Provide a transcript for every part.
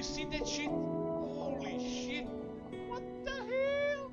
you seen that shit? Holy shit! What the hell?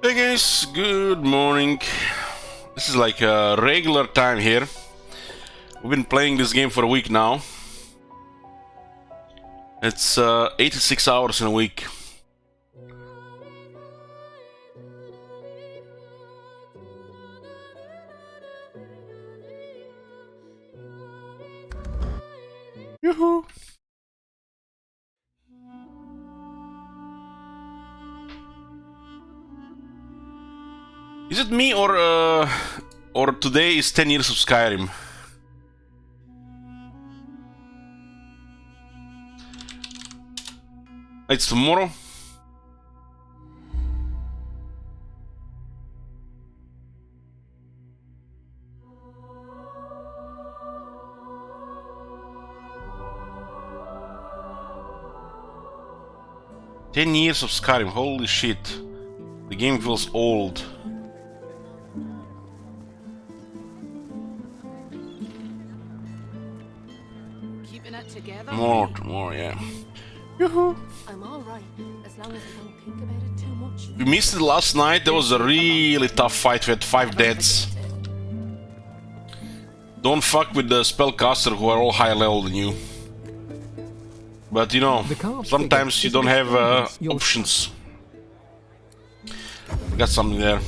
Hey guys, good morning. This is like a regular time here. We've been playing this game for a week now. It's 86 hours in a week. Yoo-hoo. Is it me or today is 10 years of Skyrim? It's tomorrow. "10 years of Skyrim, holy shit. The game feels old. Keeping it together? More, yeah. Yoo-hoo. I'm alright, as long as I don't think about it too much. We missed it last night. That was a really tough fight. We had 5 deaths. Don't fuck with the spellcaster who are all higher level than you. But you know, sometimes you don't have options. Got something there.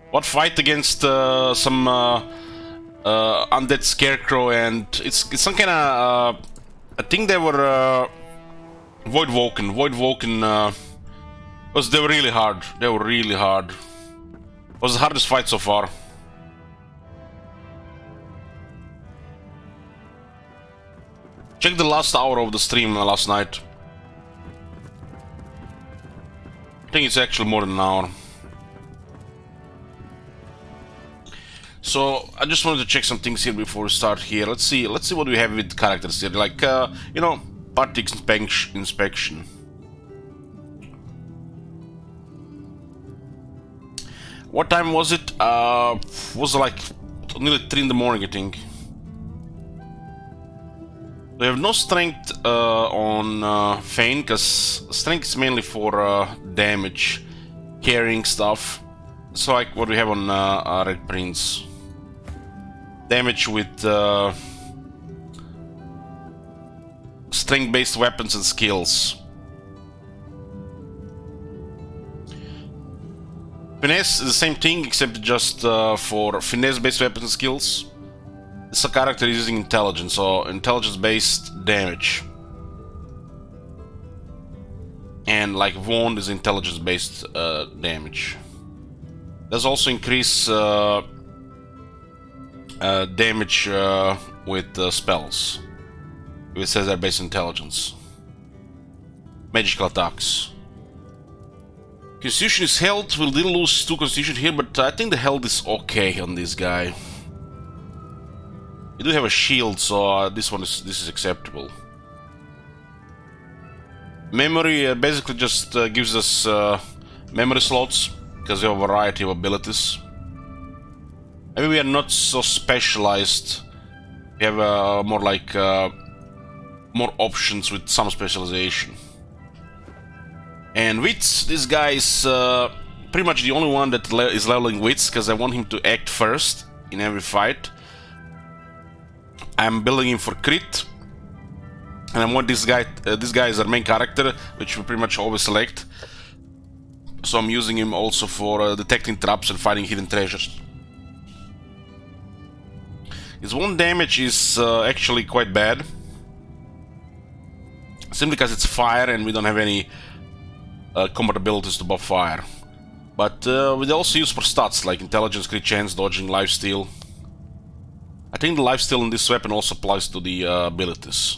What fight against some undead scarecrow, and it's some kind of I think they were Voidwoken. Because they were really hard. It was the hardest fight so far. Check the last hour of the stream last night. I think it's actually more than an hour. So I just wanted to check some things here before we start here. Let's see what we have with characters here. Like you know, party inspection. What time was it? Was it like nearly 3 in the morning, I think. We have no strength on Feign, because strength is mainly for damage, carrying stuff. So like what we have on Red Prince. Damage with strength-based weapons and skills. Finesse is the same thing, except just for finesse-based weapons and skills. It's a character using intelligence, so intelligence-based damage. And like Wand is intelligence-based damage. Does also increase damage with spells. It says they're based on intelligence. Magical attacks. Constitution is health. We did lose 2 constitution here, but I think the health is okay on this guy. We do have a shield, so this is acceptable. Memory basically just gives us memory slots, because we have a variety of abilities. Maybe we are not so specialized. We have more like more options with some specialization. And wits, this guy is pretty much the only one that is leveling wits, because I want him to act first in every fight. I'm building him for crit, and I want this guy is our main character, which we pretty much always select. So I'm using him also for detecting traps and finding hidden treasures. His wound damage is actually quite bad, simply because it's fire and we don't have any combat abilities to buff fire. But we also use for stats like intelligence, crit chance, dodging, lifesteal. I think the lifesteal in this weapon also applies to the abilities.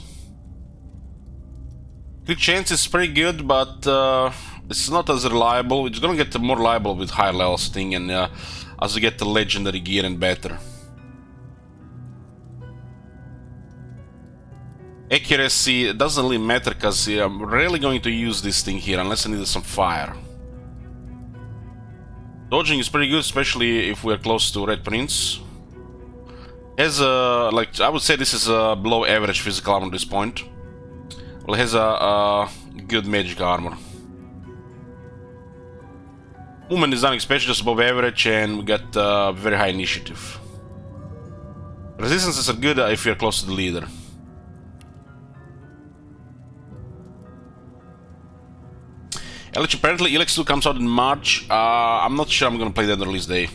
Crit chance is pretty good, but it's not as reliable. It's gonna get more reliable with higher levels thing, and as we get the legendary gear and better. Accuracy doesn't really matter, because I'm rarely going to use this thing here unless I need some fire. Dodging is pretty good, especially if we're close to Red Prince. Has a, like, I would say this is a below average physical armor at this point. Well, it has a good magic armor. Movement is nothing special, just above average, and we got very high initiative. Resistances are good if you're close to the leader. Apparently Elex 2 comes out in March. I'm not sure I'm gonna play that on release day.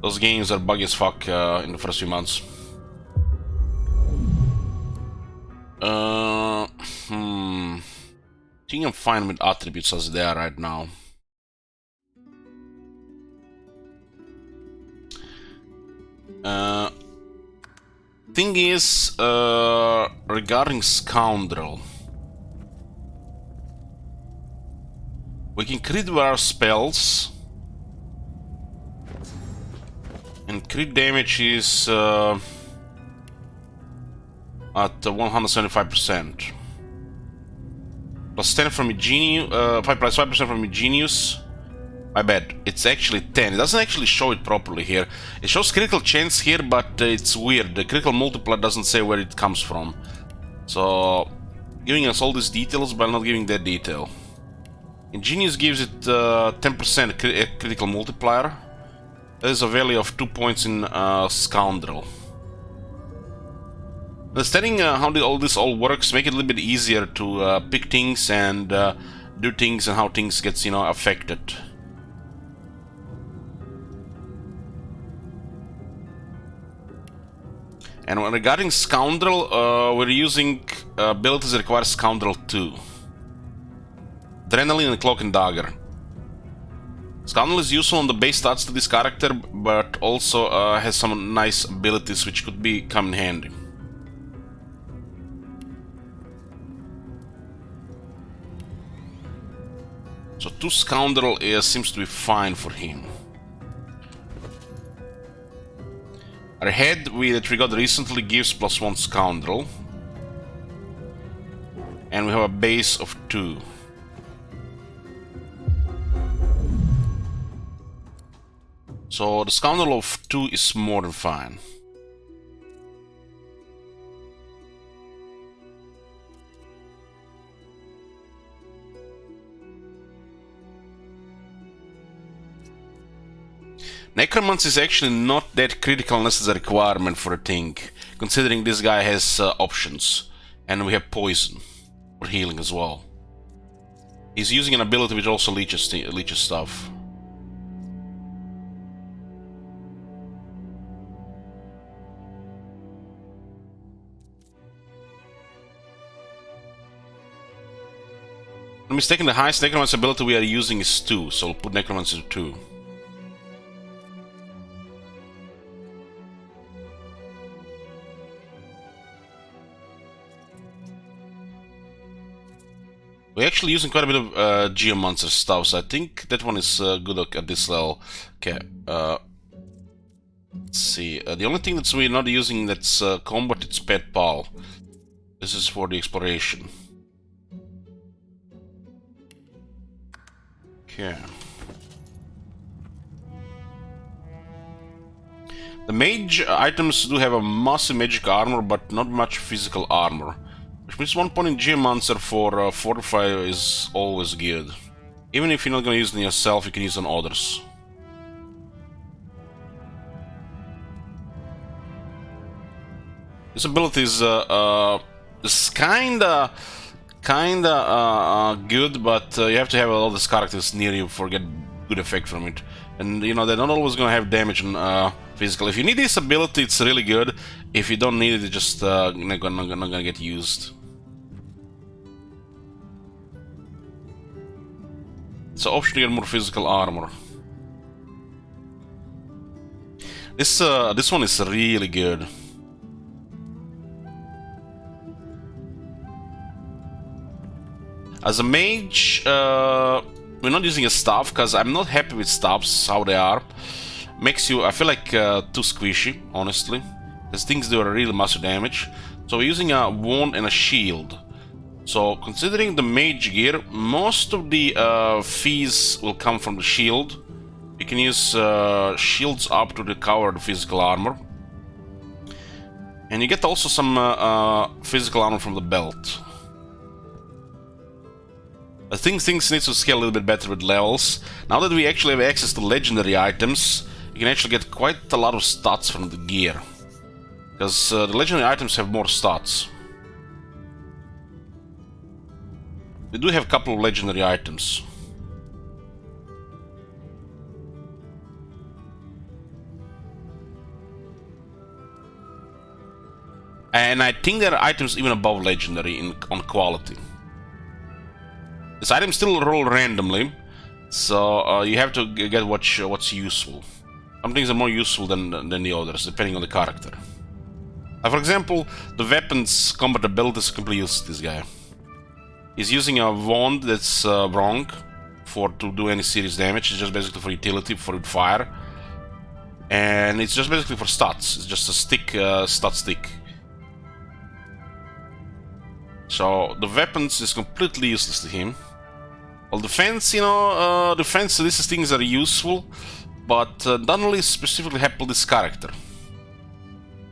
Those games are buggy as fuck in the first few months. I think I'm fine with attributes as they are right now. Thing is, regarding Scoundrel, we can crit with our spells, and crit damage is at 175%. Plus 10 from Genius, 5% from Genius. My bad, it's actually 10. It doesn't actually show it properly here. It shows critical chance here, but it's weird. The critical multiplier doesn't say where it comes from. So, giving us all these details, but not giving that detail. Ingenious gives it 10% critical multiplier. That is a value of 2 points in Scoundrel. Understanding how all this works make it a little bit easier to pick things and do things and how things gets, you know, affected. And regarding Scoundrel, we're using abilities that require Scoundrel 2. Adrenaline and Cloak and Dagger. Scoundrel is useful on the base stats to this character, but also has some nice abilities which could come in handy. So 2 Scoundrel seems to be fine for him. Our head that we got recently gives +1 Scoundrel. And we have a base of 2. So the Scoundrel of 2 is more than fine. Necromancer is actually not that critical unless it's a requirement for a thing, considering this guy has options, and we have poison for healing as well. He's using an ability which also leeches stuff. If I'm mistaken, the highest Necromancer ability we are using is 2, so we'll put Necromancer 2. We're actually using quite a bit of Geomancer stuff, so I think that one is good at this level. Okay, let's see. The only thing that we're not using that's combat, it's Pet Pal. This is for the exploration. Okay. The mage items do have a massive magic armor, but not much physical armor. Which means 1 point in Geomancer for Fortify is always good. Even if you're not going to use it on yourself, you can use it on others. This ability is kinda good, but you have to have all these characters near you for get good effect from it. And you know, they're not always going to have damage on physical. If you need this ability, it's really good. If you don't need it, it's just not gonna get used. It's an option to get more physical armor. This one is really good. As a mage, we're not using a staff because I'm not happy with staffs how they are. Makes you, I feel like, too squishy, honestly. Because things do a really massive damage. So we're using a wand and a shield. So considering the mage gear, most of the fees will come from the shield. You can use shields up to cover the physical armor. And you get also some physical armor from the belt. I think things need to scale a little bit better with levels. Now that we actually have access to legendary items, you can actually get quite a lot of stats from the gear. Because the legendary items have more stats. We do have a couple of legendary items. And I think there are items even above legendary on quality. This item still roll randomly, so you have to get what's useful. Some things are more useful than the others, depending on the character. For example, the weapon's combat ability is completely useless, this guy. He's using a wand that's wrong to do any serious damage. It's just basically for utility, for fire. And it's just basically for stats. It's just a stick, stat stick. So the weapons is completely useless to him. Well, defense, you know, defense, these things are useful, but not really specifically help this character.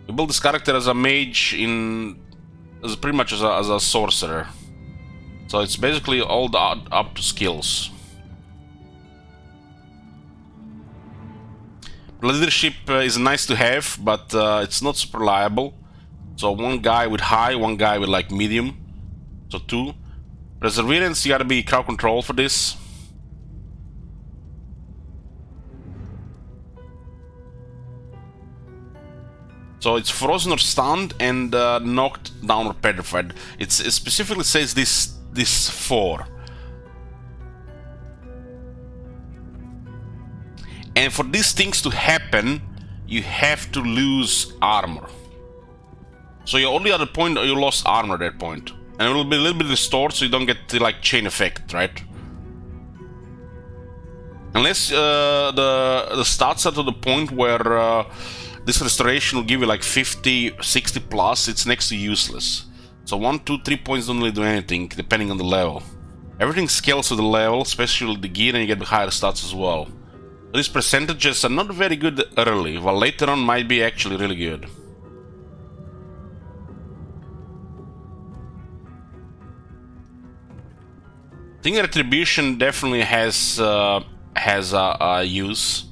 You build this character as a mage as pretty much as a sorcerer. So it's basically all up to skills. Leadership is nice to have, but it's not super reliable. So one guy with high, one guy with like medium. So 2. Perseverance, you gotta be crowd control for this. So it's frozen or stunned and knocked down or petrified. It specifically says this 4. And for these things to happen, you have to lose armor. So you're only at the point you lost armor at that point. And it will be a little bit restored so you don't get the like chain effect, right? Unless the stats are to the point where this restoration will give you like 50, 60 plus, it's next to useless. So 1, 2, 3 points don't really do anything, depending on the level. Everything scales to the level, especially the gear, and you get higher stats as well. These percentages are not very good early, while later on might be actually really good. I think Retribution definitely has a use.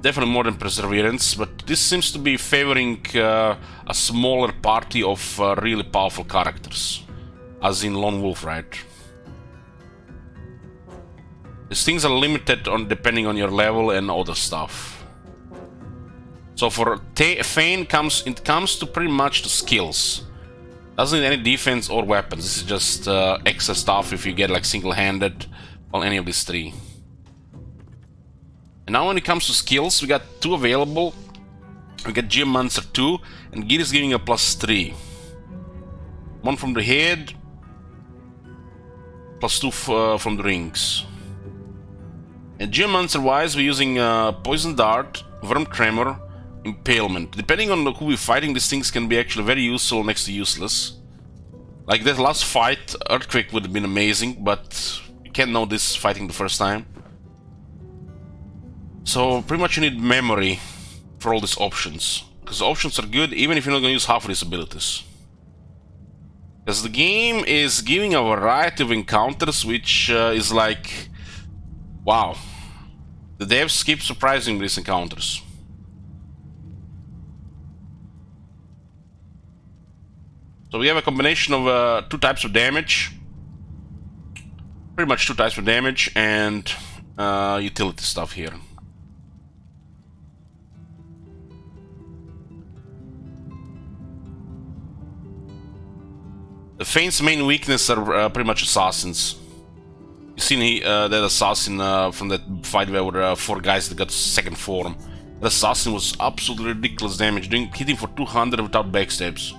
Definitely more than Perseverance, but this seems to be favoring a smaller party of really powerful characters, as in Lone Wolf, right? These things are limited on depending on your level and other stuff. So for Fane it comes to pretty much the skills. Doesn't need any defense or weapons. This is just extra stuff if you get like single-handed on any of these 3. And now when it comes to skills, we got 2 available. We got Geomancer 2, and Gear is giving a +3. 1 from the head, +2 from the rings. And Geomancer wise, we're using Poison Dart, Worm Tremor, Impalement. Depending on who we're fighting, these things can be actually very useful next to useless. Like that last fight, Earthquake would have been amazing, but you can't know this fighting the first time. So pretty much you need memory for all these options. Because the options are good even if you're not going to use half of these abilities. Because the game is giving a variety of encounters, which is like... wow. The devs keep surprising with these encounters. So we have a combination of 2 types of damage. Pretty much 2 types of damage and utility stuff here. The Fane's main weakness are pretty much assassins. You seen that assassin from that fight where there were 4 guys that got second form. That assassin was absolutely ridiculous damage, hitting for 200 without backstabs.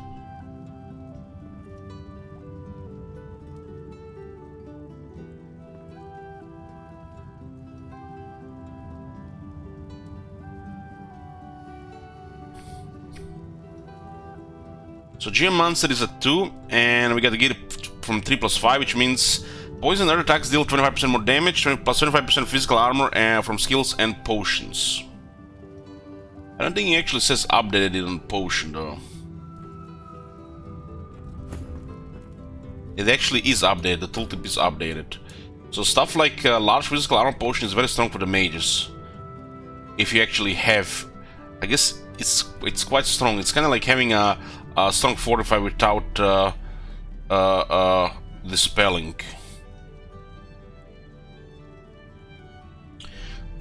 So Geomancer is at 2, and we got to get it from 3 plus 5, which means poison and other attacks deal 25% more damage, plus 25% physical armor from skills and potions. I don't think he actually says updated it on potion though. It actually is updated, the tooltip is updated. So stuff like large physical armor potion is very strong for the mages. If you actually have, I guess it's quite strong. It's kind of like having a strong fortify without dispelling.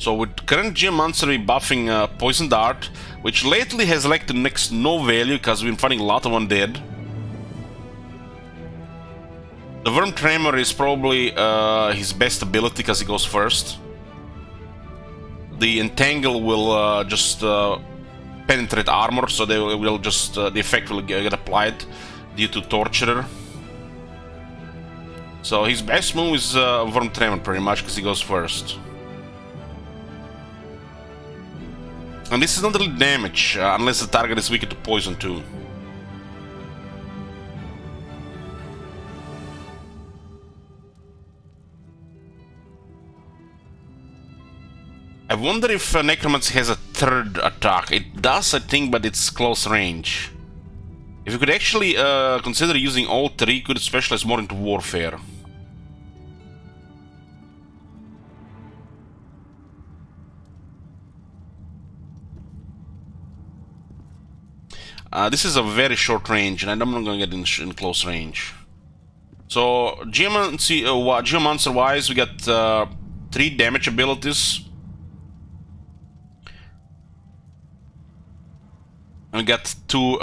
So with current Geomancer we're buffing Poison Dart, which lately has like the next no value because we've been fighting a lot of undead. The Worm Tremor is probably his best ability because he goes first. The Entangle will just penetrate armor, so they will just the effect will get applied due to Torturer. So his best move is Worm Tremor pretty much because he goes first. And this is not really damage unless the target is weak to poison too. I wonder if Necromancer has a third attack. It does, I think, but it's close range. If you could actually consider using all three, could specialize more into warfare. This is a very short range, and I'm not going to get in close range. So, Geomancer-wise, we got 3 damage abilities. And we got 2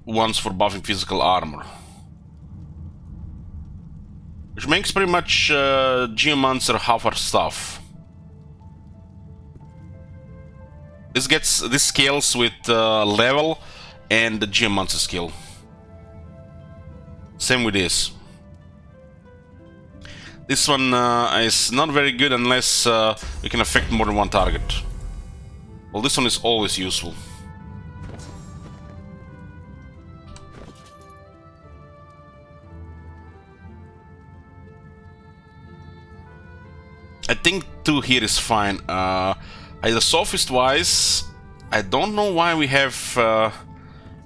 ones for buffing physical armor. Which makes pretty much Geomancer half our stuff. This scales with level and the Geomancer skill. Same with this. This one is not very good unless we can affect more than one target. Well, this one is always useful. I think 2 here is fine. The Sophist wise, I don't know why we have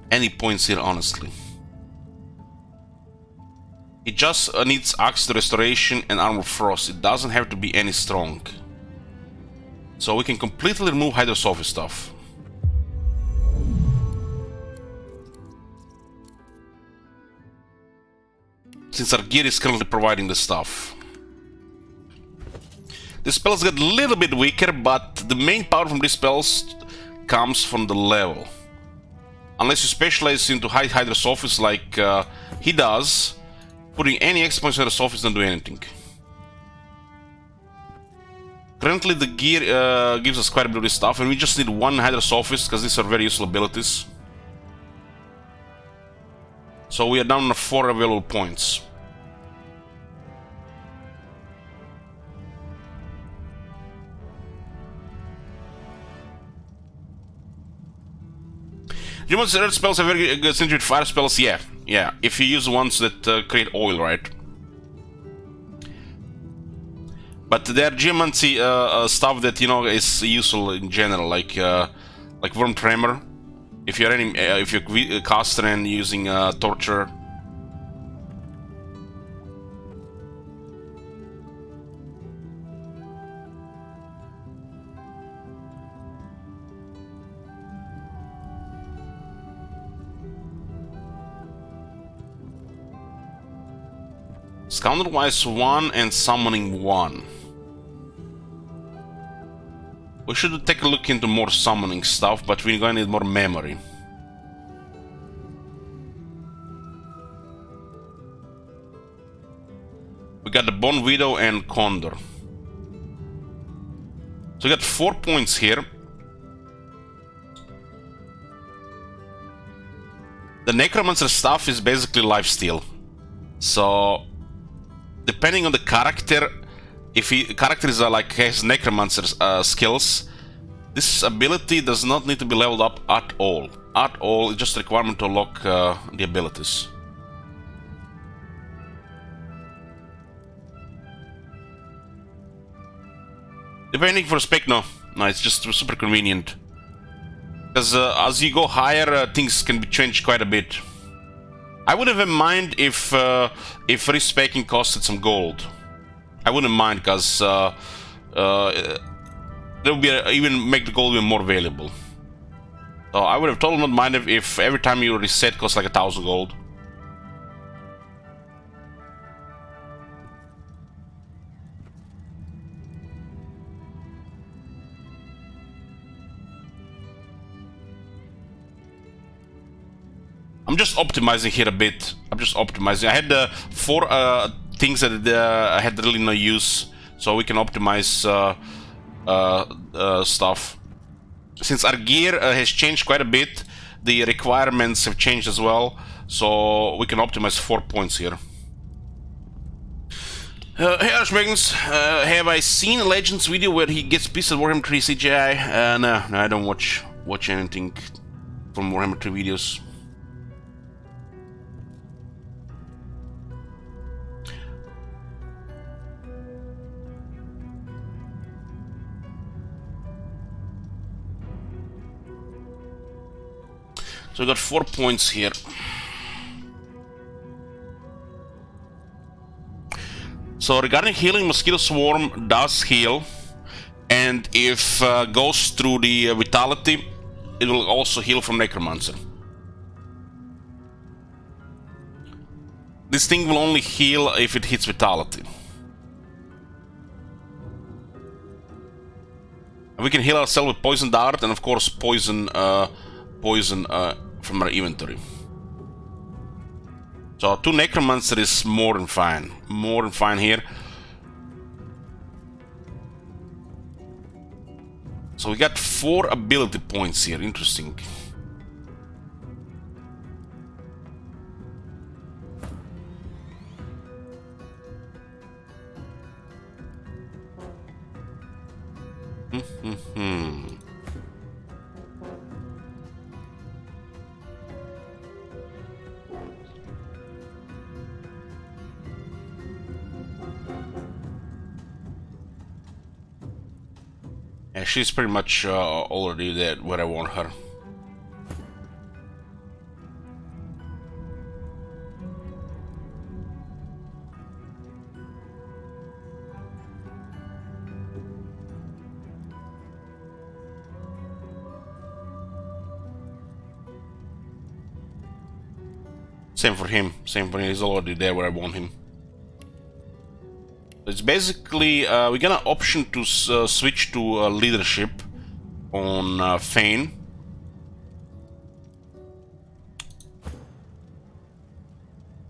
any points here, honestly. It just needs Axe to Restoration and Armor Frost. It doesn't have to be any strong. So we can completely remove Hydrosophist stuff. Since our gear is currently providing the stuff. The spells get a little bit weaker, but the main power from these spells comes from the level. Unless you specialize into high Hydrosophist like he does, putting any extra points on Hydrosophist doesn't do anything. Currently the gear gives us quite a bit of this stuff, and we just need 1 Hydrosophist because these are very useful abilities. So we are down to 4 available points. Geomancer's earth spells are very good synergy with fire spells, yeah. If you use ones that create oil, right? But there are Geomancy stuff that, you know, is useful in general, like Worm Tremor. If you're a caster and using Torture. Scoundrel-wise 1 and summoning 1. We should take a look into more summoning stuff, but we're going to need more memory. We got the Bone Widow and Condor. So we got 4 points here. The Necromancer stuff is basically lifesteal. So depending on the character, if the character is has Necromancer skills, this ability does not need to be leveled up at all. It's just a requirement to unlock the abilities. Depending for spec, no, it's just super convenient. Because as you go higher, things can be changed quite a bit. I wouldn't have mind if respecking costed some gold. I wouldn't mind, because that would be even make the gold even more valuable. So I would have totally not minded if every time you reset costs like 1,000 gold. I'm just optimizing here a bit. I'm just optimizing. I had 4 things that I had really no use, so we can optimize stuff. Since our gear has changed quite a bit, the requirements have changed as well, so we can optimize 4 points here. Hey Archmagans, have I seen Legends video where he gets pissed at Warhammer 3 CGI? No, I don't watch anything from Warhammer 3 videos. So we got 4 points here. So regarding healing, Mosquito Swarm does heal, and if goes through the Vitality, it will also heal from Necromancer. This thing will only heal if it hits Vitality. And we can heal ourselves with Poison Dart and of course Poison from our inventory. So 2 Necromancer is more than fine. More than fine here. So we got 4 ability points here. Interesting. Yeah, she's pretty much already there where I want her. Same for him. Same for him. He's already there where I want him. It's basically we're gonna option to switch to leadership on Fane.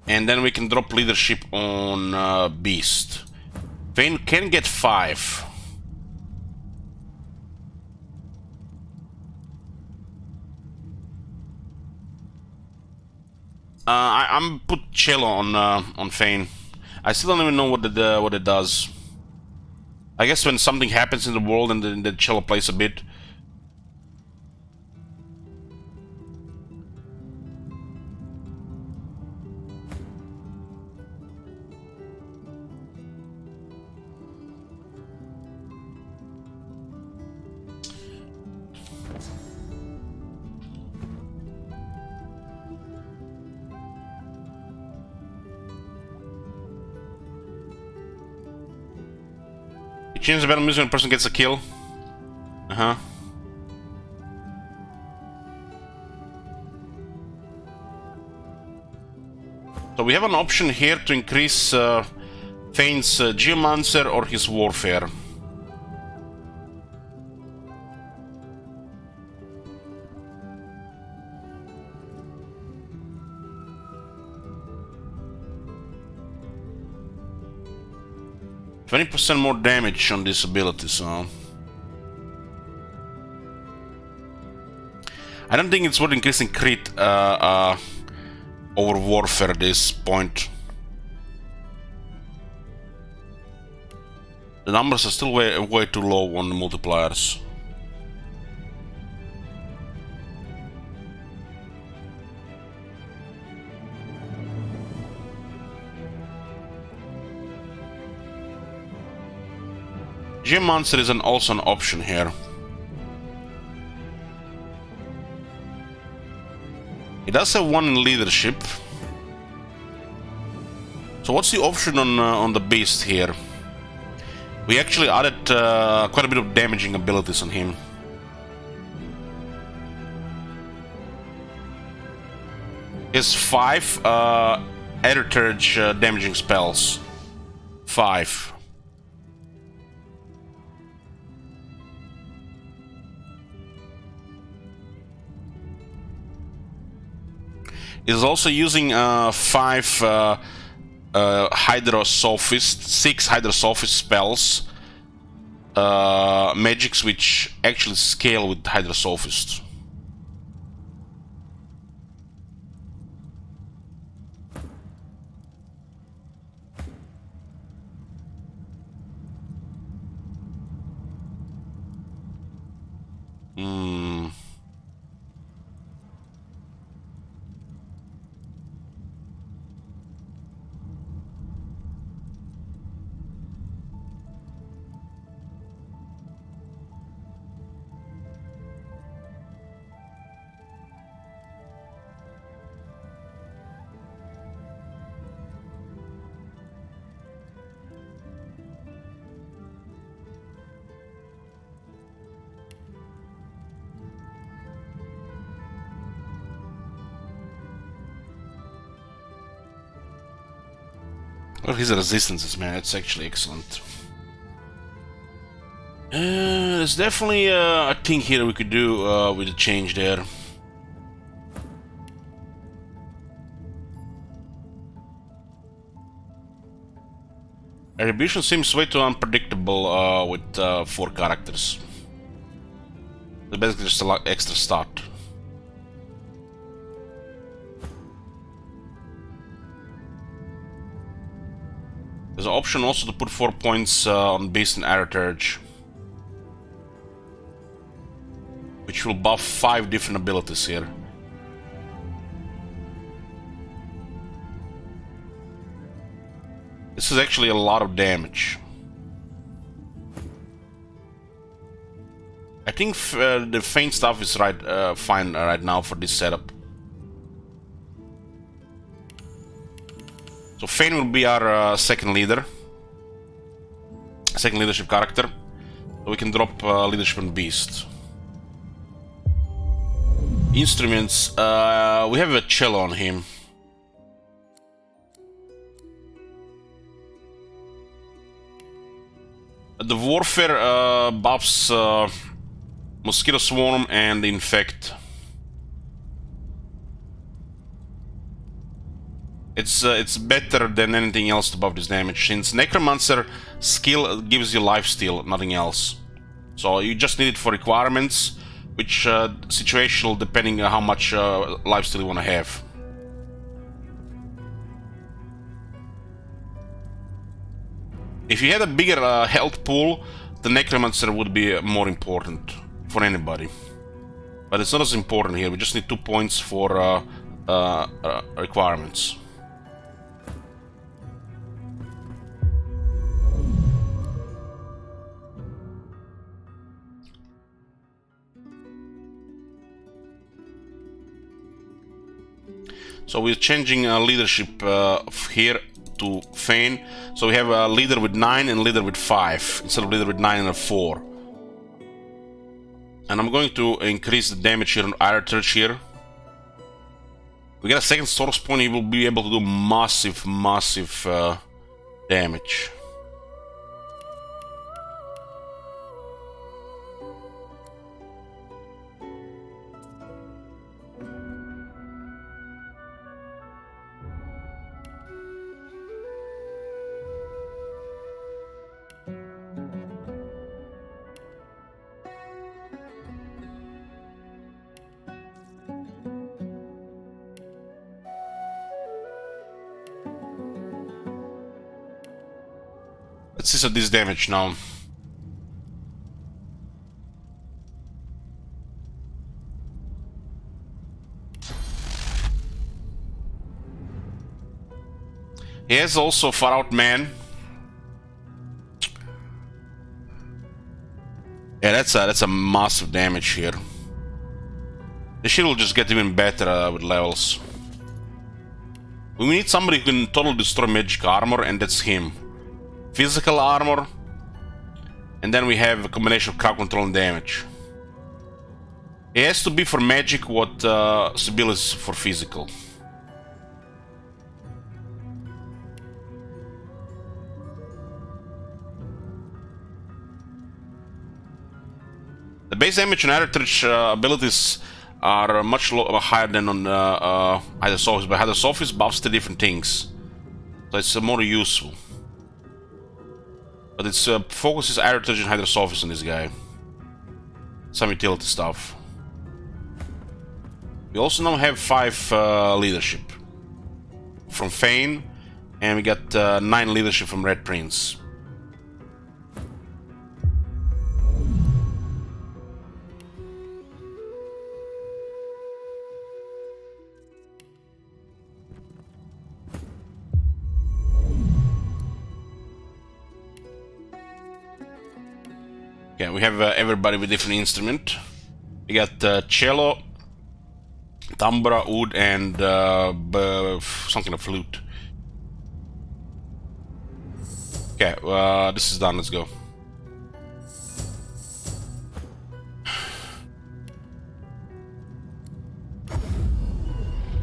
And then we can drop leadership on Beast. Fane can get 5. I'm put Cello on Fane. I still don't even know what it does. I guess when something happens in the world and then the Cello plays a bit. Change the battle music when a person gets a kill. So we have an option here to increase Fane's Geomancer or his Warfare. %20 more damage on this ability, so I don't think it's worth increasing crit over Warfare at this point. The numbers are still way too low on the multipliers. Geomancer is also an option here. It does have 1 in leadership. So what's the option on the beast here? We actually added quite a bit of damaging abilities on him. He has 5 heritage damaging spells. 5. is also using 6 Hydrosophist spells, magics which actually scale with Hydrosophist. Well, his resistances, man, it's actually excellent. There's definitely a thing here we could do with a change there. Retribution seems way too unpredictable with 4 characters. It's basically just a lot extra start. There's an option also to put 4 points on Beast and Heritage, which will buff 5 different abilities here. This is actually a lot of damage. I think the Feint stuff is fine right now for this setup. So Feint will be our second leadership character. So we can drop leadership on Beast. Instruments, we have a cello on him. The warfare buffs Mosquito Swarm and Infect. It's better than anything else to buff this damage, since Necromancer skill gives you lifesteal, nothing else. So you just need it for requirements, which situational depending on how much lifesteal you want to have. If you had a bigger health pool, the Necromancer would be more important for anybody. But it's not as important here, we just need 2 points for requirements. So we're changing leadership here to Feint. So we have a leader with 9 and leader with 5 instead of leader with 9 and a 4. And I'm going to increase the damage here on Heritage here. We get a second source point, he will be able to do massive damage. Let's see some of this damage now. He has also Far Out Man. Yeah, that's a massive damage here. The shit will just get even better with levels. We need somebody who can totally destroy magic armor, and that's him. Physical armor, and then we have a combination of crowd control and damage. It has to be for magic what Sibyl is for physical. The base damage and heritage abilities are much higher than on Hydrosophis, but Hydrosophis buffs the different things, so it's more useful. But its focus is Heritage and Hydrosophis on this guy. Some utility stuff. We also now have 5 leadership from Fane, and we got 9 leadership from Red Prince. Yeah, we have everybody with different instrument. We got cello, tambura, oud, and some kind of flute. Okay, this is done. Let's go.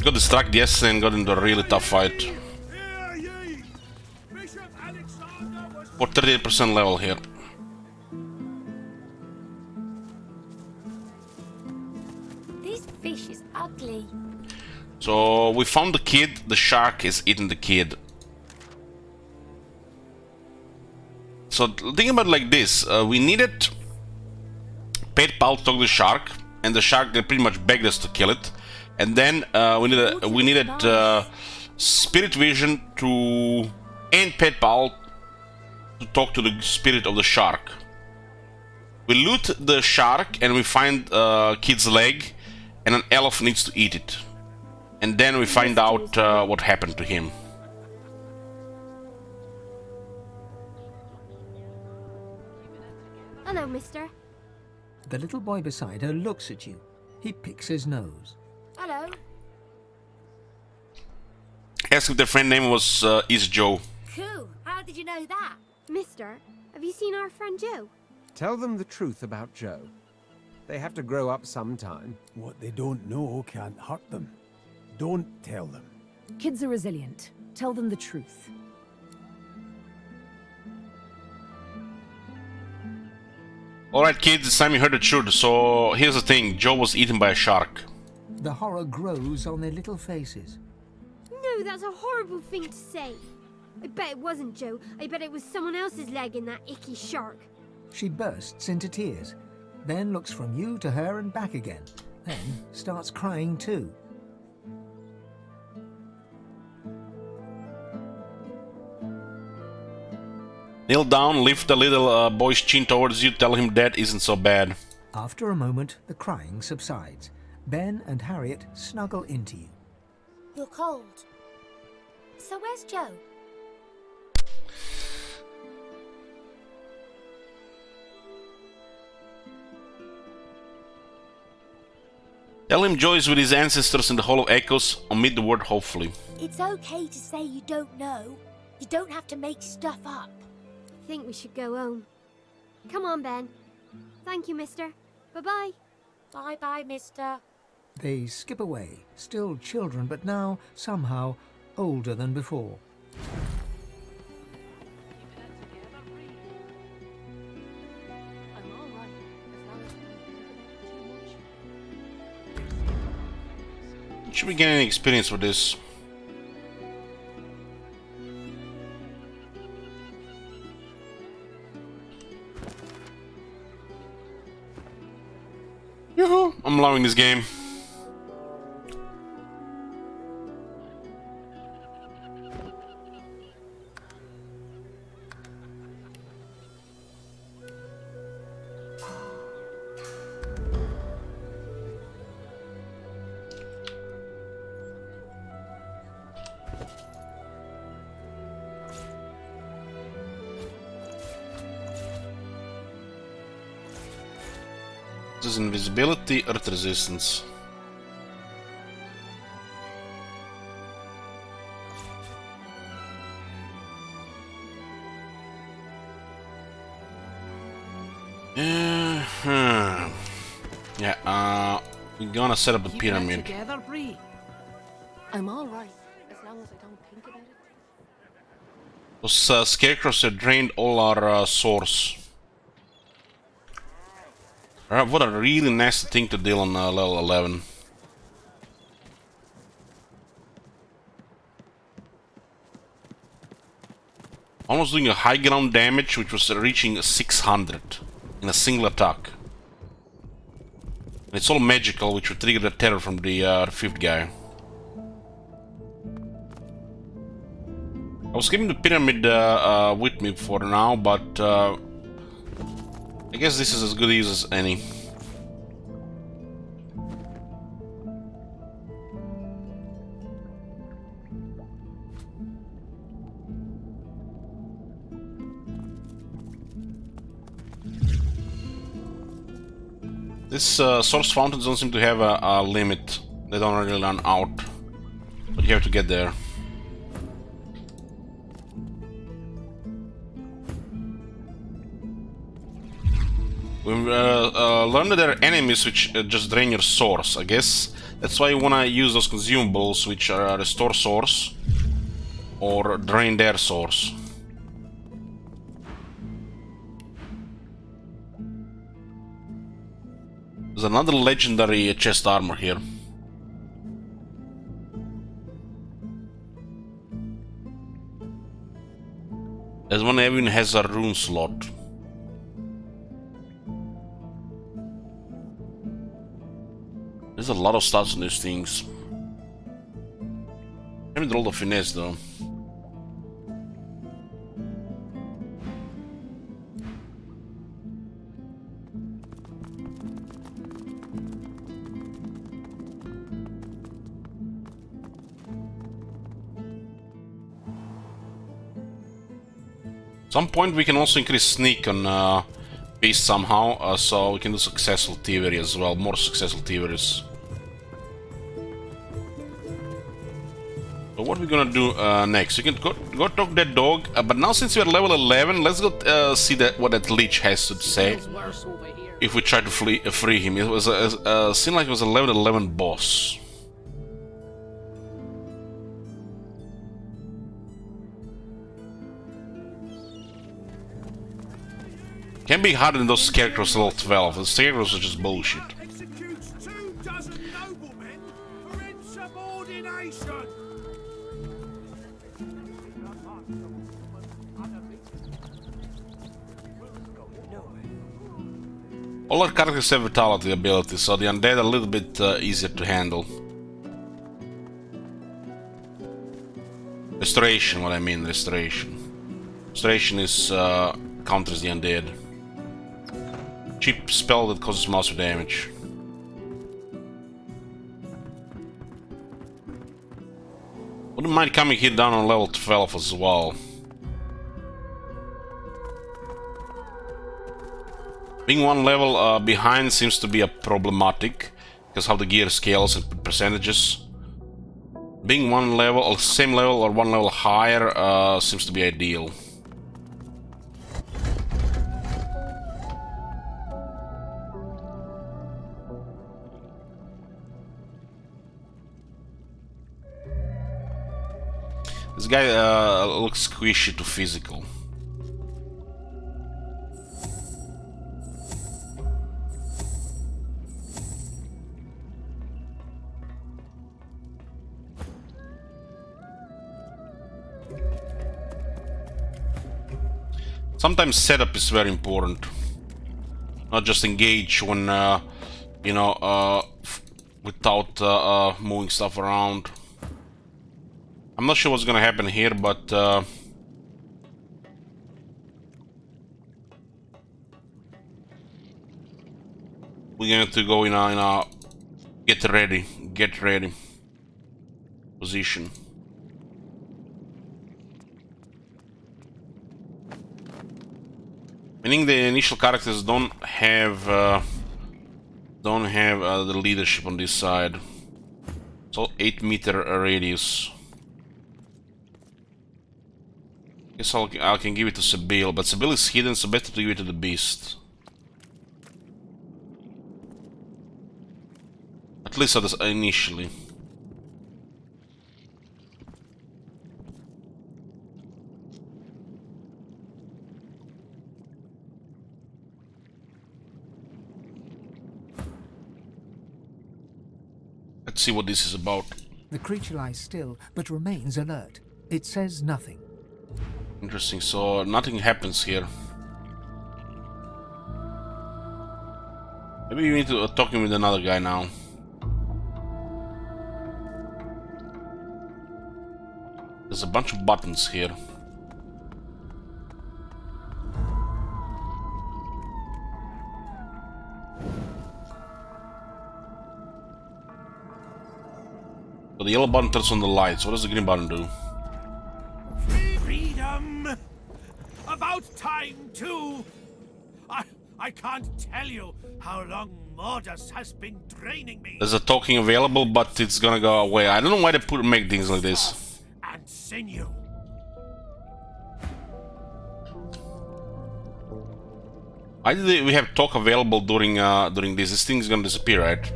Got distracted yesterday and got into a really tough fight. For 38% level here. Fish is ugly. So we found the kid, the shark is eating the kid. So think about it like this, we needed Pet Pal to talk to the shark, and the shark they pretty much begged us to kill it. And then we needed Spirit Vision to and Pet Pal to talk to the spirit of the shark. We loot the shark and we find kid's leg, and an elf needs to eat it. And then we find out what happened to him. Hello, mister. The little boy beside her looks at you. He picks his nose. Hello. Ask if their friend name was is Joe. Cool. How did you know that? Mister, have you seen our friend Joe? Tell them the truth about Joe. They have to grow up sometime. What they don't know can't hurt them. Don't tell them. Kids are resilient. Tell them the truth. Alright kids, it's time you heard the truth. So here's the thing, Joe was eaten by a shark. The horror grows on their little faces. No, that's a horrible thing to say. I bet it wasn't Joe. I bet it was someone else's leg in that icky shark. She bursts into tears, then looks from you to her and back again, then starts crying too. Kneel down, lift the little boy's chin towards you, tell him that isn't so bad. After a moment, the crying subsides. Ben and Harriet snuggle into you. You're cold. So where's Joe? Tell him Joe is with his ancestors in the Hall of Echoes. Omit the word hopefully. It's okay to say you don't know. You don't have to make stuff up. I think we should go home. Come on, Ben. Thank you, mister. Bye-bye. Bye-bye, mister. They skip away, still children, but now, somehow, older than before. I'm all right, as long as I don't think about it too much. Should we gain any experience with this? Yoo-hoo! I'm loving this game. This is invisibility, earth resistance. Yeah, we're gonna set up a pyramid. Together, Bree. I'm all right, as long as I don't think about it. Those scarecrows have drained all our source. What a really nasty thing to deal on level 11. Almost doing a high ground damage, which was reaching 600 in a single attack. And it's all magical, which would trigger the terror from the 5th guy. I was keeping the pyramid with me for now, but I guess this is as good use as any. This source fountains don't seem to have a limit. They don't really run out, but you have to get there. We learned that there are enemies which just drain your source. I guess that's why you wanna use those consumables which are restore source or drain their source. There's another legendary chest armor here. This one even has a rune slot. There's a lot of stats on these things. I haven't rolled a finesse though. At some point we can also increase sneak on beast somehow, so we can do successful thievery as well, more successful thieveries. So what we're gonna do next? You can go talk to that dog, but now since we're level 11, let's go see what that leech has to say. If we try to free him, it was seemed like it was a level 11 boss. Can be harder than those scarecrows level 12. The scarecrows are just bullshit. Executes 24 noblemen for insubordination. All our characters have vitality abilities, so the undead are a little bit easier to handle. Restoration, what I mean, restoration. Restoration is counters the undead. Cheap spell that causes monster damage. Wouldn't mind coming here down on level 12 as well. Being one level behind seems to be a problematic, because how the gear scales and percentages. Being one level, or same level or one level higher seems to be ideal. This guy looks squishy to physical. Sometimes setup is very important. Not just engage when, you know, without moving stuff around. I'm not sure what's gonna happen here, but we're going to go in a get ready position. Meaning the initial characters don't have the leadership on this side. It's all 8-meter radius. Guess I can give it to Sebille, but Sebille is hidden, so better to give it to the beast. At least initially. see what this is about. The creature lies still, but remains alert. It says nothing. Interesting, so nothing happens here. Maybe you need to talking with another guy now. There's a bunch of buttons here. So the yellow button turns on the lights. What does the green button do? Freedom! About time, too! I can't tell you how long Mordas has been draining me. There's a talking available, but it's gonna go away. I don't know why they make things like this. And sinew. Why did we have talk available during this? This thing's gonna disappear, right?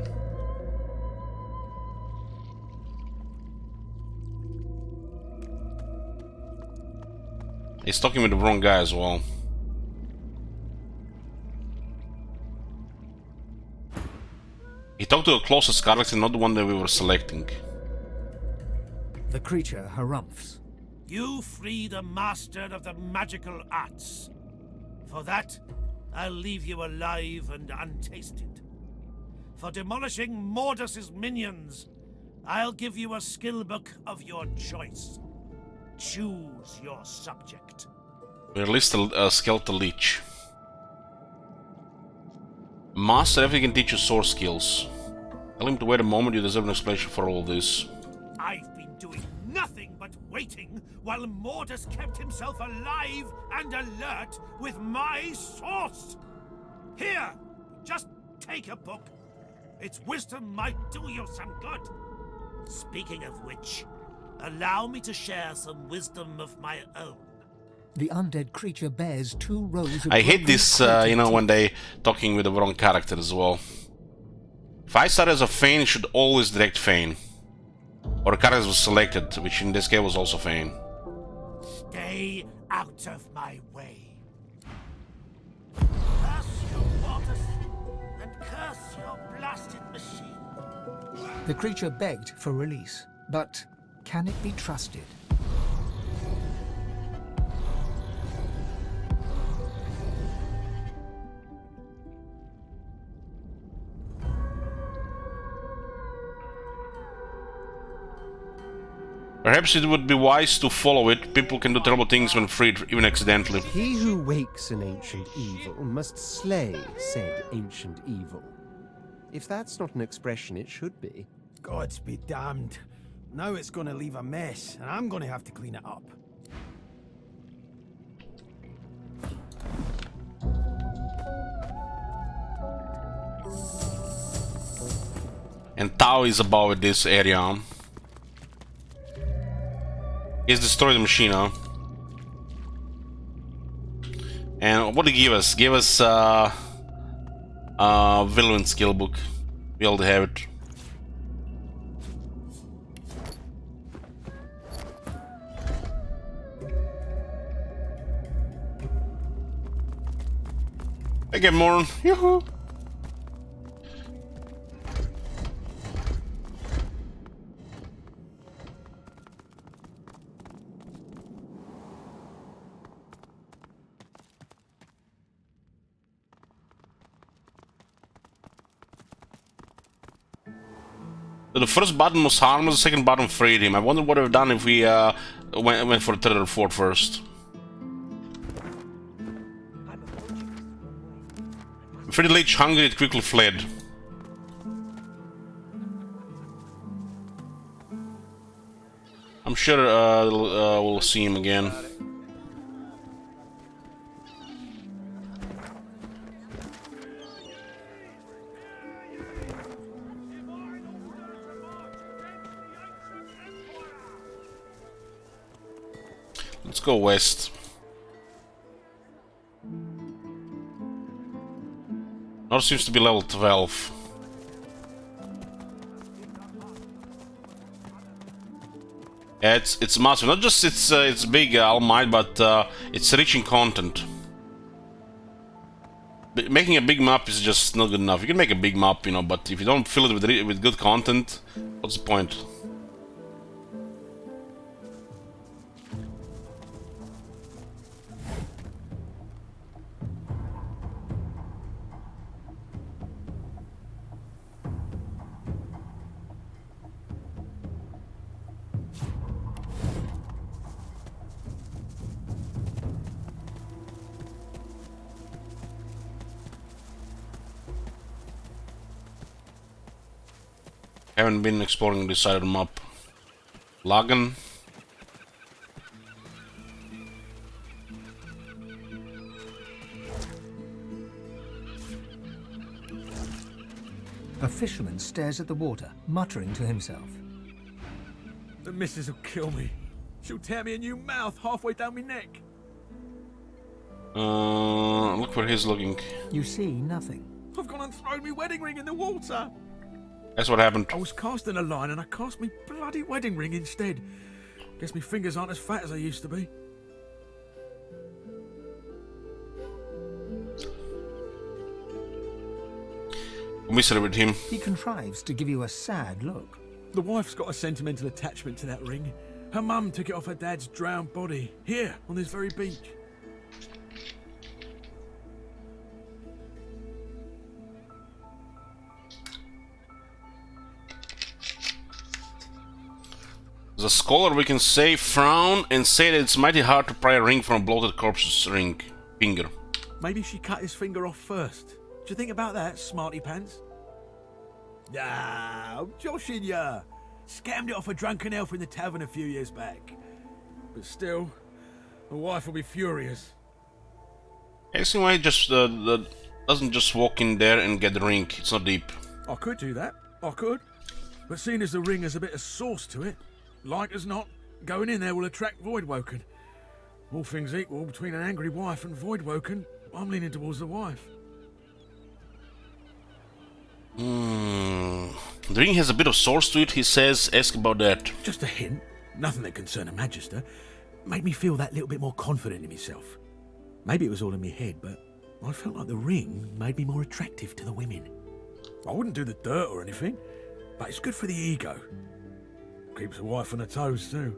He's talking with the wrong guy as well. He talked to the closest character, not the one that we were selecting. The creature harumphs. You free the master of the magical arts. For that, I'll leave you alive and untasted. For demolishing Mordas's minions, I'll give you a skill book of your choice. Choose your subject. We released a skeletal leech. Master, if he can teach you source skills. Tell him to wait a moment, you deserve an explanation for all this. I've been doing nothing but waiting while Mordas kept himself alive and alert with my source. Here, just take a book. Its wisdom might do you some good. Speaking of which, allow me to share some wisdom of my own. The undead creature bears 2 rows of... I hate this, you know, when they talking with the wrong character as well. If I start as a Feign, it should always direct Feign. Or a character was selected, which in this case was also Feign. Stay out of my way. Curse your waters and curse your blasted machine. The creature begged for release, but can it be trusted? Perhaps it would be wise to follow it. People can do terrible things when freed, even accidentally. He who wakes an ancient evil must slay said ancient evil. If that's not an expression, it should be. Gods be damned. Now it's gonna leave a mess, and I'm gonna have to clean it up. And Tao is above this area. He's destroyed the machine, huh? And what did he give us? Give us villain skill book. We already have it. Again, Morrison. Yoo-hoo! So the first button was harmless, the second button freed him. I wonder what we've done if we went for the third or fourth first. Freed the leech hungry, it quickly fled. I'm sure we'll see him again. Let's go west. North seems to be level 12. Yeah, it's massive. Not just it's big, All Might, but it's rich in content. Making a big map is just not good enough. You can make a big map, you know, but if you don't fill it with good content, What's the point? Haven't been exploring this side of the map. Lagan. A fisherman stares at the water, muttering to himself. The missus will kill me. She'll tear me a new mouth halfway down my neck. Look where he's looking. You see nothing. I've gone and thrown my wedding ring in the water. That's what happened. I was casting a line and I cast me bloody wedding ring instead. Guess my fingers aren't as fat as they used to be. Commiserate with him. He contrives to give you a sad look. The wife's got a sentimental attachment to that ring. Her mum took it off her dad's drowned body, here, on this very beach. As a scholar, we can say frown and say that it's mighty hard to pry a ring from a bloated corpse's finger. Maybe she cut his finger off first. Do you think about that, smarty pants? Ah, I'm joshing ya. Scammed it off a drunken elf in the tavern a few years back. But still, the wife will be furious. I see why he just doesn't just walk in there and get the ring. It's not deep. I could do that. I could. But seeing as the ring has a bit of sauce to it, like as not, going in there will attract Voidwoken. All things equal, between an angry wife and Voidwoken, I'm leaning towards the wife. The ring has a bit of source to it, he says. Ask about that. Just a hint. Nothing that concerned a magister. Made me feel that little bit more confident in myself. Maybe it was all in my head, but I felt like the ring made me more attractive to the women. I wouldn't do the dirt or anything, but it's good for the ego. Keeps the wife on her toes too.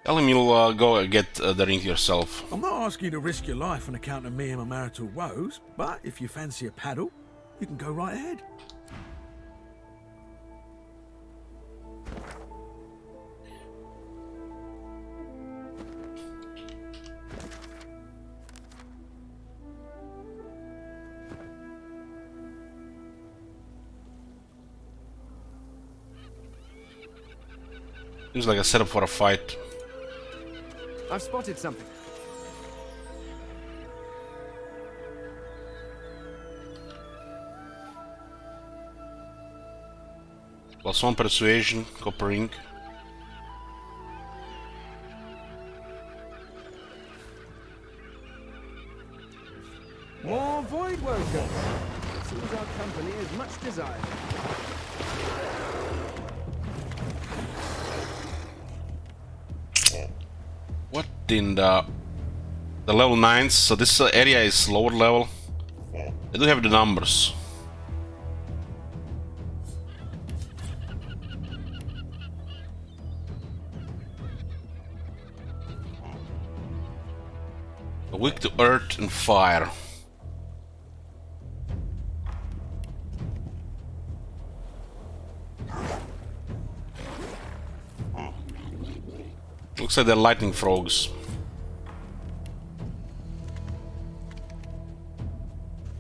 Tell him you'll go get the ring yourself. I'm not asking you to risk your life on account of me and my marital woes, but if you fancy a paddle, you can go right ahead. Seems like a setup for a fight. I've spotted something. +1 persuasion, copper ring. More Voidwoken. Seems our company is much desired. What in the level 9s? So this area is lower level. They do have the numbers. Weak to earth and fire. Looks like they're lightning frogs.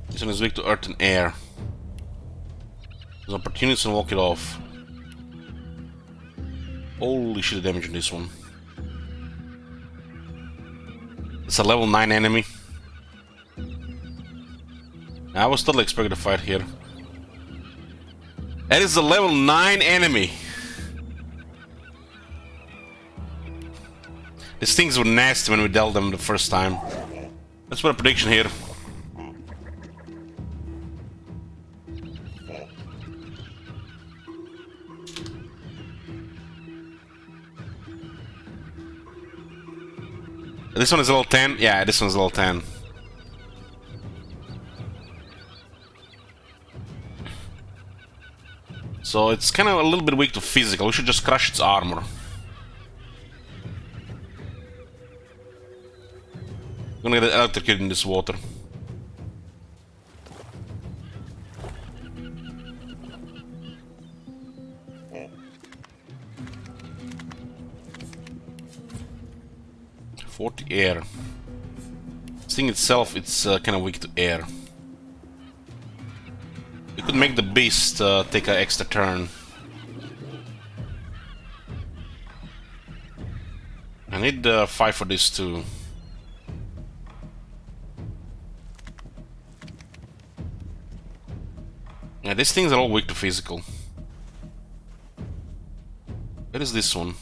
This one is weak to earth and air. There's opportunities to walk it off. Holy shit, the damage on this one. It's a level 9 enemy. I was totally expecting to fight here. That is a level 9 enemy. These things were nasty when we dealt them the first time. Let's put a prediction here. This one is level 10? Yeah, this one's level 10. So it's kind of a little bit weak to physical. We should just crush its armor. I'm gonna get electrocuted in this water. Air. This thing itself, it's kind of weak to air. We could make the beast take an extra turn. I need 5 for this too. Yeah, these things are all weak to physical. Where is this one?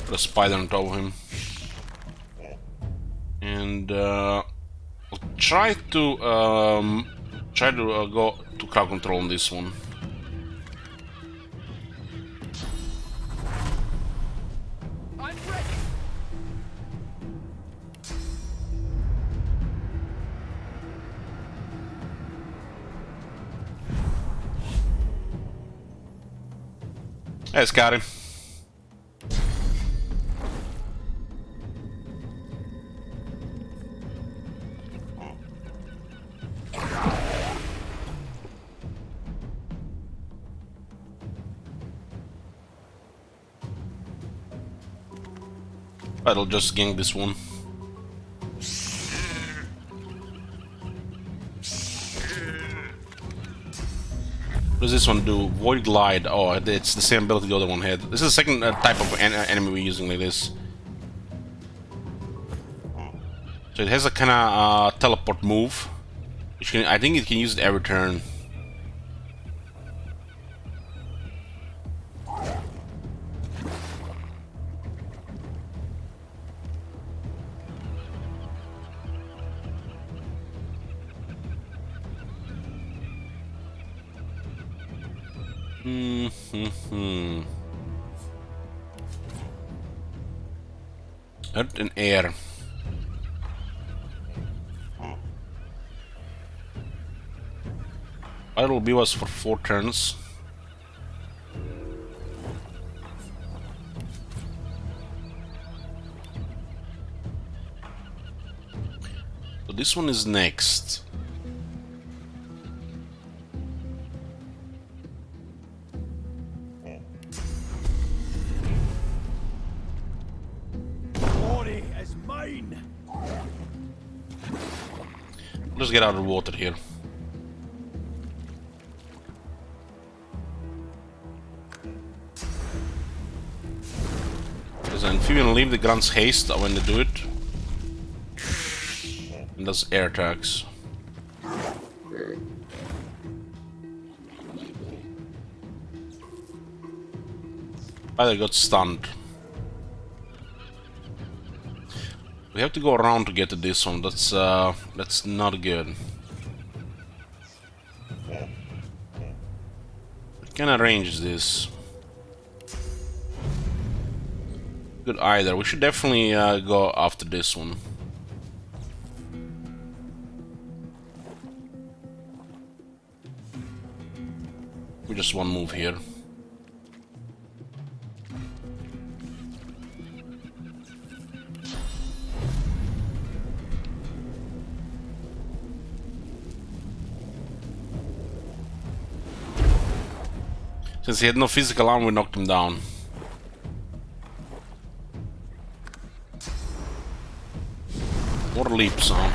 Put a spider on top of him. And I'll try to go to crowd control on this one. I'm ready. Hey, Scotty. I'll just gank this one. What does this one do? Void Glide. Oh, it's the same ability the other one had. This is the second type of enemy we're using like this. So it has a kind of teleport move, which I think it can use it every turn. Earth and air. It'll be us for 4 turns. So this one is next. Let's get out of the water here. Does an amphibian leave the grant's haste when they do it? And does air attacks. Either got stunned. We have to go around to get to this one. That's not good. What kind of range is this? Good either. We should definitely go after this one. We just one move here. Since he had no physical arm, we knocked him down. More leaps, huh?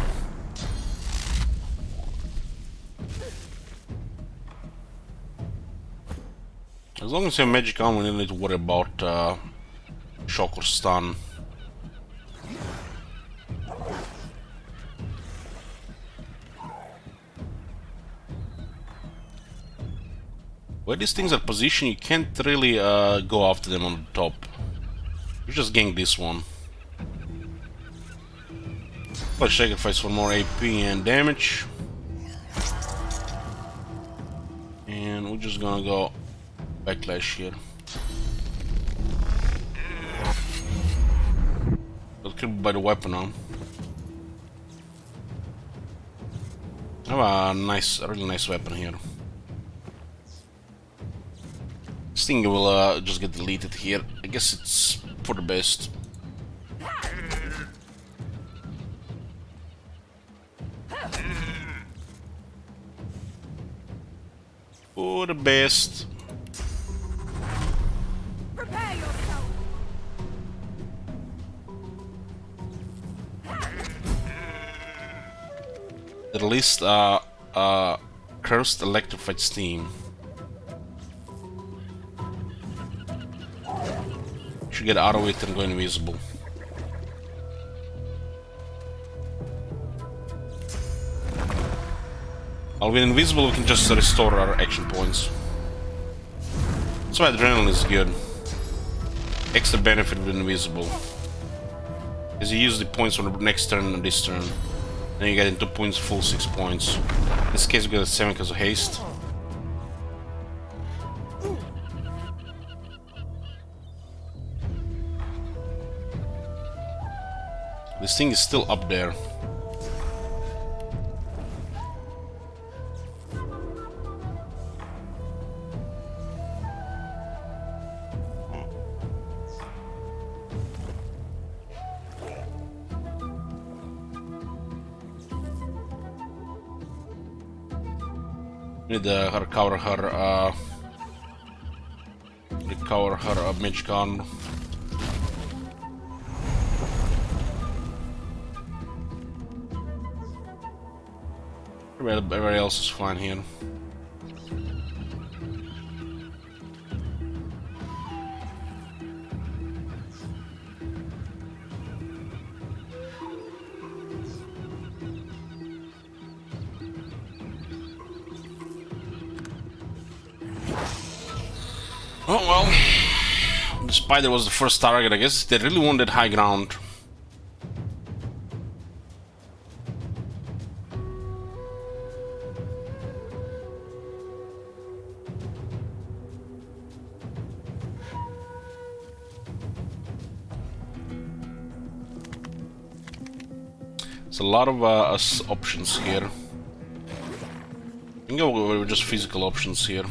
As long as you have magic arm, we don't need to worry about shock or stun. Where these things are positioned, you can't really go after them on the top. You just gank this one. Let's sacrifice for more AP and damage. And we're just gonna go backlash here. Got killed by the weapon now. I have a really nice weapon here. This thing will just get deleted here. I guess it's for the best. For the best. Prepare yourself. At least cursed electrified steam. Should get out of it and go invisible. While we're invisible, we can just restore our action points. That's why adrenaline is good. Extra benefit with invisible. Because you use the points on the next turn and this turn. Then you get into points, full 6 points. In this case, we got a 7 because of haste. This thing is still up there. Need to recover her mage gun. Everybody else is fine here. Oh well, the spider was the first target. I guess they really wanted high ground. There's a lot of options here. I can go with just physical options here.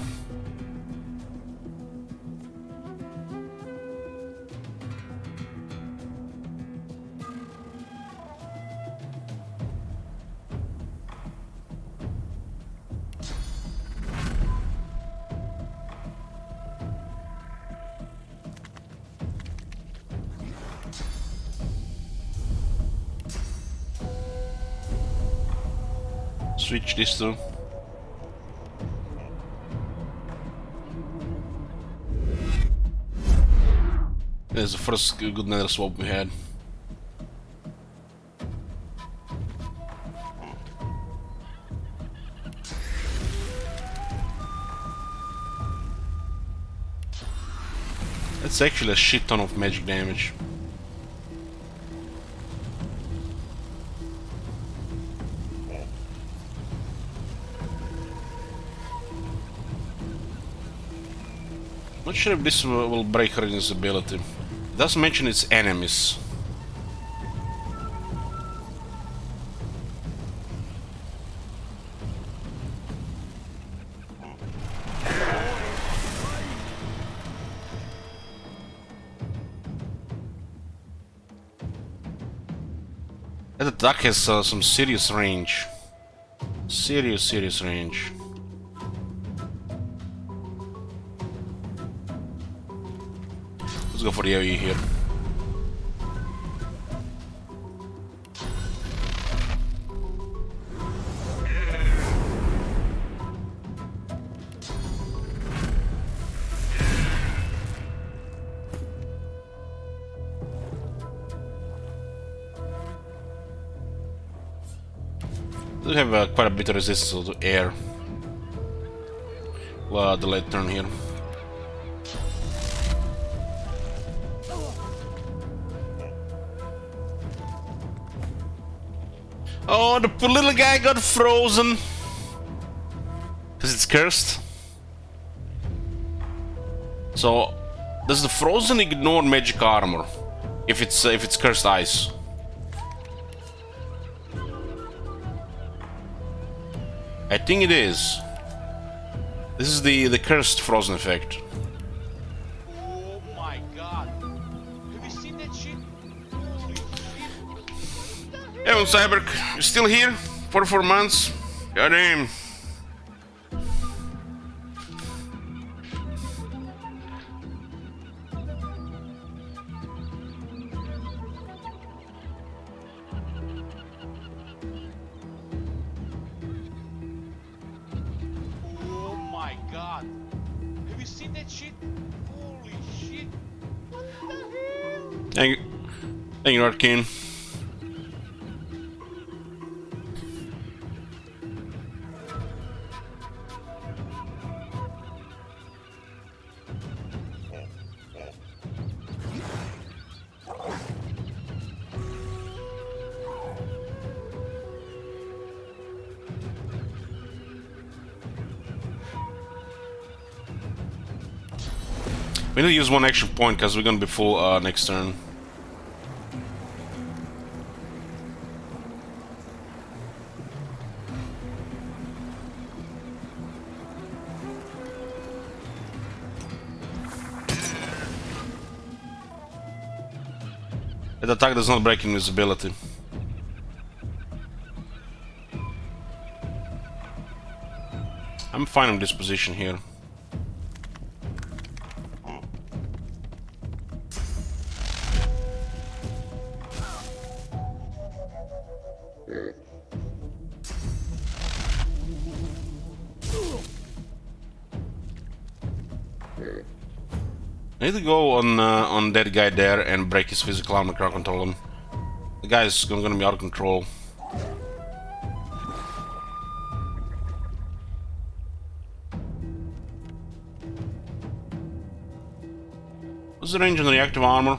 Switch this to. There's the first good nether swap we had. That's actually a shit ton of magic damage. Not sure if this will break her invisibility. It does mention its enemies. That attack has some serious range. Serious range. Let's go for the AoE here. We have quite a bit of resistance to air. Well, the late turn here. Oh, the poor little guy got frozen. Because it's cursed. So, does the frozen ignore magic armor if it's cursed ice? I think it is. This is the cursed frozen effect. Oh my god. Have you seen that shit? Holy shit. Hey, Cyberk, you still here? 44 months? Goddamn. Oh my god. Have you seen that shit? Holy shit. What the hell? Thank you, Arcane. We need to use one action point because we're gonna be full next turn. That attack does not break invisibility. I'm fine in this position here. I need to go on that guy there and break his physical armor, crowd control him. The guy's gonna be out of control. What's the range on the reactive armor?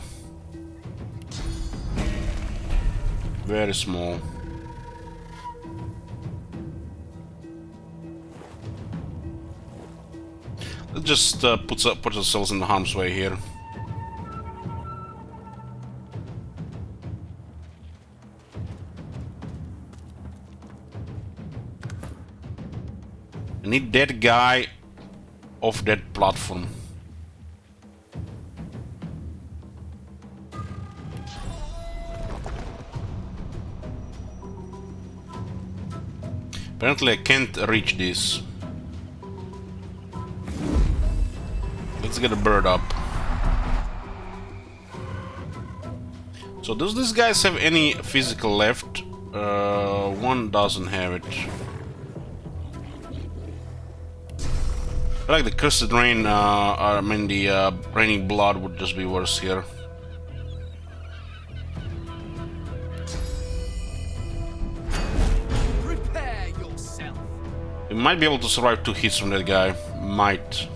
Very small. Let's just put ourselves in the harm's way here. I need that guy off that platform. Apparently I can't reach this. Let's get a bird up. So does this guys have any physical left? One doesn't have it. I like the cursed rain, I mean the raining blood would just be worse here. Prepare yourself. We might be able to survive 2 hits from that guy. Might.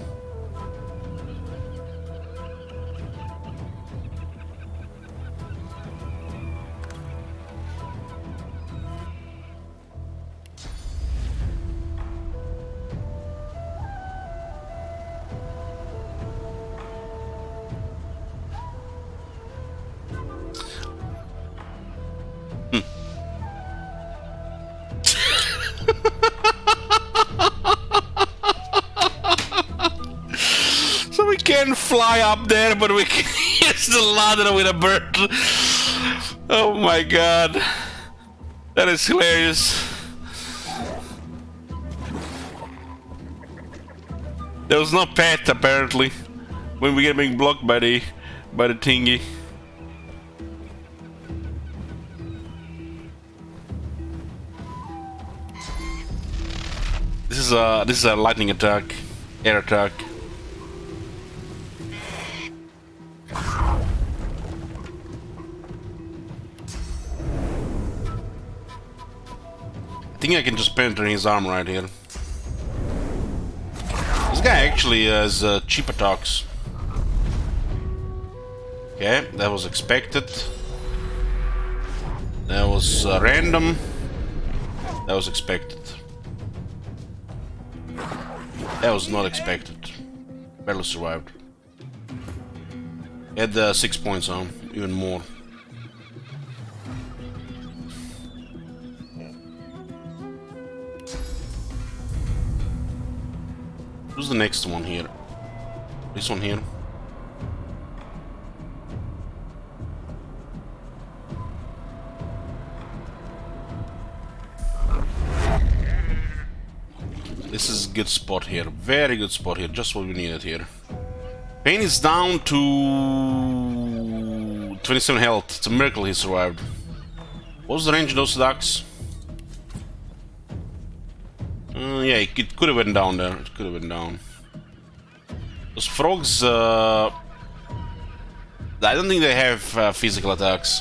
So we can fly up there, but we can use the ladder with a bird. Oh my god. That is hilarious. There was no pet apparently when we get being blocked by the thingy. This is a lightning attack, air attack. I think I can just penetrate his arm right here. This guy actually has cheap attacks. Okay, that was expected. That was random. That was expected. That was not expected. Barely survived. Add 6 points on, even more. Who's the next one here? This one here. This is a good spot here. Very good spot here. Just what we needed here. Pain is down to 27 health. It's a miracle he survived. What was the range of those ducks? Yeah, it could have went down there. It could have went down. Those frogs, I don't think they have physical attacks.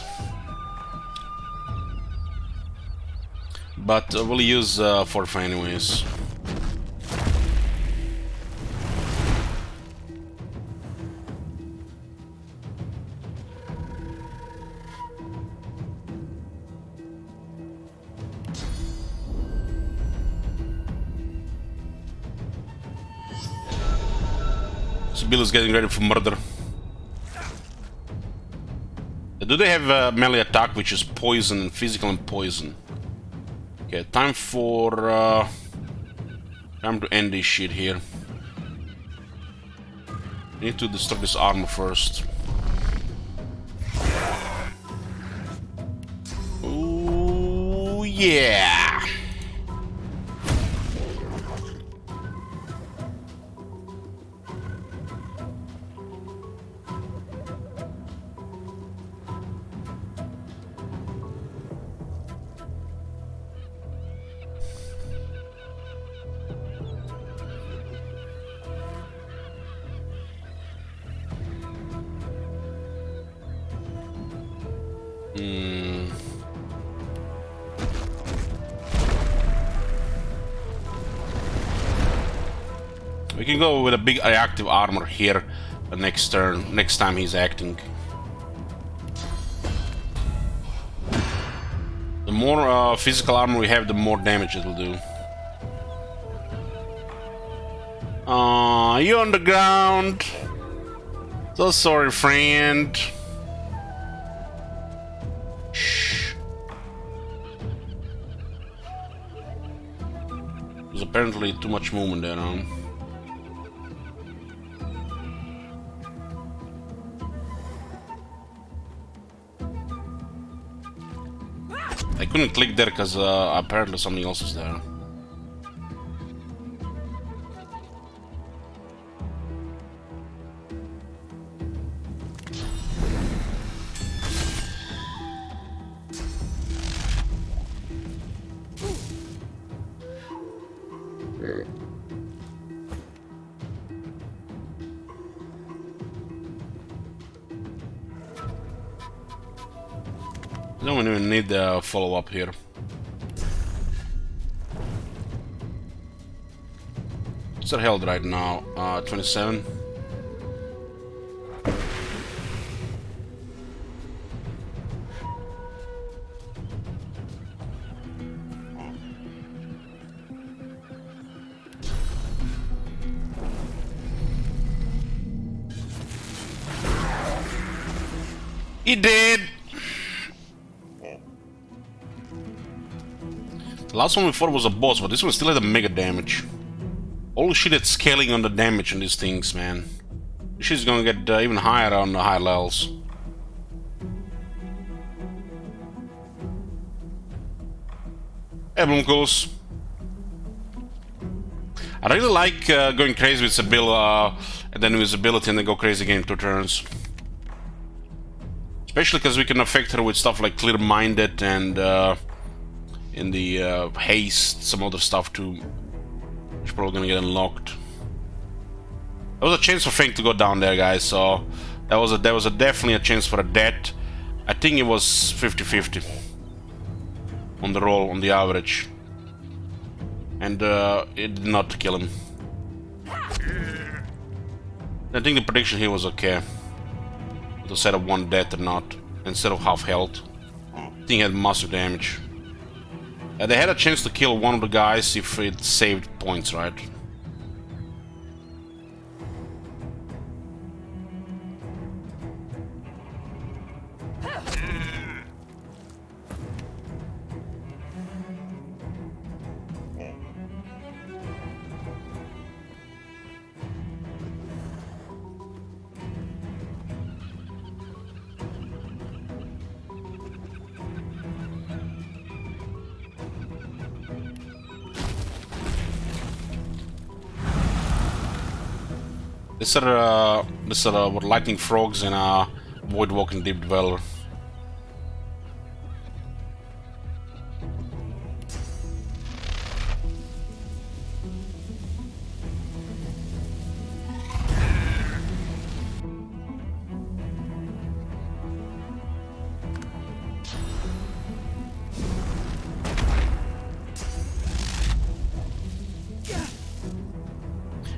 But we'll use fortify anyways. Bill is getting ready for murder. Do they have a melee attack which is poison, physical and poison? Okay, time for time to end this shit here. Need to destroy this armor first. Ooh, yeah. We can go with a big reactive armor here next turn, next time he's acting. The more physical armor we have, the more damage it'll do. You're on the ground. So sorry, friend. Shh. There's apparently too much movement there, huh? I couldn't click there because apparently something else is there. Don't even need the follow-up here. What's our health right now? 27. He did! The last one we fought was a boss, but this one still had a mega damage. Holy shit, it's scaling on the damage on these things, man. This shit's gonna get even higher on the high levels. Hey, Blumkos. I really like going crazy with Sibyl, and then with his ability and then go crazy again in 2 turns. Especially because we can affect her with stuff like Clear-Minded and in the haste, some other stuff too. She's probably gonna get unlocked. There was a chance for Fang to go down there, guys, so there was definitely a chance for a death. I think it was 50-50 on the roll, on the average. And it did not kill him. I think the prediction here was okay. With a set of 1 death or not, instead of half health. I think he had massive damage. They had a chance to kill one of the guys if it saved points, right? These are what, lightning frogs and void walking deep dweller.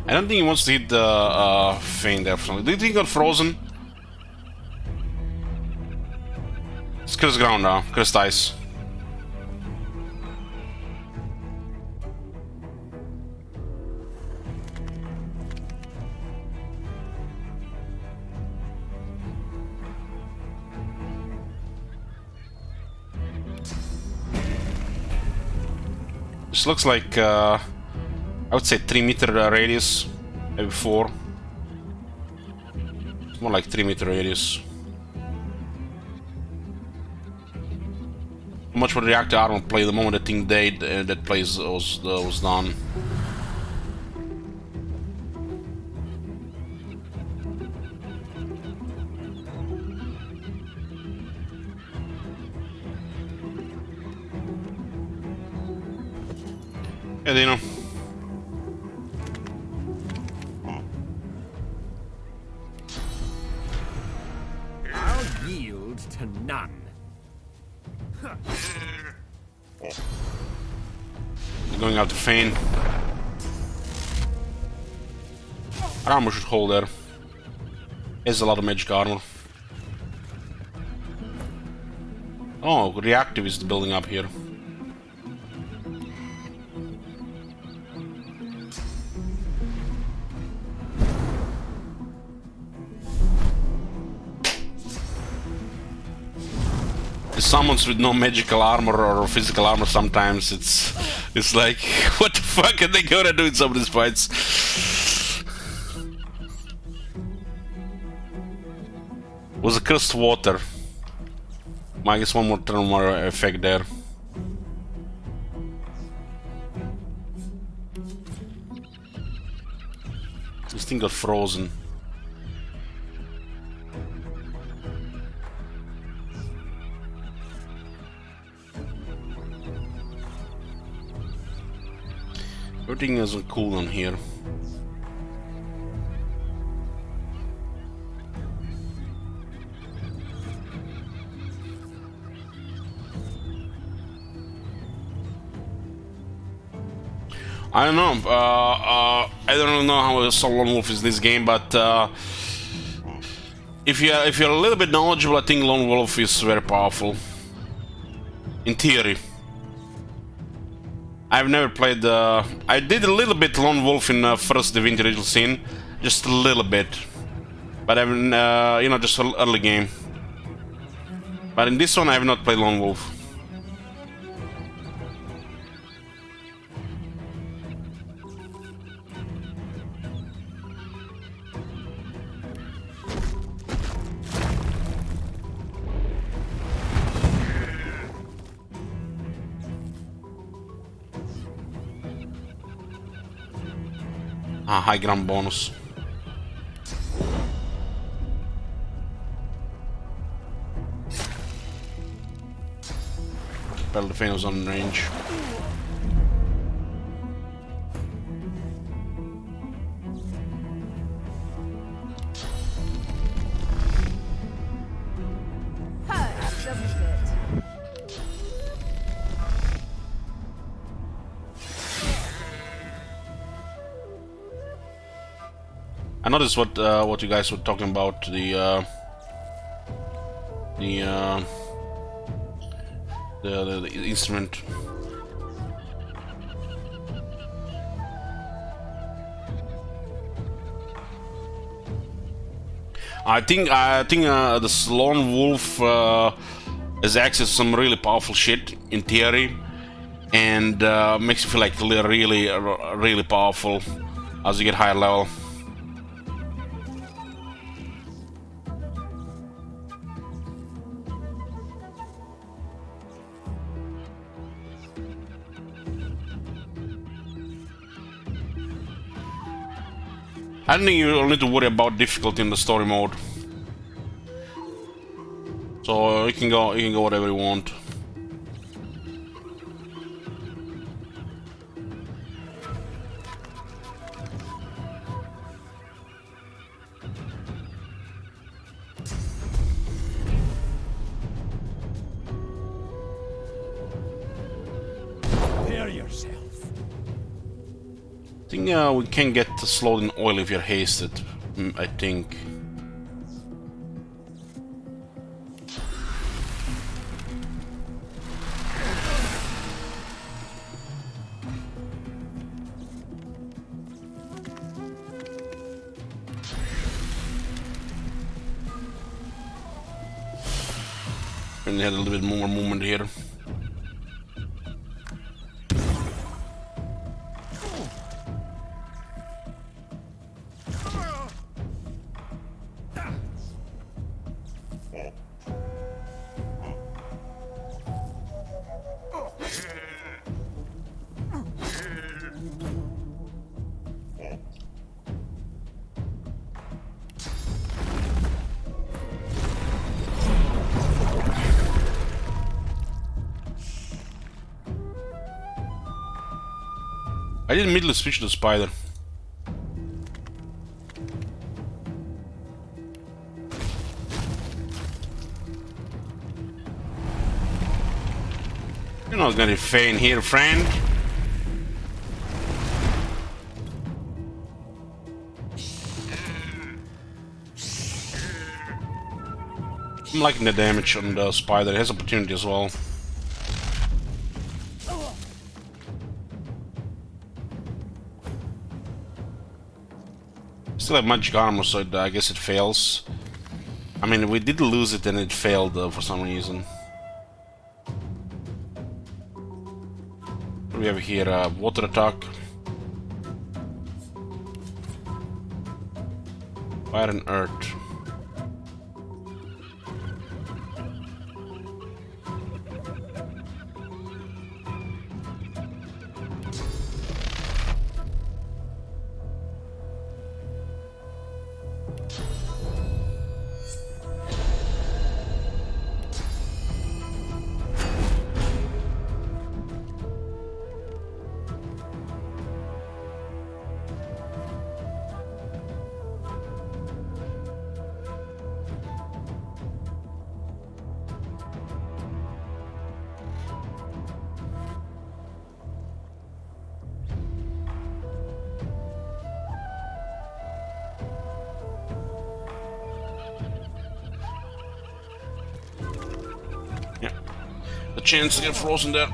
I don't think he wants to hit the thing there. Do you think he got frozen? It's cursed ground now, cursed ice. This looks like I would say 3-meter radius, maybe 4. It's more like 3-meter radius. How much would reactor armor play the moment the thing died? That place was done. Yeah, Dino. I'll yield to none. Going out to feign. Armor should hold there. There's a lot of magic armor. Oh, reactive is building up here. Summons with no magical armor or physical armor, sometimes it's like, what the fuck are they gonna do in some of these fights? Was a cursed water. I guess one more turn more effect there. This thing got frozen. Everything is cool on here. I don't know. I don't know how so Lone Wolf is this game, but if you're a little bit knowledgeable, I think Lone Wolf is very powerful. In theory. I've never played. I did a little bit Lone Wolf in first Divinity Original Sin, just a little bit, but I've you know, just an early game. But in this one, I have not played Lone Wolf. High ground bonus. Battle the Fane was on range. Hurts, doesn't it? I noticed what you guys were talking about, the instrument. I think the Lone Wolf has access to some really powerful shit in theory, and makes you feel like really powerful as you get higher level. I don't think you'll need to worry about difficulty in the story mode. So you can go whatever you want. Prepare yourself. I think we can get slowed in oil if you're hasted. I think. And they had a little bit more movement here. I did immediately switch to the spider. You're not gonna feign here, friend. I'm liking the damage on the spider. It has opportunity as well. Still have magic armor, so I guess it fails. I mean, we did lose it and it failed for some reason. What do we have here? Water attack. Fire and earth. A chance to get frozen there.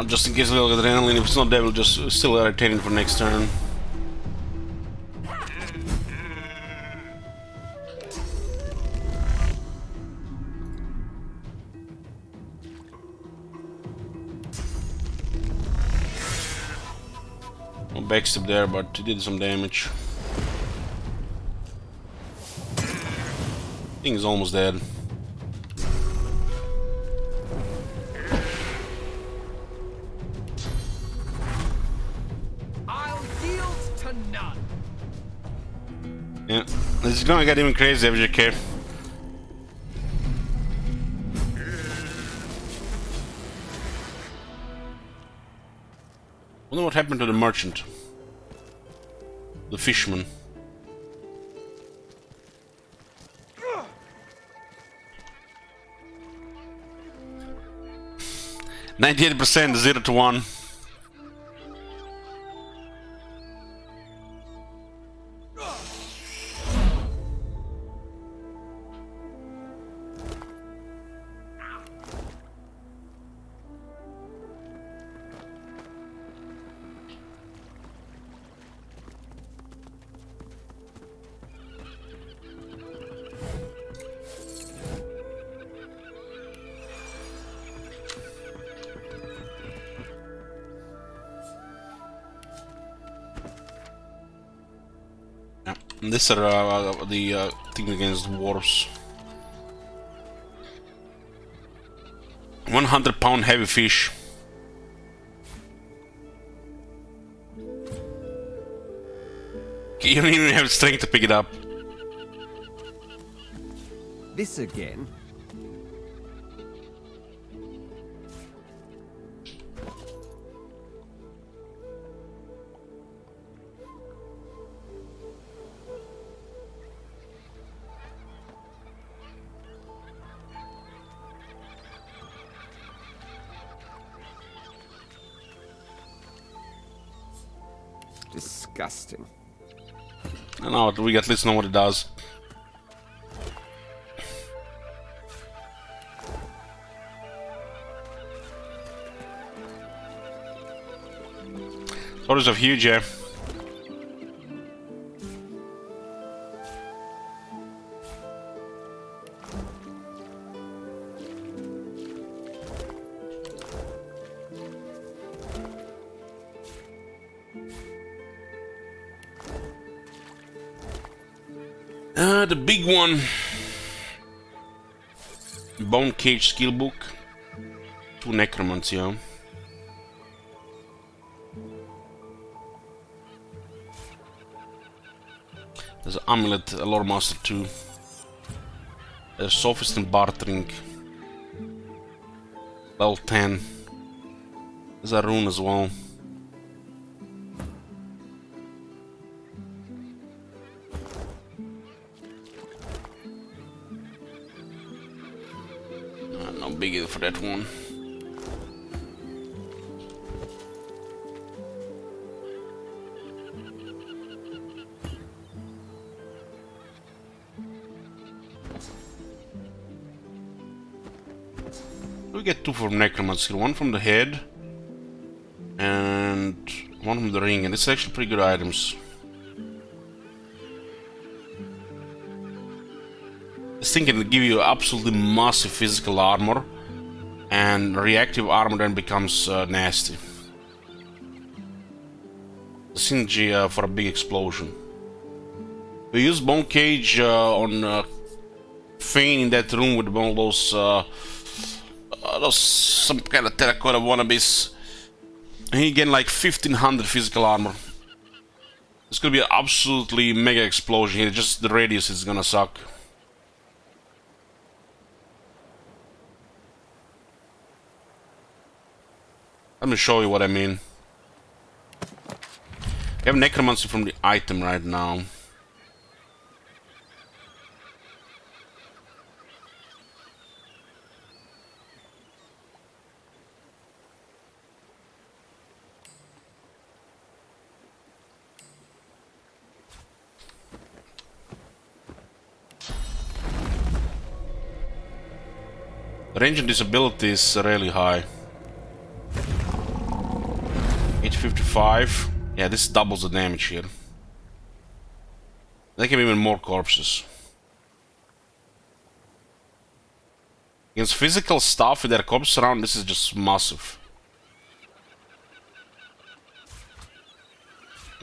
Just in case a little adrenaline, if it's not there, we'll just still entertaining for next turn. No backstep there, but it did some damage. Thing is almost dead. Yeah, this is gonna get even crazier if you care. Wonder what happened to the merchant, the fisherman. %, 0 to 1. These are the thing against dwarves. 100-pound heavy fish. You don't even have strength to pick it up. This again? Disgusting. I know, we at least know what it does. Stories of huge, yeah. The big one. Bone Cage skill book. 2 Necromancer, yeah. There's an amulet, a lore master 2. There's sophist and bartering. Level 10. There's a rune as well. No biggie for that one. We get 2 from Necromancer, 1 from the head and 1 from the ring, and it's actually pretty good items. This thing can give you absolutely massive physical armor, and reactive armor then becomes nasty. The synergy for a big explosion. We use Bone Cage on Fane in that room with one of those some kind of terracotta wannabes. And he gained like 1500 physical armor. It's gonna be an absolutely mega explosion here, just the radius is gonna suck. Let me show you what I mean. We have Necromancy from the item right now. The range and disability is really high. 855. Yeah, this doubles the damage here. They can be even more corpses. Against physical stuff with their corpses around, this is just massive.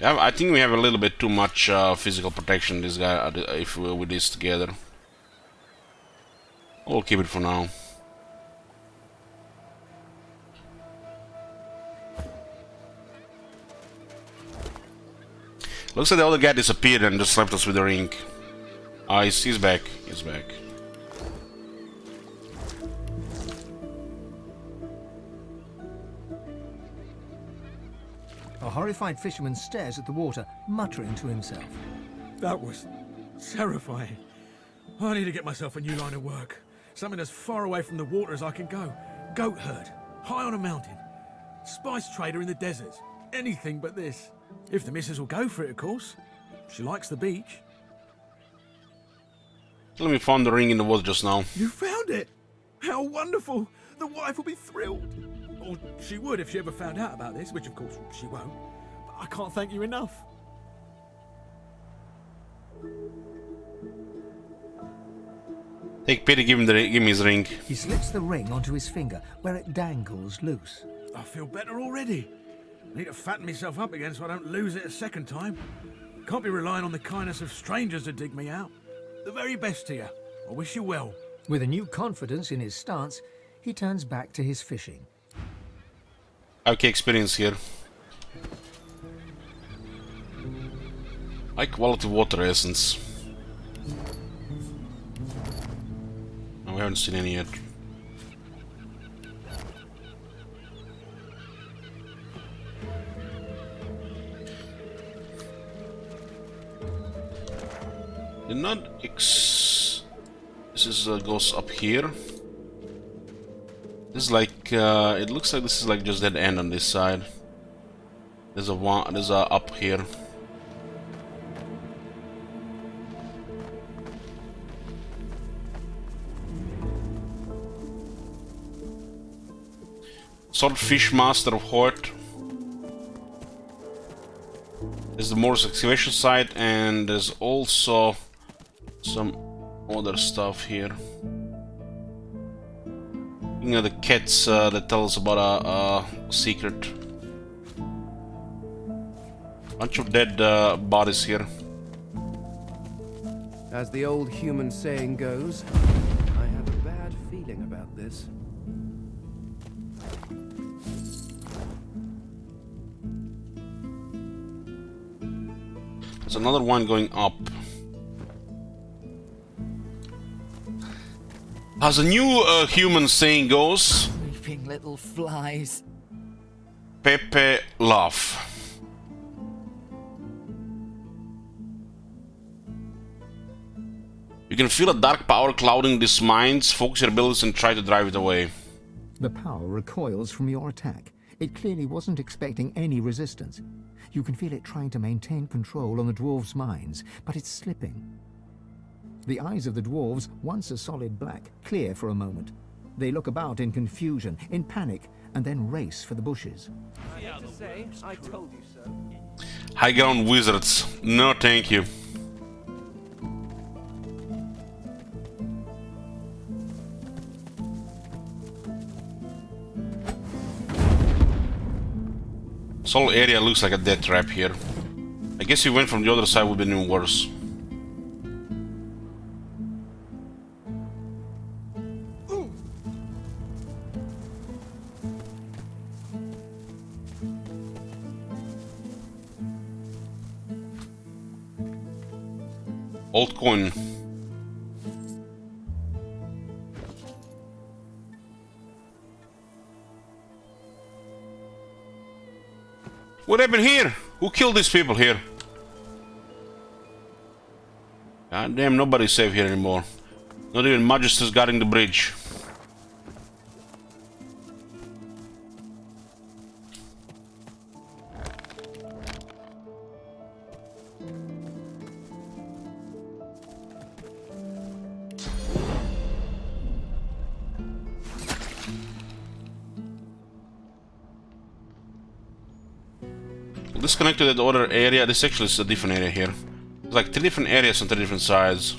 Yeah, I think we have a little bit too much physical protection, this guy, if we with this together. We'll keep it for now. Looks like the other guy disappeared and just left us with the ring. Ah, he's back. He's back. A horrified fisherman stares at the water, muttering to himself. That was terrifying. I need to get myself a new line of work. Something as far away from the water as I can go. Goat herd, high on a mountain. Spice trader in the desert. Anything but this. If the missus will go for it, of course. She likes the beach. Let me find the ring in the water just now. You found it! How wonderful! The wife will be thrilled. Or she would if she ever found out about this, which of course she won't. But I can't thank you enough. Take pity, give him his ring. He slips the ring onto his finger, where it dangles loose. I feel better already. I need to fatten myself up again so I don't lose it a second time. Can't be relying on the kindness of strangers to dig me out. The very best to you. I wish you well. With a new confidence in his stance, he turns back to his fishing. Okay, experience here. High quality water essence. No, we haven't seen any yet. Did not this is goes up here. This is like it looks like this is like just dead end on this side. There's a up here. Swordfish Master of Hort. There's the Morrison Excavation site, and there's also some other stuff here. You know, the cats that tell us about a secret. Bunch of dead bodies here. As the old human saying goes, I have a bad feeling about this. There's another one going up. As a new human saying goes, Creeping little flies. Pepe laugh. You can feel a dark power clouding these minds. Focus your abilities and try to drive it away. The power recoils from your attack. It clearly wasn't expecting any resistance. You can feel it trying to maintain control on the dwarves' minds, but it's slipping. The eyes of the dwarves, once a solid black, clear for a moment. They look about in confusion, in panic, and then race for the bushes. I have to say, I told you so. High ground wizards. No, thank you. This whole area looks like a death trap here. I guess if you went from the other side would be even worse. Old coin. What happened here? Who killed these people here? God damn, nobody's safe here anymore. Not even Magisters guarding the bridge. Disconnect to that other area. This actually is a different area here. There's like 3 different areas on 3 different sides.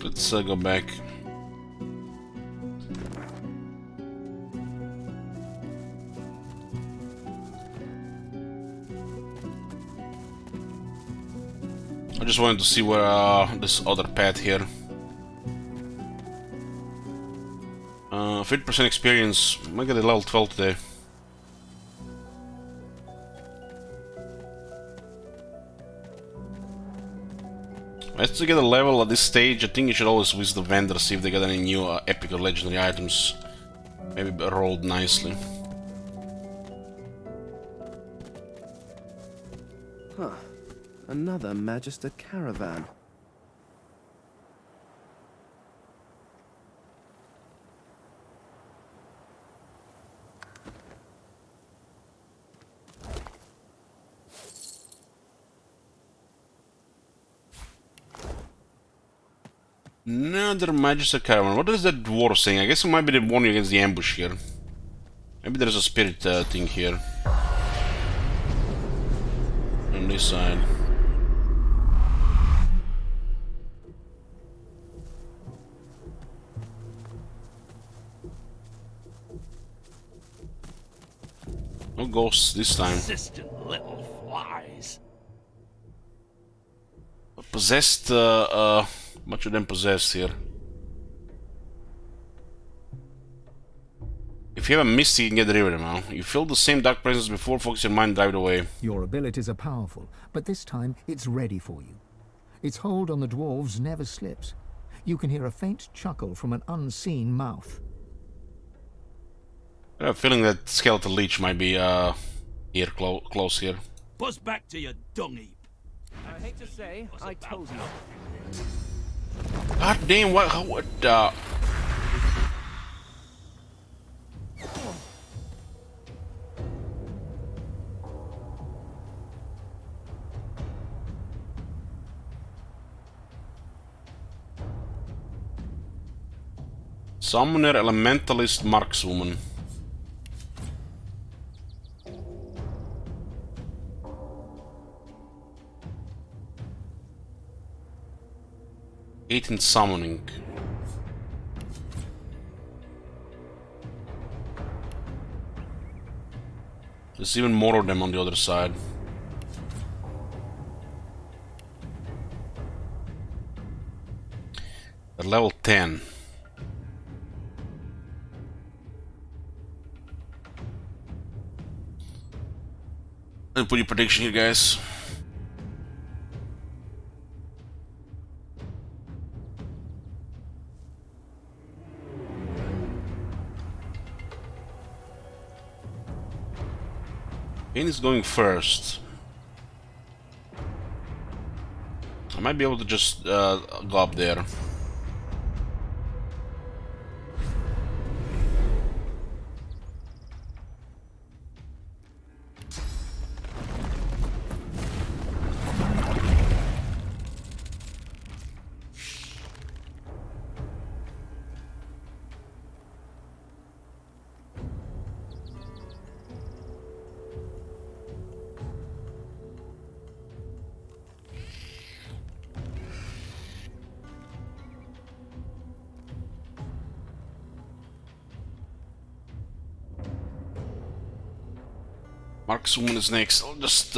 Let's go back. I just wanted to see where this other path here. 50% experience. Might get a level 12 today. Let's get a level at this stage. I think you should always visit the vendor, see if they got any new epic or legendary items. Maybe rolled nicely. Huh. Another Magister caravan. Another Magister caravan. What is that dwarf saying? I guess it might be the warning against the ambush here. Maybe there's a spirit thing here. On this side. No ghosts this time. Persistent little flies. Possessed, much of them possessed here. If you have a misty, you can get rid of them now. You feel the same dark presence before, focus your mind, drive it away. Your abilities are powerful, but this time it's ready for you. Its hold on the dwarves never slips. You can hear a faint chuckle from an unseen mouth. I have a feeling that skeletal leech might be here, close here. Buzz back to your dung heap. I hate to say, I told you. God damn, what Summoner Elementalist Markswoman. In summoning. There's even more of them on the other side. At level 10. Let me put your prediction here, guys. Kane is going first. I might be able to just go up there. Markswoman is next. I'll just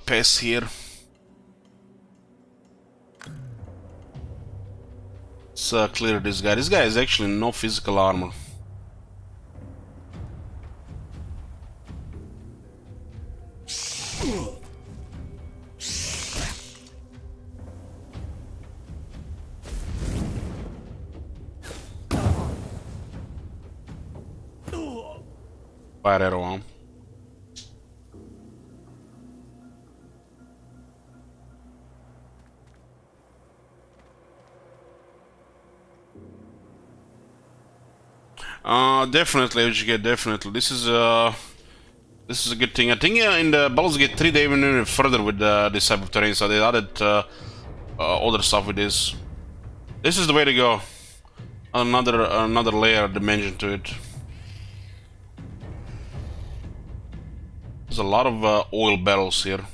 pass here. Let's clear this guy. This guy is actually no physical armor. Fire arrow on. Definitely, educate, definitely. This is a good thing. I think in the Baldur's Gate 3 they even further with this type of terrain, so they added other stuff with this. This is the way to go. Another layer dimension to it. There's a lot of oil barrels here.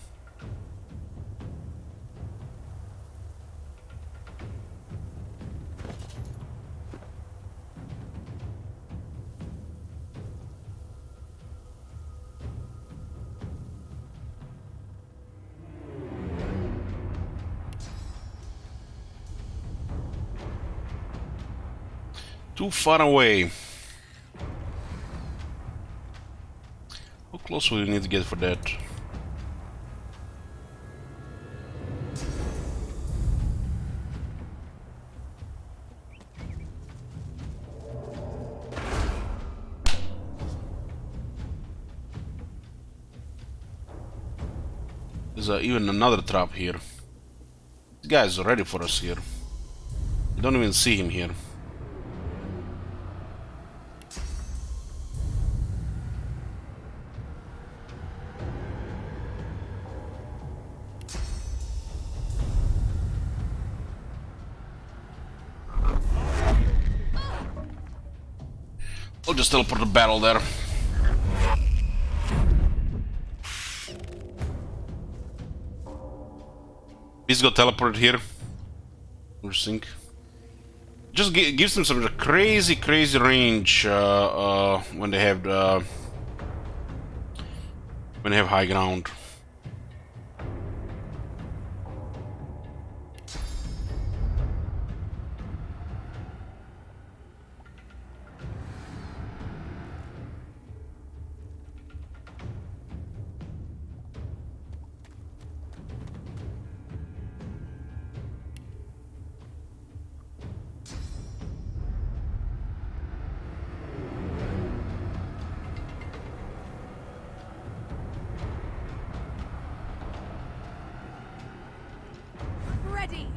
Too far away. How close will you need to get for that? There's even another trap here. This guy is ready for us here. You don't even see him here. I'll just teleport the battle there. He's got teleported here. Interesting. Just gives them some crazy range when they have when you have high ground. Ready.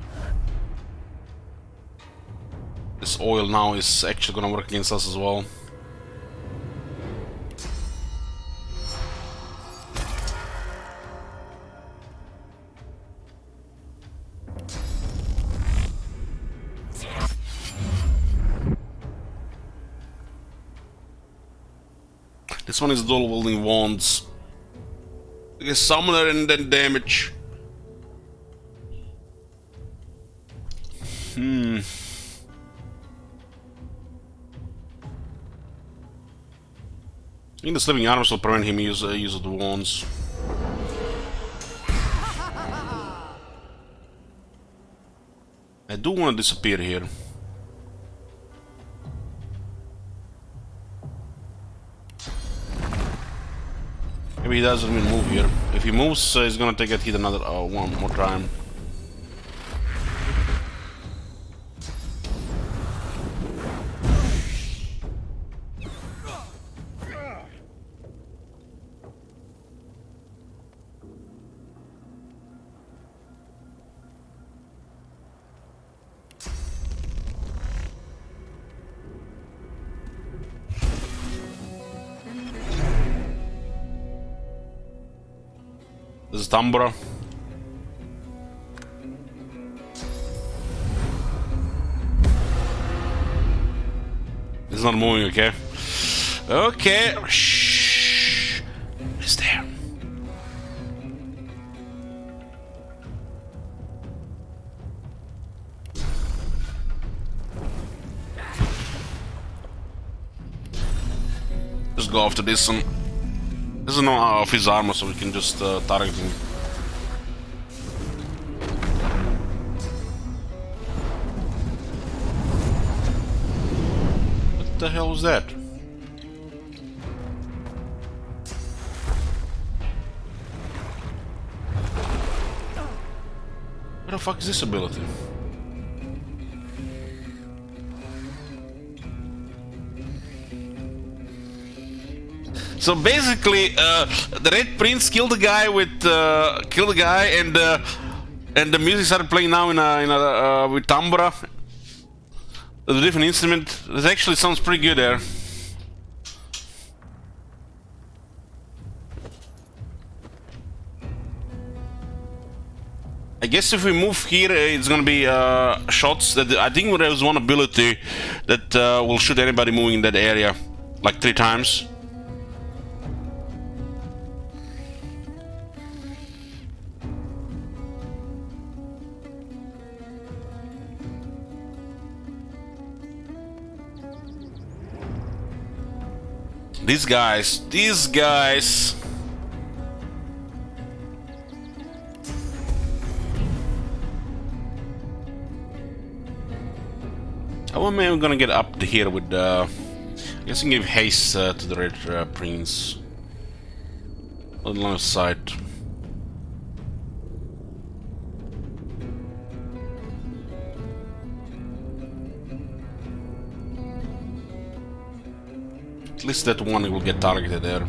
This oil now is actually gonna work against us as well. This one is dual wielding wands. Okay, summoner and then damage. I think the sleeping arms will prevent him use of the wands. I do want to disappear here. Maybe he doesn't even move here. If he moves, he's gonna take that hit another one more time. This is Tambora. It's not moving, okay? Okay. Shh. It's there. Just go after this one. This is not off his armor, so we can just target him. What the hell was that? What the fuck is this ability? So basically, the Red Prince killed the guy with and the music started playing now with Tambora, the different instrument. It actually sounds pretty good there. I guess if we move here, it's gonna be shots that I think there is one ability that will shoot anybody moving in that area, like 3 times. These guys. How am I gonna get up to here with I guess I can give haste to the Red Prince. On the line of sight. At least that one will get targeted there.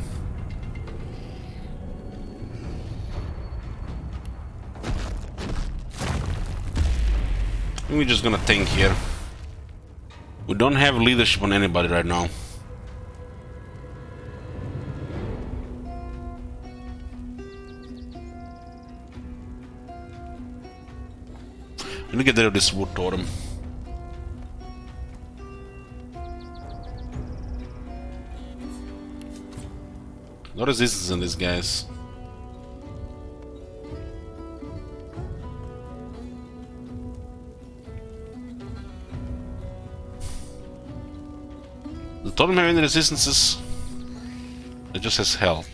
We're just gonna tank here. We don't have leadership on anybody right now. Let me get rid of this wood totem. No resistance on these guys. The totem have any resistances? It just has health.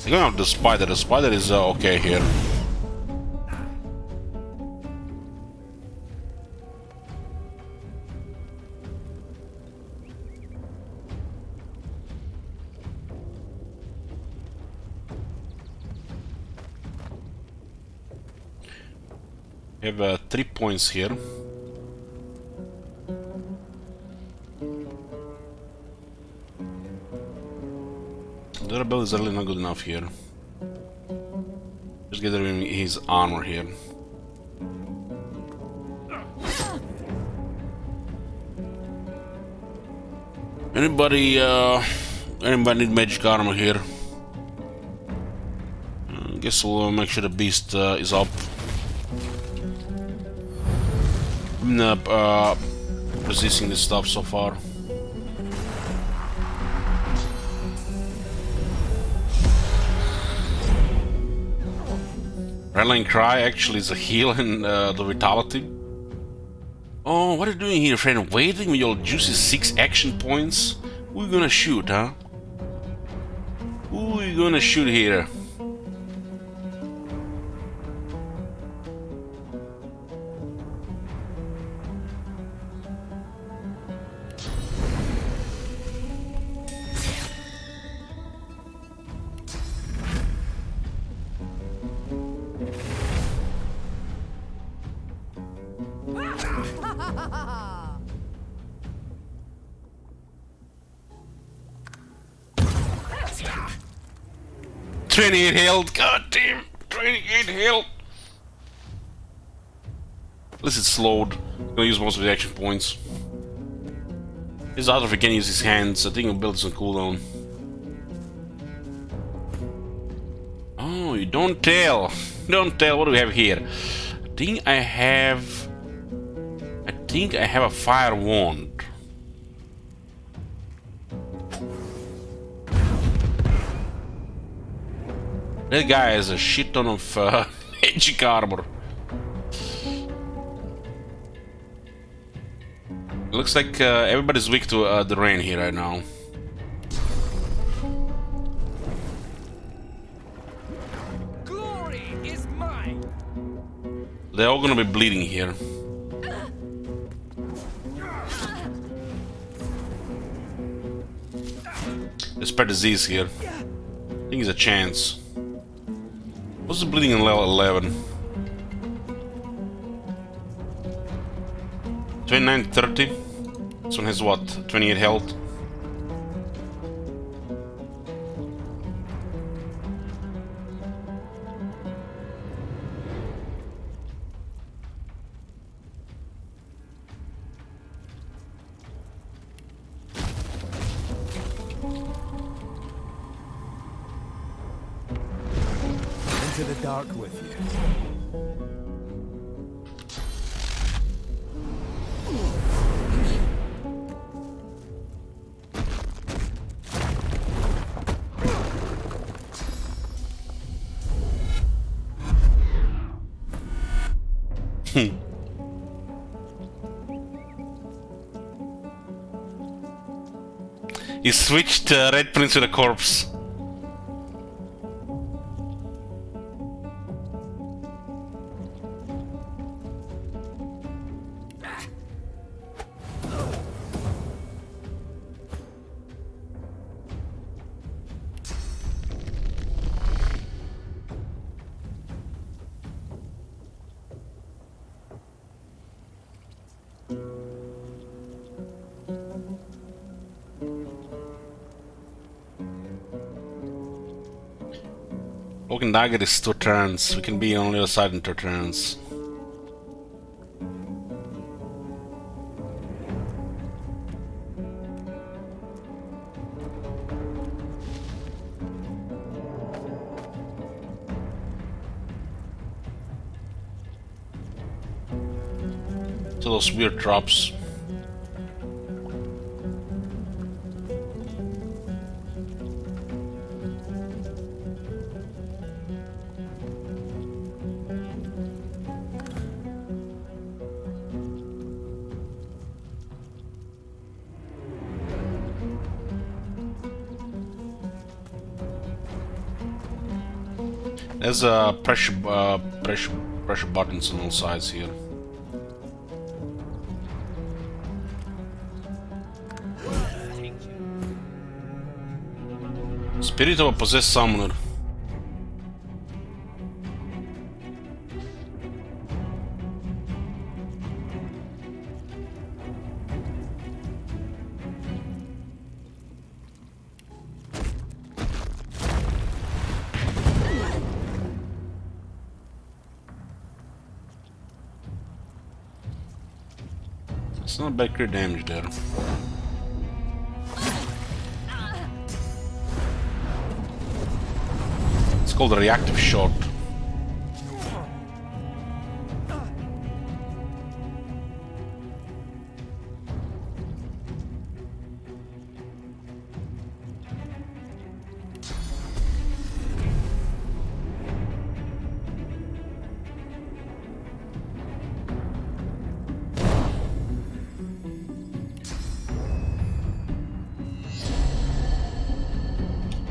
Going off the spider. The spider is okay here. We have 3 points here. Durability is really not good enough here. Just get rid of his armor here. Anybody need magic armor here? Guess we'll make sure the beast is up. I'm not resisting this stuff so far. Rallying Cry actually is a heal in the Vitality. Oh, what are you doing here, friend? Waiting with your juicy 6 action points? Who are you gonna shoot, huh? Who are you gonna shoot here? $28 health, god damn, 28 health. At least it's slowed. I'm gonna use most of the action points. His out if he can use his hands. I think he'll build some cooldown. Oh, you don't tell. Don't tell. What do we have here? I think I have a fire wand. That guy has a shit ton of magic armor. Looks like everybody's weak to the rain here right now. Glory is mine. They're all gonna be bleeding here. They spread disease here. I think it's a chance. What's the bleeding in level 11? 29, 30. This one has what? 28 health. Into the dark with you. He switched Red Prince with a corpse. Broken Dagger is 2 turns. We can be on the other side in 2 turns. So those weird drops. There's pressure buttons on all sides here. Spirit of a possessed summoner. It's not bad crit damage there. It's called a Reactive Shot.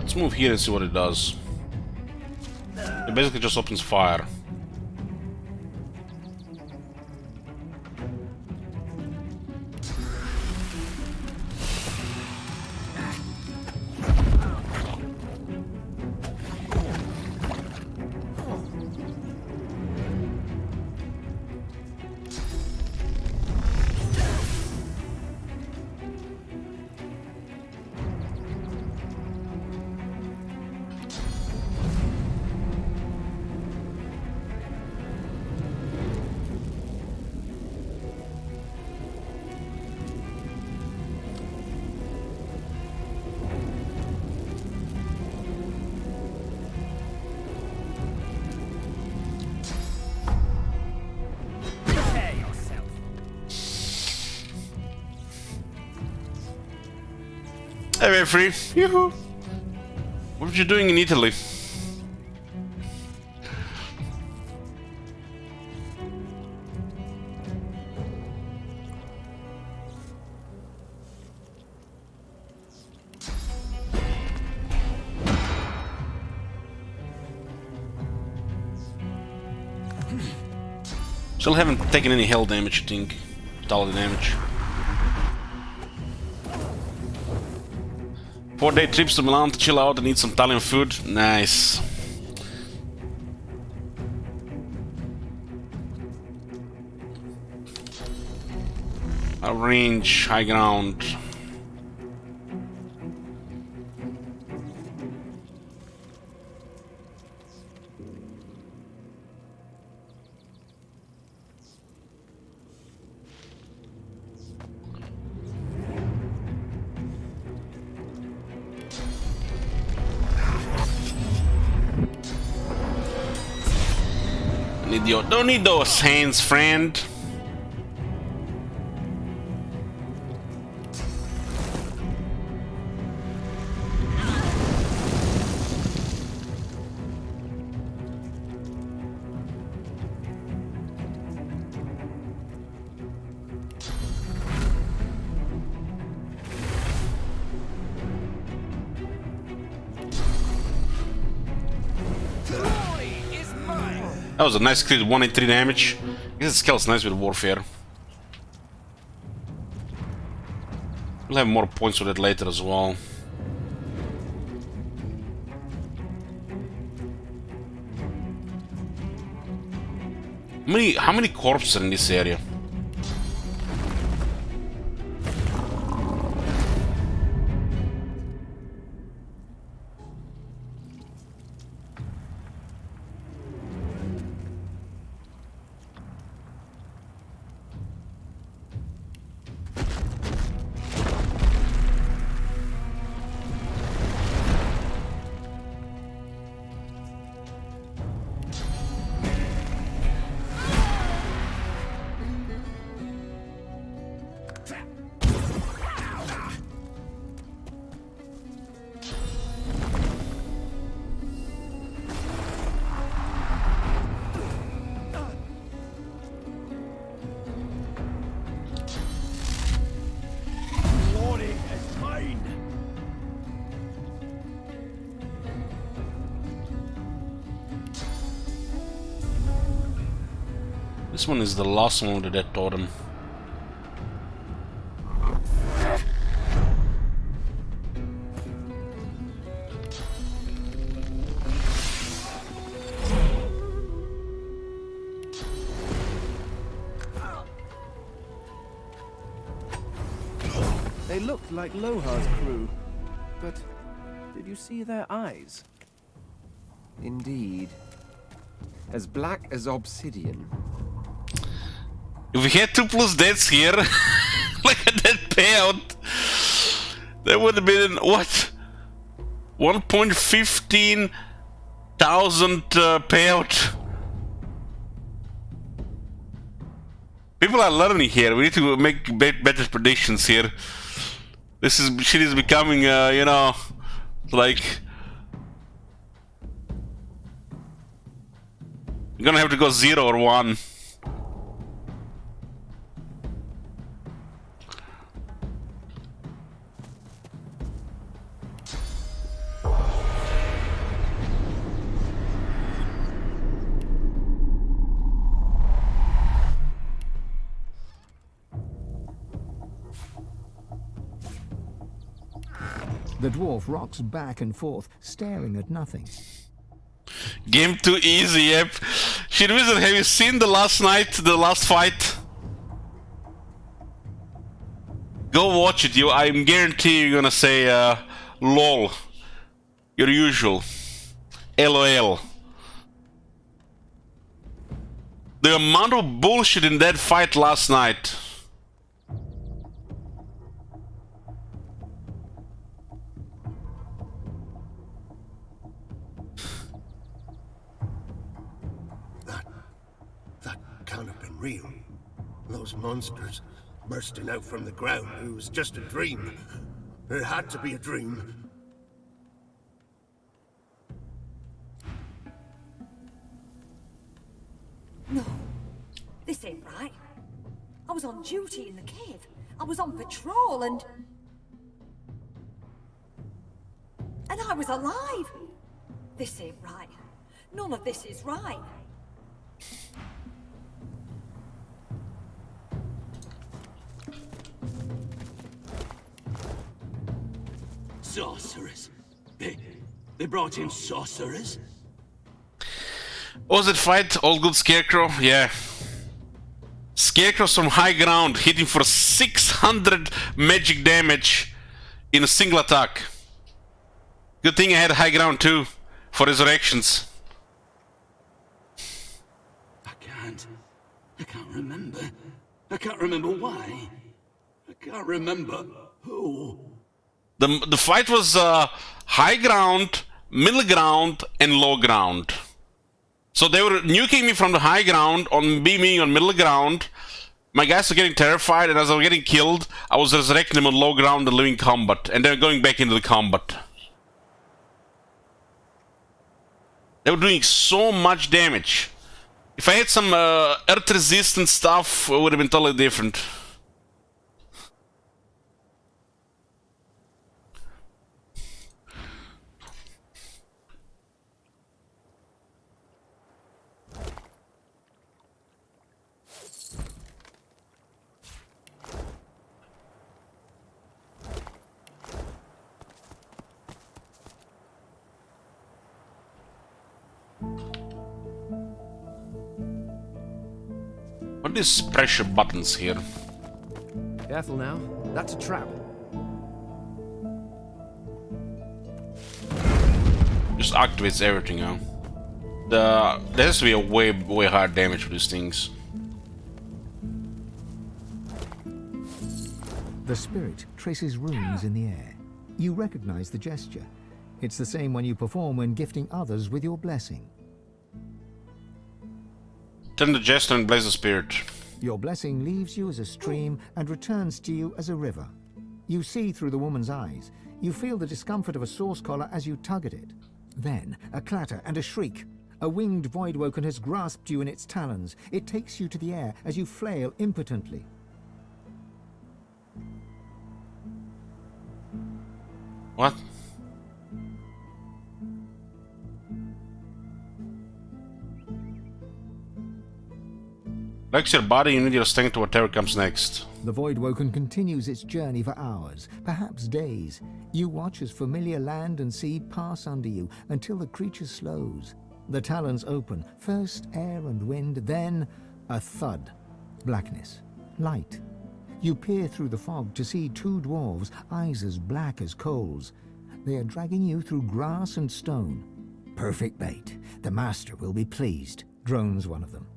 Let's move here and see what it does. It basically just opens fire. Hey, we're free. Yoo-hoo. What were you doing in Italy? Still haven't taken any hell damage, I think. Total damage. 4-day trips to Milan to chill out and eat some Italian food. Nice. A range, high ground. Don't need those hands, friend. That was a nice crit, 183 damage. I guess it scales nice with warfare. We'll have more points with it later as well. How many corpses are in this area? This one is the last one with the dead totem. They looked like Lohar's crew, but did you see their eyes? Indeed. As black as obsidian. If we had 2+ deaths here, look at that payout. That would have been, what? 1.15 thousand payout. People are learning here. We need to make better predictions here. This shit is becoming, you know, like... You're gonna have to go 0 or 1. The dwarf rocks back and forth, staring at nothing. Game too easy, yep. Shit Wizard, have you seen the last fight? Go watch it, I'm guarantee you're gonna say, lol. Your usual. LOL. The amount of bullshit in that fight last night. Can't have been real. Those monsters bursting out from the ground. It was just a dream. It had to be a dream. No, this ain't right. I was on duty in the cave. I was on patrol and I was alive. This ain't right. None of this is right. Sorcerers. They brought in sorcerers? Was it fight? Old good Scarecrow? Yeah. Scarecrows from high ground hitting for 600 magic damage in a single attack. Good thing I had high ground too, for resurrections. I can't remember. I can't remember why. I can't remember who. The fight was high ground, middle ground, and low ground. So they were nuking me from the high ground, me on middle ground. My guys were getting terrified, and as I was getting killed, I was resurrecting them on low ground and living combat, and then going back into the combat. They were doing so much damage. If I had some earth resistant stuff, it would have been totally different. What are these pressure buttons here? Careful now. That's a trap. Just activates everything now. There has to be a way higher damage for these things. The spirit traces runes in the air. You recognize the gesture. It's the same one you perform when gifting others with your blessing. Turn the gesture and blaze the spirit. Your blessing leaves you as a stream and returns to you as a river. You see through the woman's eyes. You feel the discomfort of a source collar as you tug at it. Then, a clatter and a shriek. A winged voidwoken has grasped you in its talons. It takes you to the air as you flail impotently. What? Flex your body, you need your strength to whatever comes next. The Voidwoken continues its journey for hours, perhaps days. You watch as familiar land and sea pass under you until the creature slows. The talons open, first air and wind, then a thud. Blackness. Light. You peer through the fog to see two dwarves, eyes as black as coals. They are dragging you through grass and stone. Perfect bait. The master will be pleased, drones one of them.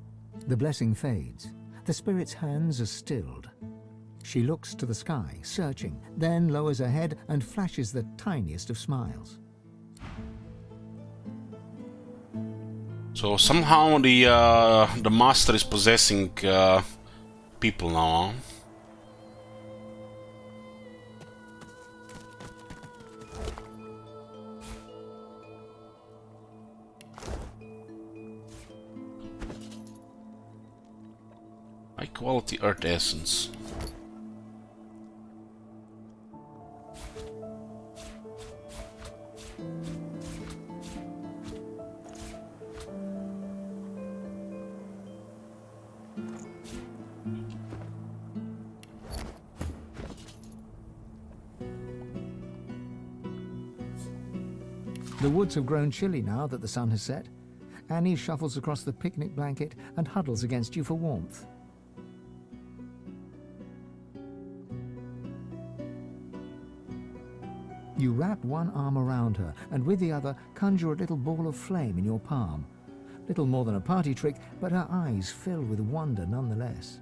The blessing fades. The spirit's hands are stilled. She looks to the sky, searching, then lowers her head and flashes the tiniest of smiles. So somehow the master is possessing people now. Huh? High quality earth essence. The woods have grown chilly now that the sun has set. Annie shuffles across the picnic blanket and huddles against you for warmth. You wrap one arm around her and with the other conjure a little ball of flame in your palm. Little more than a party trick, but her eyes fill with wonder nonetheless.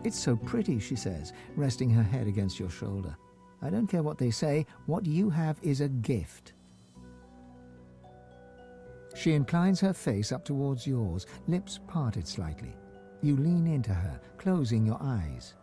It's so pretty, she says, resting her head against your shoulder. I don't care what they say, what you have is a gift. She inclines her face up towards yours, lips parted slightly. You lean into her, closing your eyes.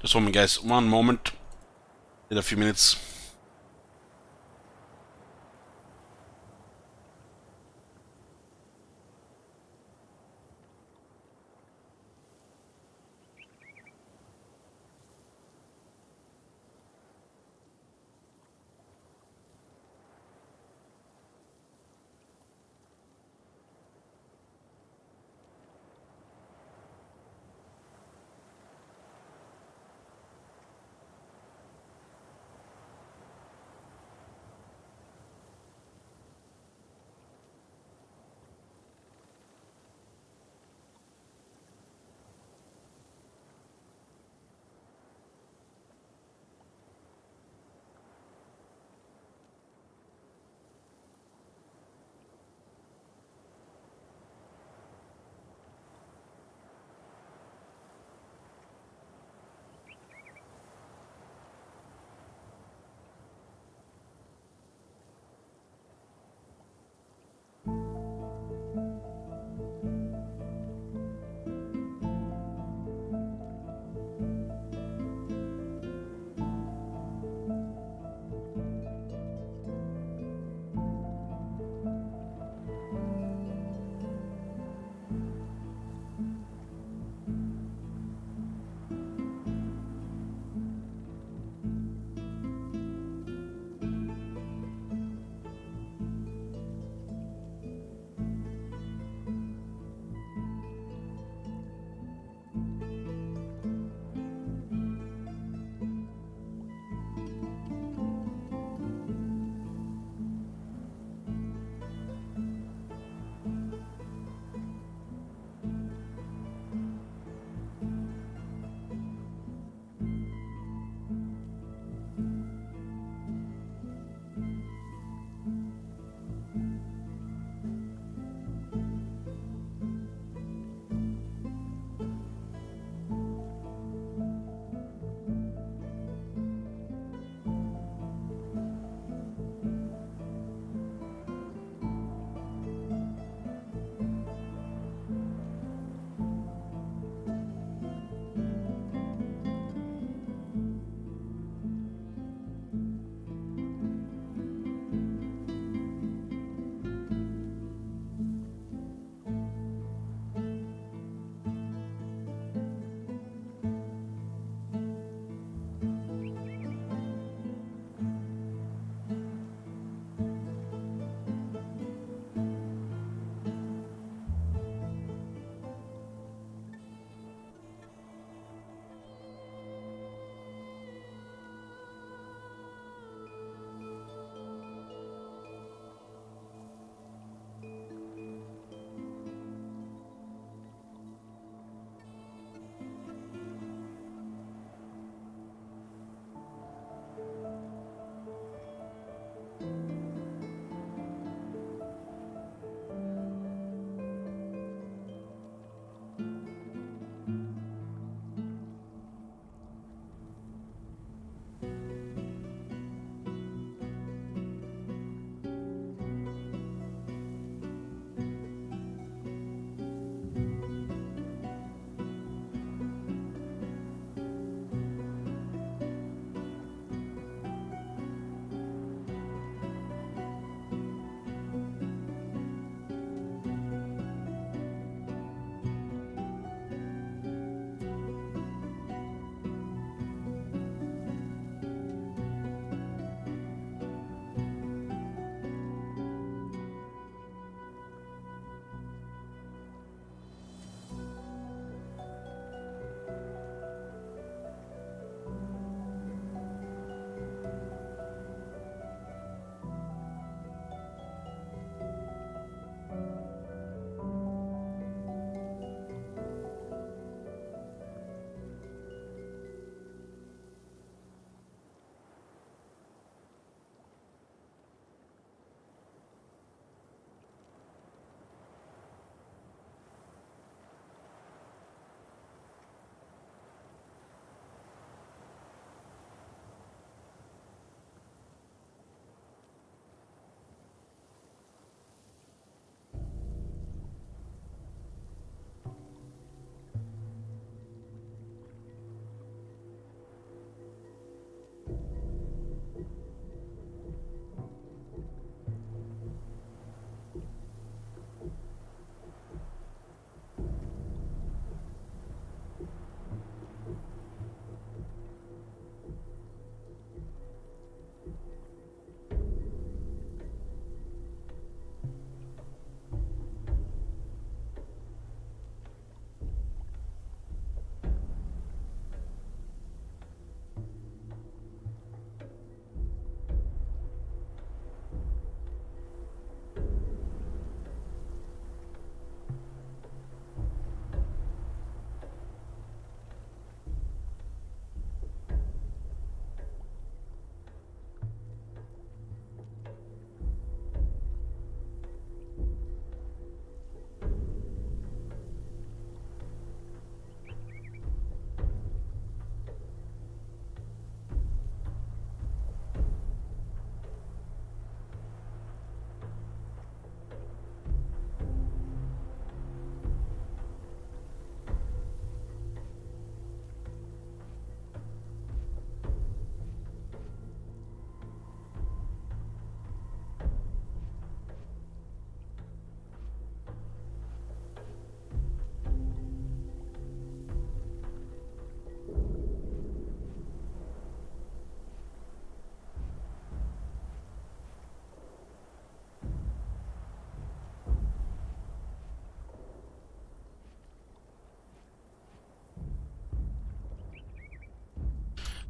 Just one minute, guys. One moment. In a few minutes.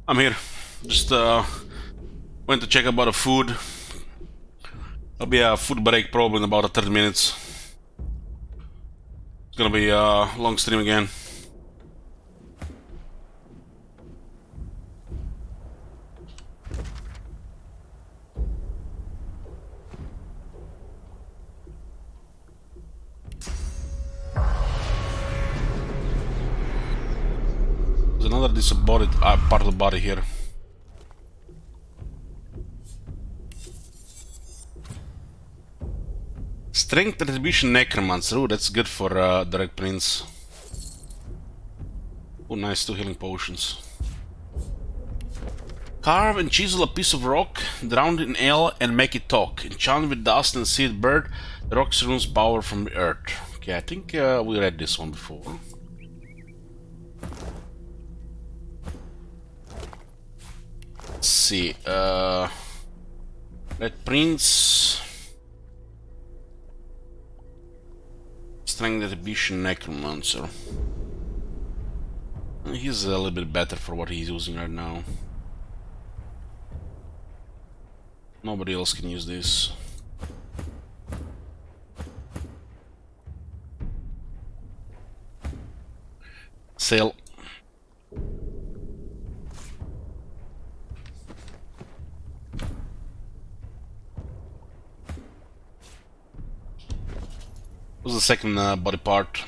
I'm here. Just went to check about the food. There'll be a food break probably in about 30 minutes. It's gonna be a long stream again. There's another disembodied part of the body here. Strength Attribution Necromancer. Ooh, that's good for Direct Prince. Oh, nice, 2 healing potions. Carve and chisel a piece of rock, drown it in ale, and make it talk. Enchant it with dust and see it burn. The rock runes power from the earth. Okay, I think we read this one before. Let's see. Red Prince. Strength Attribution Necromancer. He's a little bit better for what he's using right now. Nobody else can use this. Sale. What's the second body part?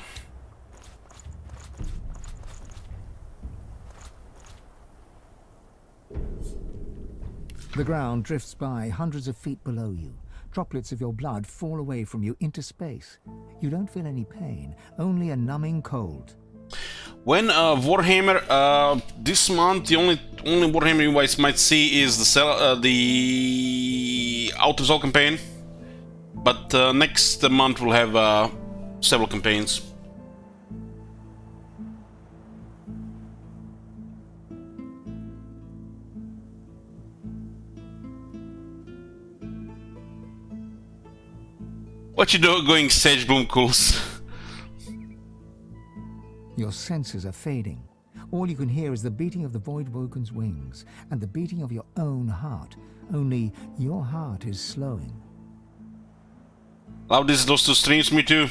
The ground drifts by hundreds of feet below you. Droplets of your blood fall away from you into space. You don't feel any pain, only a numbing cold. When Warhammer, this month the only Warhammer you guys might see is the Outer Soul campaign, but next month we'll have several campaigns. What you do going Sage Bloomcools? Your senses are fading. All you can hear is the beating of the Voidwoken's wings and the beating of your own heart. Only your heart is slowing. Love those 2 streams, me too.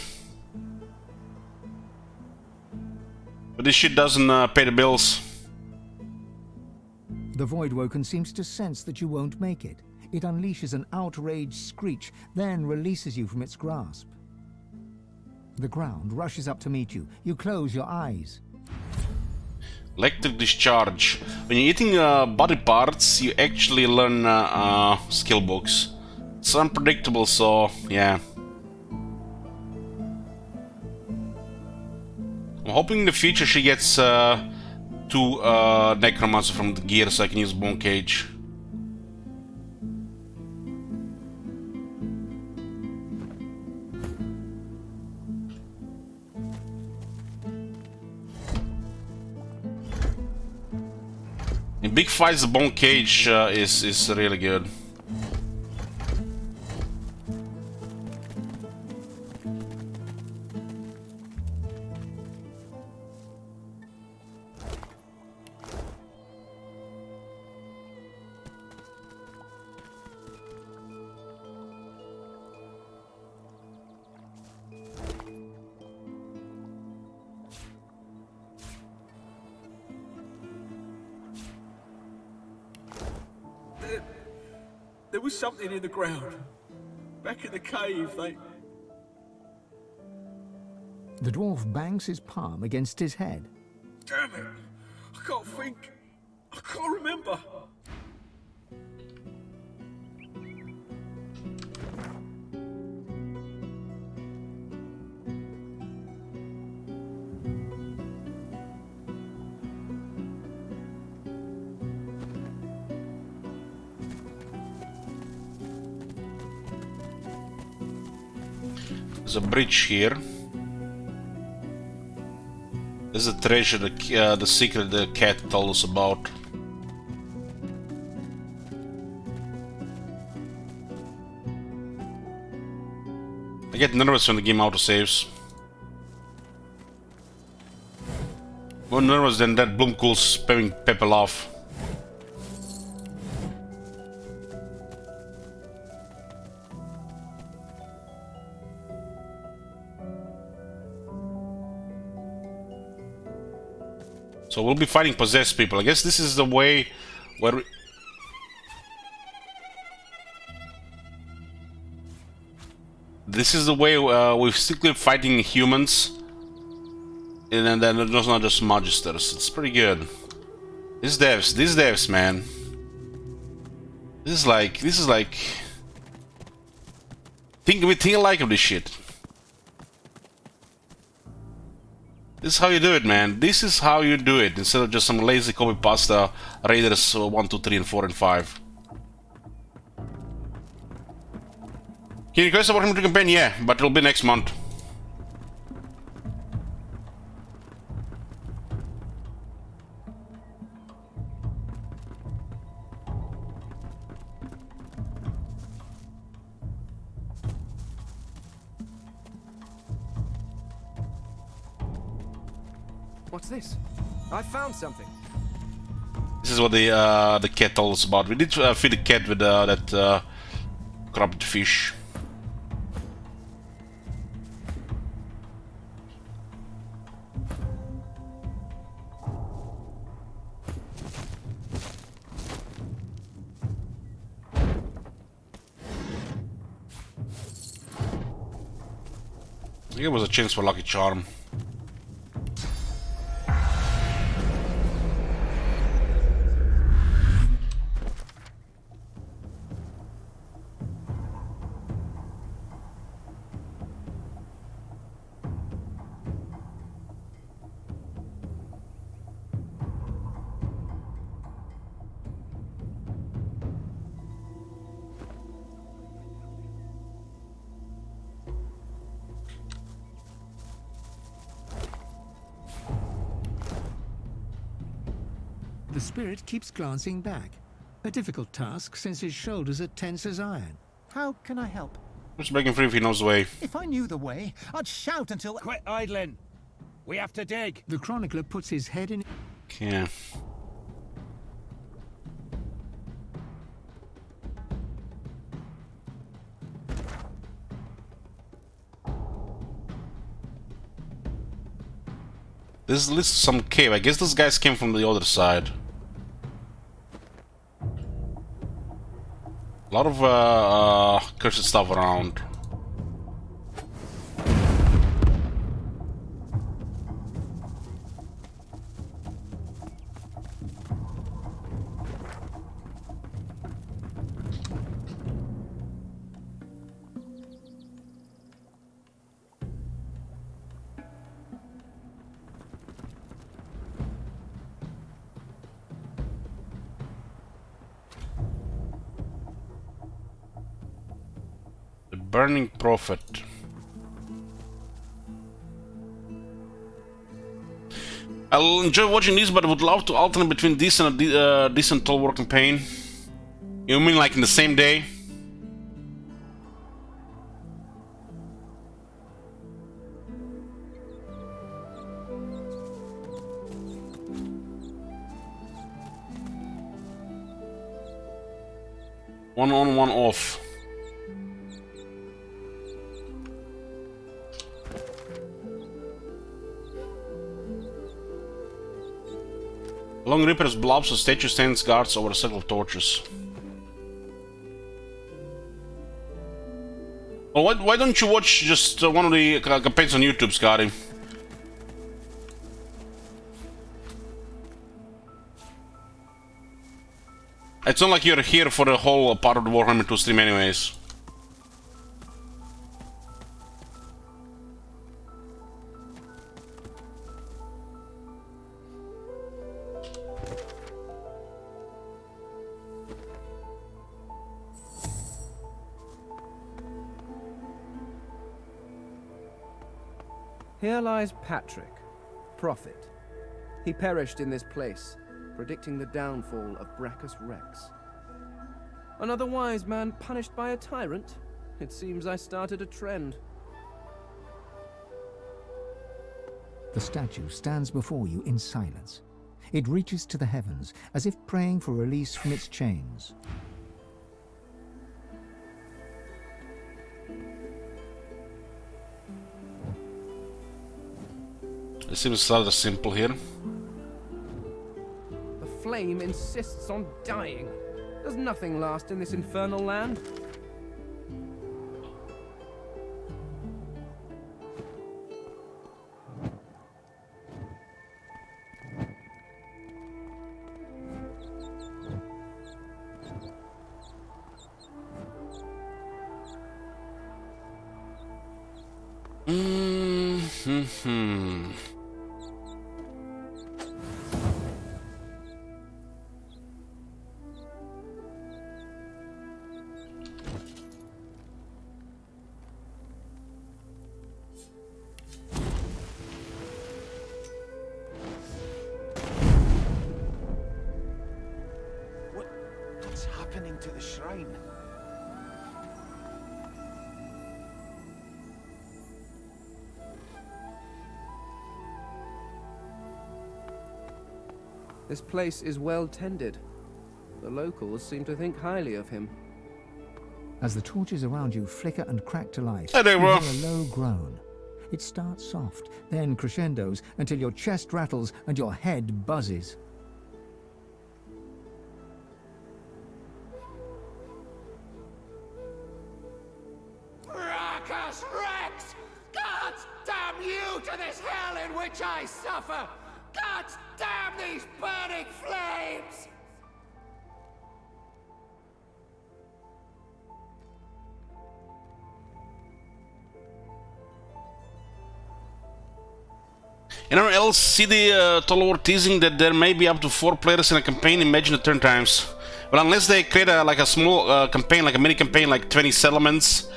But this shit doesn't pay the bills. The Voidwoken seems to sense that you won't make it. It unleashes an outraged screech, then releases you from its grasp. The ground rushes up to meet you. You close your eyes. Electric discharge. When you're eating body parts, you actually learn skill books. It's unpredictable, so yeah. I'm hoping in the future she gets 2 Necromancer from the gear so I can use Bone Cage. In big fights, the Bone Cage is really good. There was something in the ground. Back in the cave, The dwarf bangs his palm against his head. Damn it! I can't think. I can't remember. There's a bridge here. There's a treasure, the secret the cat told us about. I get nervous when the game auto-saves. More nervous than that Bloomcool spamming Pepper off. So we'll be fighting possessed people. I guess this is the way where this is the way we're strictly fighting humans, and then it's not just magisters. It's pretty good. These devs, man. This is like we think alike of this shit. This is how you do it, man. This is how you do it, instead of just some lazy copy pasta Raiders 1, 2, 3, and 4, and 5. Can you request a Warhammer 3 campaign? Yeah, but it'll be next month. What's this? I found something. This is what the cat told us about. We did feed the cat with that corrupted fish. I think it was a chance for Lucky Charm. The spirit keeps glancing back. A difficult task since his shoulders are tense as iron. How can I help? Just breaking free if he knows the way. If I knew the way, I'd shout until... Quit idling! We have to dig! The chronicler puts his head in... Okay. This is some cave. I guess these guys came from the other side. A lot of cursed stuff around. Burning Prophet. I'll enjoy watching these, but would love to alternate between this and a decent 12-war campaign. You mean like in the same day? One on, one off. Long Reaper's blobs, a statue stands guards over a circle of torches. Well, why don't you watch just one of the campaigns on YouTube, Scotty? It's not like you're here for the whole part of the Warhammer 2 stream anyways. Here lies Patrick, prophet. He perished in this place, predicting the downfall of Brachus Rex. Another wise man punished by a tyrant? It seems I started a trend. The statue stands before you in silence. It reaches to the heavens, as if praying for release from its chains. It seems rather simple here. flame insists on dying. Does nothing last in this infernal land? What's happening to the shrine? This place is well tended. The locals seem to think highly of him. As the torches around you flicker and crack to life, Hey there, you bro. hear a low groan. It starts soft, then crescendos until your chest rattles and your head buzzes. Bracchus Rex! Gods damn you to this hell in which I suffer! Gods damn these burning flames! Anyone else see the Tolor teasing that there may be up to 4 players in a campaign? Imagine the turn times. Well, unless they create like a small campaign, like a mini campaign, like 20 settlements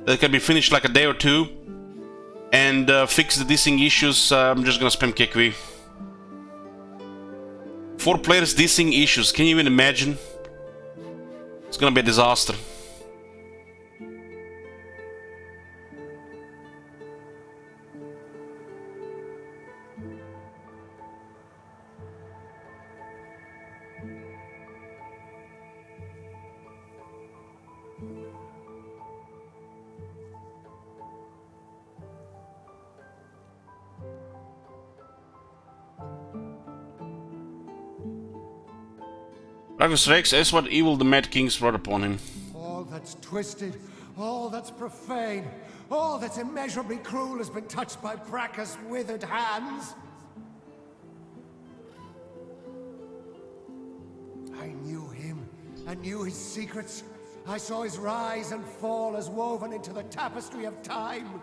that can be finished like a day or two, and fix the dissing issues. I'm just gonna spam KQE. 4 players dissing issues. Can you even imagine? It's gonna be a disaster. Bracchus Rex, as what evil the Mad Kings brought upon him. All that's twisted, all that's profane, all that's immeasurably cruel has been touched by Bracchus' withered hands. I knew him, I knew his secrets. I saw his rise and fall as woven into the tapestry of time.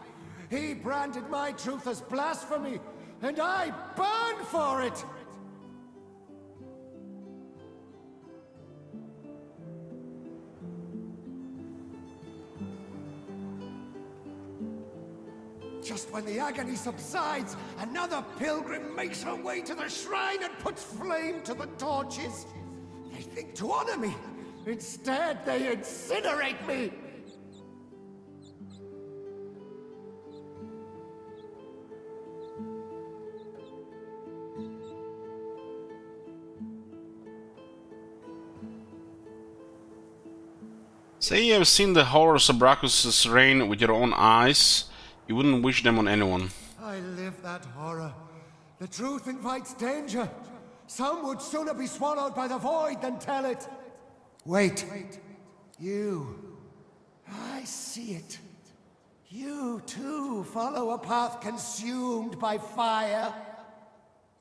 He branded my truth as blasphemy, and I burned for it! Just when the agony subsides, another pilgrim makes her way to the shrine and puts flame to the torches. They think to honor me. Instead, they incinerate me. Say you have seen the horrors of Bracchus' reign with your own eyes. You wouldn't wish them on anyone. I live that horror. The truth invites danger. Some would sooner be swallowed by the void than tell it. Wait. You. I see it. You, too, follow a path consumed by fire.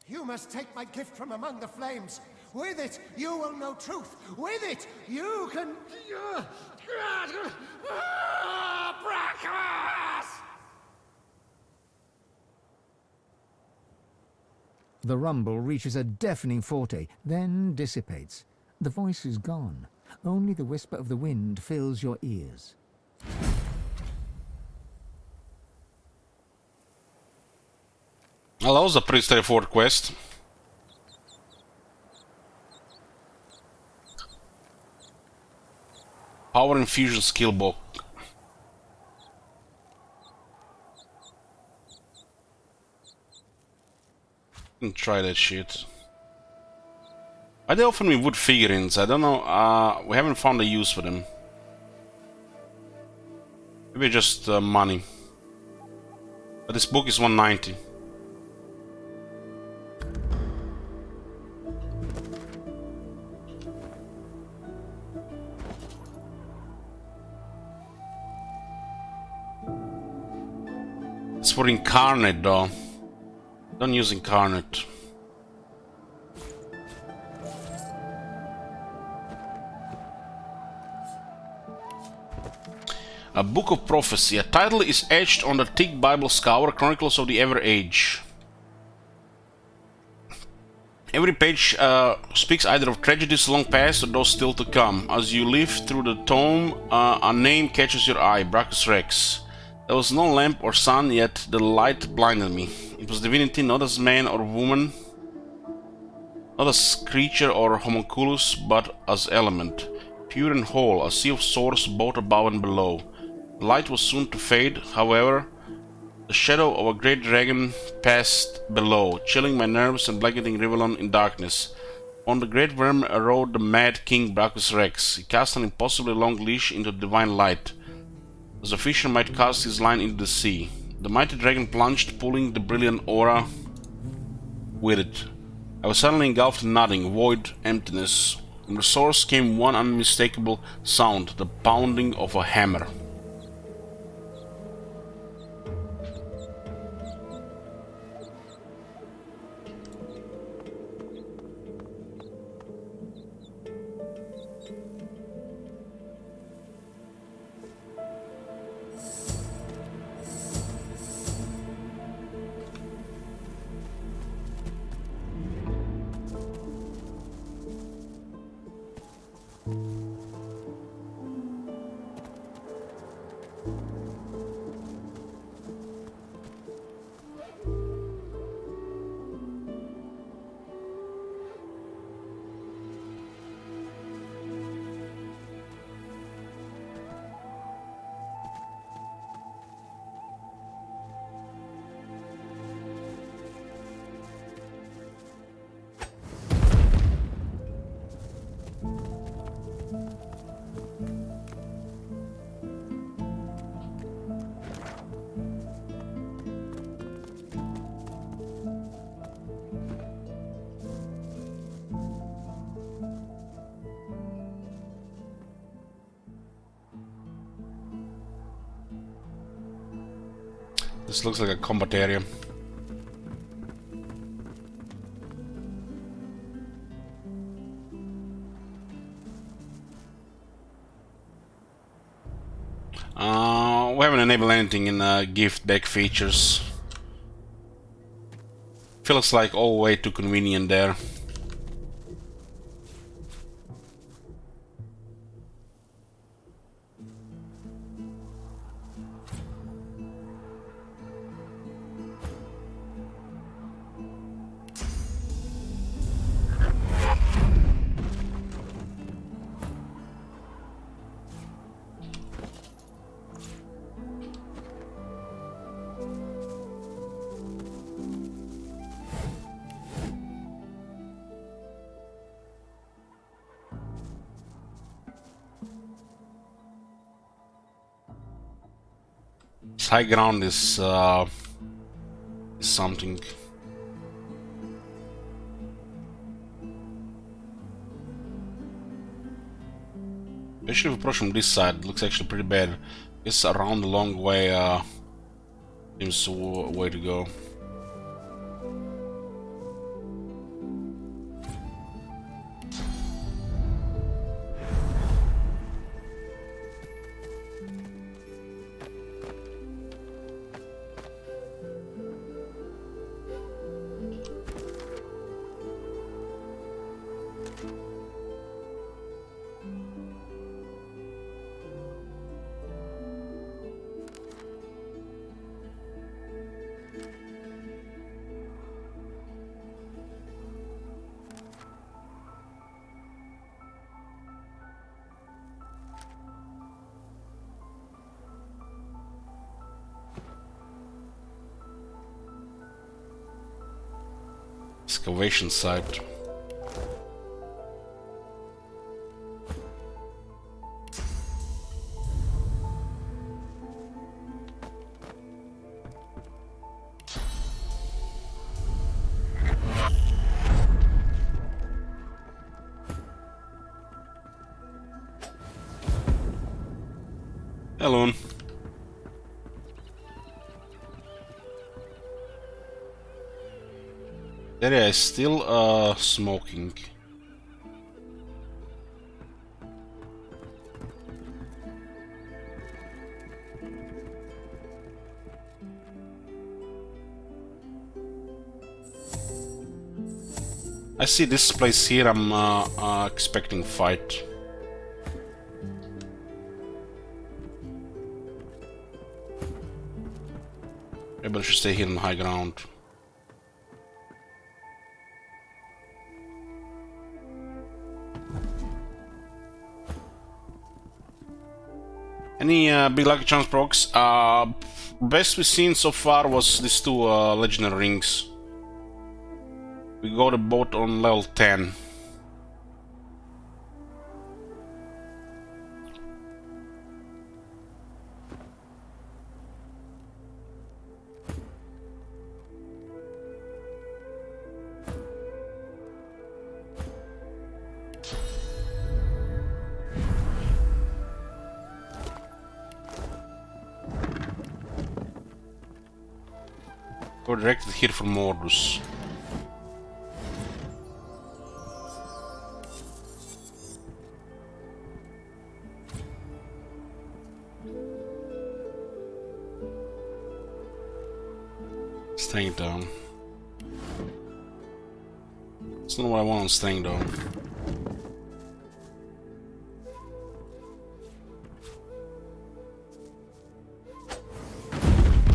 You must take my gift from among the flames. With it, you will know truth. With it, you can... Bracchus! The rumble reaches a deafening forte, then dissipates. The voice is gone. Only the whisper of the wind fills your ears. Well, that was a pretty straightforward quest. Power infusion skill book. Try that shit. Why they offer me wood figurines? I don't know. We haven't found a use for them. Maybe just money. But this book is 190. for Incarnate though. Don't use Incarnate. A Book of Prophecy. A title is etched on the thick Bible scour, Chronicles of the Ever Age. Every page speaks either of tragedies long past or those still to come. As you live through the tome, a name catches your eye, Brachus Rex. There was no lamp or sun, yet the light blinded me. It was divinity, not as man or woman, not as creature or homunculus, but as element. Pure and whole, a sea of swords both above and below. The light was soon to fade, however. The shadow of a great dragon passed below, chilling my nerves and blanketing Rivellon in darkness. On the great worm rode the mad king Brachus Rex. He cast an impossibly long leash into the divine light, as a fisher might cast his line into the sea. The mighty dragon plunged, pulling the brilliant aura with it. I was suddenly engulfed in nothing, void, emptiness. From the source came one unmistakable sound, the pounding of a hammer. This looks like a combat area. We haven't enabled anything in gift deck features. Feels like all way too convenient there. High ground is something. Especially if we approach from this side, it looks actually pretty bad. It's around the long way. Seems the way to go. Excavation site. Hello. The area is still smoking. I see this place here. I'm expecting fight. Maybe I should stay here on high ground. Any big lucky chance procs? Best we've seen so far was these two legendary rings. We got a boat on level 10. Go directed here from Mordus. Staying down. It's not what I want on staying down.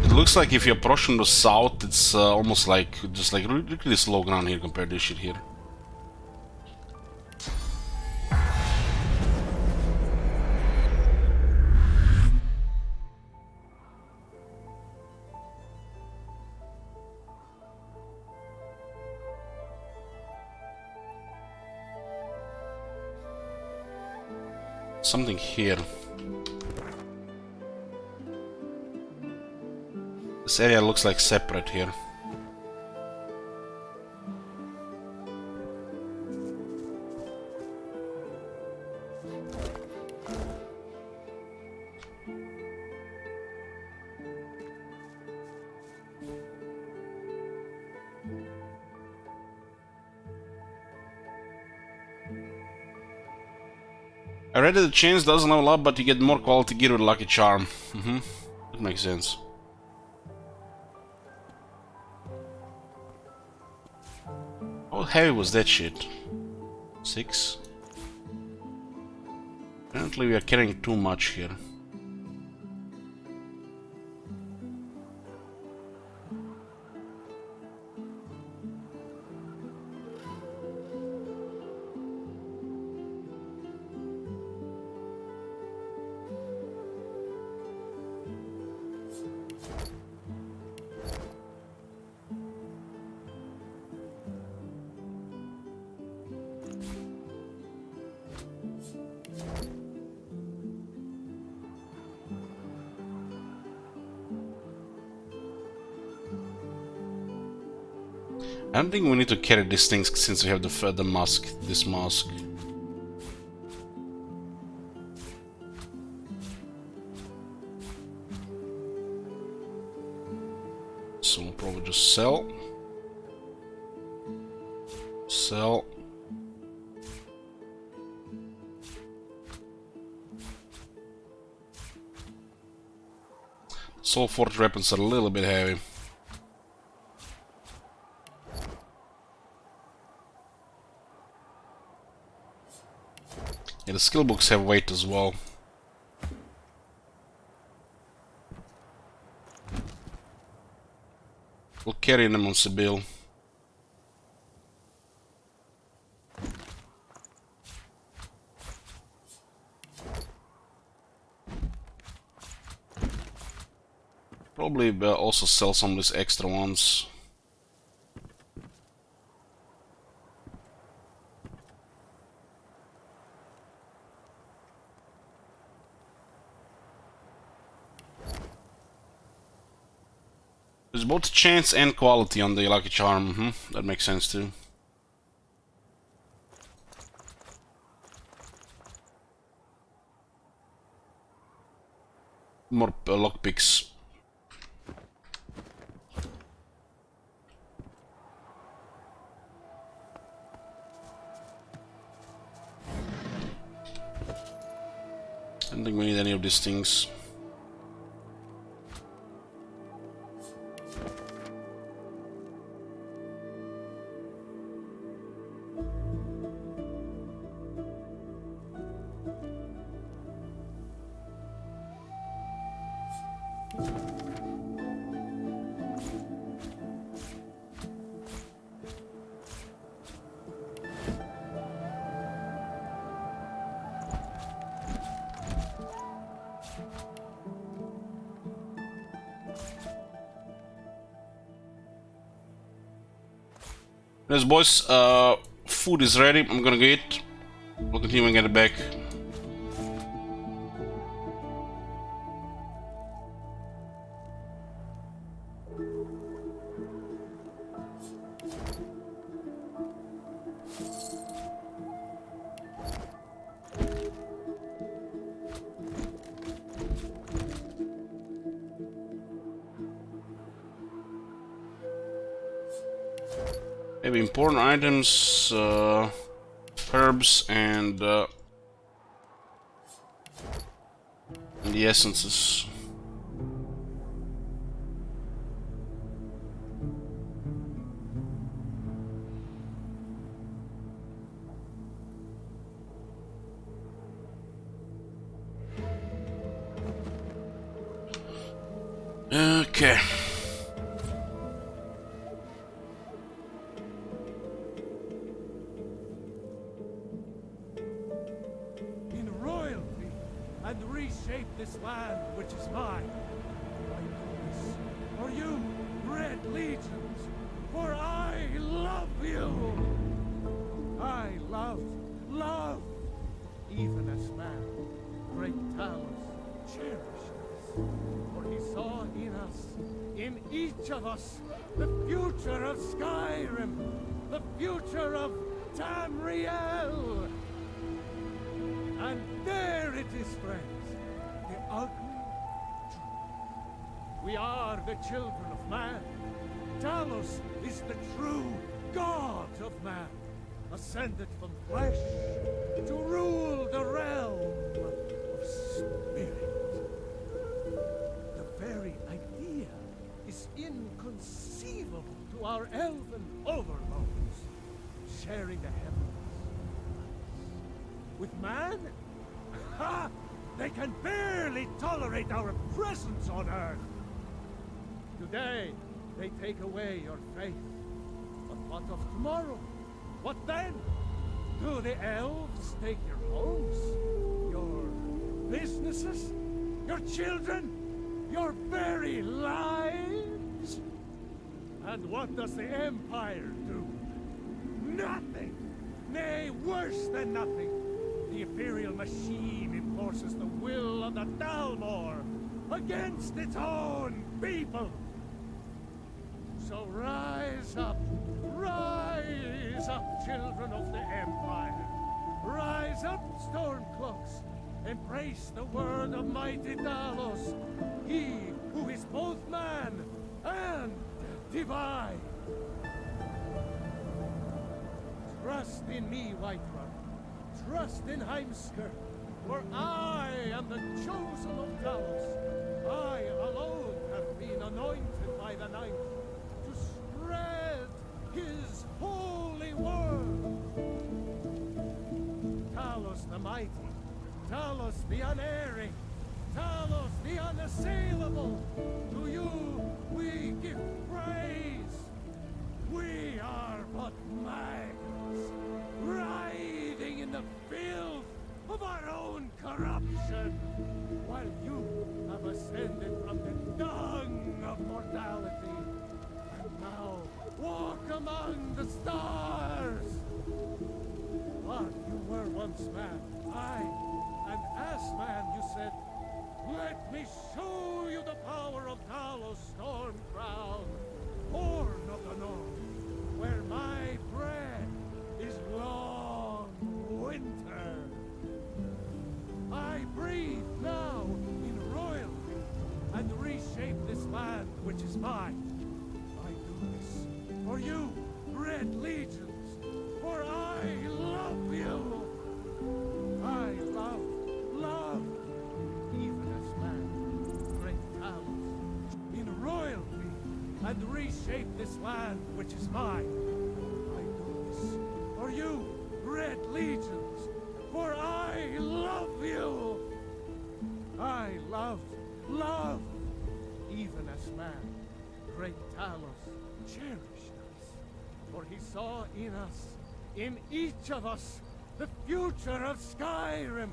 It looks like if you approach from the south, it's almost like just like really slow ground here compared to this shit here. Something here. This area looks like separate here. I read that the chains doesn't level up, but you get more quality gear with Lucky Charm. That makes sense. How heavy was that shit? 6? Apparently we are carrying too much here. I don't think we need to carry these things since we have the mask, this mask. So we'll probably just sell. Sell. Soul Forge weapons are a little bit heavy. Yeah, the skill books have weight as well. We'll carry them on Sibyl. Probably also sell some of these extra ones. There's both chance and quality on the Lucky Charm. That makes sense too. More lockpicks. of these things. Yes, boys, food is ready. I'm gonna get it. We'll continue and get it back. Maybe important items, herbs, and the essences. Okay. And reshape this land which is mine. I do this for you, Red Legions, for I love you. I love, even as man, great Talos cherished us, for he saw in us, in each of us, the future of Skyrim, the future of Tamriel. And there it is, friends, the ugly truth. We are the children of man. Talos is the true god of man, ascended from flesh to rule the realm of spirit. The very idea is inconceivable to our elven overlords, sharing the heavens. With man? Ha! They can barely tolerate our presence on Earth. Today, they take away your faith. But what of tomorrow? What then? Do the elves take your homes? Your businesses? Your children? Your very lives? And what does the Empire do? Nothing! Nay, worse than nothing. The Imperial machine enforces the will of the Dalmor against its own people. So rise up, children of the Empire. Rise up, Stormcloaks. Embrace the word of mighty Talos, he who is both man and divine. Trust in me, Whiterun. Trust in Heimskr, for I am the chosen of Talos. I alone have been anointed by the Ninth to spread his holy word. Talos the mighty, Talos the unerring, Talos the unassailable, to you we give praise. We are but maggots, writhing in the filth of our own corruption, while you have ascended from the dung of mortality, and now walk among the stars. But you were once man, aye, and as man you said, let me show you the power of Talos Stormcrown, Horn of the North, where my bread is long winter. I breathe now in royalty and reshape this land which is mine. I do this for you, Red Legions, for I love you. I love, even and reshape this land which is mine. I do this for you, Red Legions, for I love you. I love, even as man, great Talos cherished us, for he saw in us, in each of us, the future of Skyrim,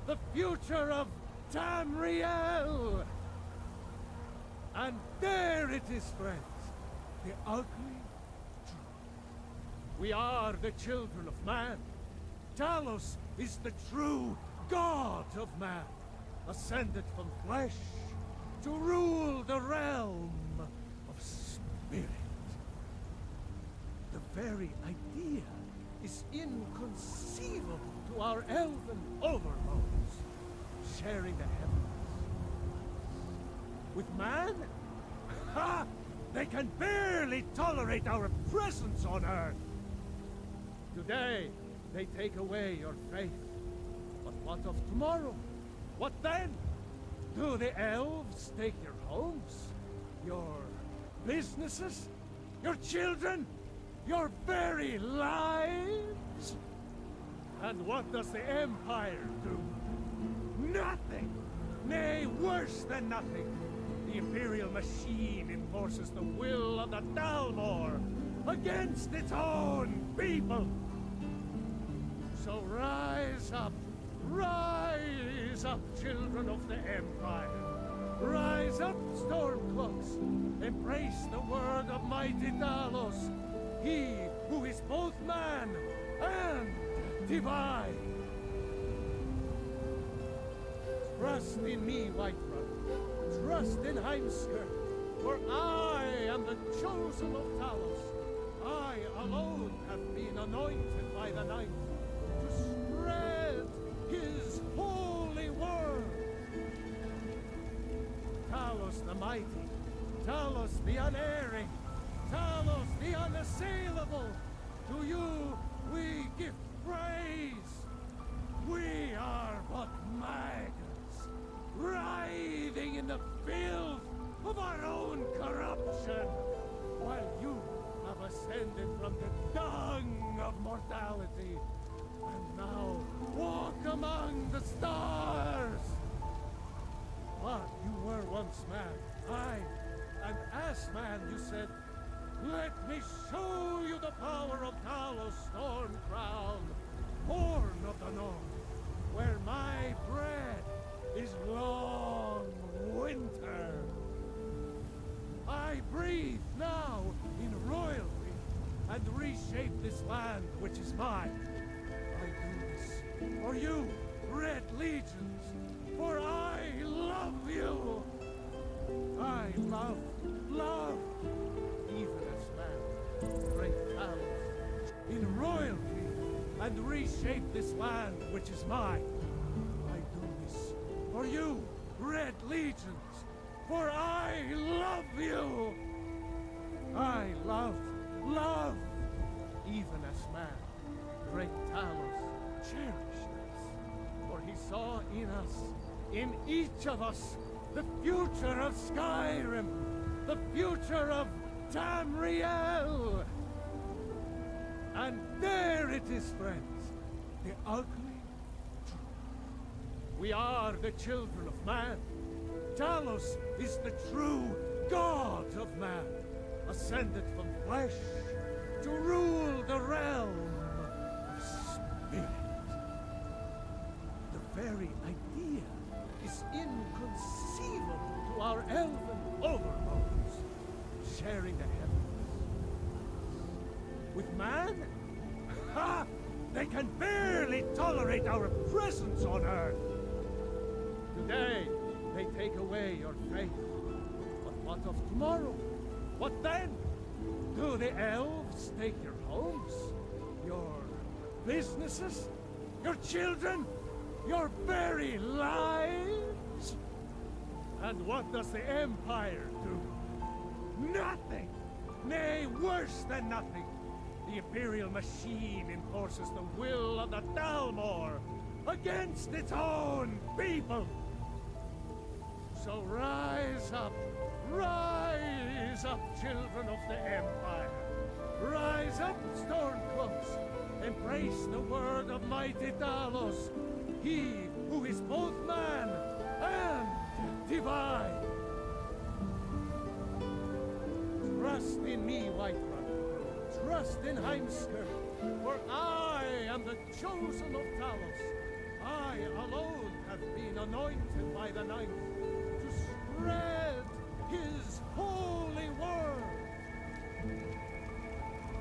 the future of Tamriel. And there it is, friends, the ugly truth. We are the children of man. Talos is the true god of man, ascended from flesh to rule the realm of spirit. The very idea is inconceivable to our elven overlords, sharing the heavens. With man? Ha! They can barely tolerate our presence on Earth. Today, they take away your faith. But what of tomorrow? What then? Do the elves take your homes? Your businesses? Your children? Your very lives? And what does the Empire do? Nothing! Nay, worse than nothing. The Imperial machine enforces the will of the Dalmor against its own people. So rise up, children of the Empire. Rise up, Stormcloaks. Embrace the word of mighty Talos, he who is both man and divine. Trust in me, Whiterun. Trust in Heimskir, for I am the chosen of Talos. I alone have been anointed by the Night to spread his holy word. Talos the mighty, Talos the unerring, Talos the unassailable, to you we give praise. We are but maggots, writhing in the filth of our own corruption, while you have ascended from the dung of mortality, and now walk among the stars. But you were once man, aye, and as man you said, let me show you the power of Talos Stormcrown, Horn of the North, where my bread is long winter. I breathe now in royalty and reshape this land which is mine. I do this for you, Red Legions, for I love you. I love, even as man, great Talos, in royalty and reshape this land which is mine. I do this for you, Red Legions, for I love you. I love, even as man, great Talos cherished us, for he saw in us, in each of us, the future of Skyrim, the future of Tamriel. And there it is, friends, the ugly truth. We are the children of man. Talos is the true god of man, ascended from flesh to rule the realm of spirit. The very idea is inconceivable to our elven overlords, sharing the heavens. With man? Ha! They can barely tolerate our presence on Earth. Today, they take away your faith. But what of tomorrow? What then? Do the elves take your homes? Your businesses? Your children? Your very lives? And what does the Empire do? Nothing! Nay, worse than nothing! The Imperial machine enforces the will of the Dalmor against its own people! So rise up, up, children of the Empire. Rise up, Stormcloaks. Embrace the word of mighty Talos. He who is both man and divine. Trust in me, Whiterun. Trust in Heimskr. For I am the chosen of Talos. I alone have been anointed by the Ninth to spread his holy word.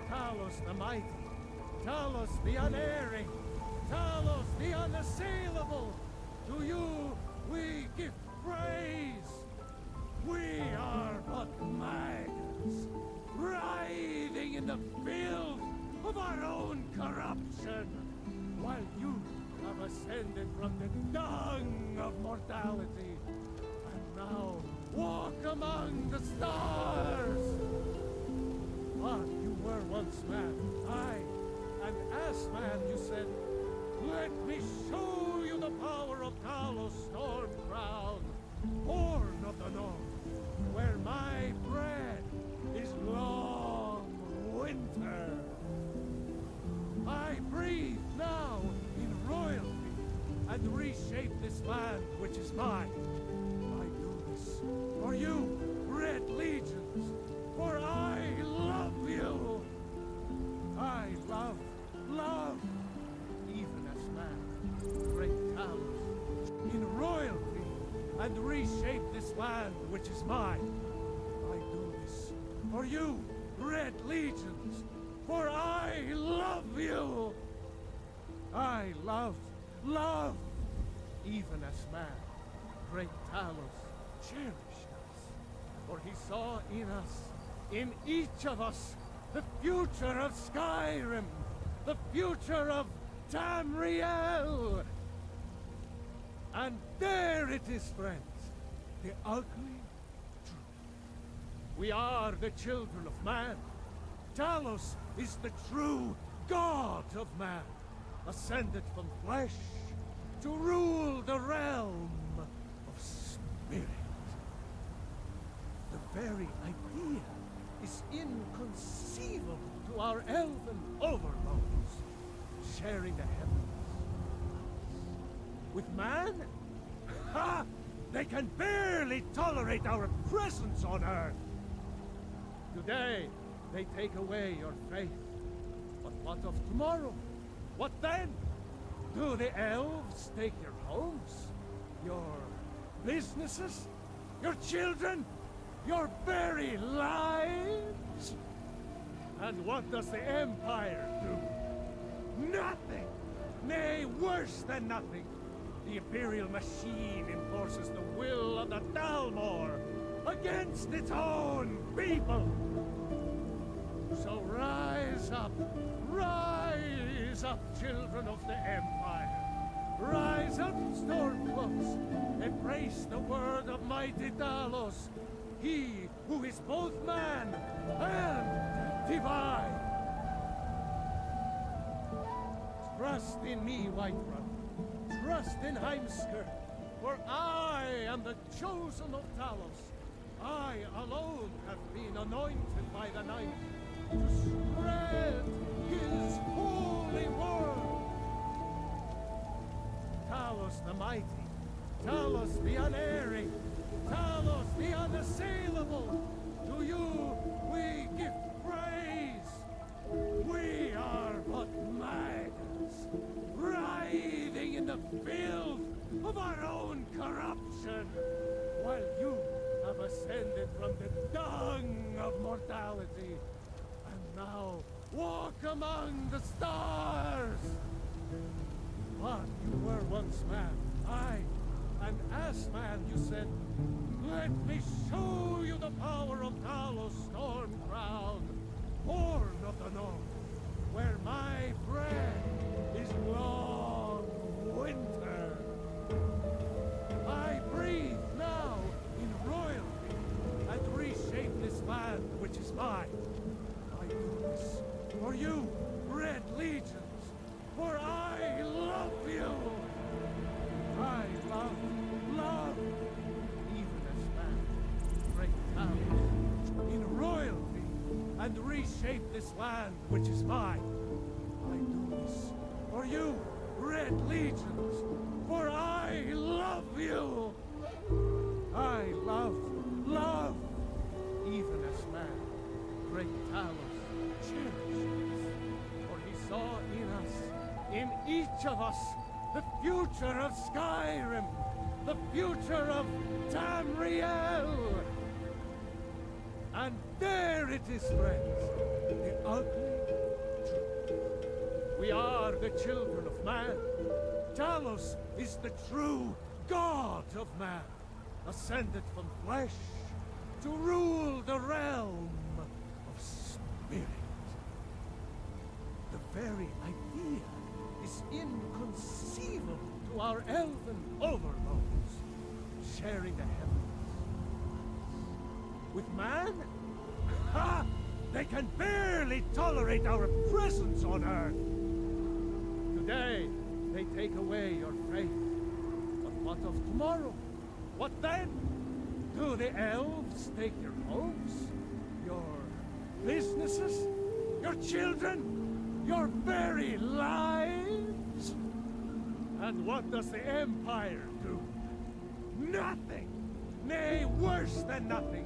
Talos the mighty, Talos the unerring, Talos the unassailable. To you we give praise. We are but maggots, writhing in the filth of our own corruption, while you have ascended from the dung of mortality, and now walk among the stars. But you were once man, aye, and as man you said, let me show you the power of Talos Stormcrown, born of the north, where my bread is long winter. I breathe now in royalty and reshape this land which is mine. I do this for you, Red Legions, for I love you. I love, even as man, great Talos, in royalty and reshape this land which is mine. I do this for you, Red Legions, for I love you. I love, even as man, great Talos cherished us, for he saw in us, in each of us, the future of Skyrim, the future of Tamriel. And there it is, friends, the ugly truth. We are the children of man. Talos is the true god of man, ascended from flesh to rule the realm of spirit. The very idea is inconceivable to our elven overlords, sharing the heavens. With man? Ha! They can barely tolerate our presence on Earth. Today, they take away your faith. But what of tomorrow? What then? Do the elves take your homes? Your businesses? Your children? Your very lives? And what does the Empire do? Nothing! Nay, worse than nothing. The Imperial machine enforces the will of the Dalmor against its own people. So rise up, children of the Empire. Rise up, Stormcloaks. Embrace the word of mighty Talos. He who is both man and divine. Trust in me, Whiterun. Trust in Heimskr, for I am the chosen of Talos. I alone have been anointed by the Ninth to spread his holy word. Talos the mighty, Talos the unerring, Talos the unassailable, to you we give praise. We are but maggots, writhing in the filth of our own corruption, while you have ascended from the dung of mortality, and now walk among the stars. But you were once man, aye, and as man you said, let me show you the power of Talos Stormcrown, born of the north, where my bread is long winter. I breathe now in royalty and reshape this land which is mine. I do this for you, Red Legions, for I love you. I love, even as man, great Talos, in and reshape this land which is mine. I do this for you, Red Legions, for I love you. I love, even as man, great Talos cherishes us, for he saw in us, in each of us, the future of Skyrim, the future of Tamriel. And there it is, friends, the ugly truth. We are the children of man. Talos is the true god of man, ascended from flesh to rule the realm of spirit. The very idea is inconceivable to our elven overlords, sharing the heavens. With man? Ha! They can barely tolerate our presence on Earth. Today, they take away your faith. But what of tomorrow? What then? Do the elves take your homes? Your businesses? Your children? Your very lives? And what does the Empire do? Nothing! Nay, worse than nothing!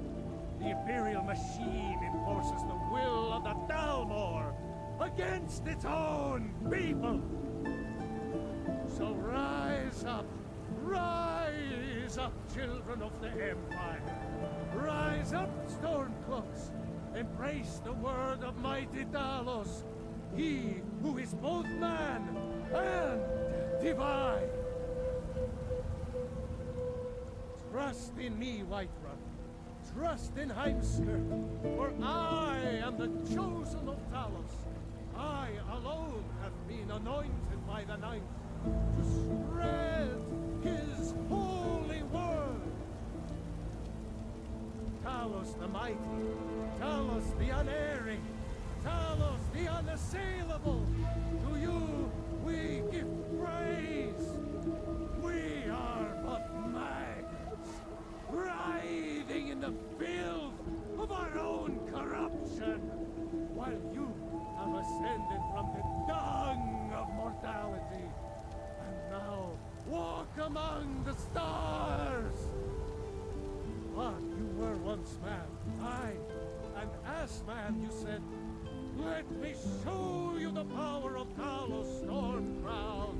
The Imperial machine enforces the will of the Dalmor against its own people! So rise up, children of the Empire! Rise up, Stormcloaks! Embrace the word of mighty Talos, he who is both man and divine! Trust in me, Whiterun. Trust in Heimskir, for I am the chosen of Talos. I alone have been anointed by the Ninth to spread his holy word. Talos the mighty, Talos the unerring, Talos the unassailable, to you we give praise. We are but maggots, writhing in the filth of our own corruption, while you have ascended from the dung of mortality, and now walk among the stars. But you were once man, aye, and as man you said, let me show you the power of Talos Stormcrown,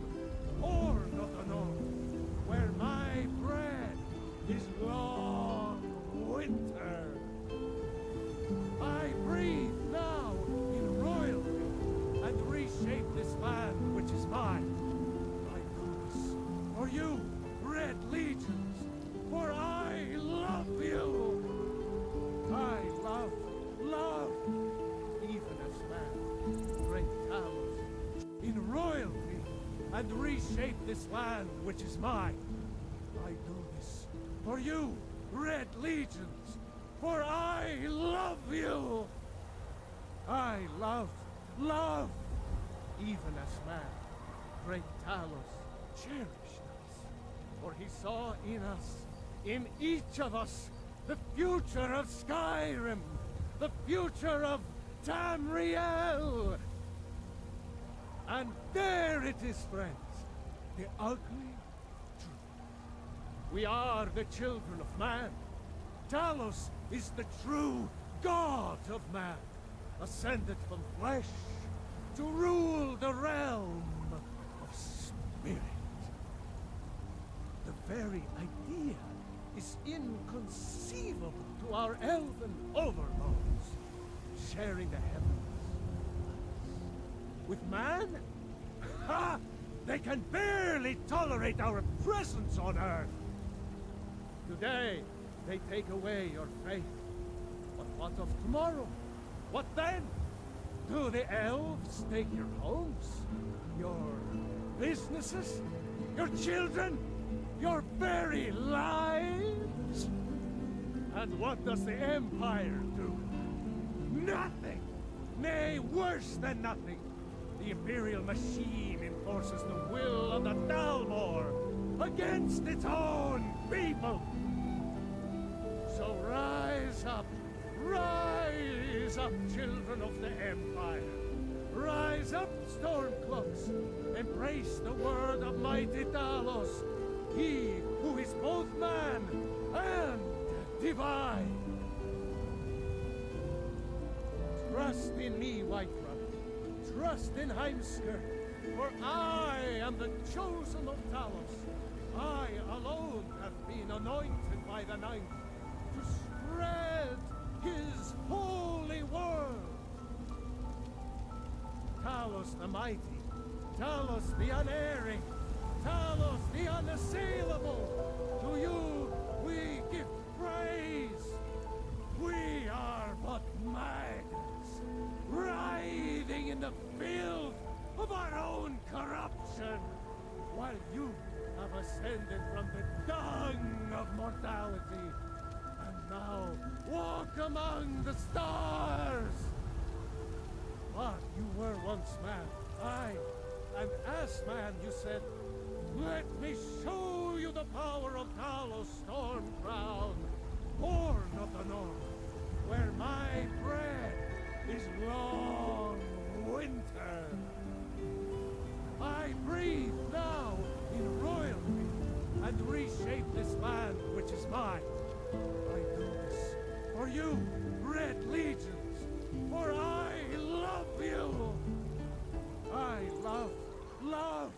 Horn of the North, where my bread is long winter. I breathe now in royalty and reshape this land which is mine. I do this for you, Red Legions, for I love you. I love, even as man, great Talos, in royalty and reshape this land which is mine. I do this for you, Red Legions, for I love you. I love, even as man, great Talos cherished us, for he saw in us, in each of us, the future of Skyrim, the future of Tamriel. And there it is, friends, the ugly truth. We are the children of man. Talos is the true god of man, ascended from flesh to rule the realm of spirit. The very idea is inconceivable to our elven overlords, sharing the heavens. With man? Ha! They can barely tolerate our presence on Earth. Today, they take away your faith. But what of tomorrow? What then? Do the elves take your homes? Your businesses? Your children? Your very lives? And what does the Empire do? Nothing! Nay, worse than nothing! The Imperial machine enforces the will of the Dalmor against its own people! So rise up, up, children of the Empire. Rise up, Stormcloaks. Embrace the word of mighty Talos. He who is both man and divine. Trust in me, Whiterun. Trust in Heimskr. For I am the chosen of Talos. I alone have been anointed by the Ninth to spread his holy word. Talos the mighty, Talos the unerring, Talos the unassailable. To you we give praise. We are but maggots, writhing in the filth of our own corruption, while you have ascended from the dung of mortality, and now walk among the stars. But you were once man, aye, and as man you said, let me show you the power of Talos Stormcrown, born of the north, where my bread is long winter. I breathe now in royalty and reshape this land which is mine. I do this for you, Red Legions, for I love you. I love,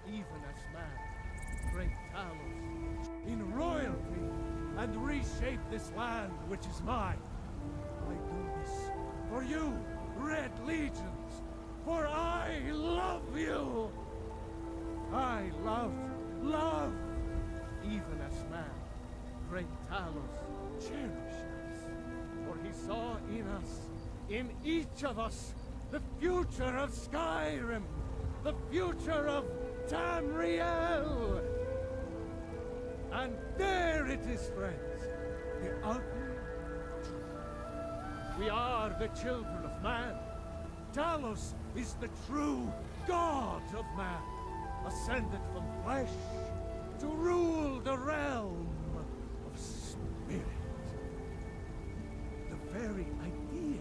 even as man, great Talos, in royalty and reshape this land which is mine. I do this for you, Red Legions, for I love you. I love, even as man, great Talos cherished us. For he saw in us, in each of us, the future of Skyrim, the future of Tamriel. And there it is, friends, the ultimate truth. We are the children of man. Talos is the true God of man, ascended from flesh to rule the realm of spirit. The very idea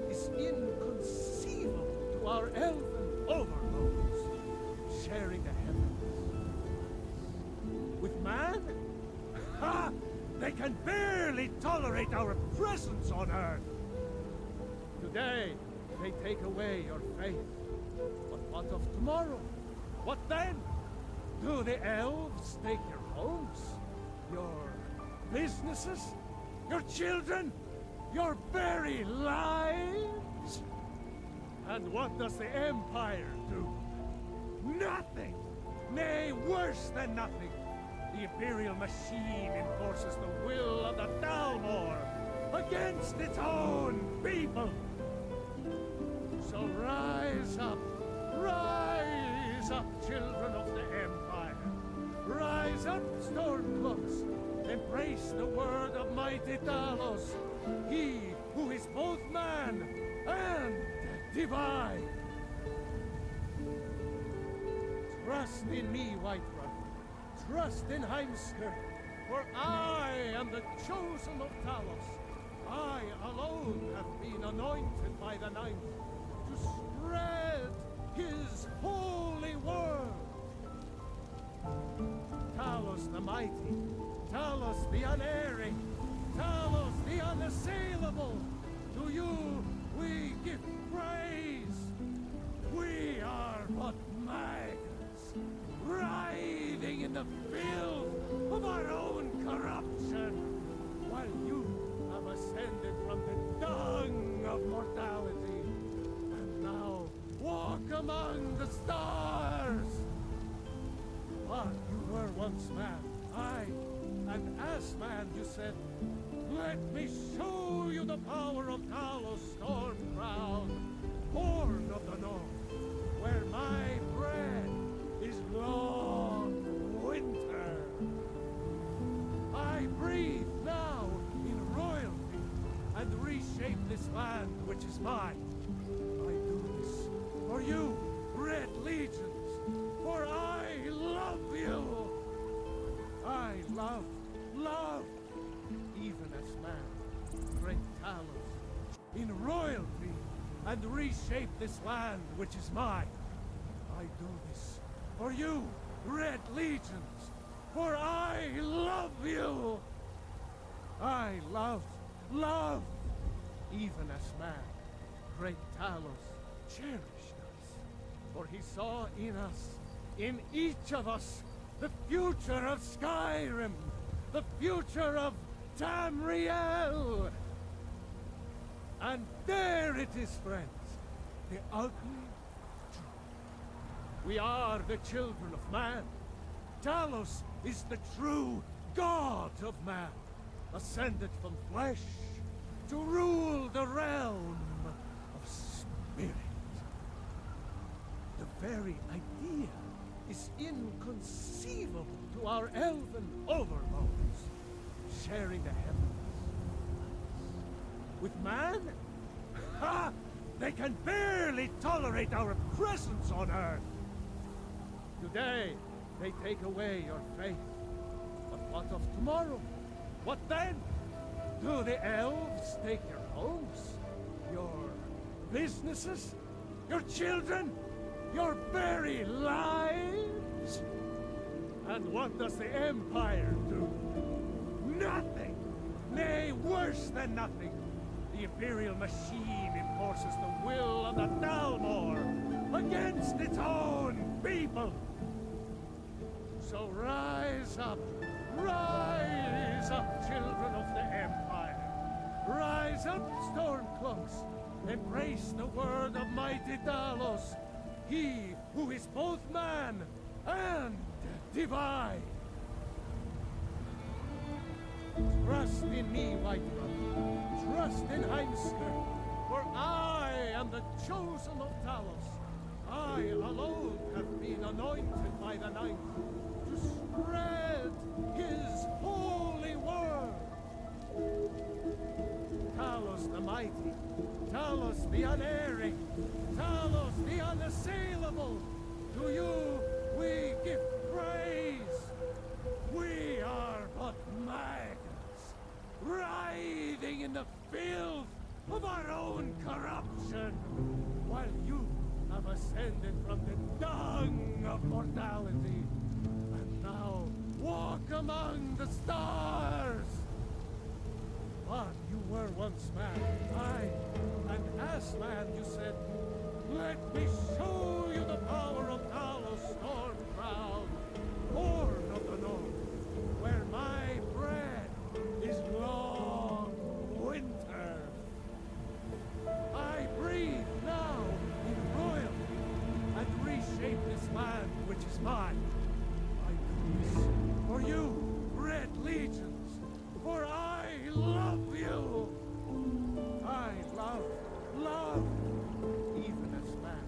is inconceivable to our elven overlords, sharing the heavens. With man? Ha! They can barely tolerate our presence on Earth. Today, they take away your faith. But what of tomorrow? What then? Do the elves take your homes? Your businesses? Your children? Your very lives? And what does the Empire do? Nothing! Nay, worse than nothing! The Imperial machine enforces the will of the Dalmor against its own people! So rise up, children of the Empire. Rise up, Stormcloaks. Embrace the word of mighty Talos, he who is both man and divine. Trust in me, Whiterun. Trust in Heimskr, for I am the chosen of Talos. I alone have been anointed by the Ninth to spread his holy word. Talos the mighty, Talos the unerring, Talos the unassailable, to you we give praise. We are but maggots, writhing in the filth of our own corruption, while you have ascended from the dung of mortality, and now walk among the stars. But you were once man, aye, and as man you said, let me show you the power of Talos Stormcrown, born of the north, where my bread is long winter. I breathe now in royalty and reshape this land which is mine. I do this for you, Red Legions, for I love you. I love, even as man, great Talos, in and reshape this land which is mine. I do this for you, Red Legions, for I love you. I love, even as man, great Talos cherished us, for he saw in us, in each of us, the future of Skyrim, the future of Tamriel. And there it is, friends, the ugly truth. We are the children of man. Talos is the true god of man, ascended from flesh to rule the realm of spirit. The very idea is inconceivable to our elven overlords, sharing the heavens. With man? Ha! They can barely tolerate our presence on Earth. Today, they take away your faith. But what of tomorrow? What then? Do the elves take your homes? Your businesses? Your children? Your very lives? And what does the Empire do? Nothing! Nay, worse than nothing. The Imperial machine enforces the will of the Dalmor against its own people. So rise up, children of the Empire. Rise up, Stormcloaks. Embrace the word of mighty Talos, he who is both man and divine. Trust in me, Whiterun. Trust in Heimskr, for I am the chosen of Talos. I alone have been anointed by the Ninth to spread his holy word. Talos the mighty, Talos the unerring, Talos the unassailable, to you we give praise. We are but maggots, writhing in the filth of our own corruption, while you have ascended from the dung of mortality, and now walk among the stars. But you were once man, aye, and as man you said, let me show you the power of Talos Stormcrown, born of the north, where my bread is long winter. I breathe now in royalty and reshape this land which is mine. I do this for you, Red Legions, for I love you. I love, even as man,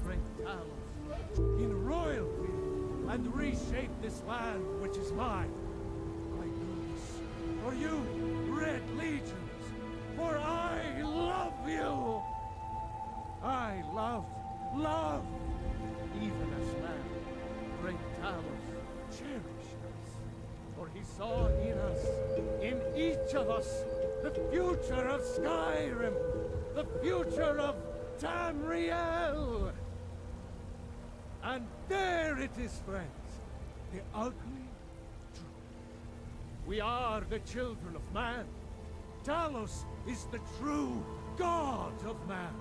great Talos, in royalty, and reshape this land which is mine. I do this for you, Red Legions, for I love you. I love, even as man, great Talos cherished us, for he saw in us, in each of us, the future of Skyrim, the future of Tamriel. And there it is, friends, the ugly truth. We are the children of man. Talos is the true god of man,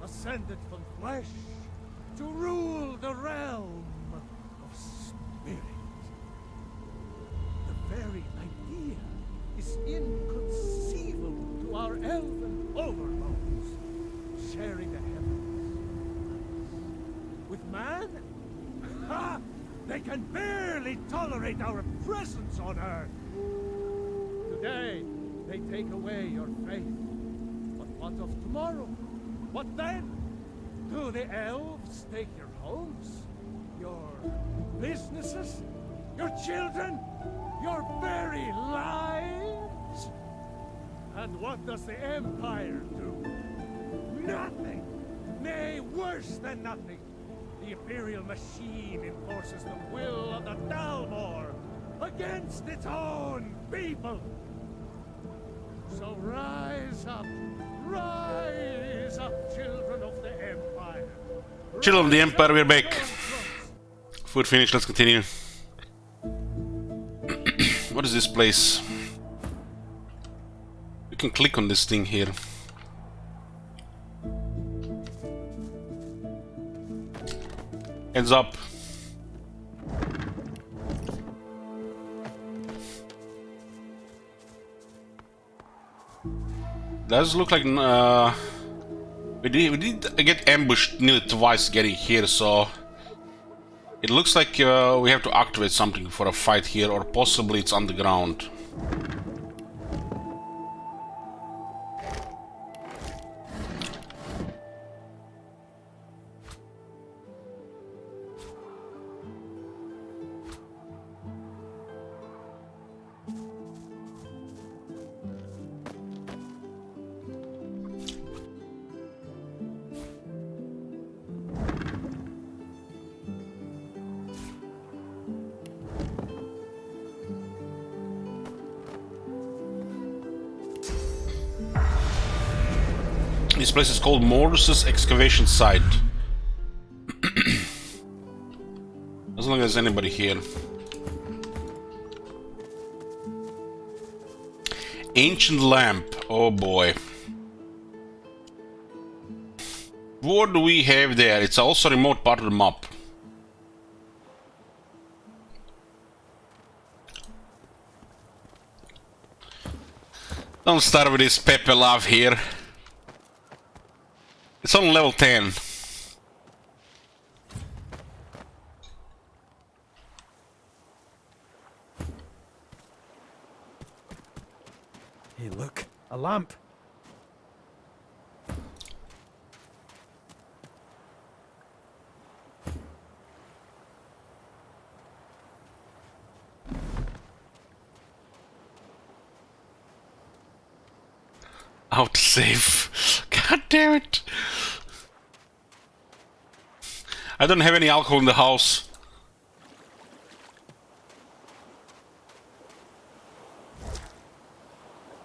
ascended from flesh to rule the realm of spirit. The very idea is inconceivable to our elven overlords, sharing the heavens. With man? Ha! They can barely tolerate our presence on Earth. Today, they take away your faith. But what of tomorrow? What then? Do the elves take your homes? Your businesses? Your children? Your very lives? And what does the Empire do? Nothing! Nay, worse than nothing! The Imperial machine enforces the will of the Dalmor against its own people! So rise up, children Children of the Empire, we're back. Food finished, let's continue. What is this place? You can click on this thing here. Heads up. Does look like we did get ambushed nearly twice getting here, so it looks like we have to activate something for a fight here, or possibly it's underground. This place is called Morrison's Excavation site. As long as there's anybody here. Ancient lamp. Oh boy. What do we have there? It's also a remote part of the map. Don't start with this Pepe love here. It's on level 10. Hey, look, a lamp. Out to save. God damn it. I don't have any alcohol in the house.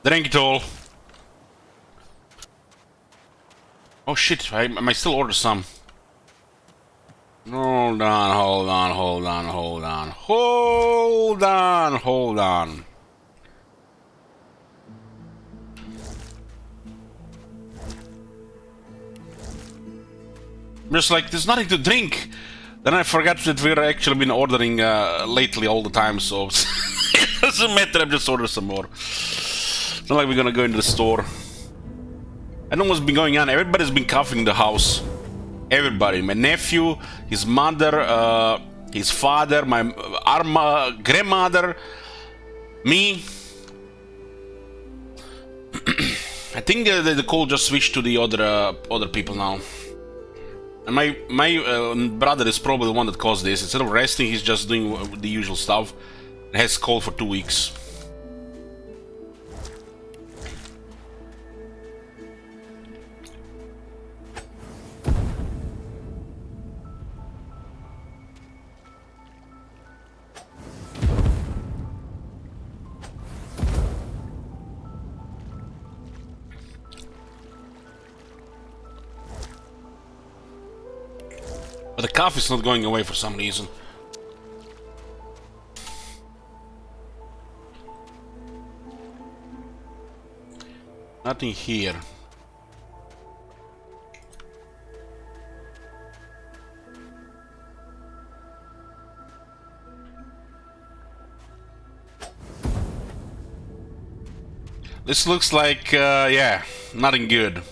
Drank it all. Oh shit, I might still order some. Hold on, hold on, hold on, hold on. Hold on, hold on. Just like, there's nothing to drink. Then I forgot that we're actually been ordering lately all the time, so it doesn't matter, I've just ordered some more. It's not like we're gonna go into the store. I don't know what's been going on. Everybody's been coughing in the house. Everybody. My nephew, his mother, his father, my grandmother, me. I think the call just switched to the other people now. And my brother is probably the one that caused this. Instead of resting, he's just doing the usual stuff. It has cold for 2 weeks. But the cough is not going away for some reason. Nothing here. This looks like, yeah, nothing good.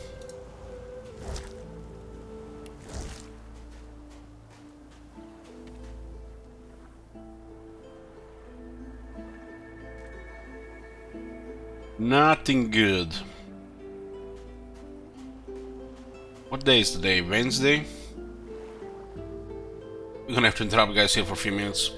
Nothing good. What day is today? Wednesday? We're gonna have to interrupt guys here for a few minutes.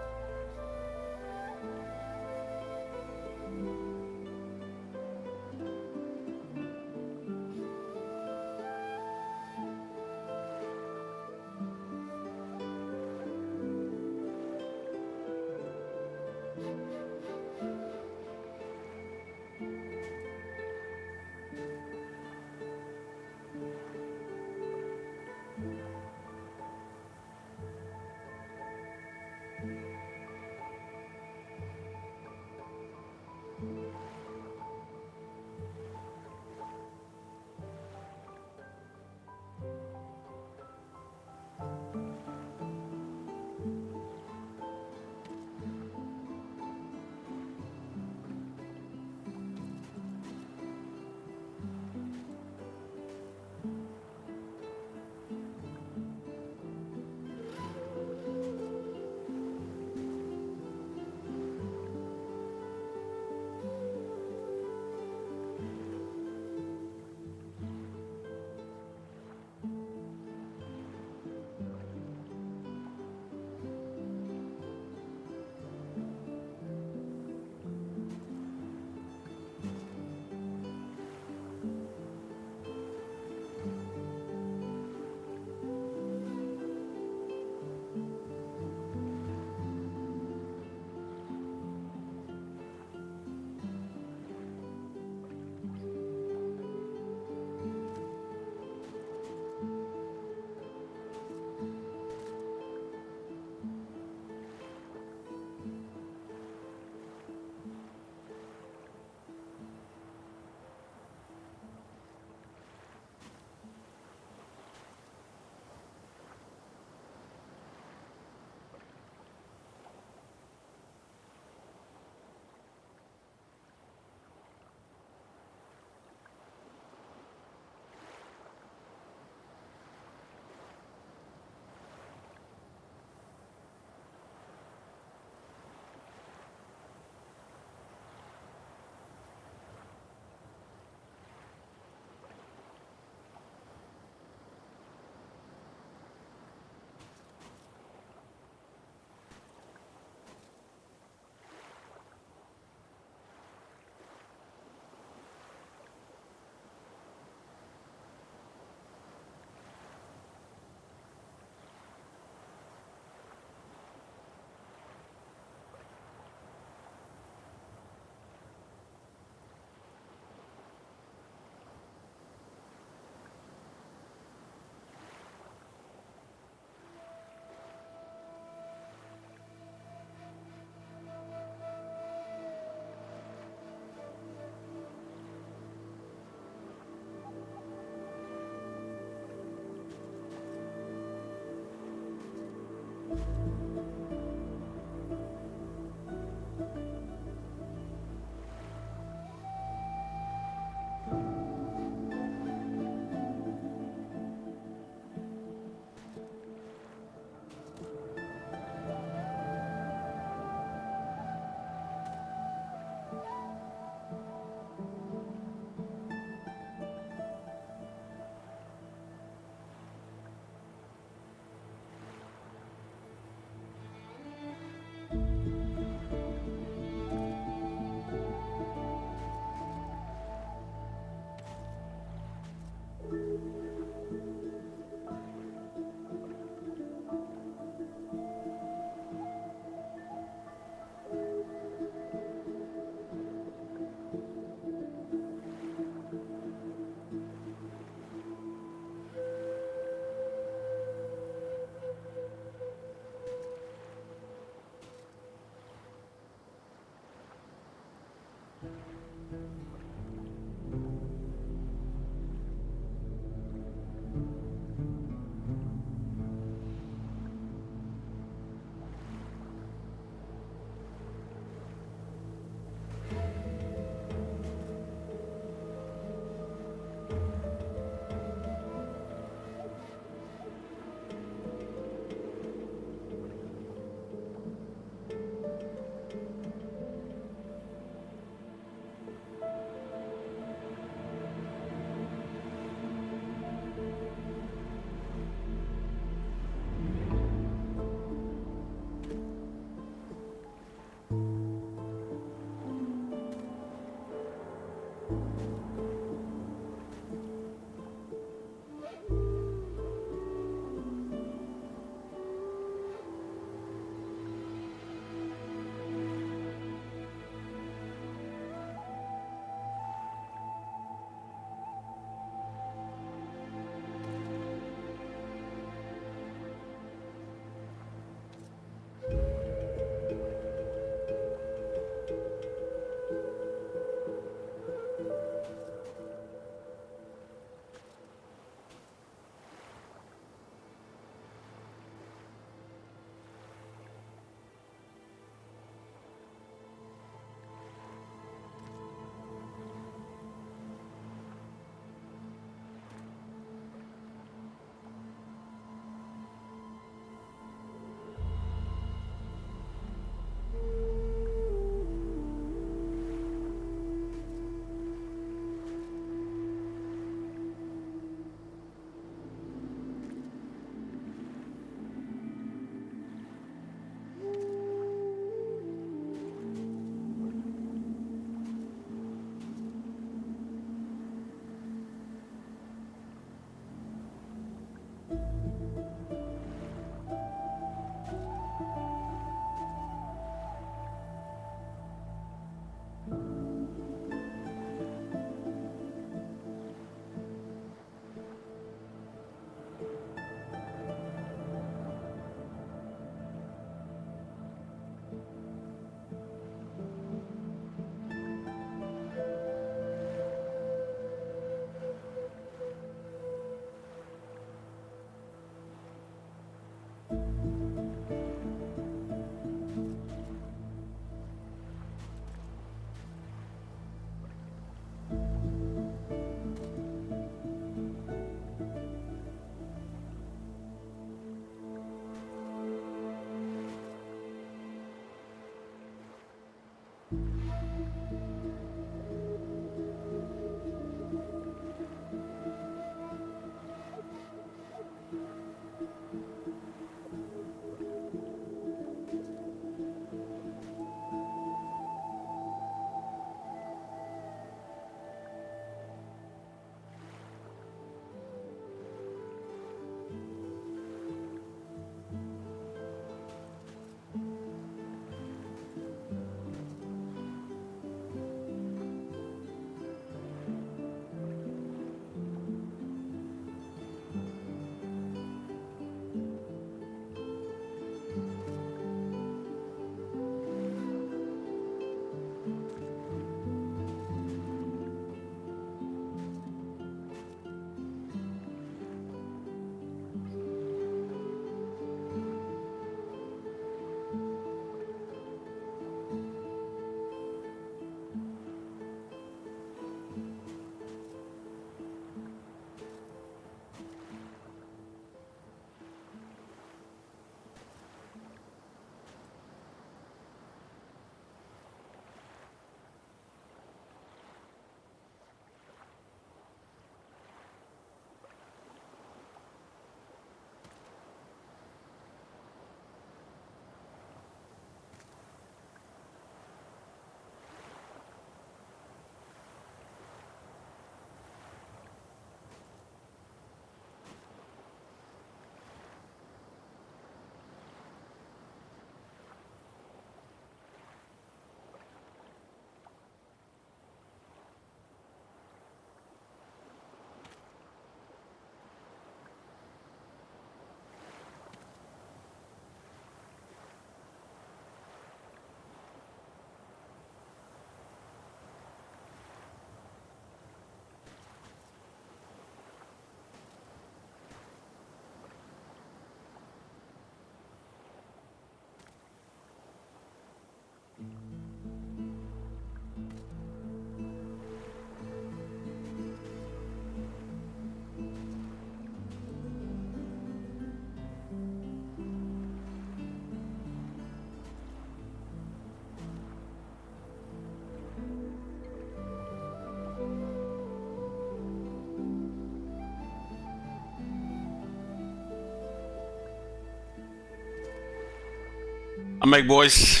I'm back, boys.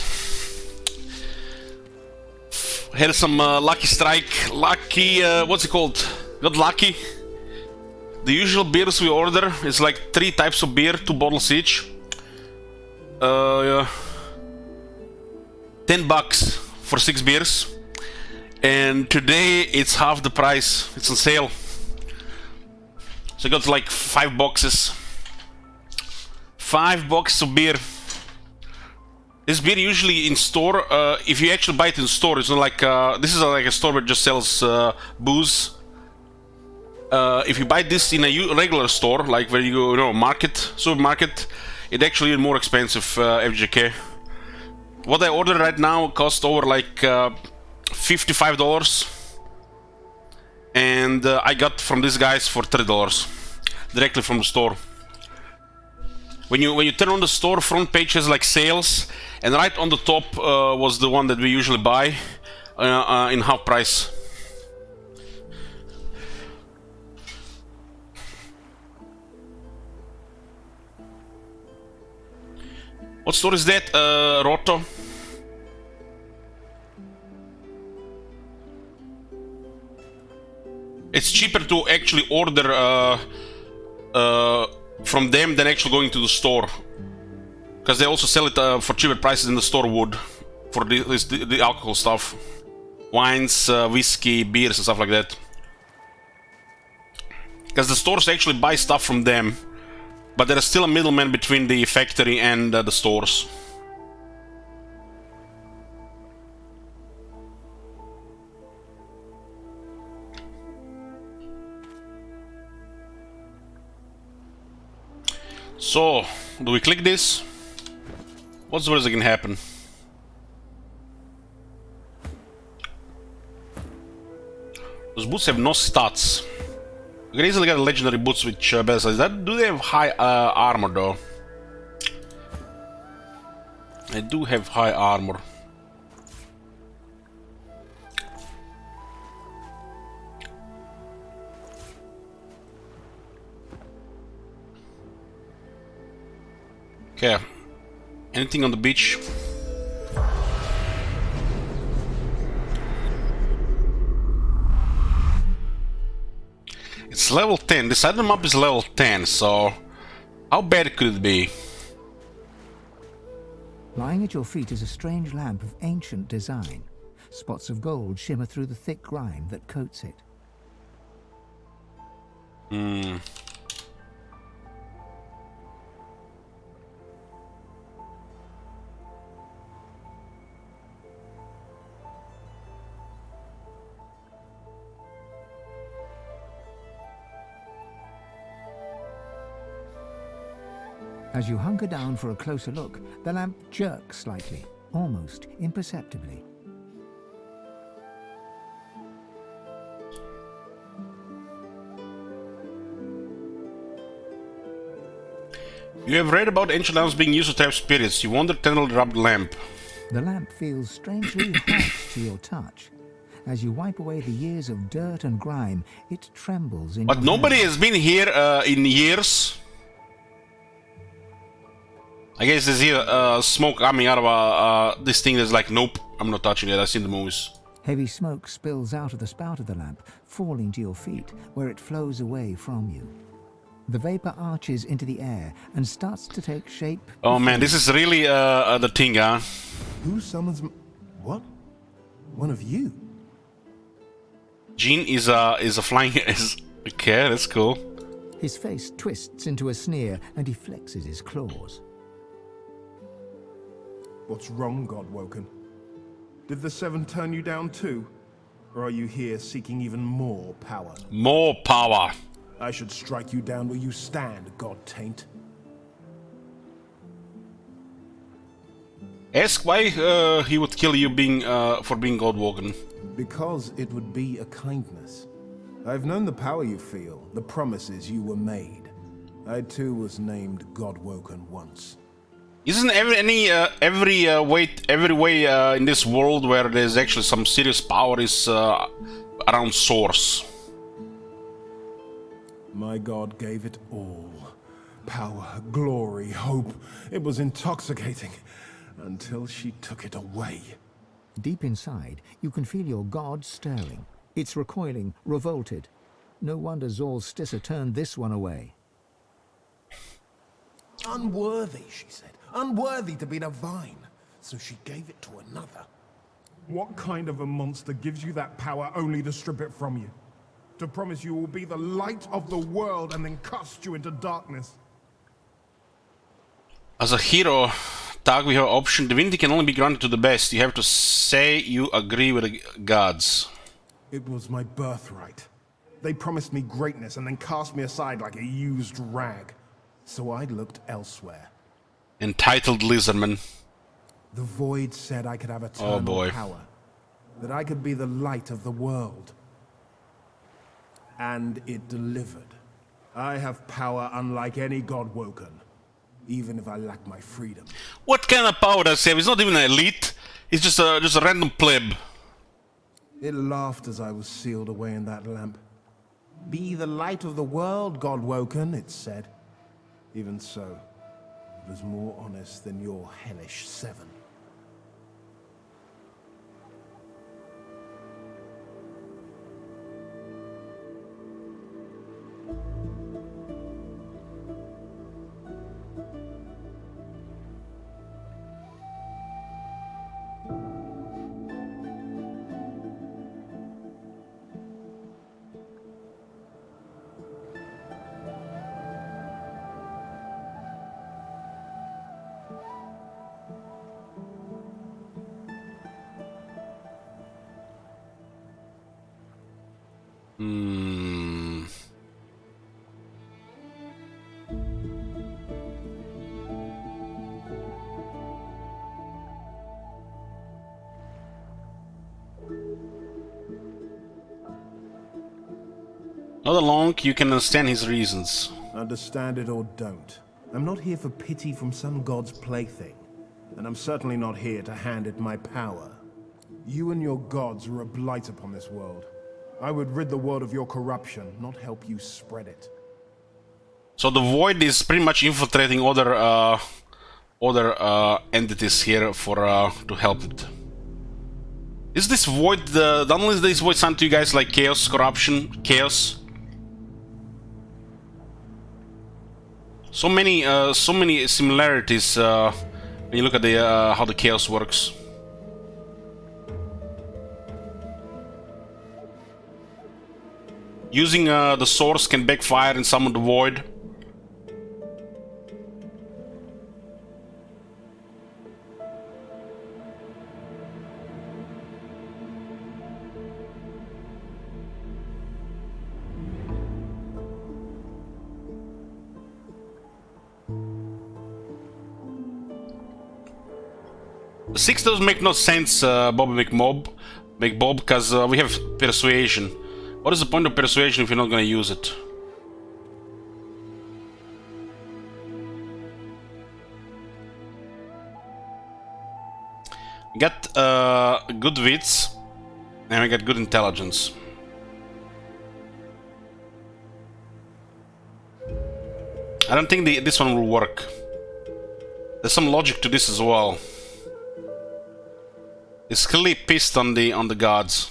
Had some lucky strike. Lucky, what's it called? Got lucky. The usual beers we order is like 3 types of beer, 2 bottles each. Yeah. $10 for 6 beers. And today it's half the price. It's on sale. So I got like 5 boxes. 5 boxes of beer. This beer usually in store, if you actually buy it in store, it's not like, this is like a store that just sells booze. If you buy this in a regular store, like where you go, you know, market, supermarket, it's actually more expensive, FJK. What I ordered right now cost over like $55. And I got from these guys for $30 directly from the store. When you turn on the store, front page has like sales, and right on the top was the one that we usually buy in half price. What store is that, Roto? It's cheaper to actually order from them than actually going to the store, because they also sell it for cheaper prices than the store would for the alcohol stuff, wines, whiskey, beers and stuff like that. Because the stores actually buy stuff from them, but there is still a middleman between the factory and the stores. So, do we click this? What's the worst that can happen? Those boots have no stats. You can easily get legendary boots with better size. Do they have high armor though? They do have high armor. Okay. Anything on the beach? It's level 10. This other map is level 10, so how bad could it be? Lying at your feet is a strange lamp of ancient design. Spots of gold shimmer through the thick grime that coats it. As you hunker down for a closer look, the lamp jerks slightly, almost imperceptibly. You have read about ancient lamps being used to trap spirits. You wonder tenderly rubbed lamp. The lamp feels strangely hot to your touch. As you wipe away the years of dirt and grime, it trembles in But your nobody hand. has been here in years. I guess there's here smoke coming out of this thing that's like, nope, I'm not touching it. I've seen the movies. Heavy smoke spills out of the spout of the lamp, falling to your feet, where it flows away from you. The vapor arches into the air and starts to take shape. Oh man, this is really the thing, huh? Who summons what? One of you? Jean is a flying. Okay, that's cool. His face twists into a sneer and he flexes his claws. What's wrong, Godwoken? Did the Seven turn you down too? Or are you here seeking even more power? More power. I should strike you down where you stand, God Taint. Ask why he would kill you for being Godwoken. Because it would be a kindness. I've known the power you feel, the promises you were made. I too was named Godwoken once. Isn't every way in this world where there's actually some serious power is around source? My God gave it all. Power, glory, hope. It was intoxicating. Until she took it away. Deep inside, you can feel your god stirring. It's recoiling, revolted. No wonder Zor's Stissa turned this one away. Unworthy, she said. Unworthy to be divine. So she gave it to another. What kind of a monster gives you that power only to strip it from you? To promise you will be the light of the world and then cast you into darkness? As a hero tag, we have option. Divinity can only be granted to the best. You have to say you agree with the gods. It was my birthright. They promised me greatness and then cast me aside like a used rag. So I looked elsewhere. Entitled Lizardman. The Void said I could have eternal boy. power. That I could be the light of the world. And it delivered. I have power unlike any god woken. Even if I lack my freedom. What kind of power does he have? He's not even an elite. He's just a random pleb. It laughed as I was sealed away in that lamp. Be the light of the world, God woken, it said. Even so, it was more honest than your hellish seven. Not along, you can understand his reasons. Understand it or don't. I'm not here for pity from some god's plaything. And I'm certainly not here to hand it my power. You and your gods are a blight upon this world. I would rid the world of your corruption, not help you spread it. So the Void is pretty much infiltrating other entities here for to help it. Is this Void the only this Void sound to you guys like chaos, corruption, chaos? So many similarities when you look at the how the chaos works. Using the source can backfire and summon the Void. Six doesn't make no sense, Bobby McBob, because we have persuasion. What is the point of persuasion if you're not going to use it? We got good wits, and we got good intelligence. I don't think this one will work. There's some logic to this as well. It's clearly pissed on the gods.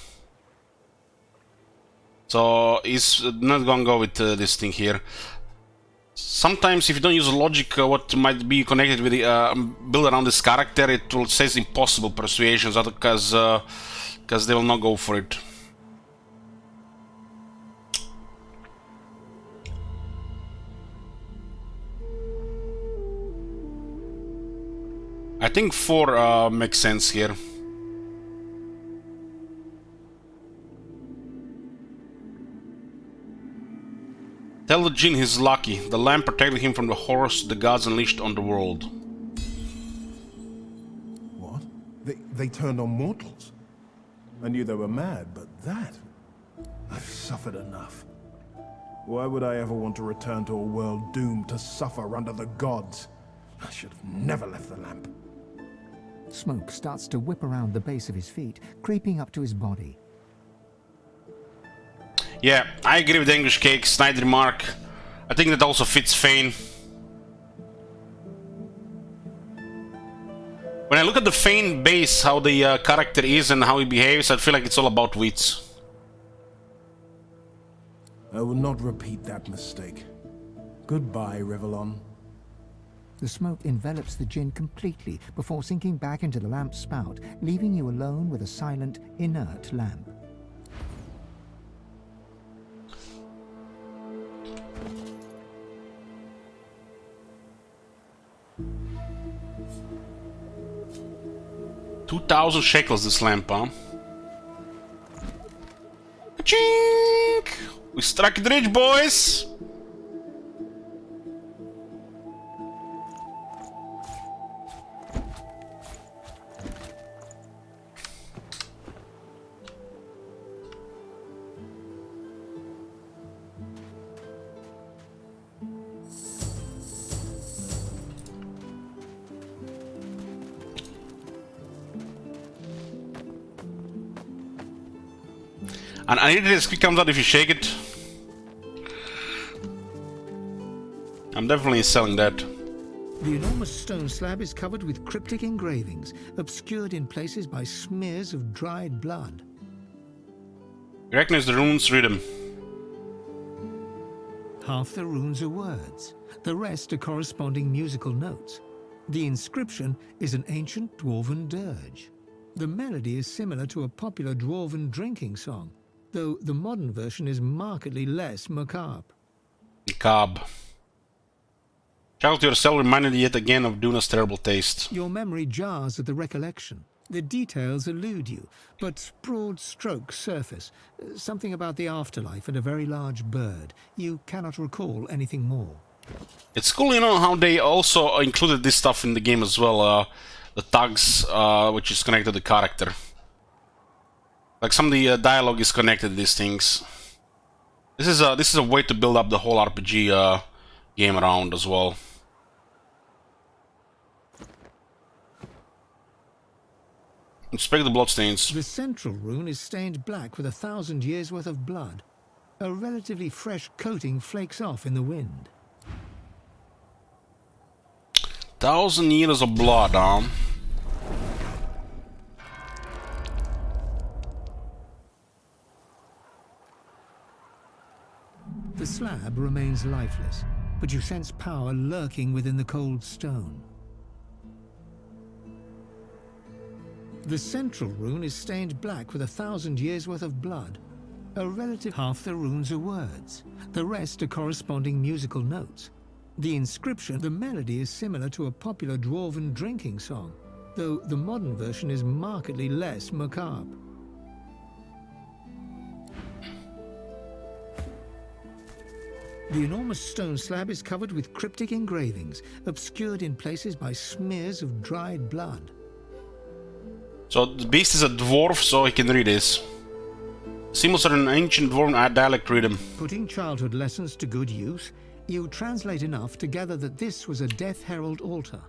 So he's not gonna go with this thing here. Sometimes if you don't use logic, what might be connected with the build around this character, it will say impossible persuasions, because they will not go for it. I think 4 makes sense here. Tell the Jinn he's lucky. The lamp protected him from the horrors the gods unleashed on the world. What? They turned on mortals? I knew they were mad, but that... I've suffered enough. Why would I ever want to return to a world doomed to suffer under the gods? I should have never left the lamp. Smoke starts to whip around the base of his feet, creeping up to his body. Yeah, I agree with the English Cake, snide remark. I think that also fits Fane. When I look at the Fane base, how the character is and how he behaves, I feel like it's all about wits. I will not repeat that mistake. Goodbye, Revellon. The smoke envelops the djinn completely before sinking back into the lamp's spout, leaving you alone with a silent, inert lamp. $2,000 shekels this lamp, huh? Chink! We struck it rich, boys! And I need this quick comes out if you shake it. I'm definitely selling that. The enormous stone slab is covered with cryptic engravings, obscured in places by smears of dried blood. Recognize the runes, read them. Half the runes are words, the rest are corresponding musical notes. The inscription is an ancient dwarven dirge. The melody is similar to a popular dwarven drinking song, though the modern version is markedly less macabre. Macabre. Child yourself reminded yet again of Duna's terrible taste. Your memory jars at the recollection. The details elude you, but broad strokes surface. Something about the afterlife and a very large bird. You cannot recall anything more. It's cool, you know, how they also included this stuff in the game as well. The tags, which is connected to the character. Like some of the dialogue is connected to these things. This is a way to build up the whole RPG game around as well. Inspect the bloodstains. The central rune is stained black with 1,000 years' worth of blood. A relatively fresh coating flakes off in the wind. 1,000 years of blood, huh? The slab remains lifeless, but you sense power lurking within the cold stone. The central rune is stained black with 1,000 years' worth of blood. A relative half the runes are words. The rest are corresponding musical notes. The inscription, the melody is similar to a popular dwarven drinking song, though the modern version is markedly less macabre. The enormous stone slab is covered with cryptic engravings, obscured in places by smears of dried blood. So the beast is a dwarf, so he can read this. Symbols are an ancient dwarven dialect, read them. Putting childhood lessons to good use, you translate enough to gather that this was a Death Herald altar.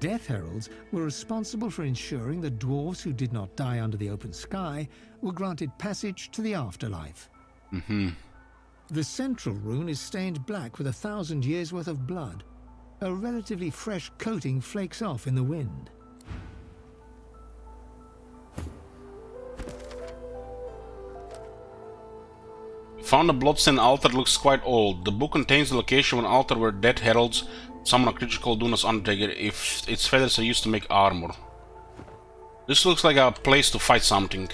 Death Heralds were responsible for ensuring that dwarves who did not die under the open sky were granted passage to the afterlife. The central rune is stained black with 1,000 years' worth of blood. A relatively fresh coating flakes off in the wind. Found a bloodstained altar that looks quite old. The book contains the location of an altar where dead heralds summon a creature called Duna's Undertaker if its feathers are used to make armor. This looks like a place to fight something.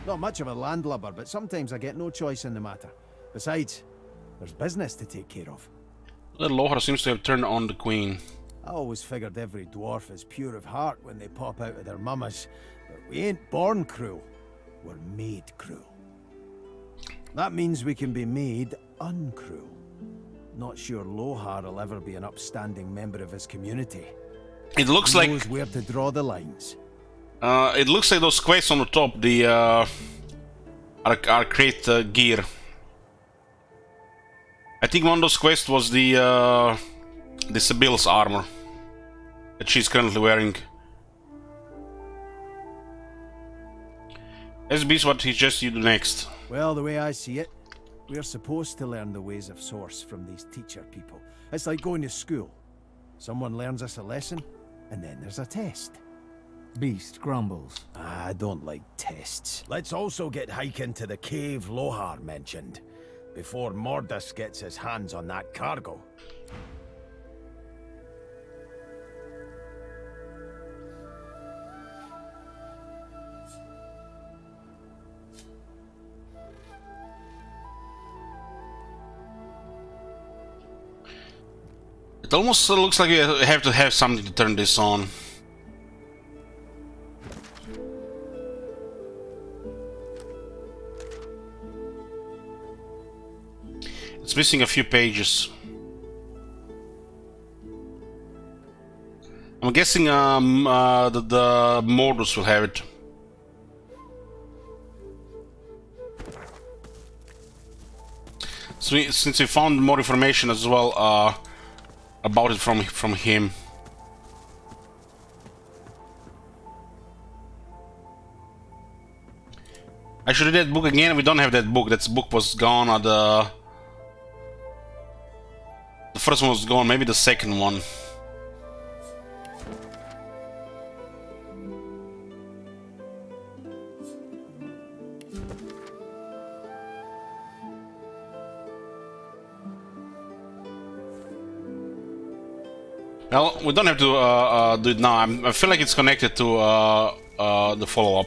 Not much of a landlubber, but sometimes I get no choice in the matter. Besides, there's business to take care of. Little Lohar seems to have turned on the queen. I always figured every dwarf is pure of heart when they pop out of their mamas, but we ain't born cruel, we're made cruel. That means we can be made uncruel. Not sure Lohar will ever be an upstanding member of his community. It looks He like knows where to draw the lines. it looks like those quests on the top, the are great gear. I think one of those quests was the Sibyl's armor that she's currently wearing. SB is what he suggests you do next. Well, the way I see it, We're supposed to learn the ways of Source from these teacher people. It's like going to school. Someone learns us a lesson, and then there's a test. Beast grumbles. I don't like tests. Let's also get hiking to the cave Lohar mentioned, before Mordus gets his hands on that cargo. It almost looks like you have to have something to turn this on. It's missing a few pages. I'm guessing the Mordus will have it. So since we found more information as well about it from him. I should read that book again. We don't have that book. That book was gone. The first one was gone. Maybe the second one. Well, we don't have to do it now. I feel like it's connected to the follow-up.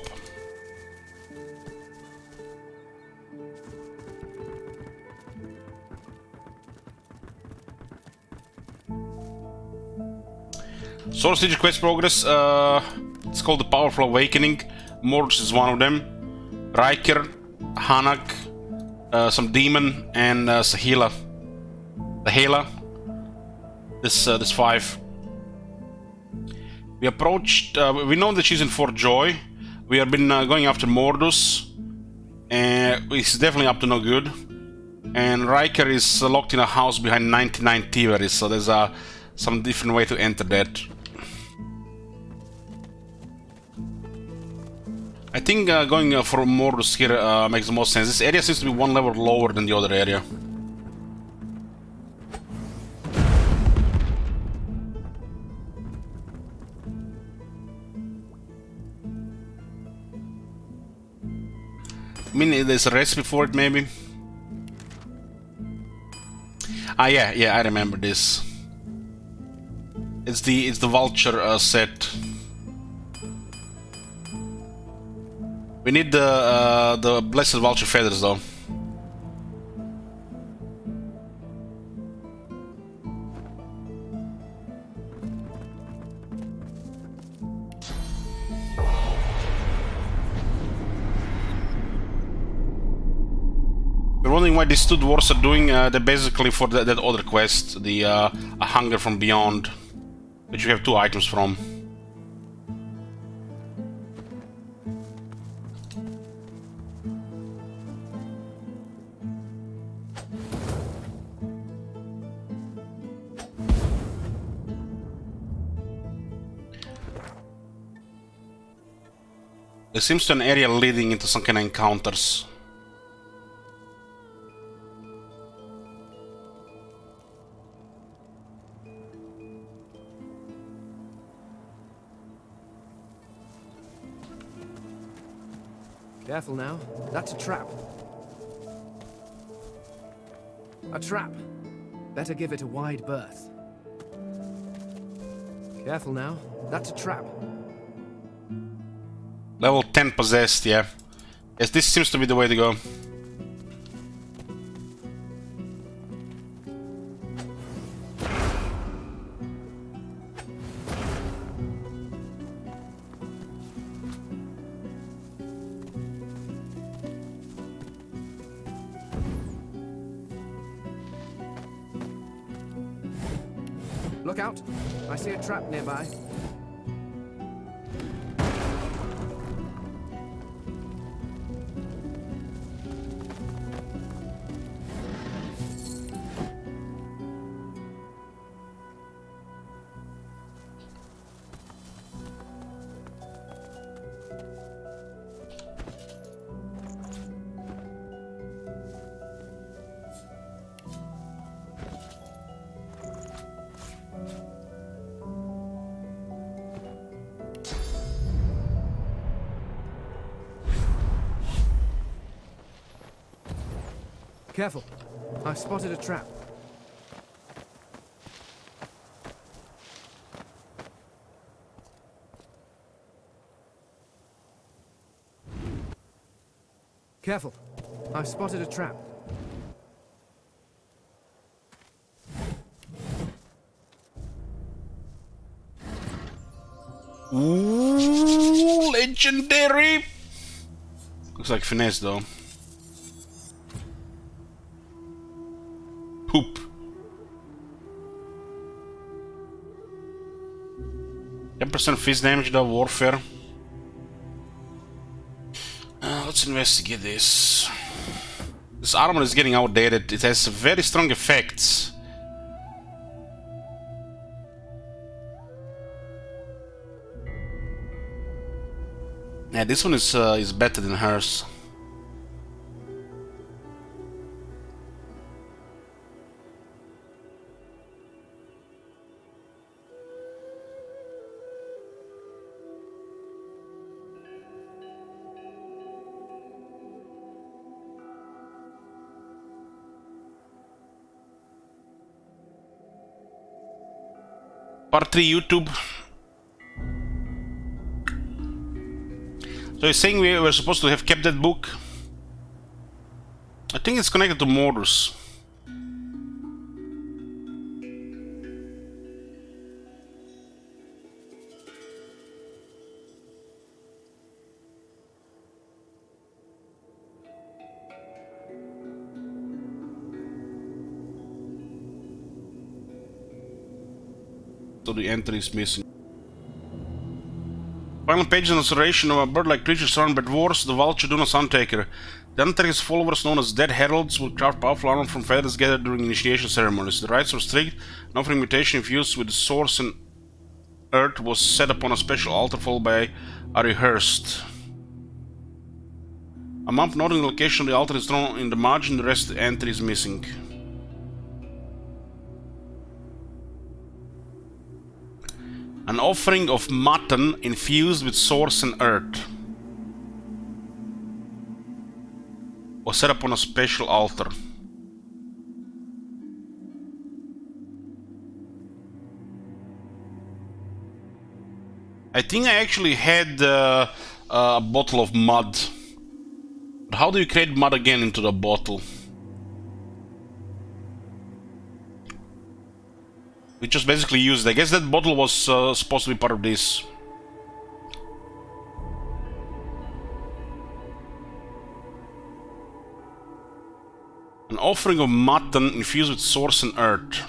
Source Siege quest progress. It's called the Powerful Awakening. Mordus is one of them. Riker, Hanak, some demon, and Sahila. Sahila. This 5. We approached. We know that she's in Fort Joy. We have been going after Mordus, and he's definitely up to no good. And Riker is locked in a house behind 99 Thieveries, so there's some different way to enter that. I think going for Mordus here makes the most sense. This area seems to be one level lower than the other area. I mean, there's a recipe for it, maybe. Ah, yeah, I remember this. It's the vulture set. We need the blessed vulture feathers, though. We're wondering what these two dwarves are doing. They're basically for that other quest, the A Hunger from Beyond, which you have 2 items from. There seems to be an area leading into some kind of encounters. Careful now. That's a trap. A trap. Better give it a wide berth. Careful now. That's a trap. Level 10 possessed, yeah. Yes, this seems to be the way to go. Look out! I see a trap nearby. Careful. I've spotted a trap. Careful. I've spotted a trap. Ooh, legendary! Looks like finesse though. Poop. %10 fist damage though, warfare. Let's investigate this. This armor is getting outdated. It has very strong effects. Yeah, this one is better than hers. Part 3 YouTube. So you're saying we were supposed to have kept that book? I think it's connected to Morrison. So the entry is missing. Final page is an illustration of a bird-like creature surrounded by dwarves, the vulture known as Untaker. The Untaker's followers, known as Dead Heralds, would craft powerful armor from feathers gathered during initiation ceremonies. The rites were strict, and offering mutation infused with the source and earth was set upon a special altar followed by a rehearsed. A map noting the location of the altar is drawn in the margin, the rest of the entry is missing. An offering of mutton infused with source and earth was set up on a special altar. I think I actually had a bottle of mud. But how do you create mud again into the bottle? We just basically used it. I guess that bottle was supposed to be part of this. An offering of mutton infused with source and earth.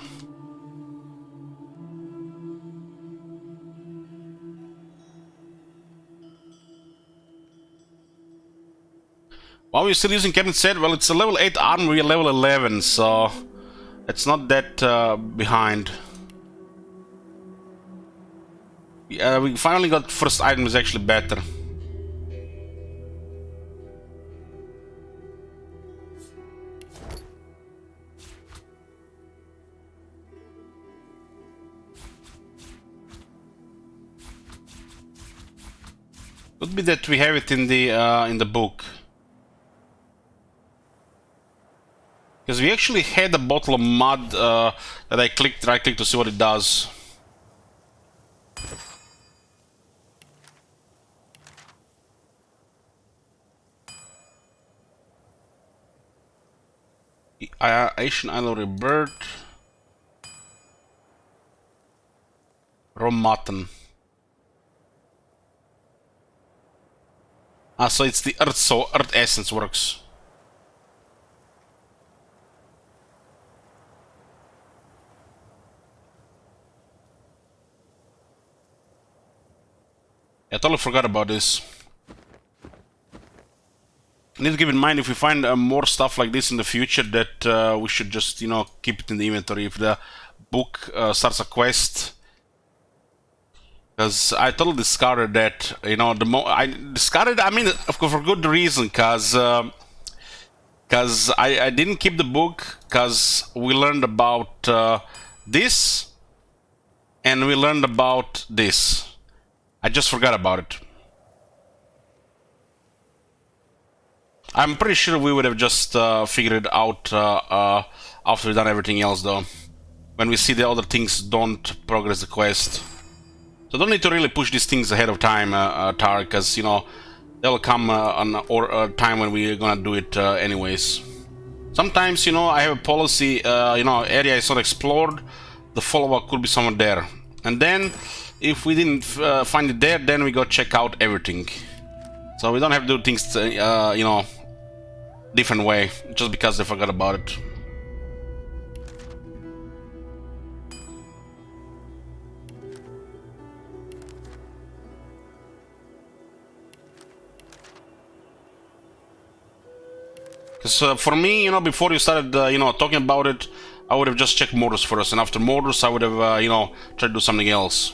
While we're still using Captain said, well, it's a level 8 armor, we're level 11, so it's not that behind. We finally got first item is actually better. Could be that we have it in the book. Because we actually had a bottle of mud that I right clicked to see what it does. Asian Island Rebirth. Raw mutton. Ah, so it's the earth, so earth essence works. I totally forgot about this. I need to keep in mind if we find more stuff like this in the future that we should just, you know, keep it in the inventory if the book starts a quest. Because I totally discarded that, you know, I discarded, I mean, of course, for good reason, because I didn't keep the book, because we learned about this, and we learned about this. I just forgot about it. I'm pretty sure we would have just figured it out after we've done everything else, though. When we see the other things don't progress the quest. So don't need to really push these things ahead of time, Tar, because, you know, there'll come a time when we're gonna do it anyways. Sometimes, you know, I have a policy, you know, area is not explored, the follow-up could be somewhere there. And then, if we didn't find it there, then we go check out everything. So we don't have to do things, you know, different way, just because they forgot about it. Because for me, you know, before you started, you know, talking about it, I would have just checked Morrison first, and after Morrison, I would have, you know, tried to do something else.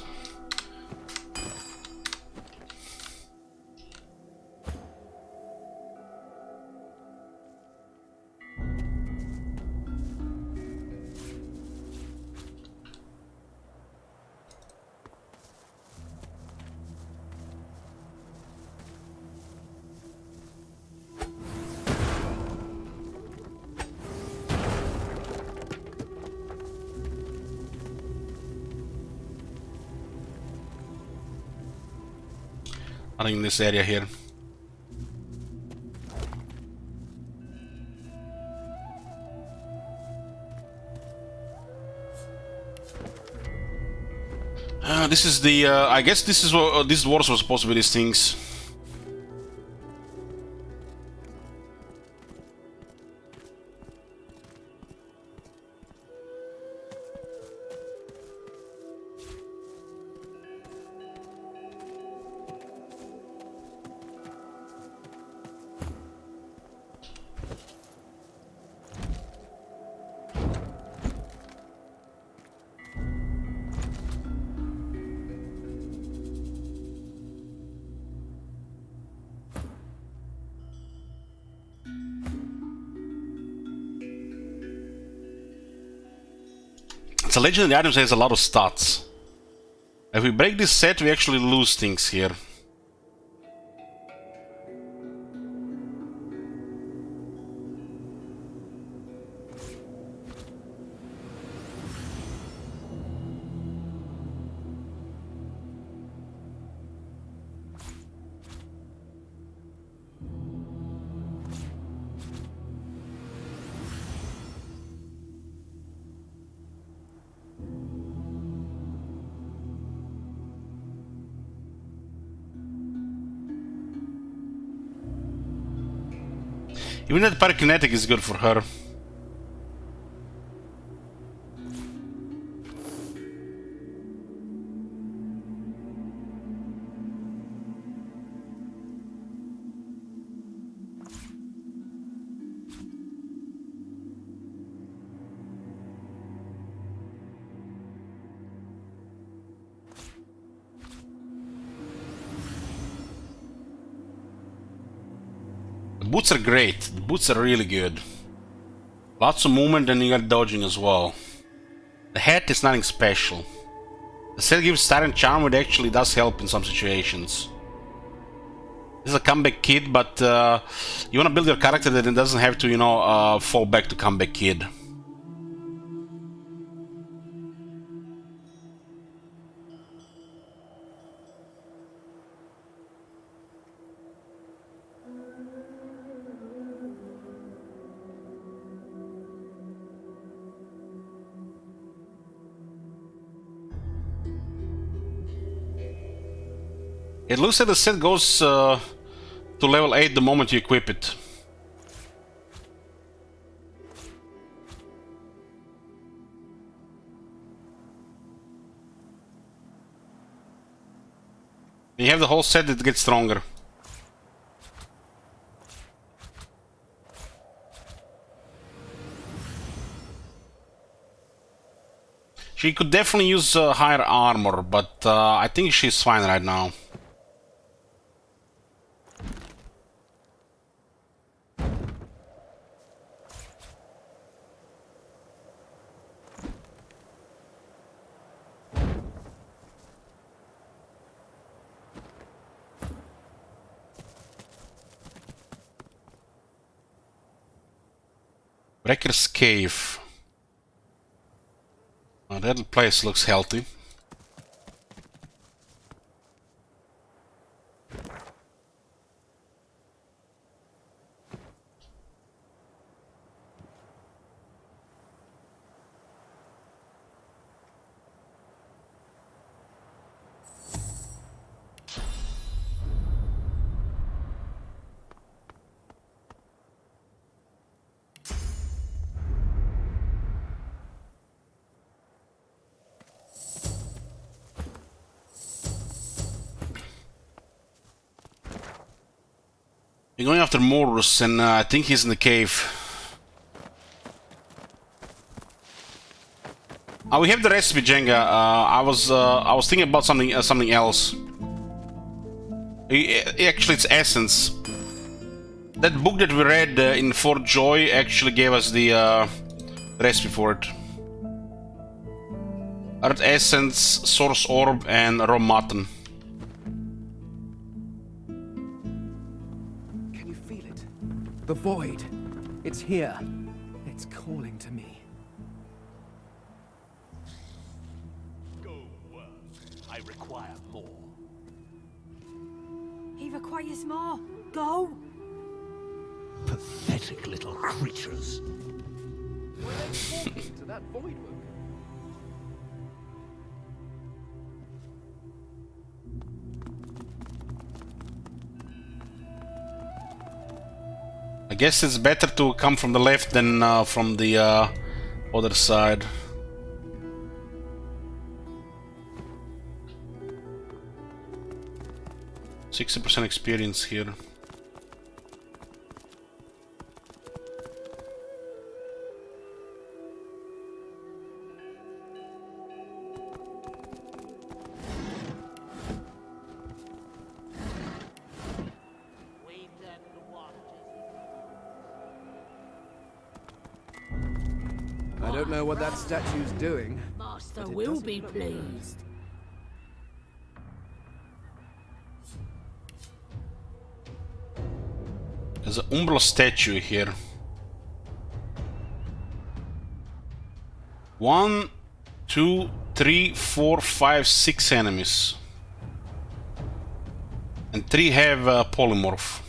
Nothing in this area here. This is the. I guess this is what these dwarves were supposed to be. These things. So legendary items has a lot of stats. If we break this set, we actually lose things here. Even that pyrokinetic is good for her. The boots are great. The boots are really good. Lots of movement and you got dodging as well. The hat is nothing special. The set gives stat and charm, which actually does help in some situations. This is a comeback kid, but you want to build your character that it doesn't have to, you know, fall back to comeback kid. It looks like the set goes to level 8 the moment you equip it. When you have the whole set, it gets stronger. She could definitely use higher armor, but I think she's fine right now. Wrecker's Cave. That place looks healthy. We're going after Morrison, and I think he's in the cave. We have the recipe, Jenga. I was thinking about something else. Actually, it's essence. That book that we read in Fort Joy actually gave us the recipe for it. Earth essence, source orb, and raw mutton. The void. It's here. It's calling to me. Go work. I require more. He requires more. Go. Pathetic little creatures. Were they talking to that void worker? I guess it's better to come from the left than from the other side. %60 experience here. I don't know what that statue's doing. Master will be pleased. There's an Umbral statue here. 1, 2, 3, 4, 5, 6 enemies. And 3 have polymorph.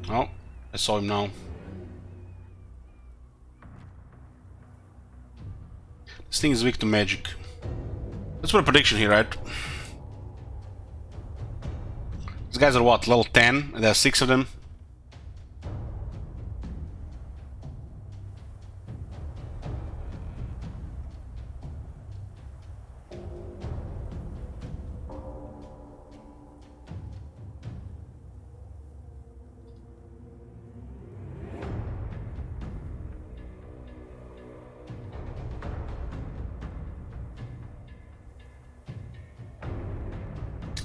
Oh, I saw him now. This thing is weak to magic. Let's put a prediction here, right? These guys are what, level 10? There are 6 of them.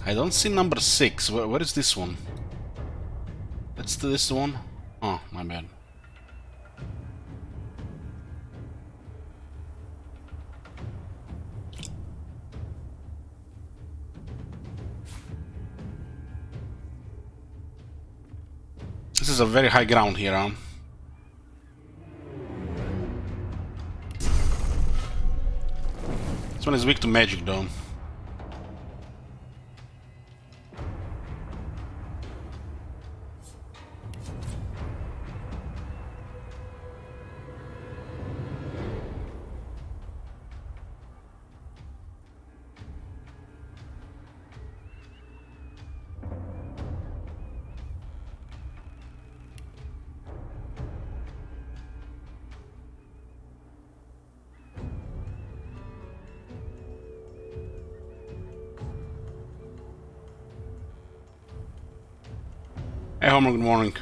I don't see number 6. Where is this one? That's this one? Oh, my bad. This is a very high ground here, huh? This one is weak to magic, though. Hey Homer, good morning.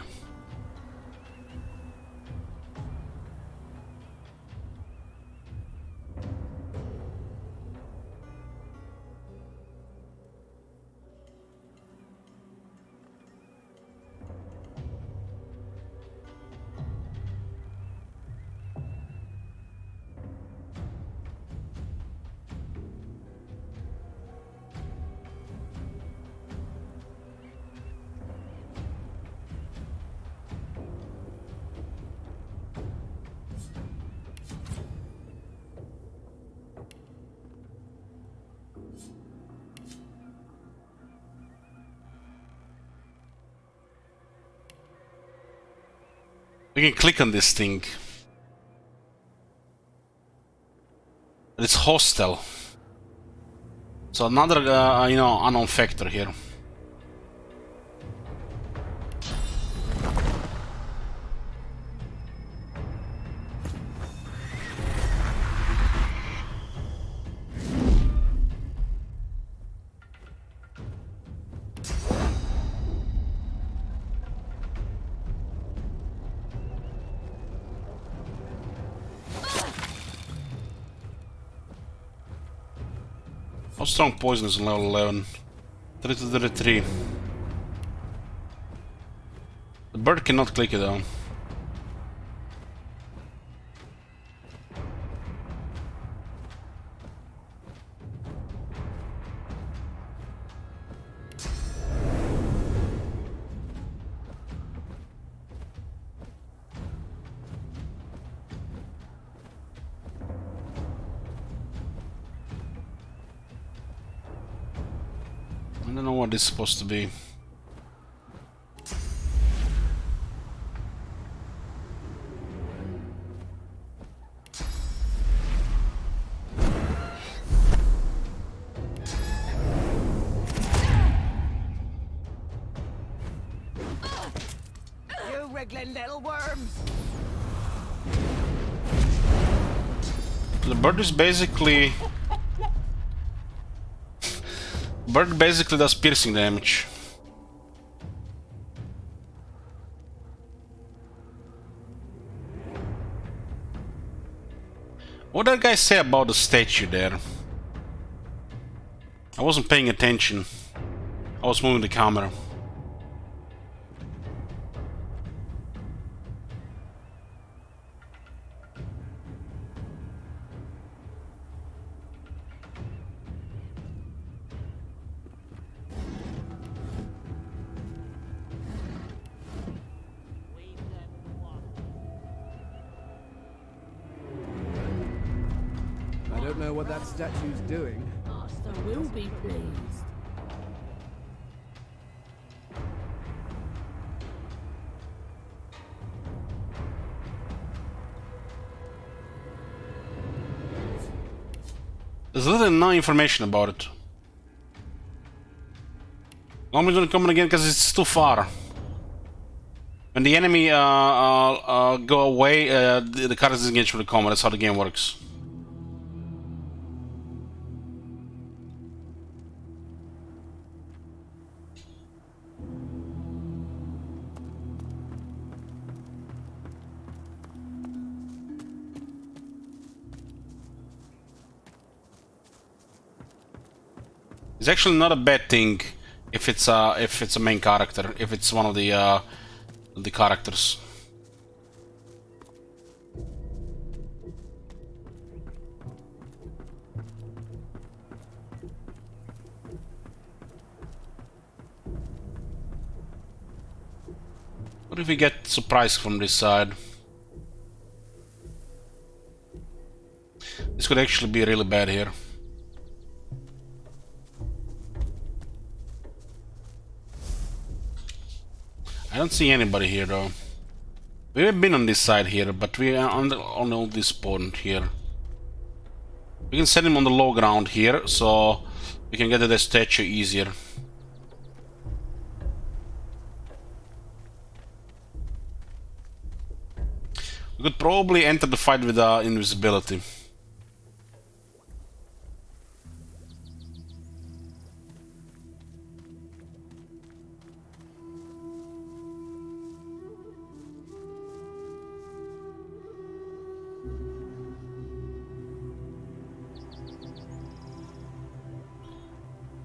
We can click on this thing. It's hostile. So another, you know, unknown factor here. How strong poison is on level 11? 3 to 33. The bird cannot click it down. I don't know what this is supposed to be. You wriggling little worms! The bird is basically... Bird basically does piercing damage. What did that guy say about the statue there? I wasn't paying attention. I was moving the camera. I don't know what that statue's doing. Master will be pleased. There's literally no information about it. Nobody's gonna come in again because it's too far. When the enemy go away, the card is disengaged from the combat. That's how the game works. It's actually not a bad thing if it's a main character, if it's one of the characters. What if we get surprised from this side? This could actually be really bad here. I don't see anybody here though. We haven't been on this side here, but we are on all this point here. We can set him on the low ground here, so we can get to the statue easier. We could probably enter the fight with invisibility.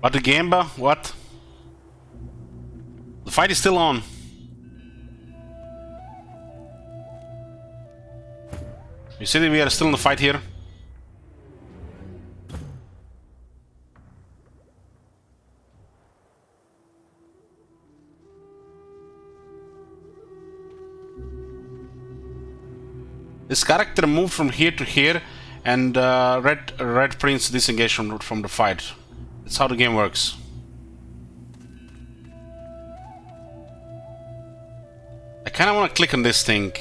But the Gamba? What? The fight is still on. You see that we are still in the fight here? This character moved from here to here, and Red Prince disengaged from the fight. That's how the game works. I kind of want to click on this thing.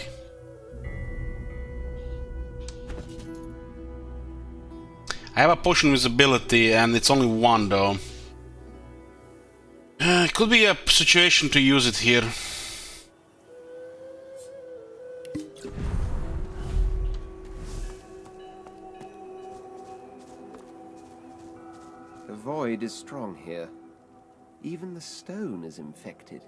I have a potion visibility and it's only one though. It could be a situation to use it here. The void is strong here. Even the stone is infected.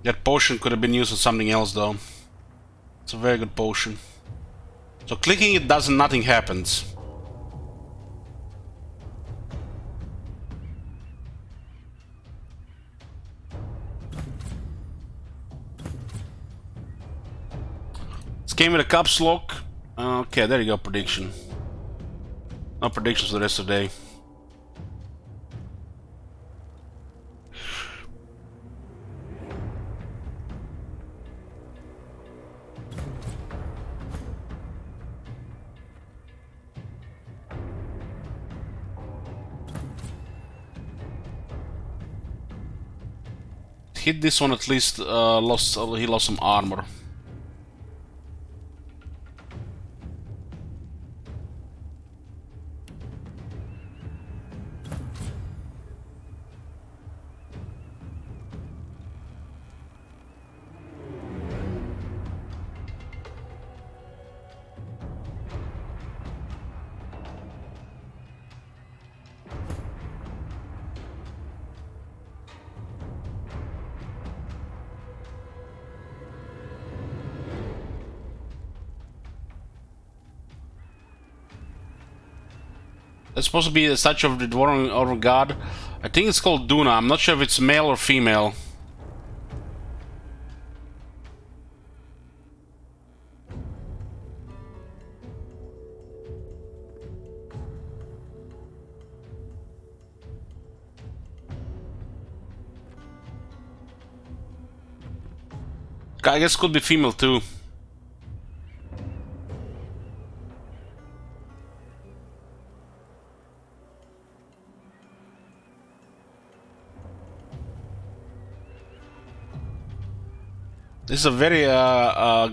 That potion could have been used for something else though. It's a very good potion. So clicking it doesn't, nothing happens. This came with a caps lock. Okay, there you go, prediction. No predictions for the rest of the day. Hit this one at least. He lost some armor. It's supposed to be a statue of the dwarven or god. I think it's called Duna. I'm not sure if it's male or female. I guess it could be female too. This is a very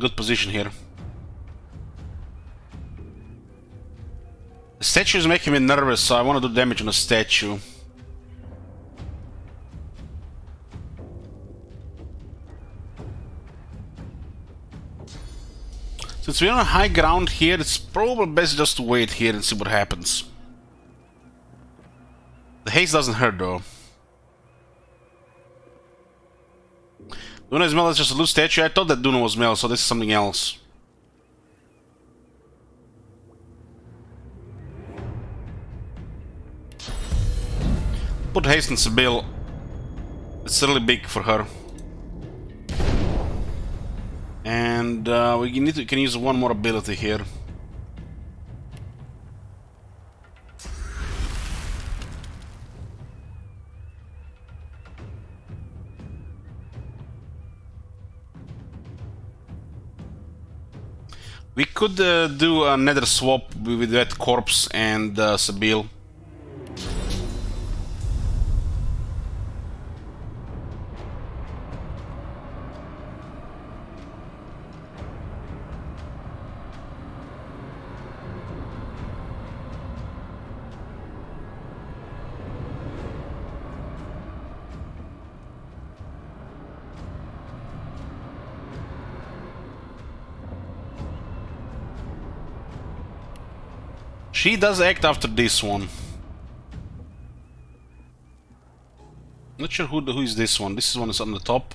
good position here. The statue is making me nervous, so I want to do damage on a statue. Since we're on high ground here, it's probably best just to wait here and see what happens. The haste doesn't hurt though. Duna is male, it's just a loose statue. I thought that Duna was male, so this is something else. Put haste in Sibyl. It's really big for her. And we can use one more ability here. We could do another swap with that corpse and Sibyl. She does act after this one. Not sure who is this one. This one is on the top,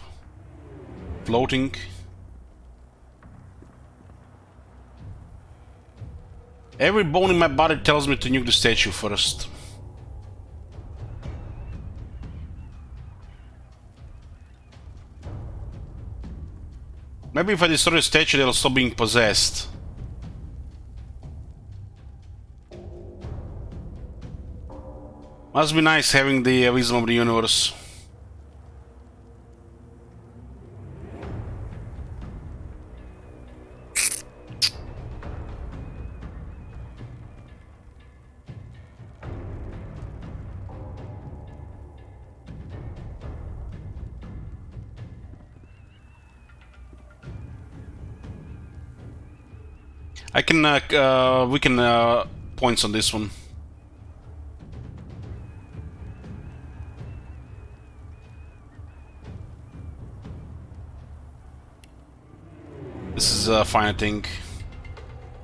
floating. Every bone in my body tells me to nuke the statue first. Maybe if I destroy the statue, they'll stop being possessed. Must be nice having the wisdom of the universe. I can we can points on this one. This is fine, I think.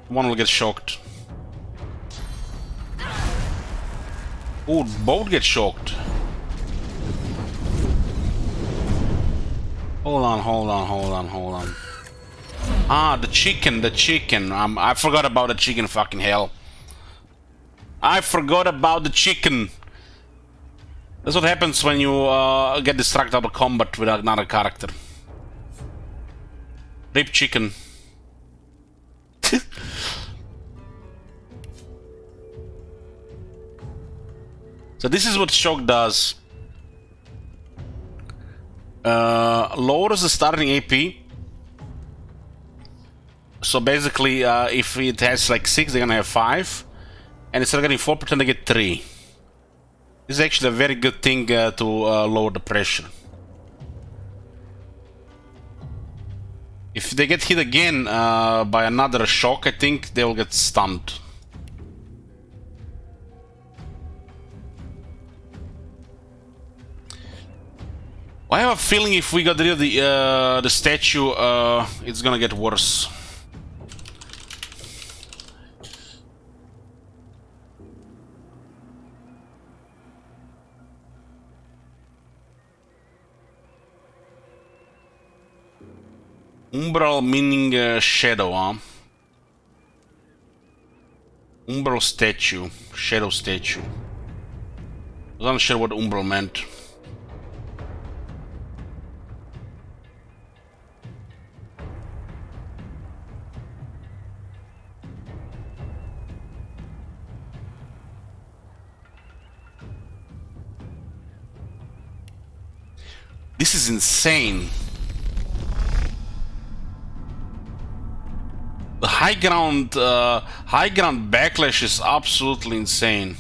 One will get shocked. Oh, both get shocked. Hold on. Ah, the chicken. I forgot about the chicken, fucking hell. I forgot about the chicken. That's what happens when you get distracted out of combat with another character. Rip chicken. So this is what shock does. Lowers the starting AP. So basically, if it has like 6, they're gonna have 5, and instead of getting 4, pretend they get 3. This is actually a very good thing to lower the pressure. If they get hit again by another shock, I think they will get stunned. I have a feeling if we got rid of the statue, it's gonna get worse. Umbral meaning shadow, huh? Umbral statue, shadow statue. I was not sure what umbral meant. This is insane. The high ground backlash is absolutely insane.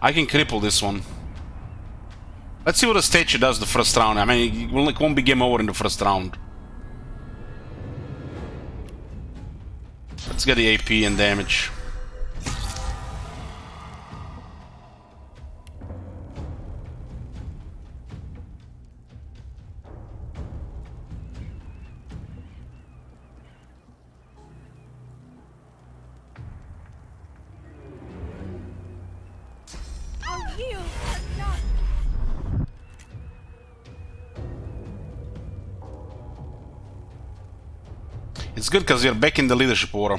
I can cripple this one. Let's see what the statue does the first round. I mean, it won't be game over in the first round. Let's get the AP and damage. It's good because you're back in the leadership order.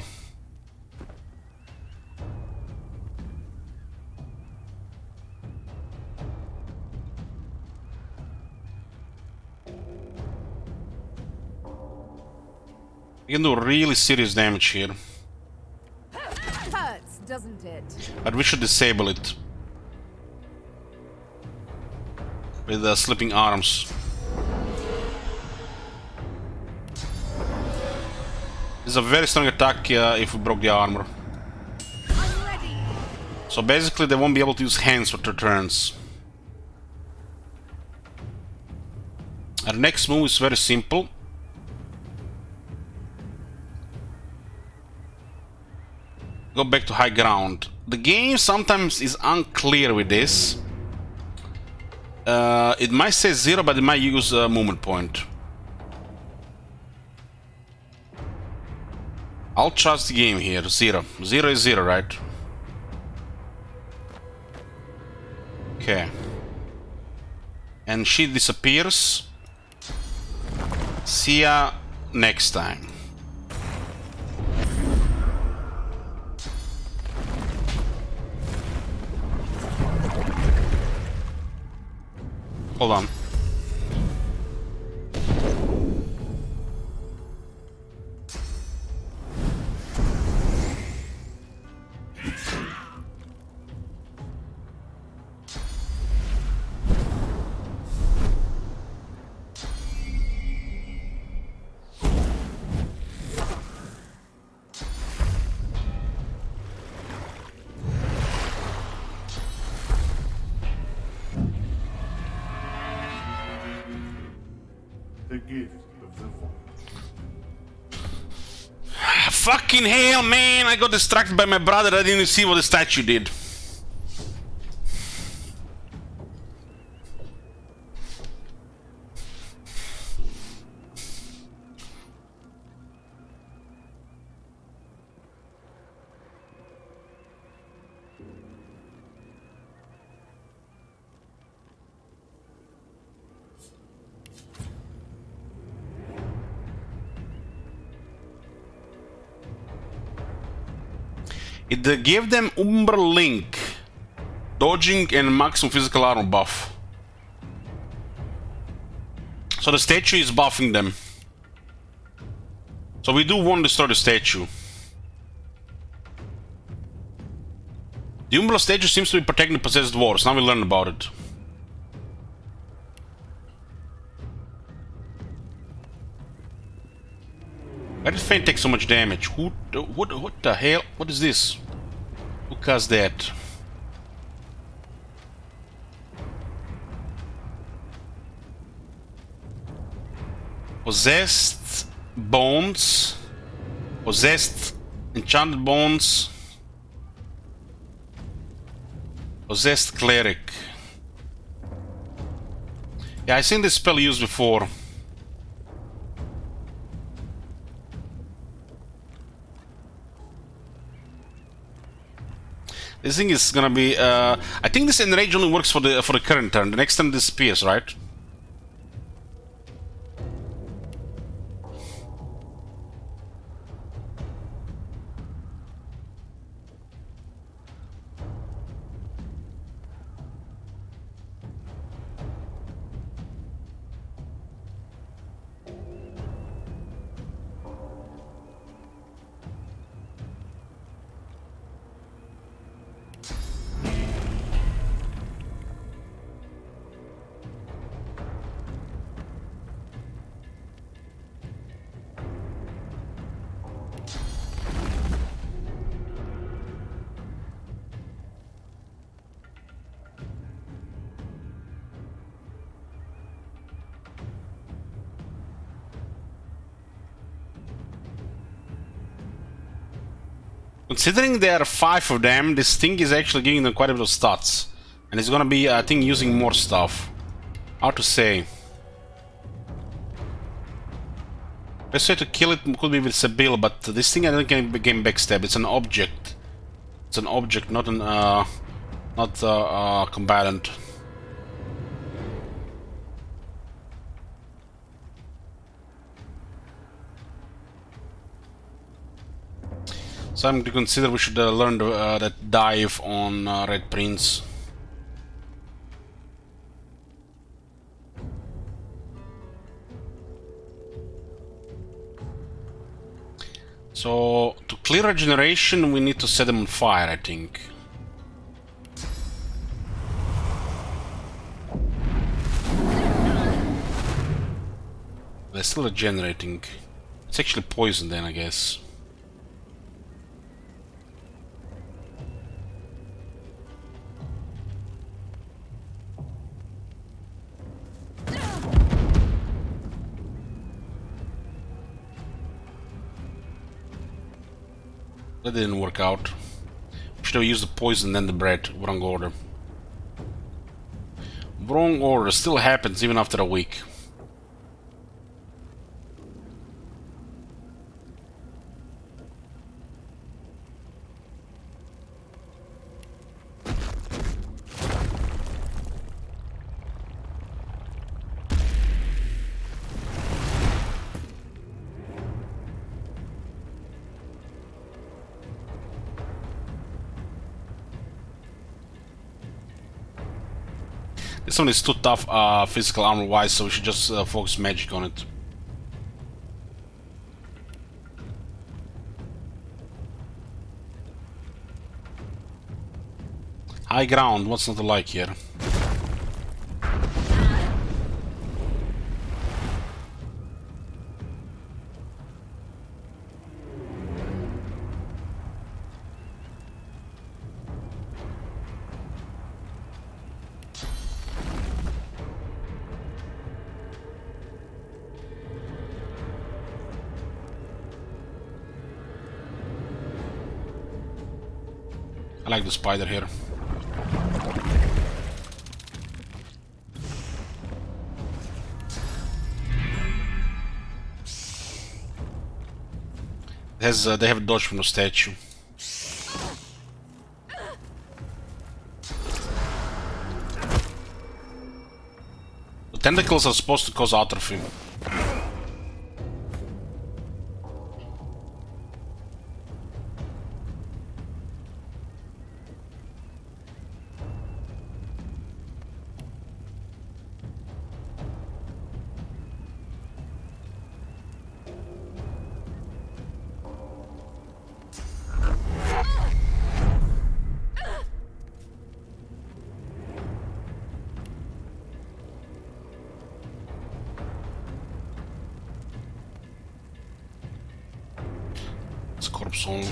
You can do really serious damage here. Hurts, doesn't it? But we should disable it. With the slipping arms. It's a very strong attack if we broke the armor. So basically they won't be able to use hands for 2 turns. Our next move is very simple. Go back to high ground. The game sometimes is unclear with this. It might say 0, but it might use a movement point. I'll trust the game here. 0. 0 is 0, right? Okay. And she disappears. See ya next time. Hold on. Fucking hell, man! I got distracted by my brother. I didn't see what the statue did. It gave them Umbra Link, dodging and maximum physical armor buff. So the statue is buffing them. So we do want to destroy the statue. The Umbra statue seems to be protecting the possessed dwarves. Now we learn about it. Why did Feint take so much damage? What the hell? What is this? Who cast that? Possessed bones. Possessed enchanted bones. Possessed cleric. Yeah, I seen this spell used before. This thing is gonna be. I think this enrage only works for the current turn. The next turn disappears, right? Considering there are 5 of them, this thing is actually giving them quite a bit of stats. And it's gonna be, I think, using more stuff. How to say? Best way to kill it could be with Sibyl, but this thing I don't think can backstab. It's an object. It's an object, not an combatant. So I'm to consider we should learn that dive on Red Prince. So to clear regeneration, we need to set them on fire, I think. They're still regenerating. It's actually poison then, I guess. That didn't work out. Should have used the poison then the bread. Wrong order. Wrong order. Still happens even after a week. This one is too tough physical armor wise, so we should just focus magic on it. High ground, what's not to like here? I like the spider here. They have a dodge from the statue. The tentacles are supposed to cause atrophy. It's corpse only.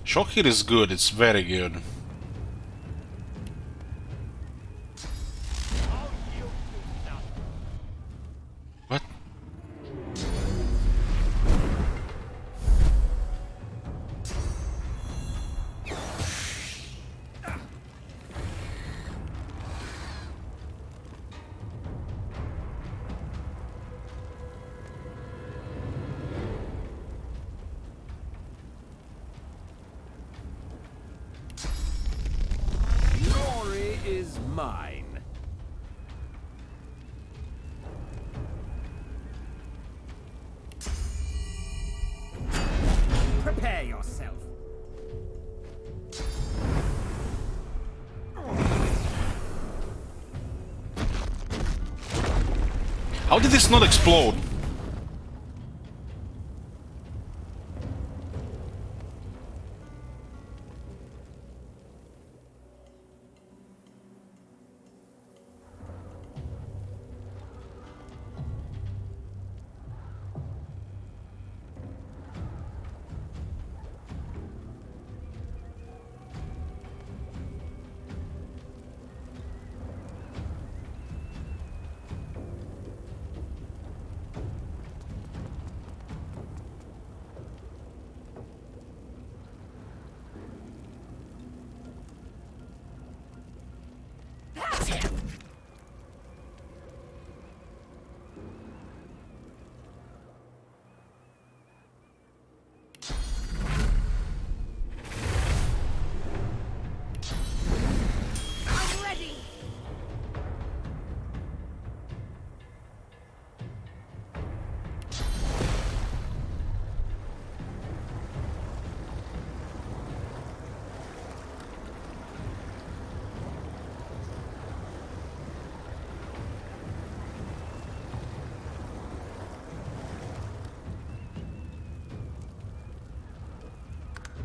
Shock here is good, it's very good. What? Glory is mine. Prepare yourself. How did this not explode?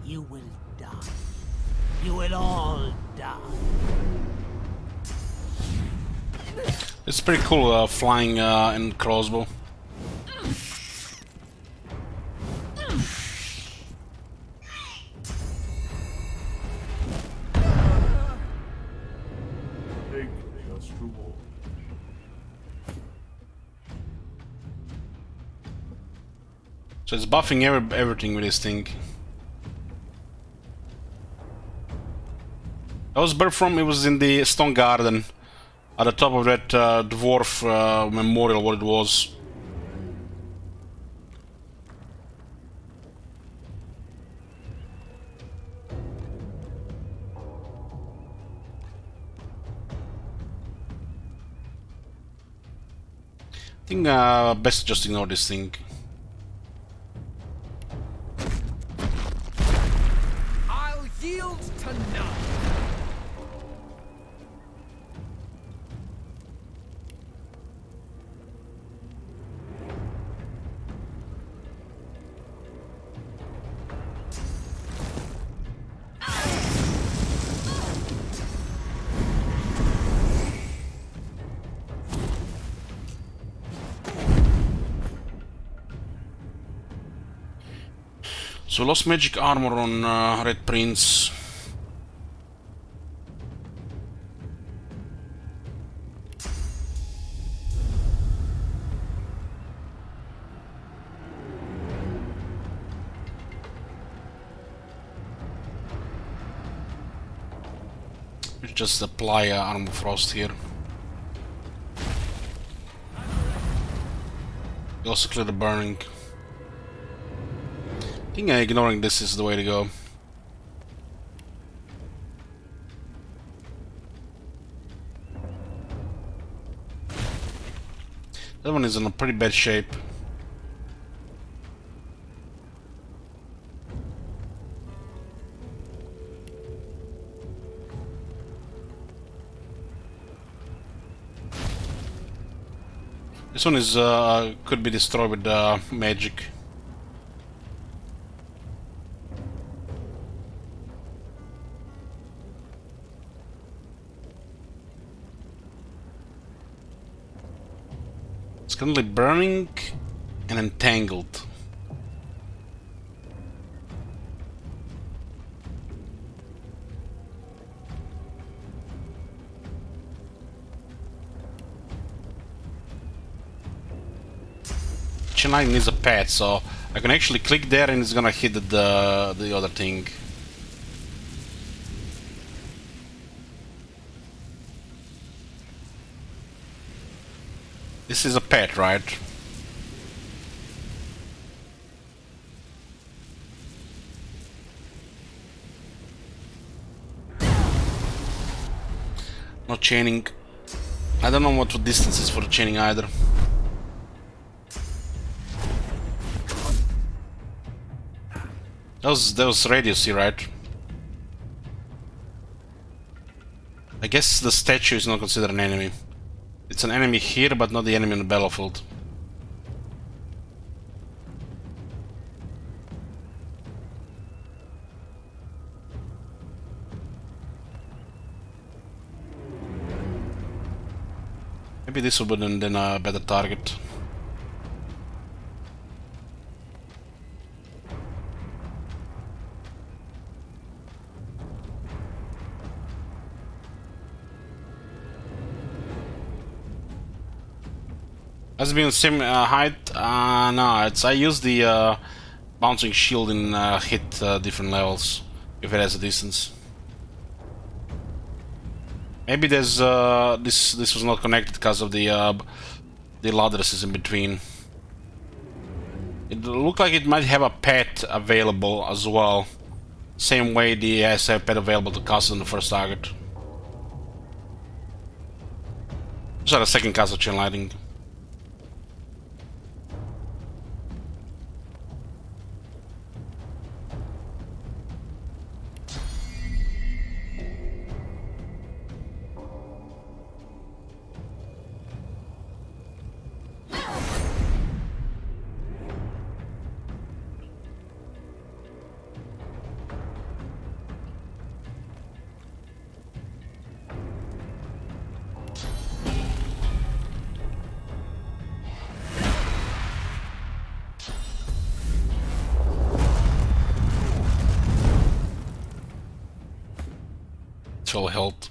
You will die. You will all die. It's pretty cool flying and crossbow. So it's buffing everything with this thing. I was birthed from, it was in the Stone Garden, at the top of that dwarf memorial, what it was. I think best just ignore this thing. I'll yield to none. So lost magic armor on Red Prince. We just apply armor frost here. We also clear the burning. I think ignoring this is the way to go. That one is in a pretty bad shape. This one is could be destroyed with magic. It's currently burning and entangled. Chain lightning needs a pad, so I can actually click there and it's gonna hit the other thing. This is a pet, right? Not chaining. I don't know what the distance is for the chaining either. That was radius here, right? I guess the statue is not considered an enemy. It's an enemy here, but not the enemy on the battlefield. Maybe this would be then a better target. Has it been the same height? No, I use the bouncing shield and hit different levels if it has a distance. Maybe there's this was not connected because of the ladders is in between. It looked like it might have a pet available as well, same way the has a pet available to cast on the first target. Just had a second cast of chain lightning. Full health.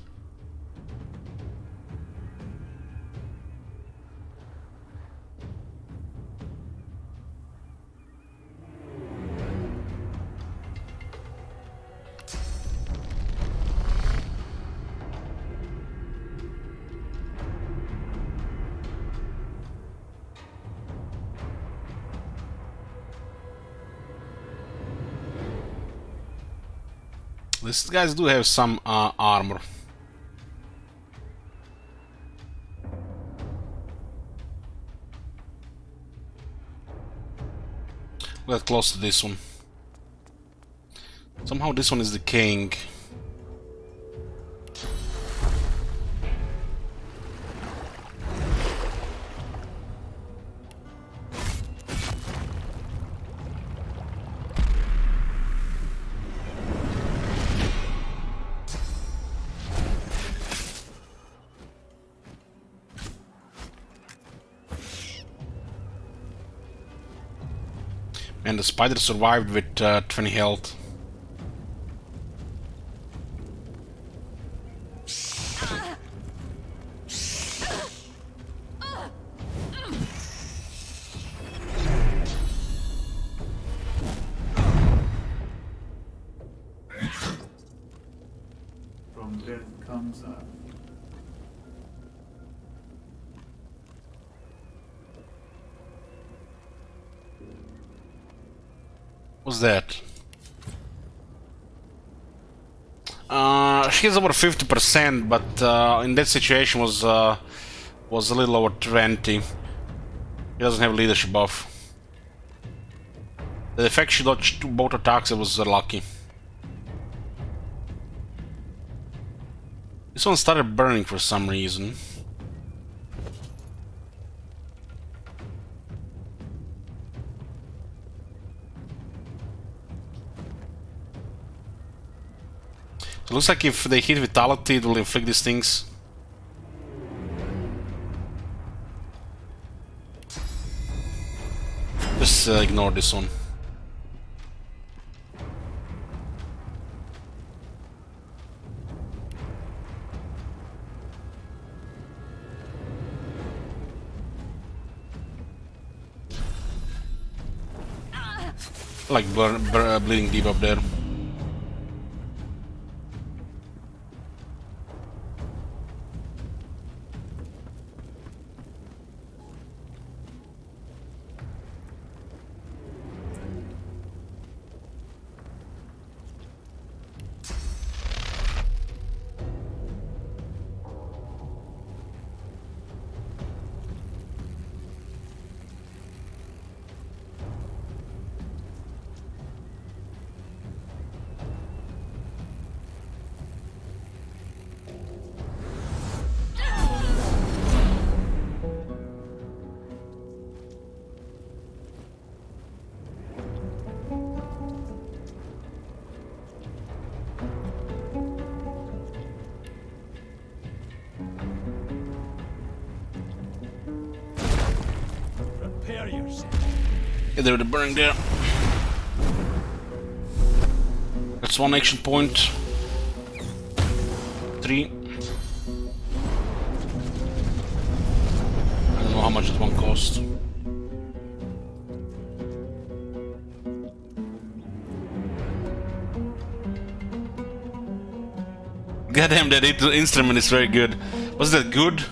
These guys do have some armor. We'll get close to this one. Somehow this one is decaying. And the spider survived with 20 health. from death comes up. What's that? She's over 50%, but in that situation was a little over 20. He doesn't have leadership buff. The fact she dodged both attacks, it was lucky. This one started burning for some reason. It looks like if they hit Vitality, it will inflict these things. Just ignore this one. Like bleeding deep up there. Yeah, they're burning there. That's one action point. 3. I don't know how much that one cost. Goddamn, that instrument is very good. Was that good?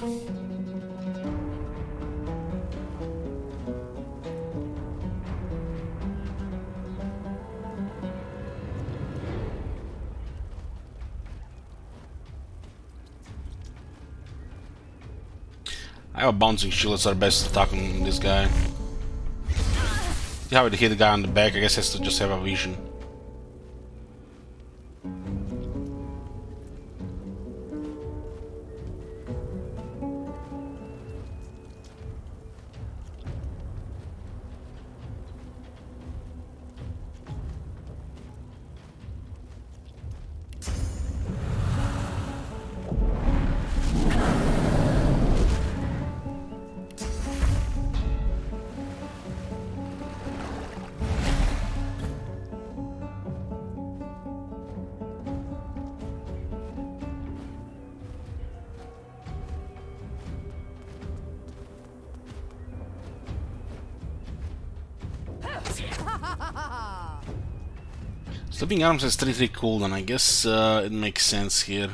I have a bouncing shield, that's our best attack on this guy. See how it hit the guy on the back, I guess he has to just have a vision. Slipping arms is 33 cooldown, I guess it makes sense here.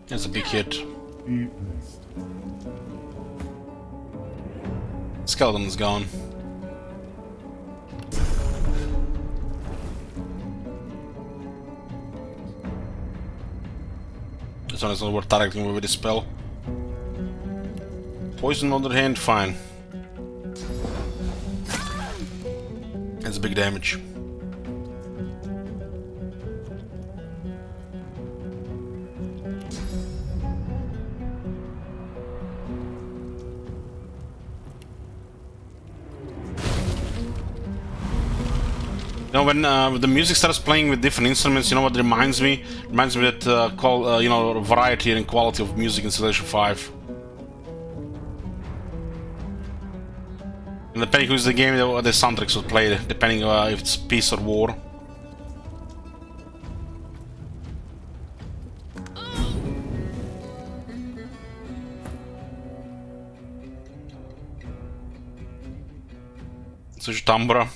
That's a big hit. Skeleton is gone. This one is not worth targeting with this spell. Poison on the other hand, fine. That's big damage. You know, when the music starts playing with different instruments, you know what it reminds me? It reminds me that, you know, variety and quality of music in Civilization 5. And depending who's the game, the soundtracks will play, depending if it's peace or war. Switch Tambra.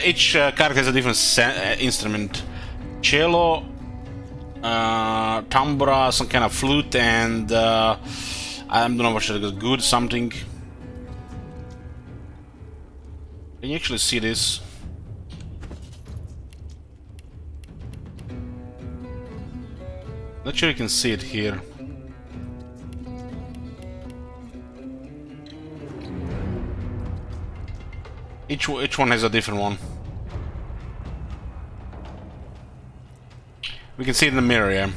Each character has a different instrument. Cello, tambura, some kind of flute, and I don't know what should I go, good something. Can you actually see this? Not sure you can see it here. Each one has a different one. We can see it in the mirror, yeah.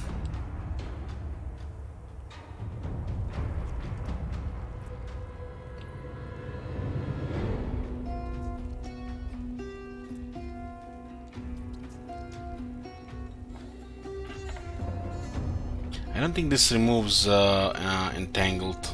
I don't think this removes entangled.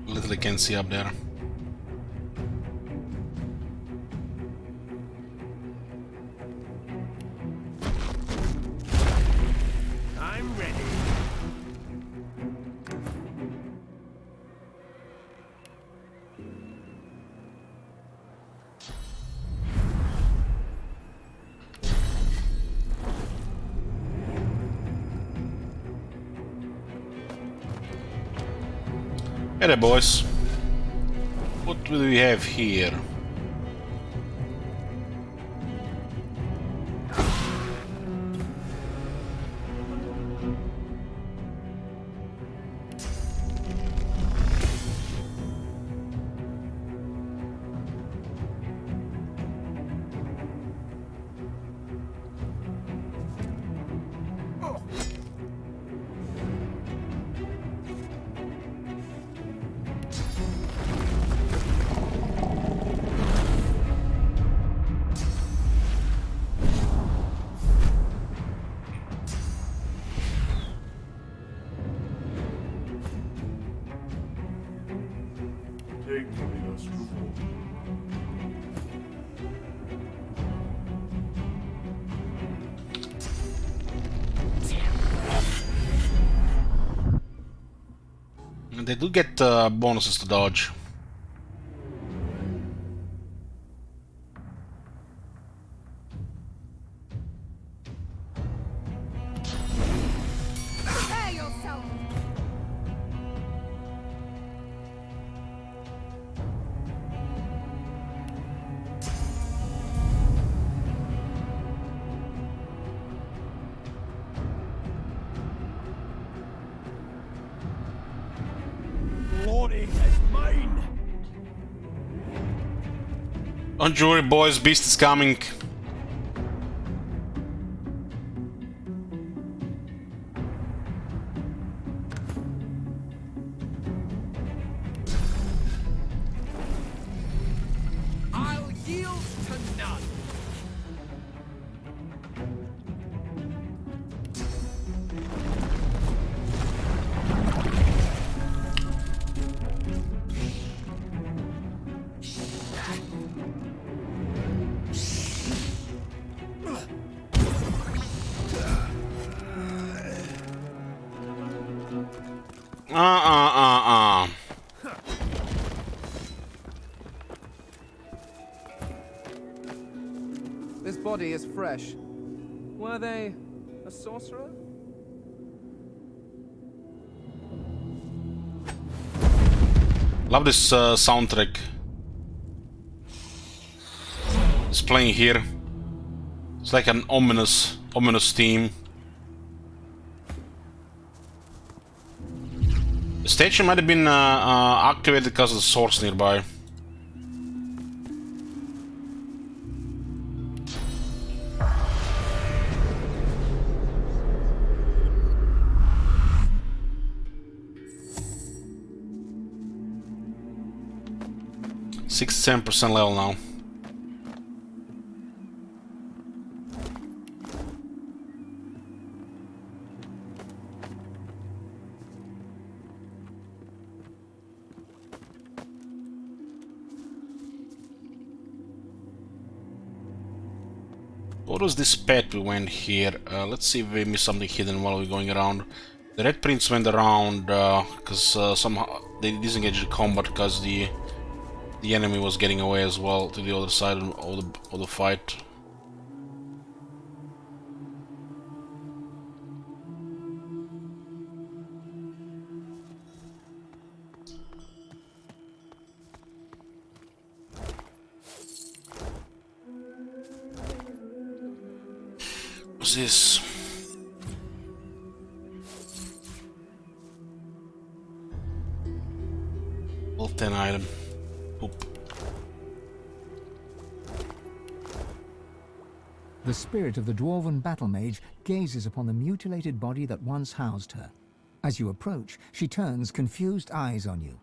Little I can see up there. I'm ready. Hey there, boys. What do we have here? They do get bonuses to dodge. Prepare yourself! Glory is mine! Don't worry, boys, beast is coming. I'll yield to none. This body is fresh. Were they a sorcerer? Love this soundtrack. It's playing here. It's like an ominous theme. The station might have been activated because of the source nearby. %, level now. What was this path we went here? Let's see if we missed something hidden while we're going around. The red prints went around because somehow they disengaged the combat because the enemy was getting away as well to the other side of the fight. What's this? Level 10 item. Oop. The spirit of the dwarven battle mage gazes upon the mutilated body that once housed her. As you approach, she turns confused eyes on you.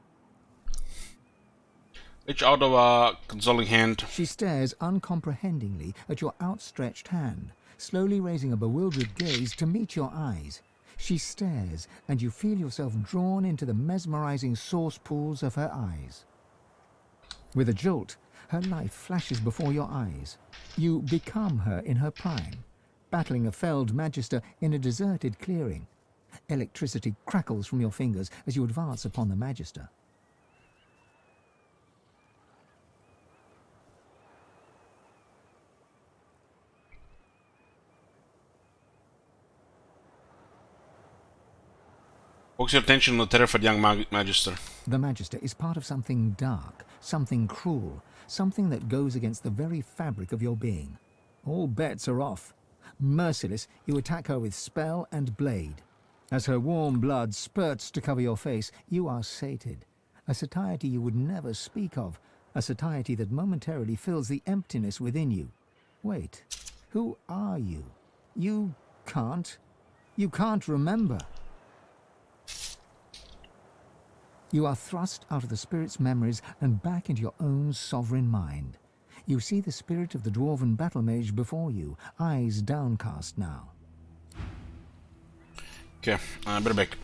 Reach out of a consoling hand. She stares uncomprehendingly at your outstretched hand, slowly raising a bewildered gaze to meet your eyes. She stares, and you feel yourself drawn into the mesmerizing source pools of her eyes. With a jolt, her life flashes before your eyes. You become her in her prime, battling a felled magister in a deserted clearing. Electricity crackles from your fingers as you advance upon the magister. Focus your attention on the terrified young magister. The magister is part of something dark, something cruel, something that goes against the very fabric of your being. All bets are off. Merciless, you attack her with spell and blade. As her warm blood spurts to cover your face, you are sated. A satiety you would never speak of, a satiety that momentarily fills the emptiness within you. Wait, who are you? You can't remember. You are thrust out of the spirit's memories and back into your own sovereign mind. You see the spirit of the dwarven battle mage before you, eyes downcast now. Okay, better back.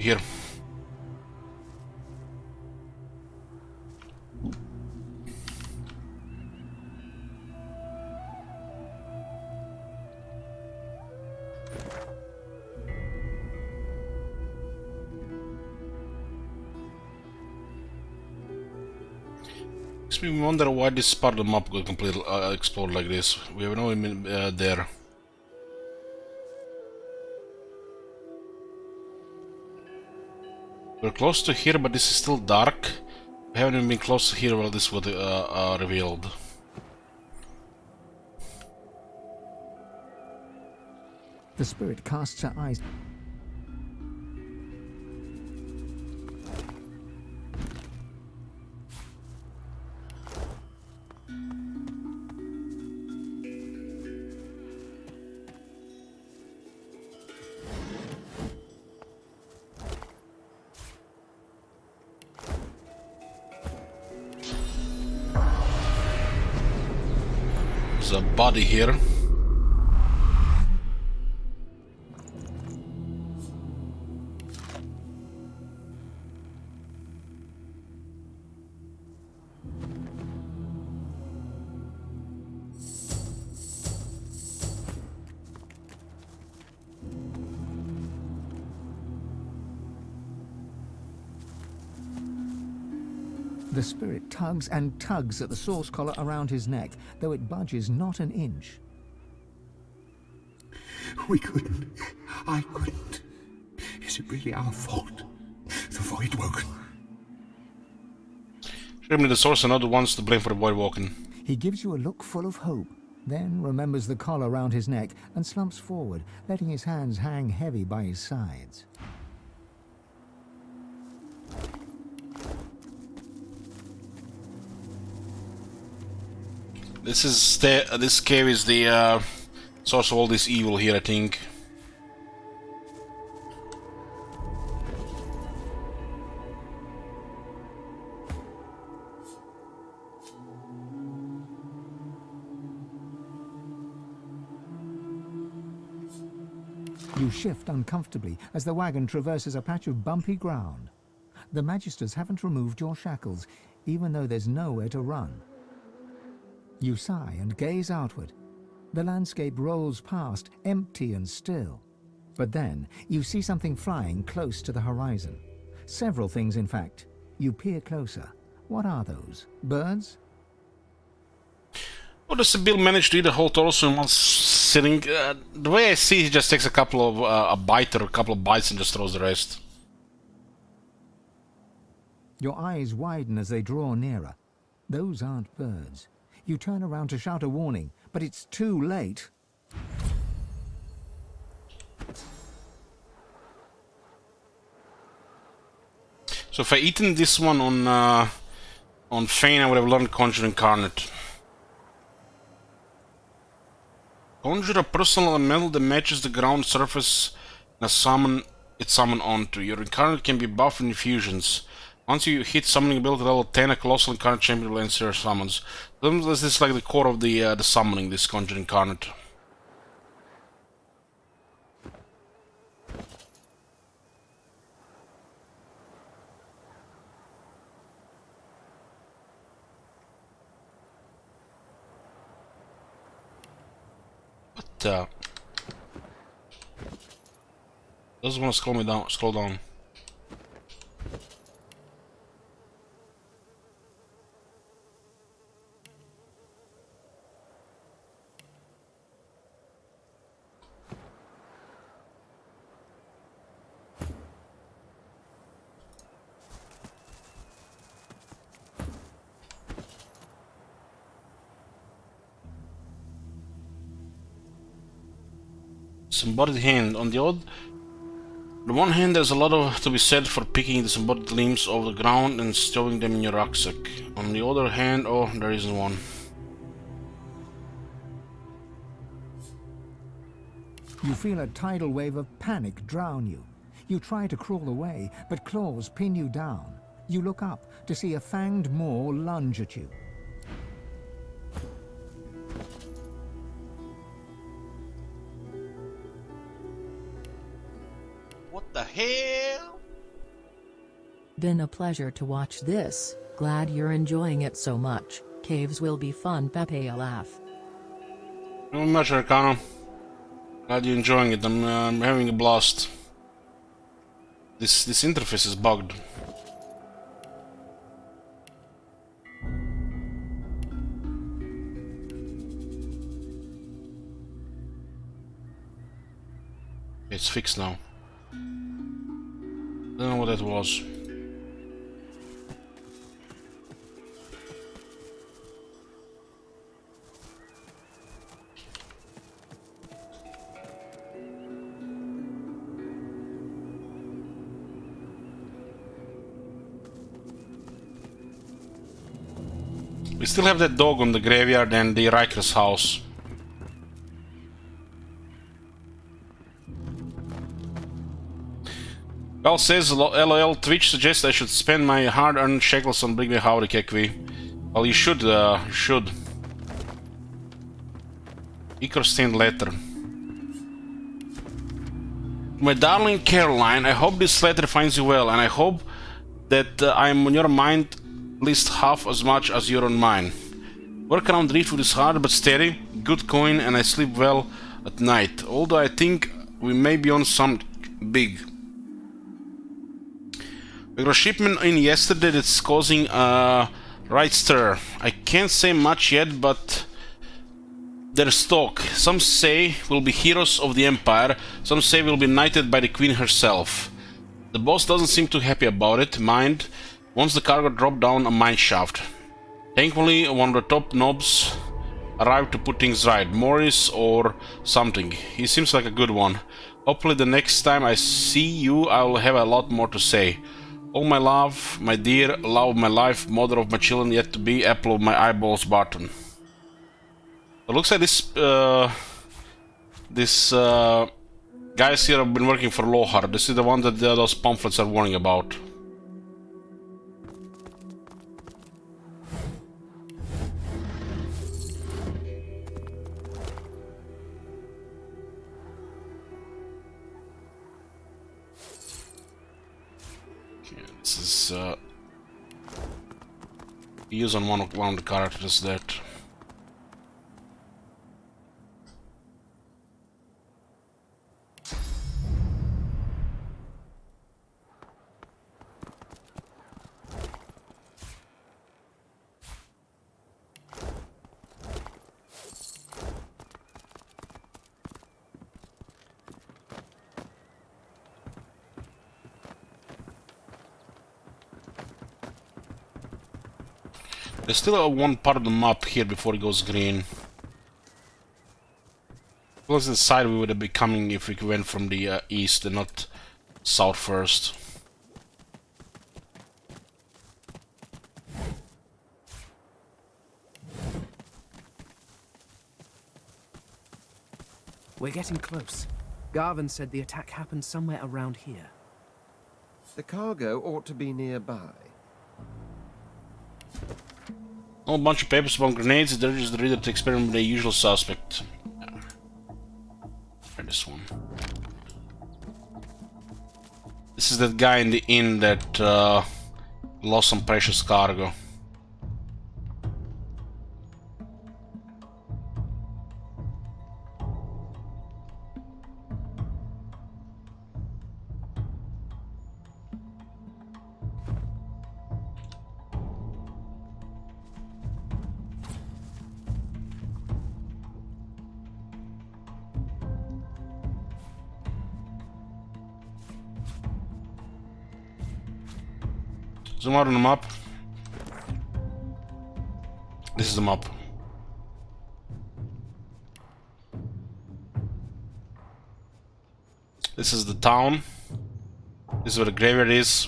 Here. Makes me wonder why this part of the map got completely explored like this. We have no even there. We're close to here, but this is still dark. We haven't even been close to here while this was revealed. The spirit casts her eyes. There's a body here. The spirit tugs and tugs at the source collar around his neck, though it budges not an inch. We couldn't. I couldn't. Is it really our fault? The Void Woken. Surely the source are not the ones to blame for the Void Woken. He gives you a look full of hope, then remembers the collar round his neck and slumps forward, letting his hands hang heavy by his sides. This cave is the source of all this evil here, I think. You shift uncomfortably as the wagon traverses a patch of bumpy ground. The Magisters haven't removed your shackles, even though there's nowhere to run. You sigh and gaze outward. The landscape rolls past, empty and still. But then, you see something flying close to the horizon. Several things, in fact. You peer closer. What are those? Birds? Well, does the Bill manage to eat a whole torso in one sitting? The way I see, he just takes a couple of a bite or a couple of bites and just throws the rest. Your eyes widen as they draw nearer. Those aren't birds. You turn around to shout a warning, but it's too late. So if I eaten this one on Feign, I would have learned Conjure Incarnate. Conjure a personal elemental that matches the ground surface and summon onto. Your Incarnate can be buffed in infusions. Once you hit summoning ability level 10, a colossal Incarnate champion will enter your summons. This is like the core of the summoning, this Conjure Incarnate. What doesn't want to scroll me down, scroll down. Disembodied hand. On the one hand, there's a lot to be said for picking disembodied limbs off the ground and stowing them in your rucksack. On the other hand, oh, there isn't one. You feel a tidal wave of panic drown you. You try to crawl away, but claws pin you down. You look up to see a fanged maw lunge at you. What the hell? Been a pleasure to watch this. Glad you're enjoying it so much. Caves will be fun. Pepe a laugh. Not much, Arcano. Glad you're enjoying it. I'm having a blast. This interface is bugged. It's fixed now. Don't know what that was. We still have that dog on the graveyard and the Riker's house. Well, says LOL, Twitch suggests I should spend my hard-earned shekels on Bring Me Howdy Kekwi. Well, you should, Icarus-stained letter. My darling Caroline, I hope this letter finds you well, and I hope that I'm on your mind at least half as much as you're on mine. Work around Driftwood is hard but steady, good coin, and I sleep well at night, although I think we may be on something big. We got a shipment in yesterday that's causing a right stir. I can't say much yet, but there's talk. Some say we'll be heroes of the Empire, some say we'll be knighted by the Queen herself. The boss doesn't seem too happy about it, mind, wants the cargo dropped down a mine shaft. Thankfully, one of the top knobs arrived to put things right, Morris or something. He seems like a good one. Hopefully the next time I see you, I will have a lot more to say. All my love, my dear, love of my life, mother of my children yet to be, apple of my eyeballs, Barton. It looks like this guys here have been working for Lohar. This is the one that those pamphlets are warning about. This is use on one of the characters that there's still one part of the map here before it goes green. What's the side we would be coming if we went from the east and not south first? We're getting close. Garvin said the attack happened somewhere around here. The cargo ought to be nearby. A bunch of papers about grenades. It urges the reader to experiment with the usual suspect. Try this one. This is that guy in the inn that lost some precious cargo. Zoom out on the map. This is the map. This is the town. This is where the graveyard is.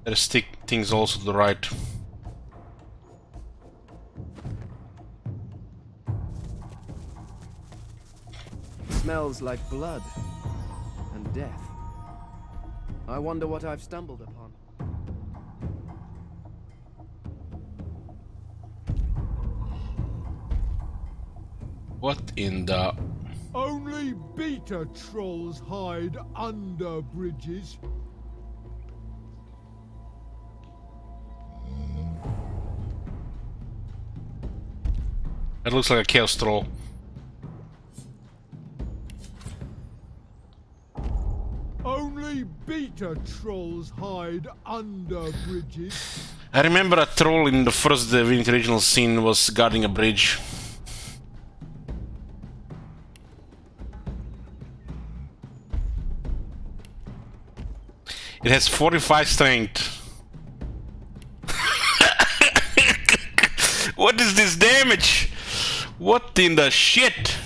There's things also to the right. Smells like blood and death. I wonder what I've stumbled upon. What in the... Only beta trolls hide under bridges. It looks like a chaos troll. Only beta trolls hide under bridges. I remember a troll in the first Divinity original scene was guarding a bridge. It has 45 strength. What is this damage? What in the shit?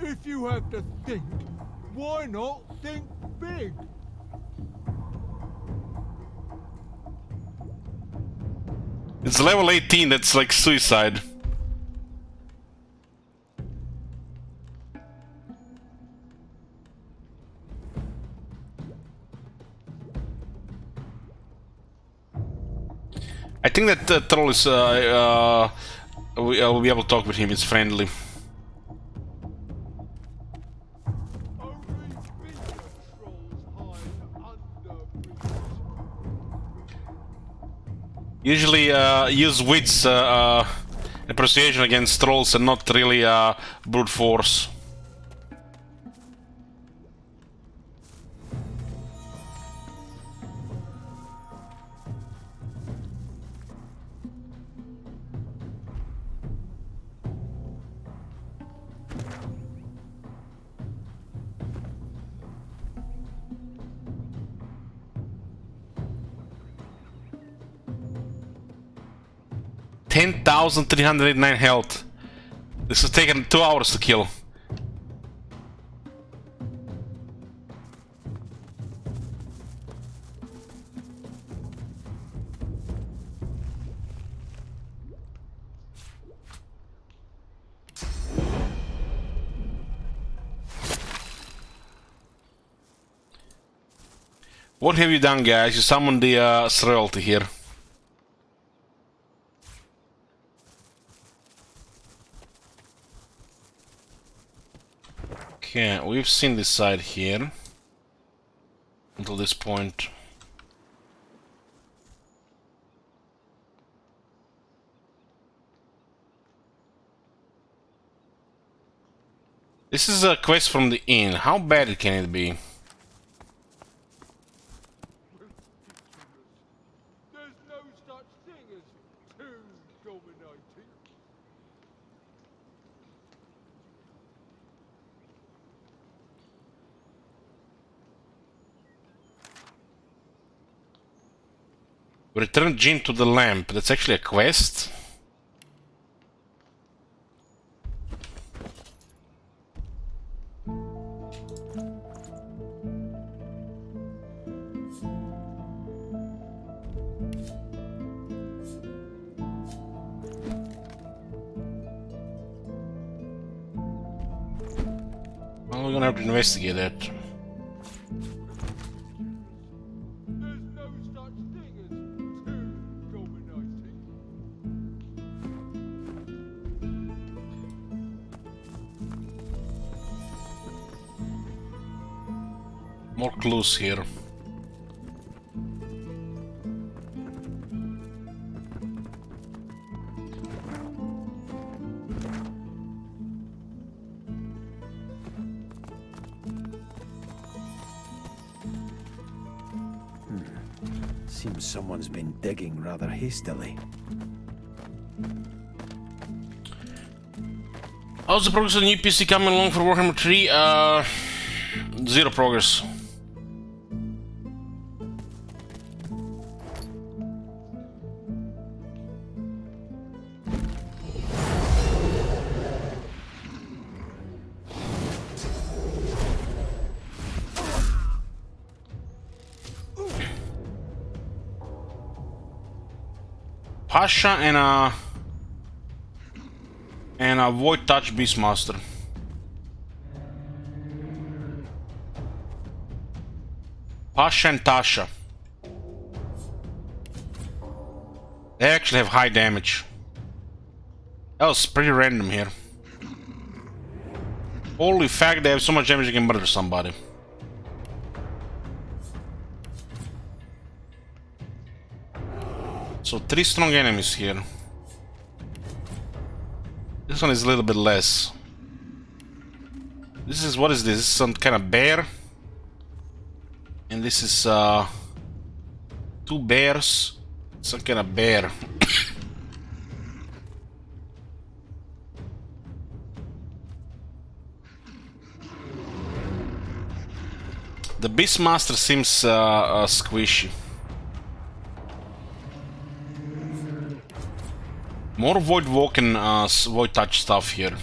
If you have to think, why not think big? It's level 18, that's like suicide. I think that troll is, we'll be able to talk with him, it's friendly. Usually use wits and persuasion against trolls and not really brute force. $10,389 health. This has taken 2 hours to kill. What have you done, guys? You summoned the royalty here. Okay, we've seen this side here until this point. This is a quest from the inn. How bad can it be? There's no such thing as too dominating. Return Jinn to the lamp. That's actually a quest. Well, we're gonna have to investigate that. More clues here. Seems someone's been digging rather hastily. How's the progress of the new PC coming along for Warhammer 3? Zero progress. Pasha and a Void Touch Beastmaster. Pasha and Tasha. They actually have high damage. That was pretty random here. Holy fact, they have so much damage they can murder somebody. So 3 strong enemies here. This one is a little bit less. This is, what is this? This is some kind of bear. And this is 2 bears. Some kind of bear. The Beastmaster seems squishy. More Void Walk and Void Touch stuff here.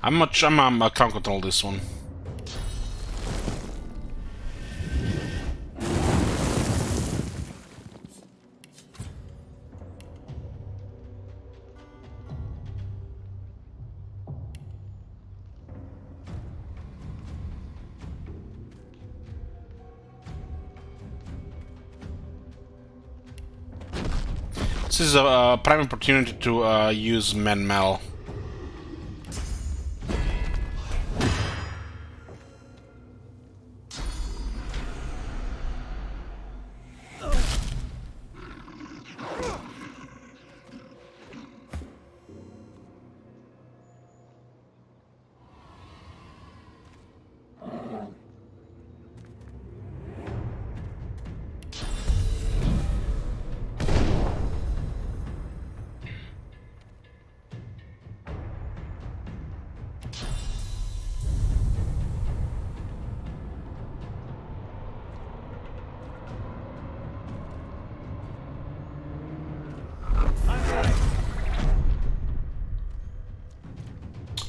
I can't control this one. This is a prime opportunity to use Man-Mal.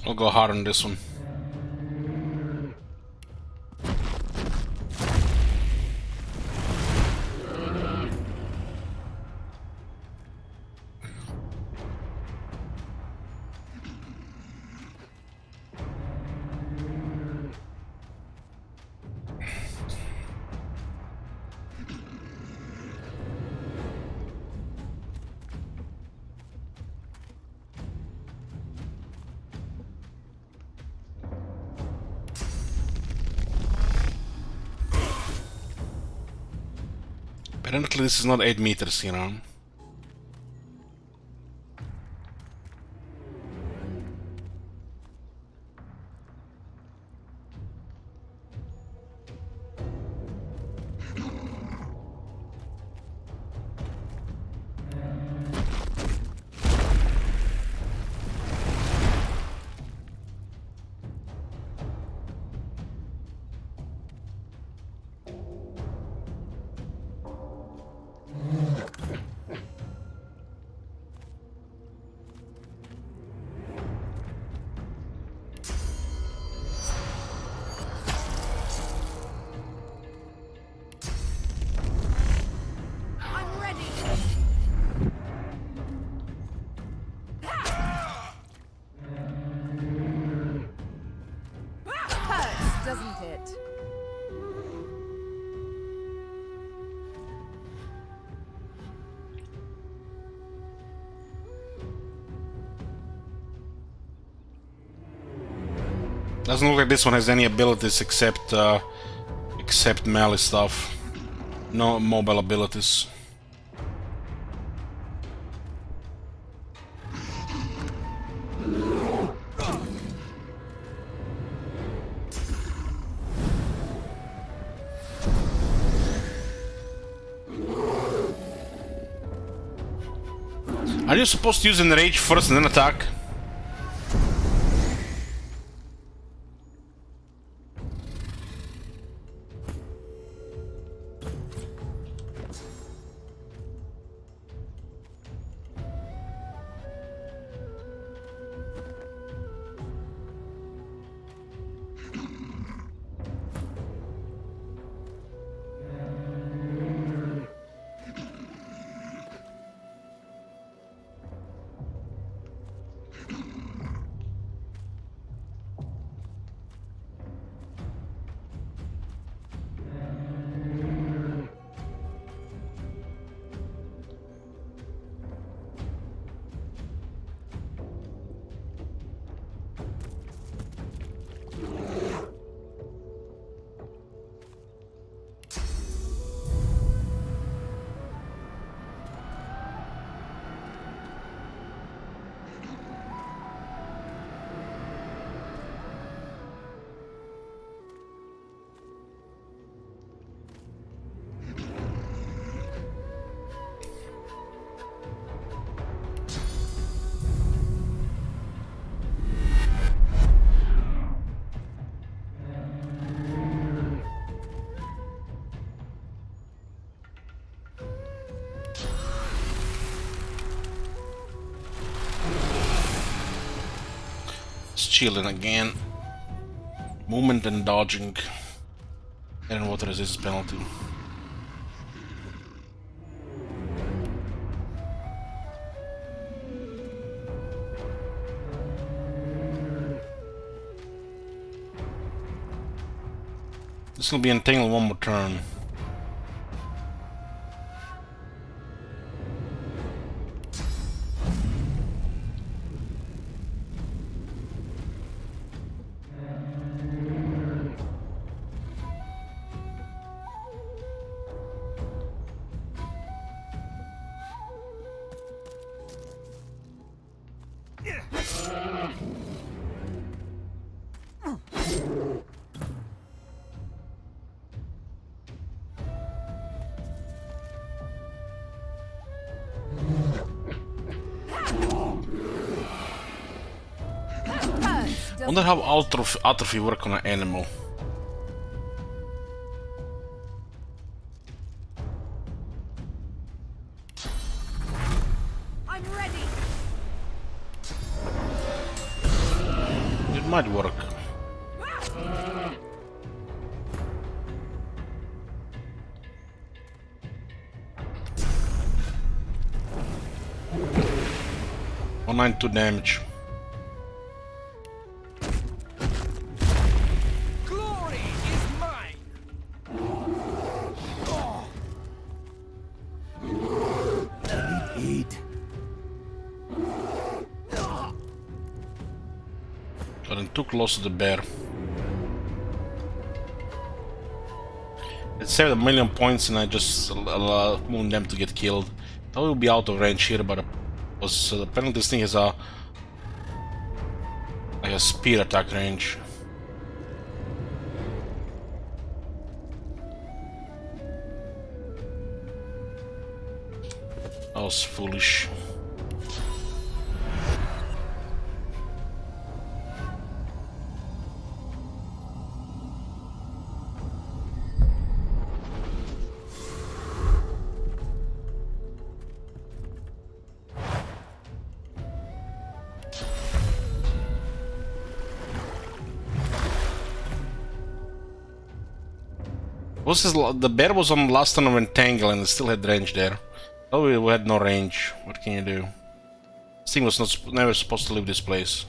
I'll go hard on this one. Apparently this is not 8 meters, you know. Doesn't look like this one has any abilities except melee stuff. No mobile abilities. Are you supposed to use Enrage first and then attack? shielding again. Movement and dodging. And water resistance penalty. This will be entangled one more turn. Wonder how atrophy work on an animal. I'm ready. It might work. One 92 damage. Too close to the bear. It saved 1,000,000 points and I just moved them to get killed. I will be out of range here, but apparently this thing has a spear attack range. That was foolish. The bear was on the last turn of Entangle and it still had range there. Oh, we had no range. What can you do? This thing was never supposed to leave this place.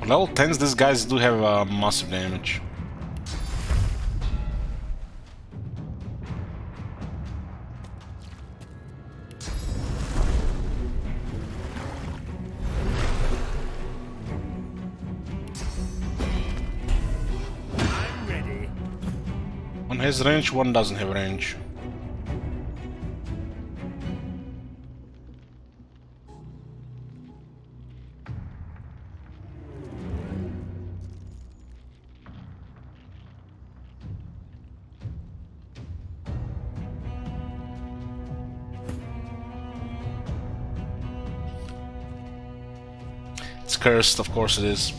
Level 10s, these guys do have massive damage. I'm ready. One has range, one doesn't have range. It's cursed, of course it is.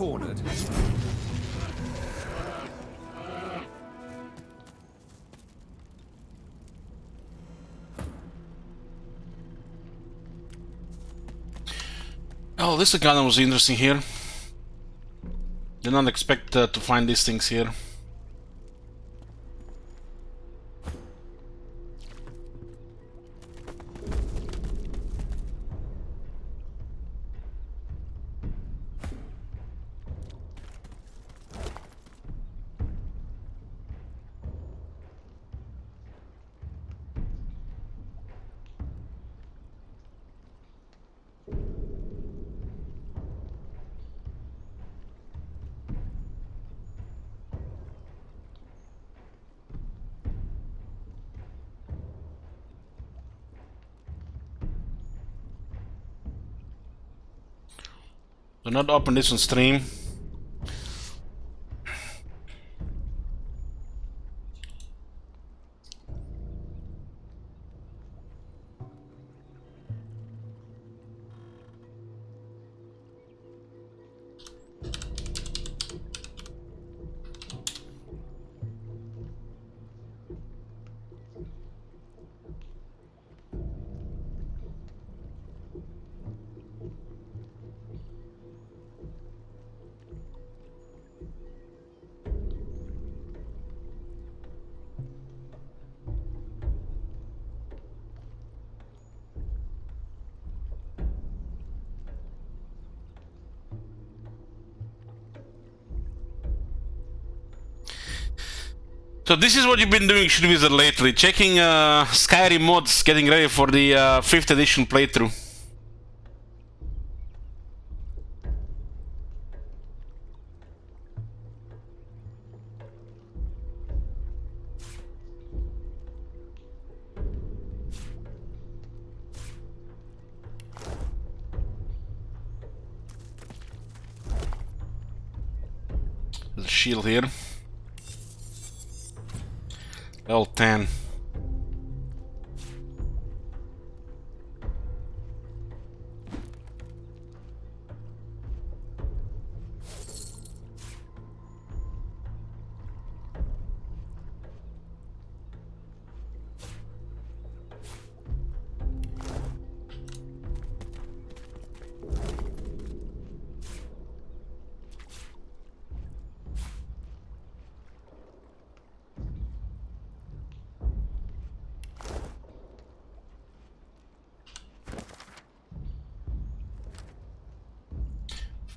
cornered. Oh, this gun was interesting here. Did not expect to find these things here. Do not open this on stream. So this is what you've been doing, Should Wizard, lately. Checking Skyrim mods, getting ready for the 5th edition playthrough. There's a shield here. Level 10.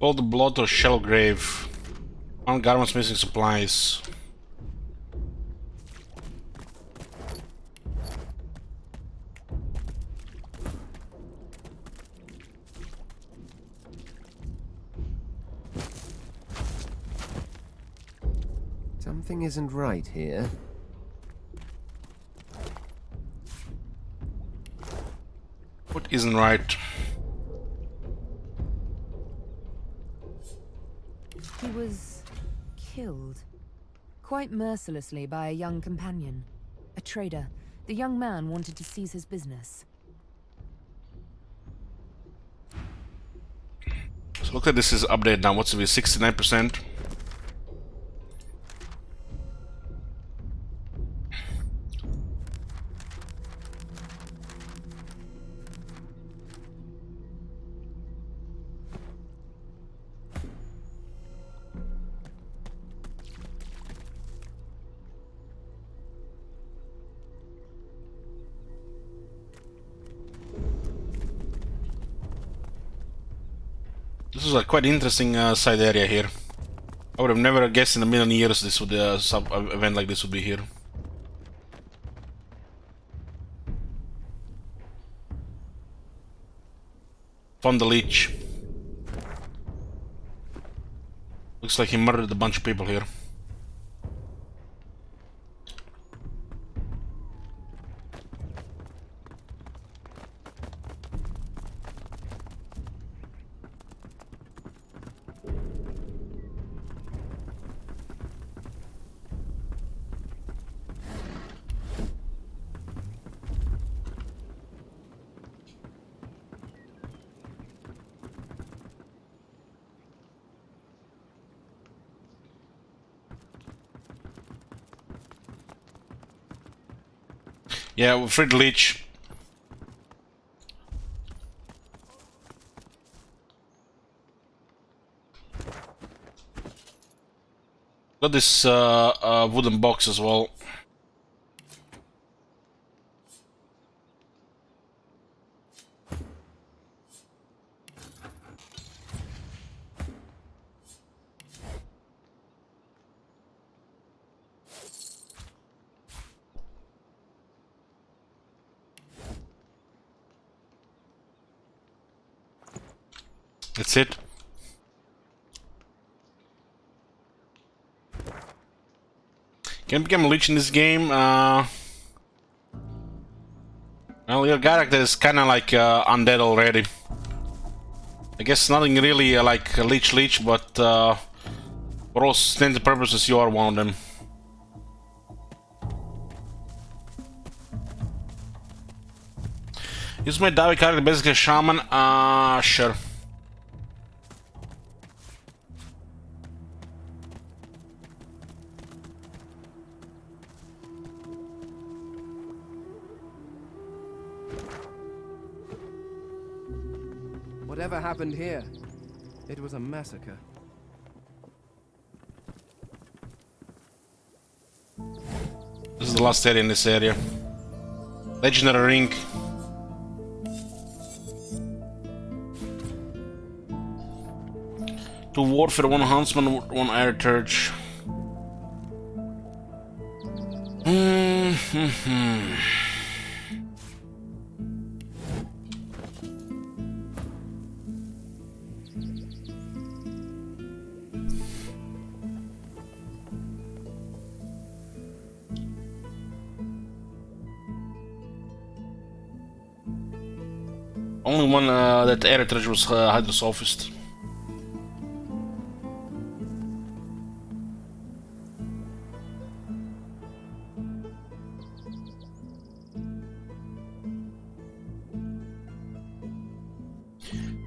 Fold the blood or shell grave. Found garments, missing supplies. Something isn't right here. What isn't right? He was killed, quite mercilessly, by a young companion, a trader. The young man wanted to seize his business. So look at this is updated now. What's it be? 69%. This is a quite interesting side area here. I would have never guessed in a million years this would sub event like this would be here. Found the leech. Looks like he murdered a bunch of people here. Yeah, we freed Leech. Got this wooden box as well. That's it. Can you become a Lich in this game? Well, your character is kinda like undead already. I guess nothing really like a Lich, but for all intents and purposes you are one of them. Is my Davi character basically a shaman? Sure. Whatever happened here, it was a massacre. This is the last area in this area. Legendary ring. Two warfare, one huntsman, one air turge. Only one that air turge was hydrosophist.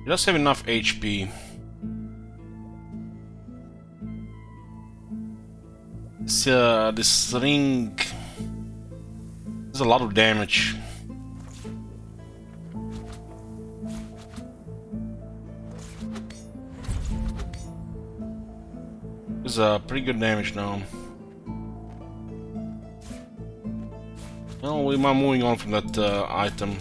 He does have enough HP. This ring does a lot of damage. It's pretty good damage now. Well, we're moving on from that item.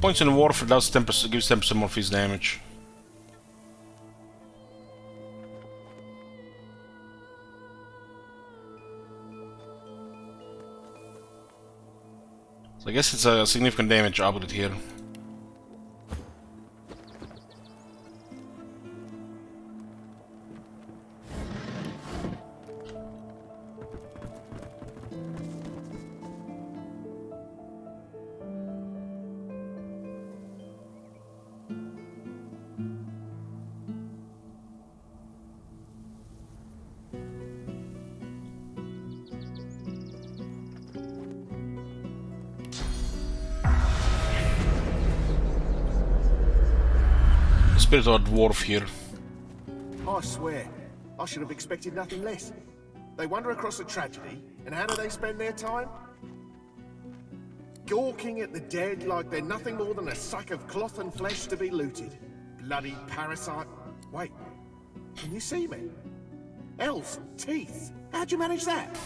Points in warfare does 10%, gives 10% more fist damage. So I guess it's a significant damage upgrade here. Spirit of a dwarf here. I swear, I should have expected nothing less. They wander across a tragedy, and how do they spend their time? Gawking at the dead like they're nothing more than a sack of cloth and flesh to be looted. Bloody parasite. Wait, can you see me? Elves, teeth. How'd you manage that?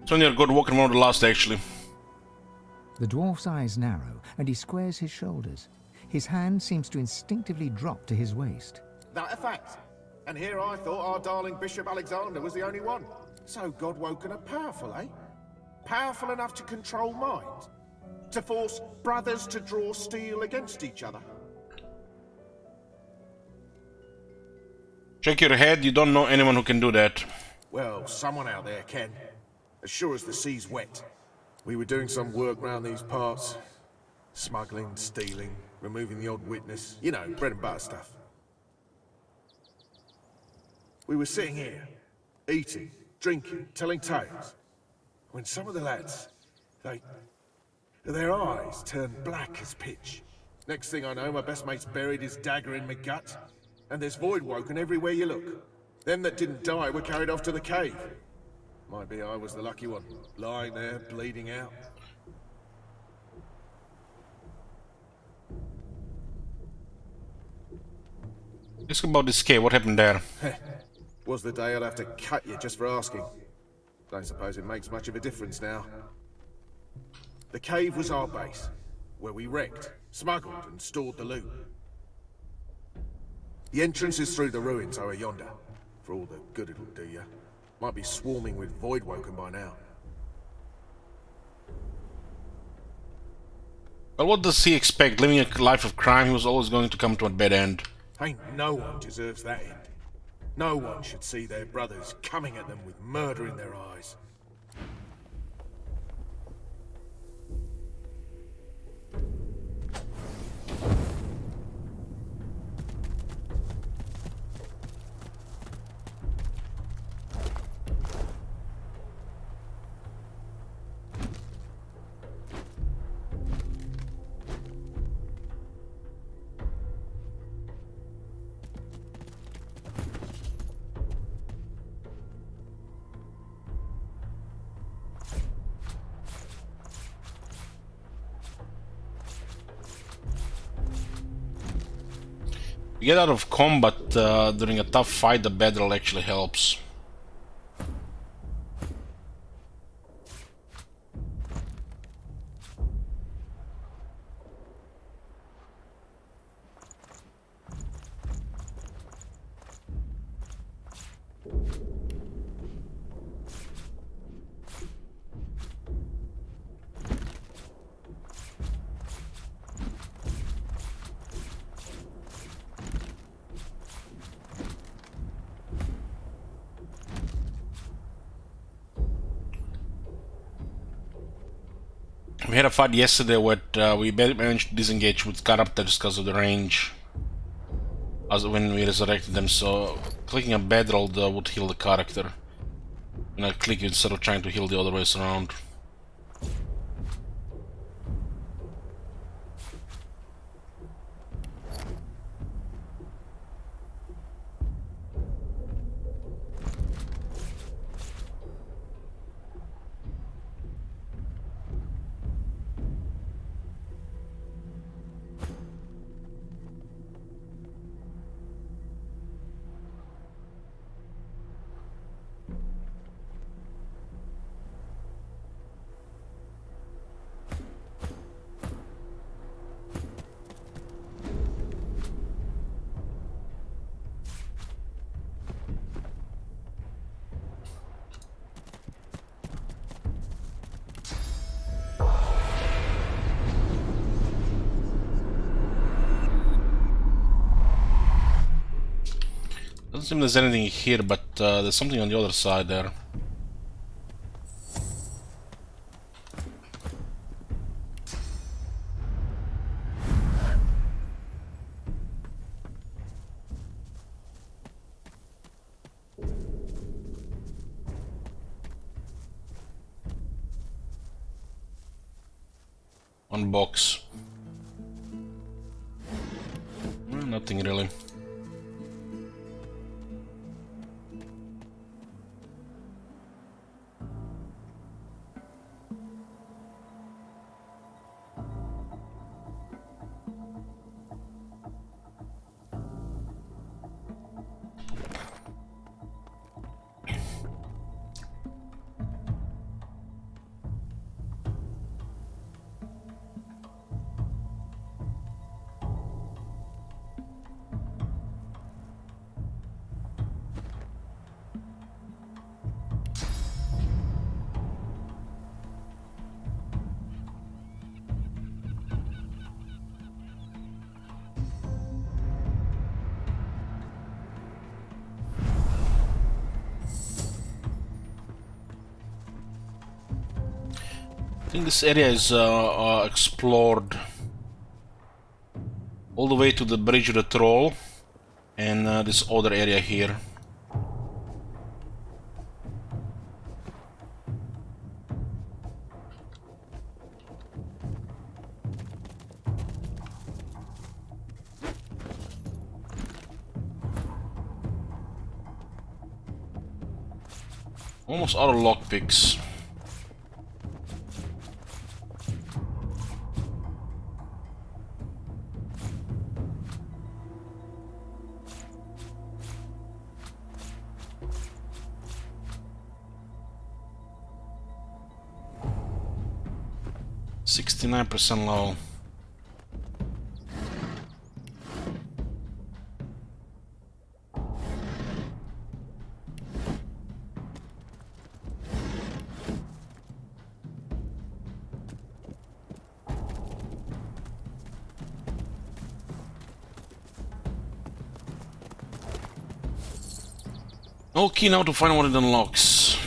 It's only a good walking around the last, actually. The dwarf's eyes narrow, and he squares his shoulders. His hand seems to instinctively drop to his waist. That a fact. And here I thought our darling Bishop Alexander was the only one. So God-woken are powerful, eh? Powerful enough to control minds? To force brothers to draw steel against each other? Shake your head, you don't know anyone who can do that. Well, someone out there can. As sure as the sea's wet. We were doing some work round these parts. Smuggling, stealing, removing the odd witness. You know, bread and butter stuff. We were sitting here, eating, drinking, telling tales, when some of the lads, their eyes turned black as pitch. Next thing I know, my best mate's buried his dagger in my gut, and there's void woken everywhere you look. Them that didn't die were carried off to the cave. Might be I was the lucky one, lying there, bleeding out. Ask about this cave, what happened there? Was the day I'd have to cut you just for asking. Don't suppose it makes much of a difference now. The cave was our base, where we wrecked, smuggled and stored the loot. The entrance is through the ruins over yonder, for all the good it'll do you. Might be swarming with void woken by now. Well, what does he expect? Living a life of crime, he was always going to come to a bad end. Ain't no one deserves that end. No one should see their brothers coming at them with murder in their eyes. You get out of combat during a tough fight, the bedroll actually helps. We had a fight yesterday where we managed to disengage with characters because of the range as when we resurrected them, so clicking a bedroll would heal the character. And I click it instead of trying to heal the other ways around. Doesn't seem there's anything here, but there's something on the other side there. One box. Nothing really. I think this area is explored all the way to the bridge of the troll and this other area here. Almost out of lockpicks. %69 low. No key now to find what it unlocks.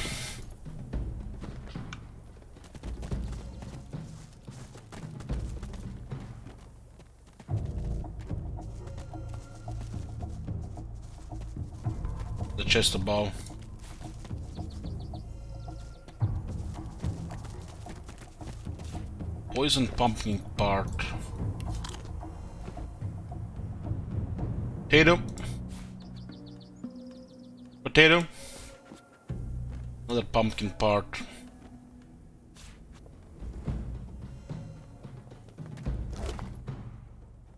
The chest above. Poison pumpkin part. Potato. Potato. Another pumpkin part.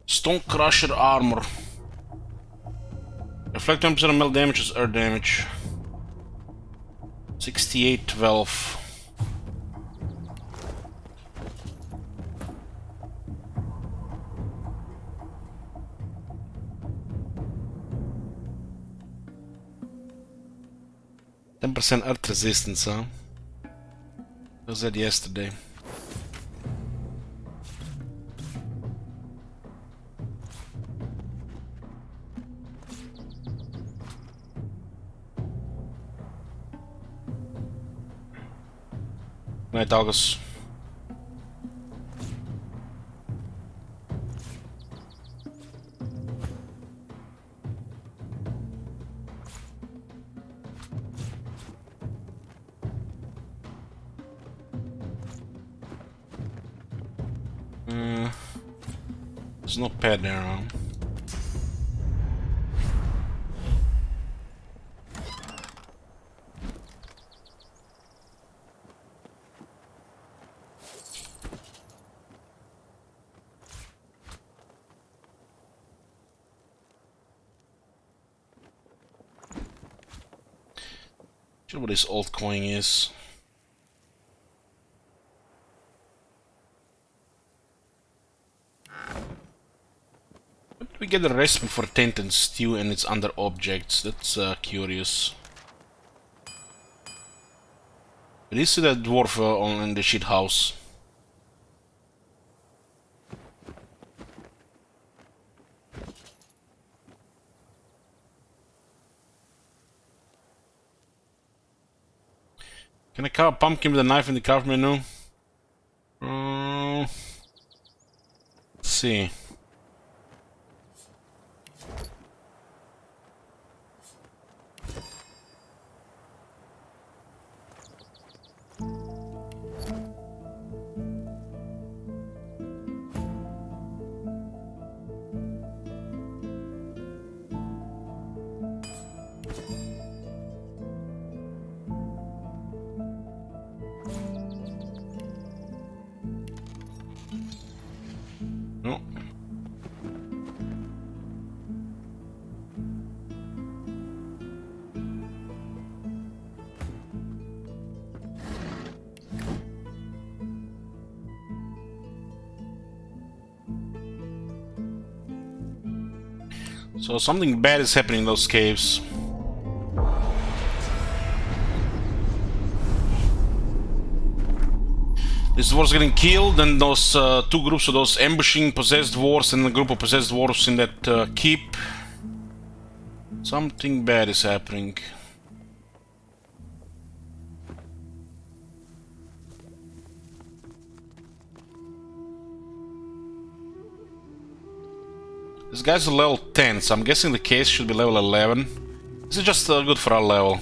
Stone Crusher armor. Reflect 10% of metal damage is earth damage. 6812. % earth resistance, huh? Was that yesterday? Night August. There's no pad there, huh? Sure what this altcoin is. We get a recipe for tainted stew and it's under objects. That's curious. Did you see that dwarf in the shit house? Can I carve a pumpkin with a knife in the craft menu? Let's see. No. So something bad is happening in those caves. These dwarves getting killed, and those two groups of those ambushing possessed dwarves and a group of possessed dwarves in that keep. Something bad is happening. guy's a level 10, so I'm guessing the case should be level 11. This is just good for our level.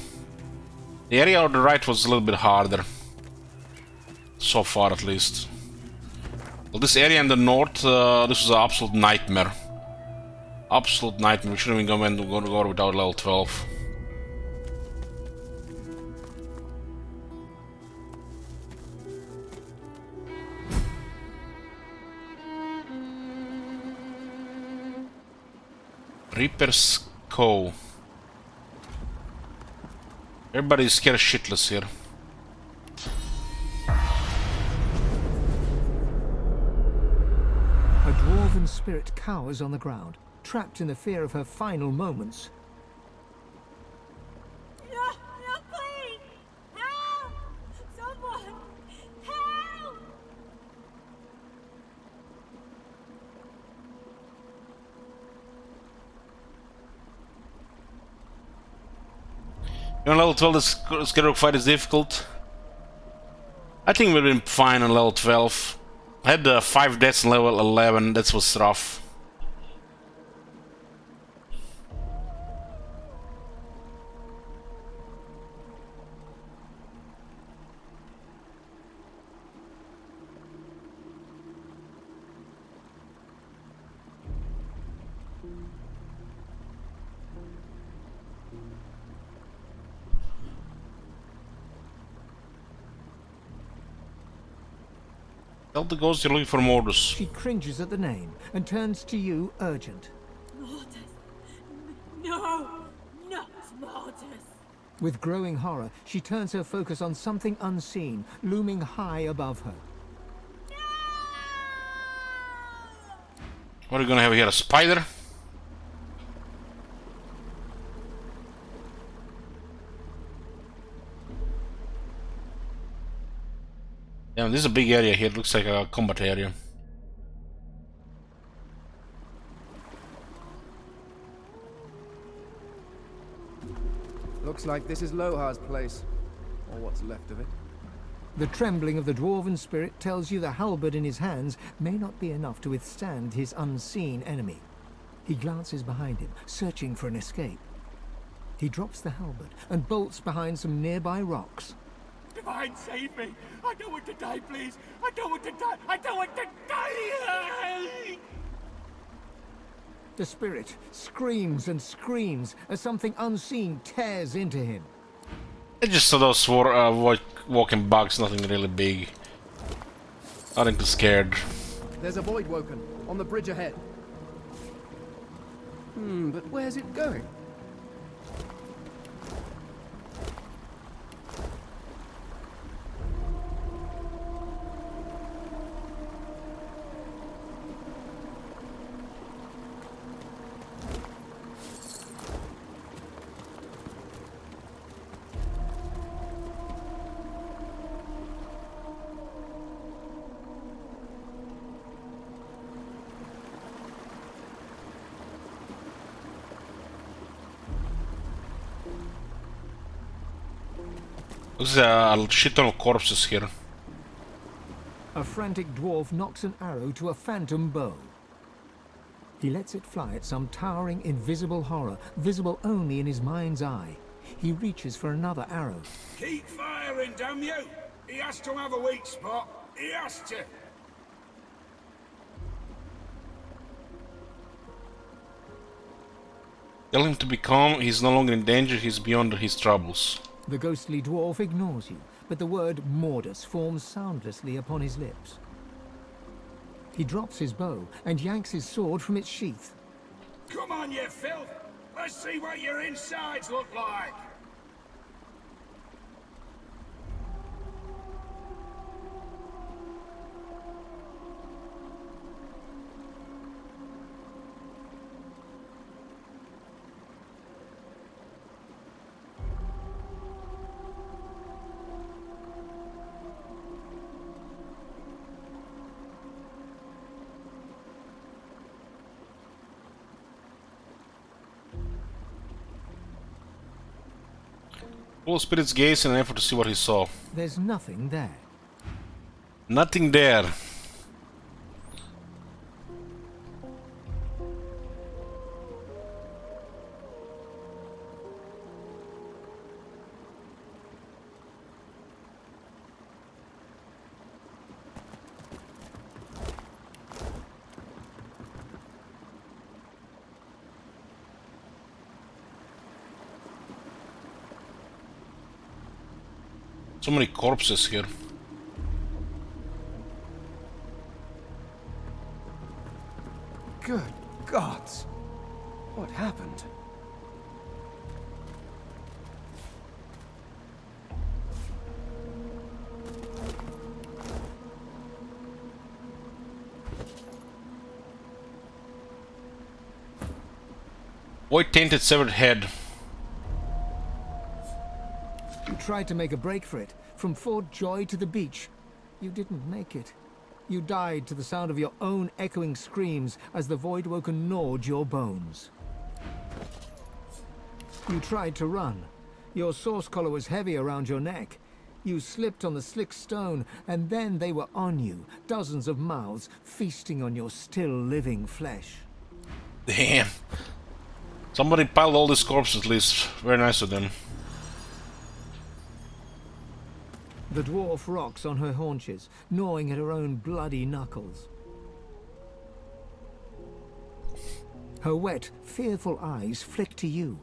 The area on the right was a little bit harder. So far, at least. Well, this area in the north, this was an absolute nightmare. Absolute nightmare. We shouldn't even go without level 12. Reaper's Cove. Everybody's scared shitless here. A dwarven spirit cowers on the ground, trapped in the fear of her final moments. No, please! Help! Someone! Help! On level 12, this Scarecrow fight is difficult. I think we've been fine on level 12. I had 5 deaths on level 11, that was rough. Tell the ghost you're looking for Morrison. She cringes at the name and turns to you, urgent. Mortis! No! Not Mortis! With growing horror, she turns her focus on something unseen, looming high above her. What are we gonna have here? A spider? Yeah, this is a big area here. It looks like a combat area. Looks like this is Lohar's place, or what's left of it. The trembling of the dwarven spirit tells you the halberd in his hands may not be enough to withstand his unseen enemy. He glances behind him, searching for an escape. He drops the halberd and bolts behind some nearby rocks. Divine, save me! I don't want to die, please! I don't want to die! I don't want to die! The spirit screams and screams as something unseen tears into him. It's just those walking bugs, nothing really big. Nothing too scared. There's a void woken on the bridge ahead. But where's it going? There's a shit ton of corpses here. A frantic dwarf knocks an arrow to a phantom bow. He lets it fly at some towering, invisible horror, visible only in his mind's eye. He reaches for another arrow. Keep firing, damn you! He has to have a weak spot. He has to. Tell him to be calm. He's no longer in danger. He's beyond his troubles. The ghostly dwarf ignores you, but the word Mortis forms soundlessly upon his lips. He drops his bow and yanks his sword from its sheath. Come on, you filth! Let's see what your insides look like! All spirits gaze in an effort to see what he saw. There's nothing there. Nothing there. So many corpses here. Good gods! What happened? White tainted severed head. You tried to make a break for it, from Fort Joy to the beach. You didn't make it. You died to the sound of your own echoing screams as the Voidwoken gnawed your bones. You tried to run. Your source collar was heavy around your neck. You slipped on the slick stone, and then they were on you, dozens of mouths feasting on your still living flesh. Damn. Somebody piled all these corpses at least. Very nice of them. The dwarf rocks on her haunches, gnawing at her own bloody knuckles. Her wet, fearful eyes flick to you.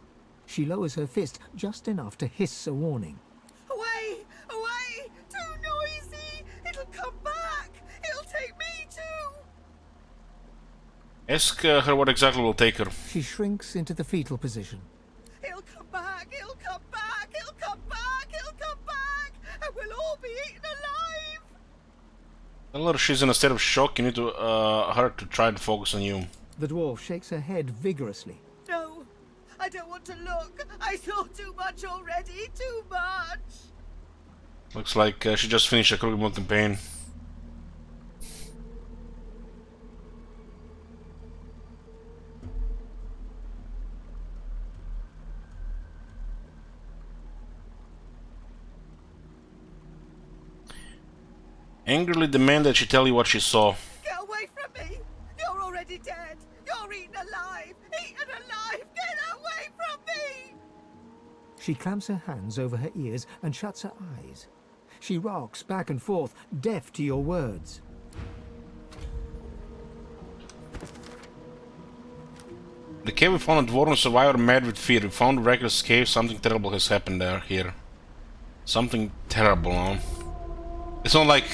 She lowers her fist just enough to hiss a warning. Away! Away! Too noisy! It'll come back! It'll take me too! Ask her what exactly will take her. She shrinks into the fetal position. It'll come back! It'll come back! It'll come back! It'll come back! And we'll all be eaten alive! Tell her she's in a state of shock. You need to her to try and focus on you. The dwarf shakes her head vigorously. No! I don't want to look! I saw too much already! Too much! Looks like she just finished a Krugermoon campaign. Angrily demand that she tell you what she saw. Get away from me! You're already dead! You're eaten alive! Eaten alive! Get away from me! She clamps her hands over her ears and shuts her eyes. She rocks back and forth, deaf to your words. The cave we found a dwarven survivor mad with fear. We found the reckless cave. Something terrible has happened here. Something terrible, huh? It's not like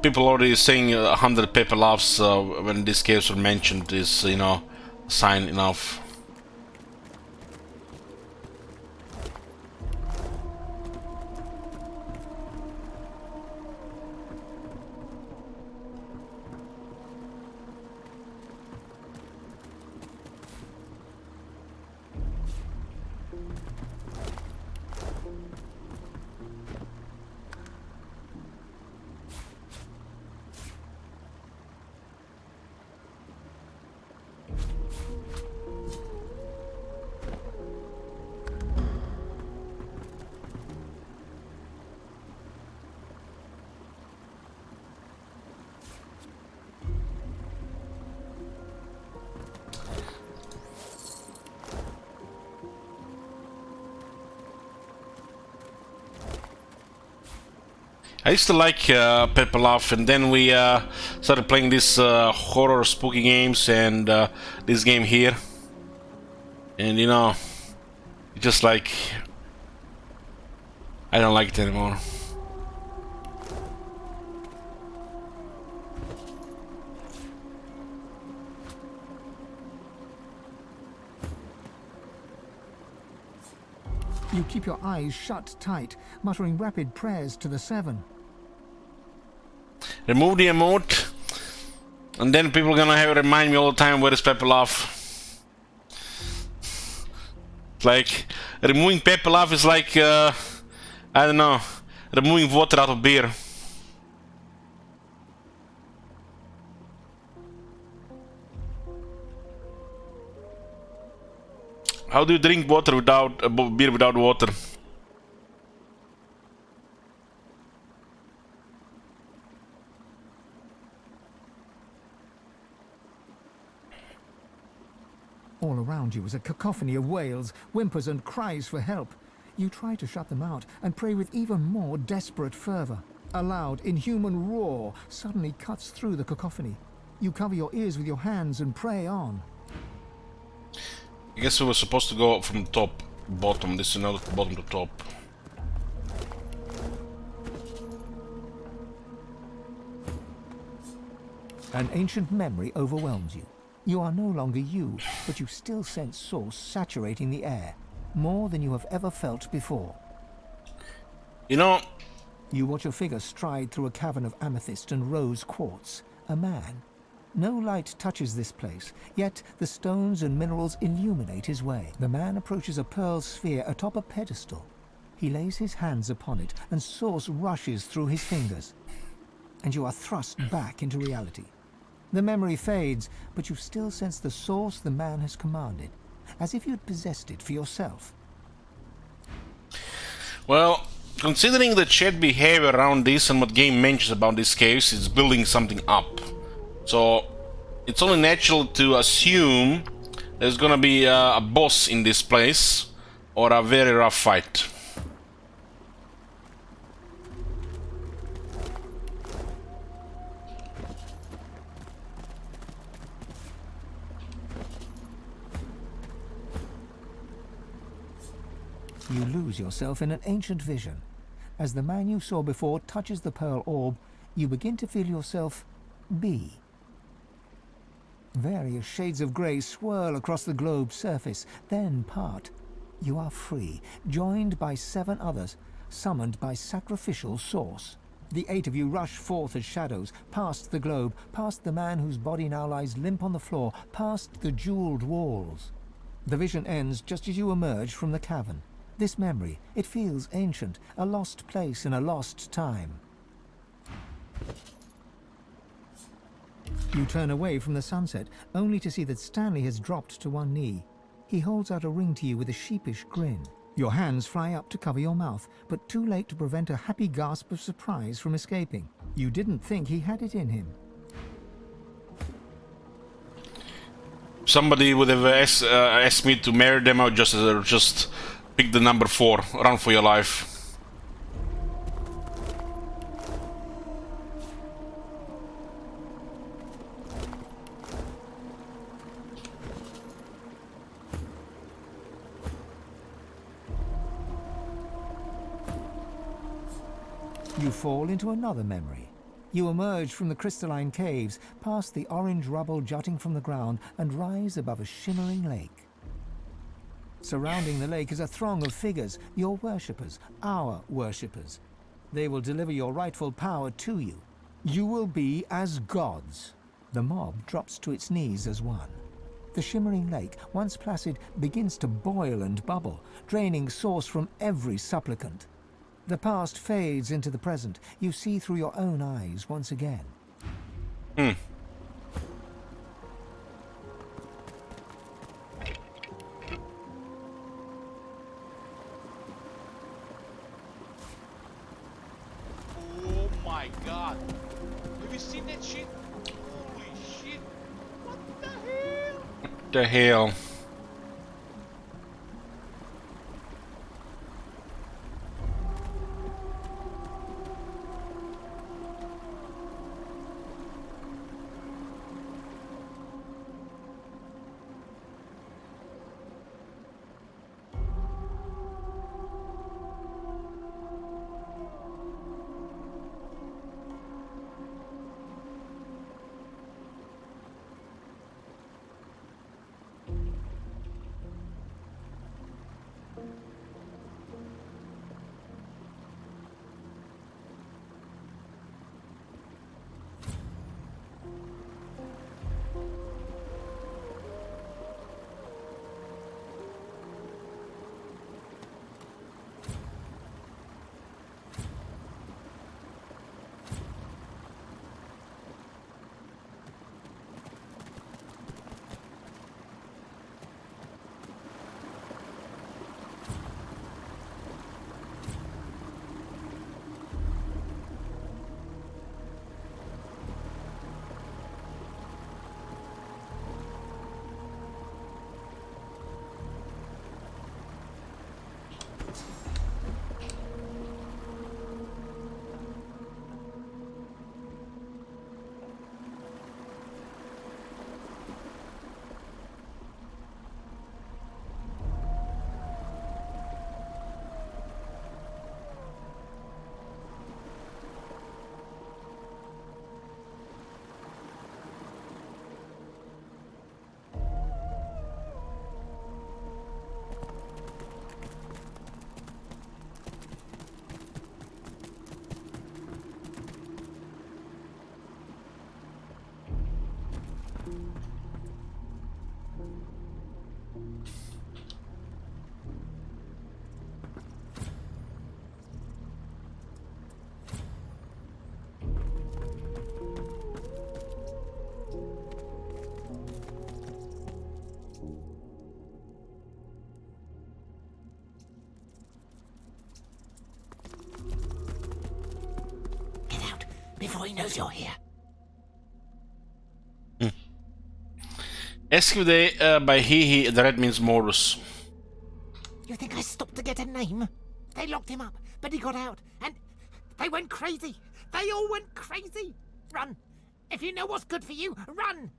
people already saying 100 paper laughs when these caves were mentioned is, you know, sign enough. I used to like Pepper Laugh, and then we started playing these horror spooky games and this game here. And you know, just like, I don't like it anymore. You keep your eyes shut tight, muttering rapid prayers to the Seven. Remove the emote, and then people are gonna have to remind me all the time where is Pepper Laugh. Like, removing Pepper Laugh is like, I don't know, removing water out of beer. How do you drink water without beer without water? All around you is a cacophony of wails, whimpers, and cries for help. You try to shut them out and pray with even more desperate fervor. A loud, inhuman roar suddenly cuts through the cacophony. You cover your ears with your hands and pray on. I guess we were supposed to go from top, bottom. This is another bottom to top. An ancient memory overwhelms you. You are no longer you, but you still sense source saturating the air, more than you have ever felt before. You know... You watch a figure stride through a cavern of amethyst and rose quartz. A man. No light touches this place, yet the stones and minerals illuminate his way. The man approaches a pearl sphere atop a pedestal. He lays his hands upon it, and source rushes through his fingers. And you are thrust back into reality. The memory fades, but you still sense the source the man has commanded, as if you'd possessed it for yourself. Well, considering the chat behavior around this and what game mentions about these caves, it's building something up. So, it's only natural to assume there's gonna be a boss in this place, or a very rough fight. You lose yourself in an ancient vision. As the man you saw before touches the pearl orb, you begin to feel yourself be. Various shades of grey swirl across the globe's surface, then part. You are free, joined by 7 others, summoned by sacrificial source. The 8 of you rush forth as shadows, past the globe, past the man whose body now lies limp on the floor, past the jeweled walls. The vision ends just as you emerge from the cavern. This memory, it feels ancient, a lost place in a lost time. You turn away from the sunset, only to see that Stanley has dropped to one knee. He holds out a ring to you with a sheepish grin. Your hands fly up to cover your mouth, but too late to prevent a happy gasp of surprise from escaping. You didn't think he had it in him. Somebody would have asked me to marry them, I would just pick the number 4. Run for your life. You fall into another memory. You emerge from the crystalline caves, past the orange rubble jutting from the ground, and rise above a shimmering lake. Surrounding the lake is a throng of figures, your worshippers, our worshippers. They will deliver your rightful power to you. You will be as gods. The mob drops to its knees as one. The shimmering lake, once placid, begins to boil and bubble, draining source from every supplicant. The past fades into the present. You see through your own eyes once again. Oh my god. Have you seen that shit? Holy shit. What the hell? What the hell? before he knows you're here. Excavate by he, the red means Morrison. You think I stopped to get a name? They locked him up, but he got out, and they went crazy. They all went crazy. Run. If you know what's good for you, run.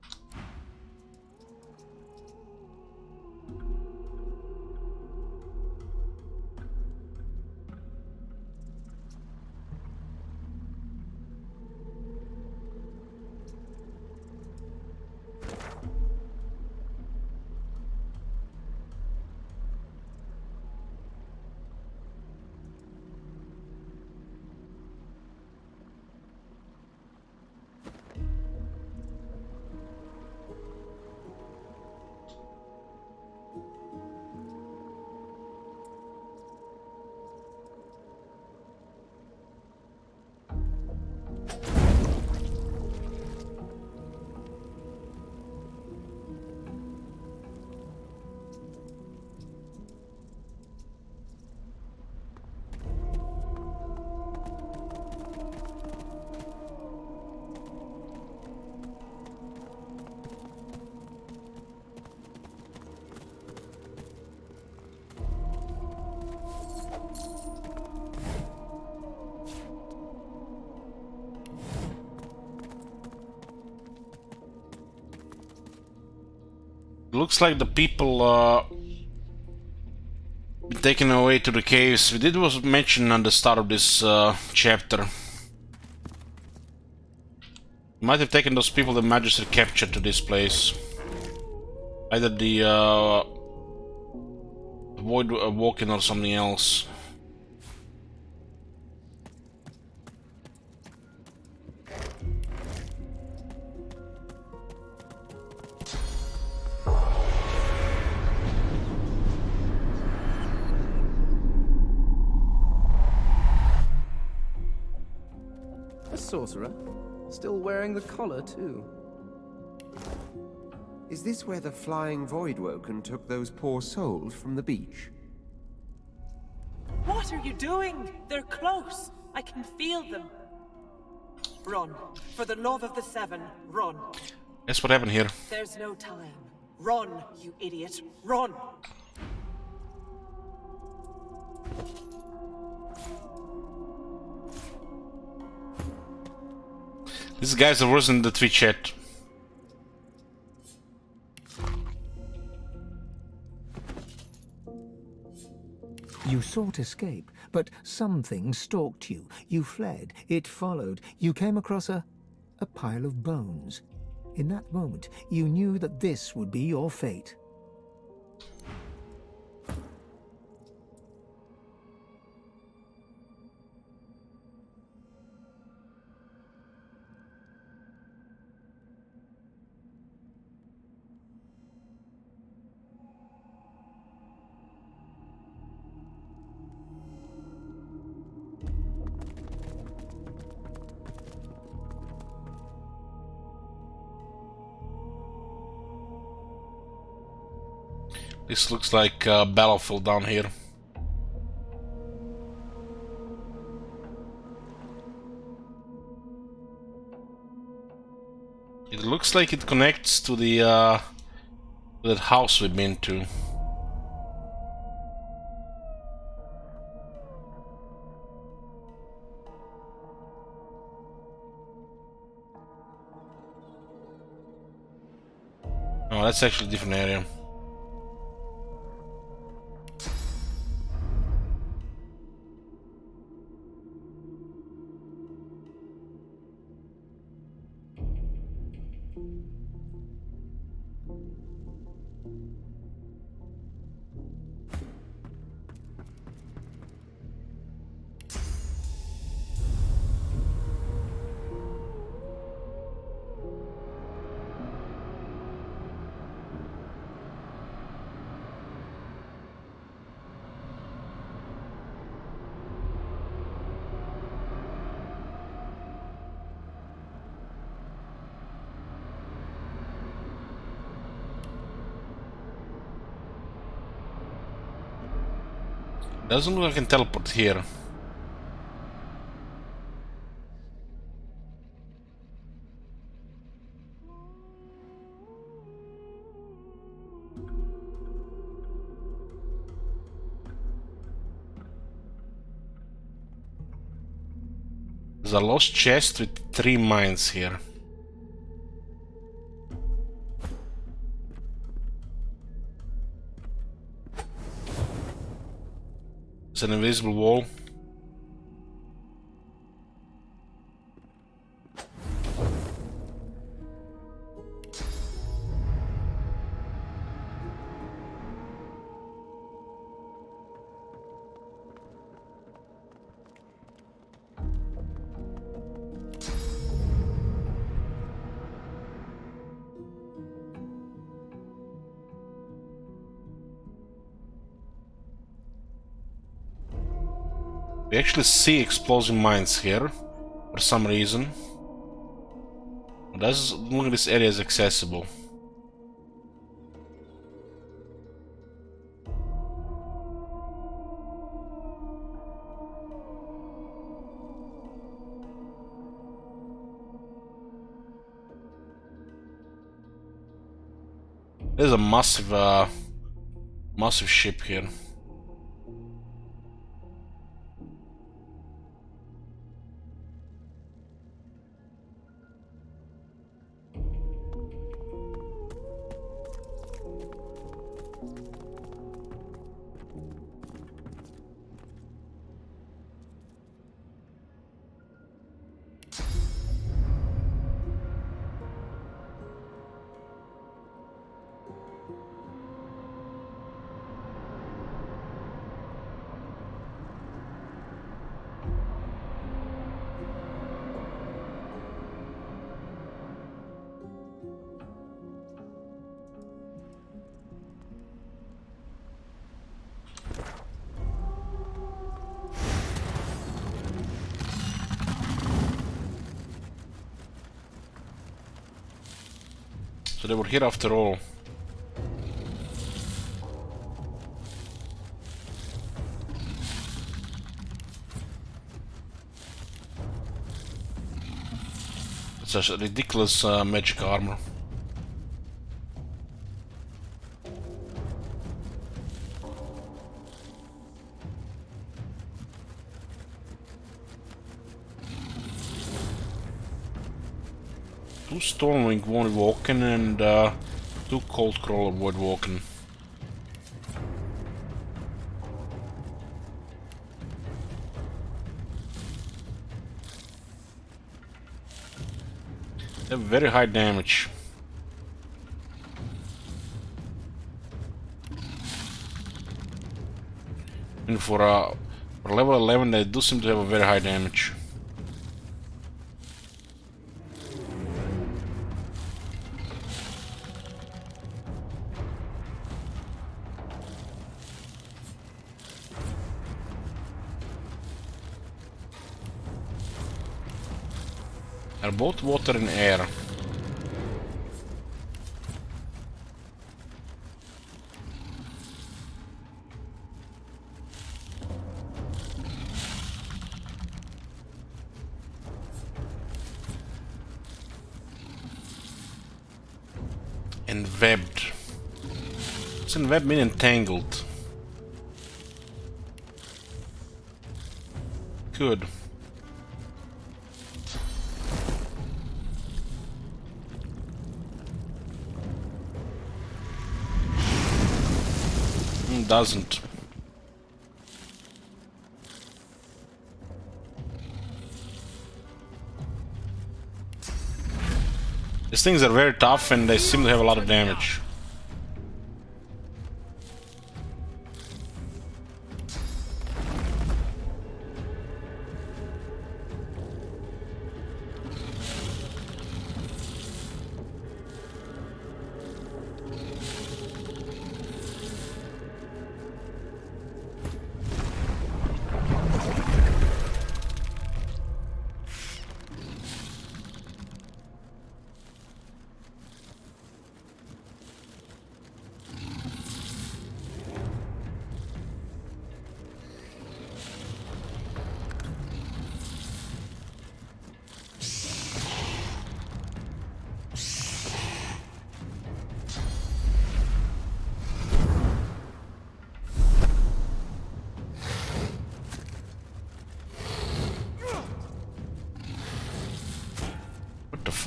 Looks like the people taken away to the caves. We did was mentioned on the start of this chapter. Might have taken those people the Magister captured to this place. Either the Void Walking or something else. Sorcerer, still wearing the collar too. Is this where the flying Voidwoken took those poor souls from the beach? What are you doing? They're close. I can feel them. Run. For the love of the Seven, run. That's what happened here. There's no time. Run, you idiot. Run. These guys are worse than the Twitch chat. You sought escape, but something stalked you. You fled, it followed. You came across a pile of bones. In that moment, you knew that this would be your fate. This looks like a battlefield down here. It looks like it connects to the that house we've been to. Oh, that's actually a different area. Doesn't look like I can teleport here. There's a lost chest with 3 mines here. It's an invisible wall. We actually see explosive mines here for some reason. It doesn't look like this area is accessible. There's a massive ship here. So they were here after all. It's a ridiculous magic armor. Two Stormwing Void Walking and 2 Cold Crawler Void Walking. They have very high damage. And for level 11 they do seem to have a very high damage. They're both water and air. And webbed. It's in web mean entangled. Good. Doesn't. These things are very tough and they seem to have a lot of damage.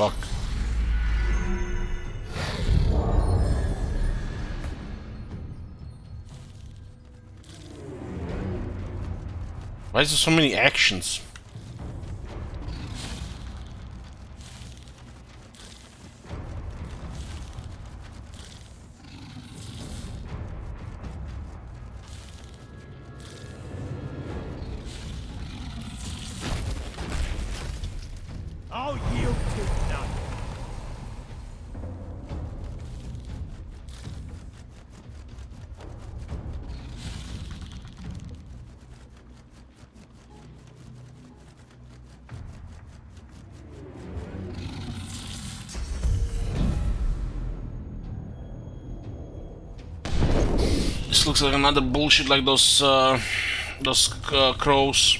fuck? Why is there so many actions? I'll yield to none. This looks like another bullshit like those crows.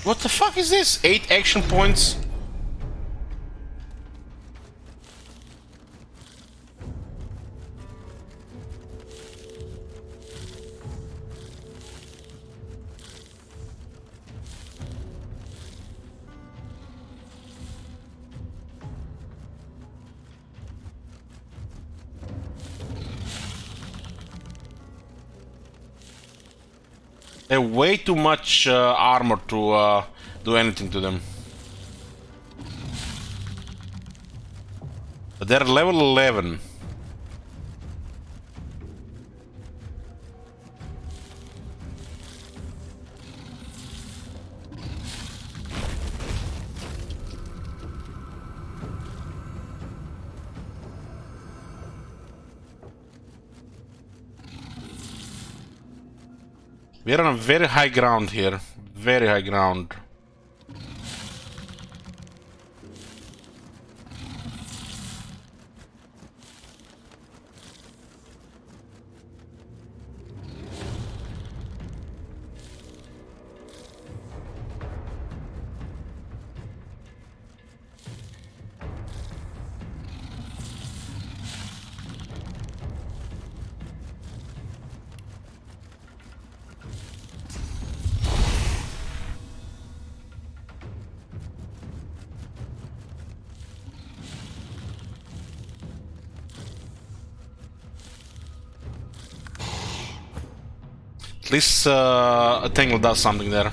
What the fuck is this? 8 action points? They have way too much armor to do anything to them. But they're level 11. We're on a very high ground here. Very high ground. At least a tangle does something there.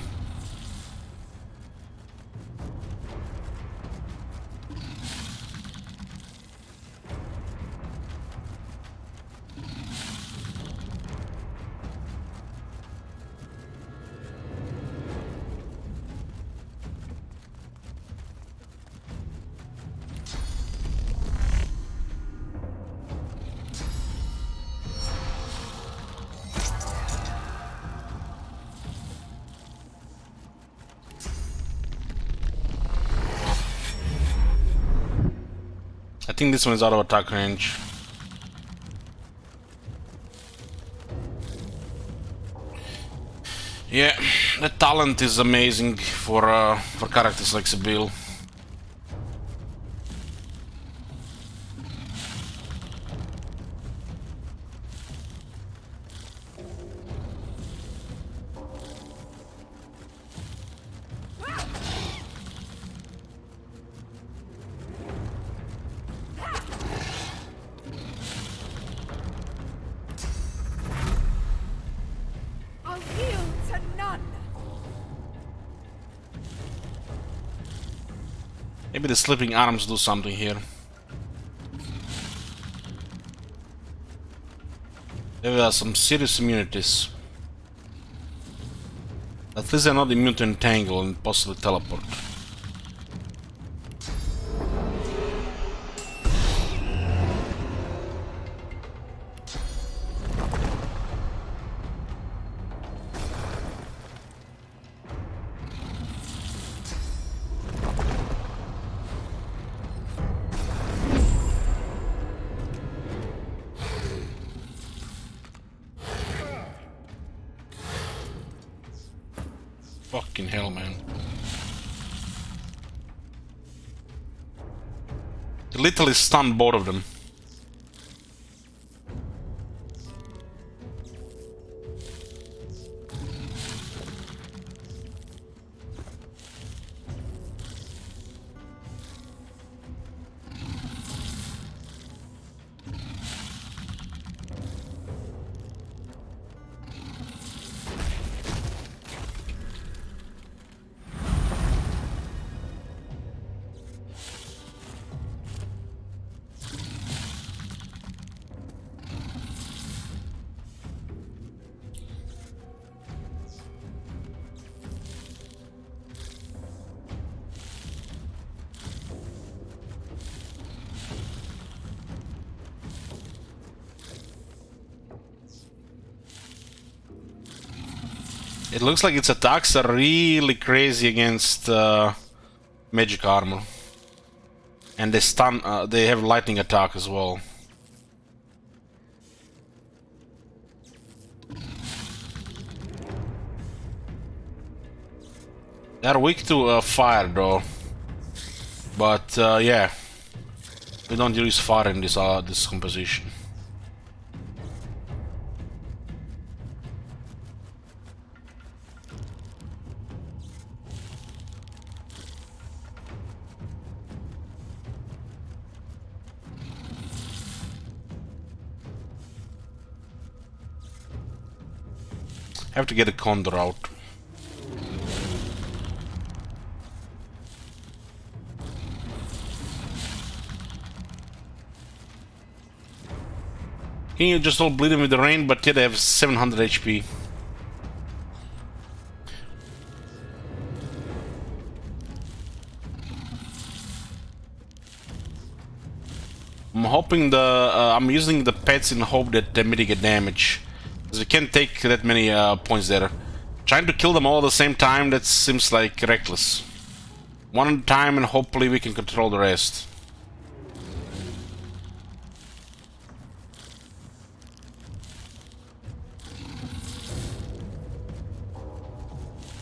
I think this one is out of attack range. Yeah, the talent is amazing for characters like Sibyl. I'll yield to none. Maybe the sleeping arms do something here. There are some serious immunities. At least they're not immune to entangle and possibly teleport. Fucking hell, man. He literally stunned both of them. It looks like its attacks are really crazy against magic armor. And they stun, they have lightning attack as well. They're weak to fire though. But yeah, we don't use fire in this composition. Have to get a condor out. Can you just all bleed him with the rain, but yet they have 700 HP. I'm hoping I'm using the pets in hope that they mitigate damage. Because we can't take that many points there. Trying to kill them all at the same time, that seems like reckless. One at a time and hopefully we can control the rest.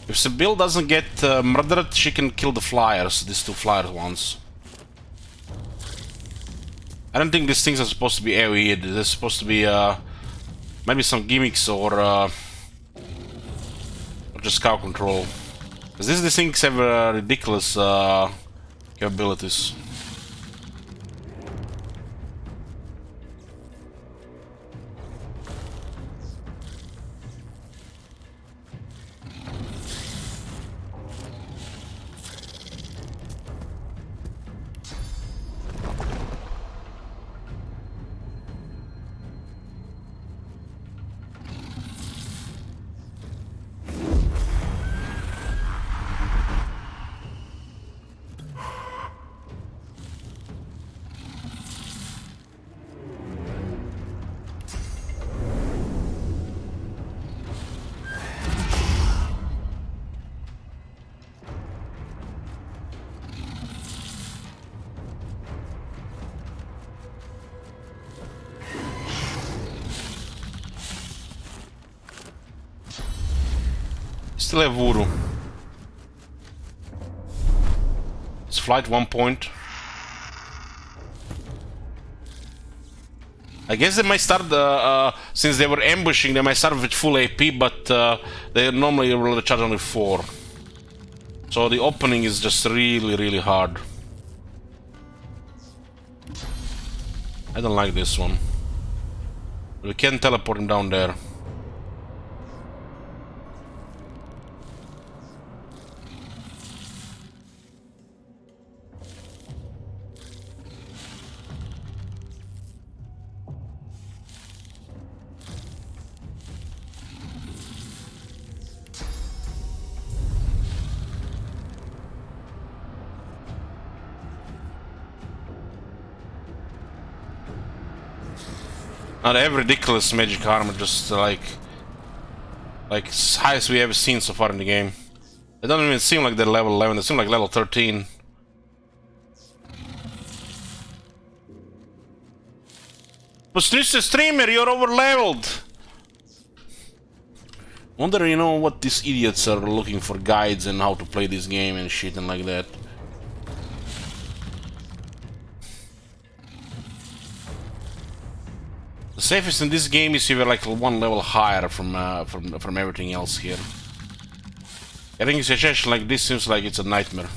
If Sybil doesn't get murdered, she can kill the flyers, these two flyer ones. I don't think these things are supposed to be AoE'd. They're supposed to be maybe some gimmicks or just cow control. Because these things have ridiculous capabilities. Still have voodoo. It's flight 1 point. I guess they might start, since they were ambushing, they might start with full AP, but they normally will recharge only 4. So the opening is just really, really hard. I don't like this one. We can teleport him down there. Now they have ridiculous magic armor, just like as high as we ever seen so far in the game. They don't even seem like they're level 11, they seem like level 13. But Mr. Streamer, you're over leveled! Wonder, you know, what these idiots are looking for guides and how to play this game and shit and like that. The safest in this game is if you're like one level higher from everything else here. Getting a suggestion like this seems like it's a nightmare.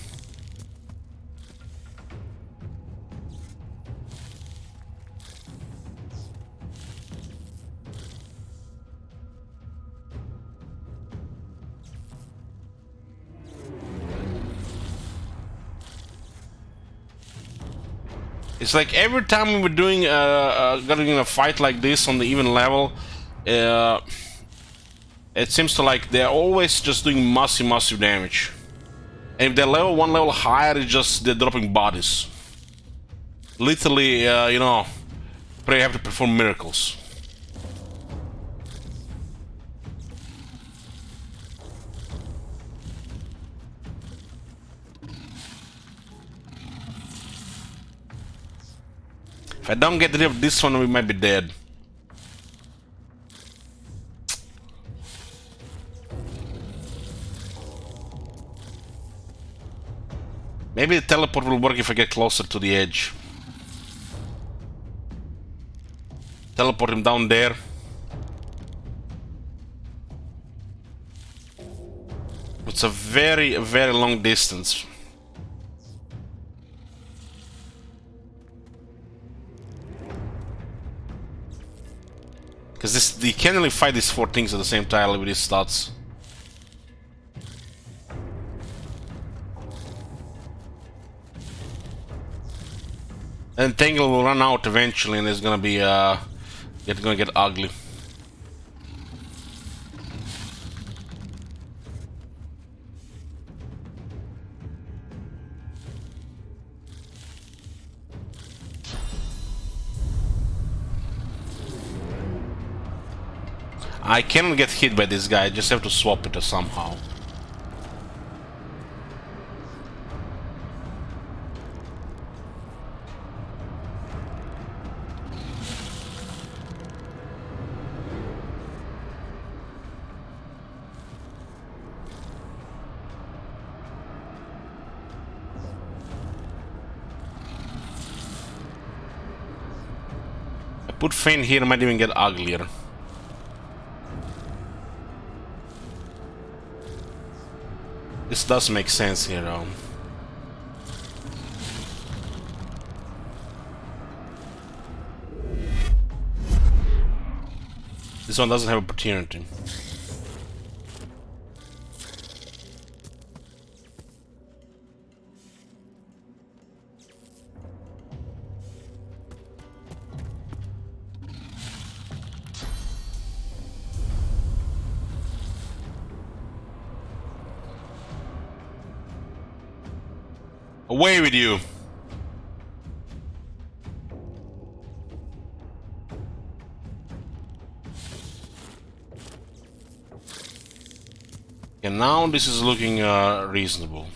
It's like every time we were doing getting in a fight like this on the even level, it seems to like they're always just doing massive damage. And if they're level one level higher, it's just they're dropping bodies. Literally, you know, they have to perform miracles. If I don't get rid of this one, we might be dead. Maybe the teleport will work if I get closer to the edge. Teleport him down there. It's a very long distance. Because you can't really fight these four things at the same time with these stats. And Tangle will run out eventually, and it's gonna be it's gonna get ugly. I cannot get hit by this guy, I just have to swap it somehow. I put Feint here, it might even get uglier. This does make sense here, though. This one doesn't have opportunity. Away with you! And now this is looking reasonable.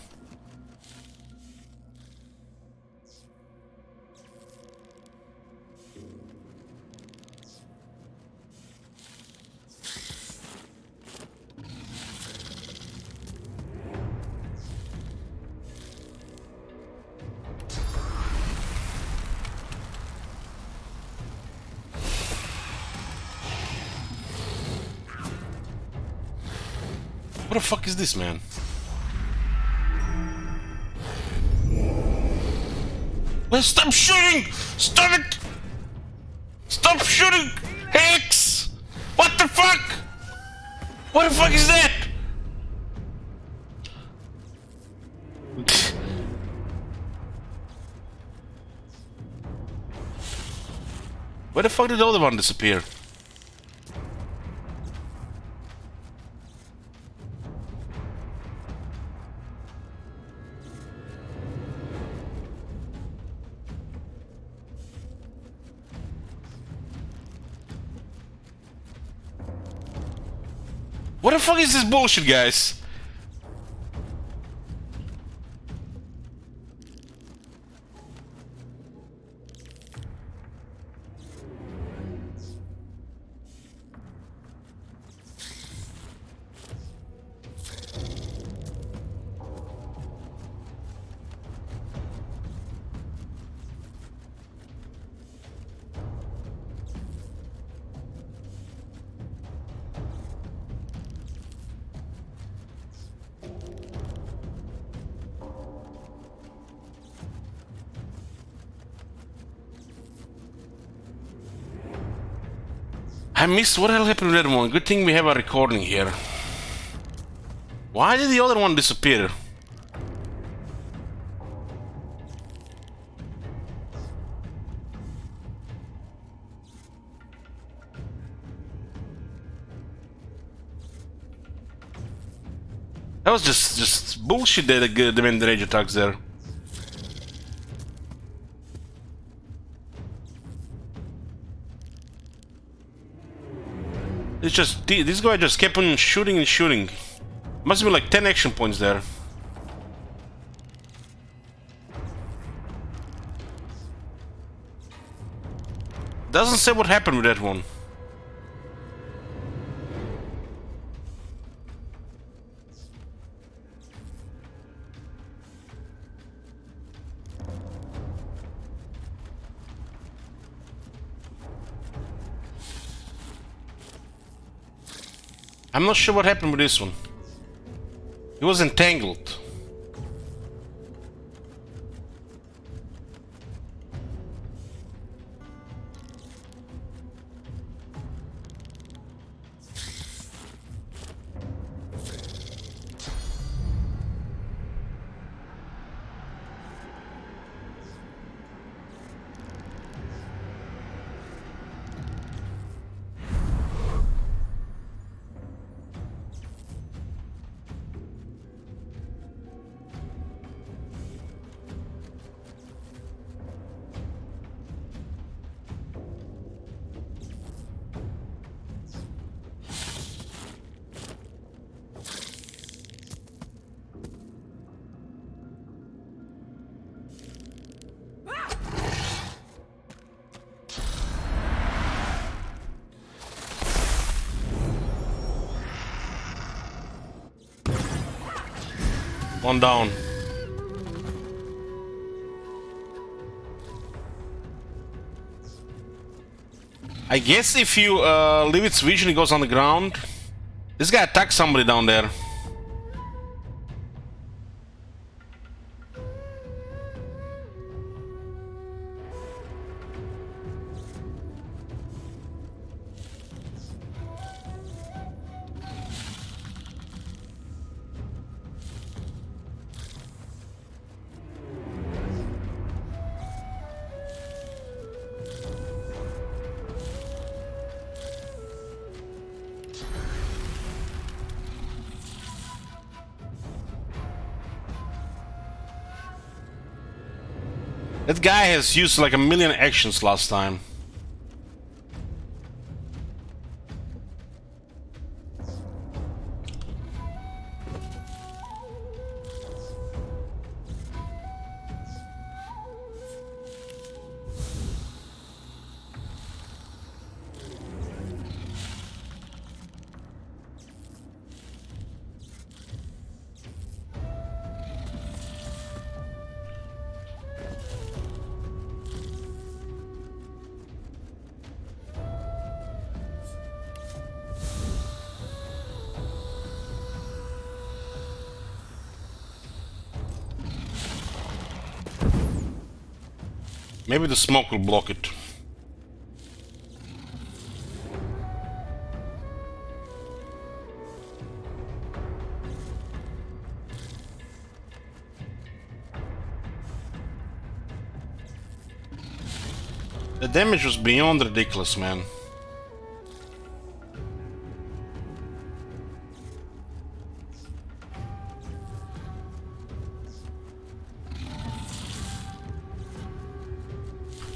What the fuck is this, man? Well, stop shooting! Stop it! Stop shooting! Hex! What the fuck? What the fuck is that? Where the fuck did the other one disappear? What the fuck is this bullshit, guys? I missed what the hell happened to that one. Good thing we have a recording here. Why did the other one disappear? That was just bullshit that the main rage attacks there. It's just this guy just kept on shooting and shooting. Must have been like 10 action points there. Doesn't say what happened with that one. I'm not sure what happened with this one. It was entangled. One down. I guess if you leave its vision, it goes on the ground. This guy attacked somebody down there. That guy has used like a million actions last time. Maybe the smoke will block it. The damage was beyond ridiculous, man.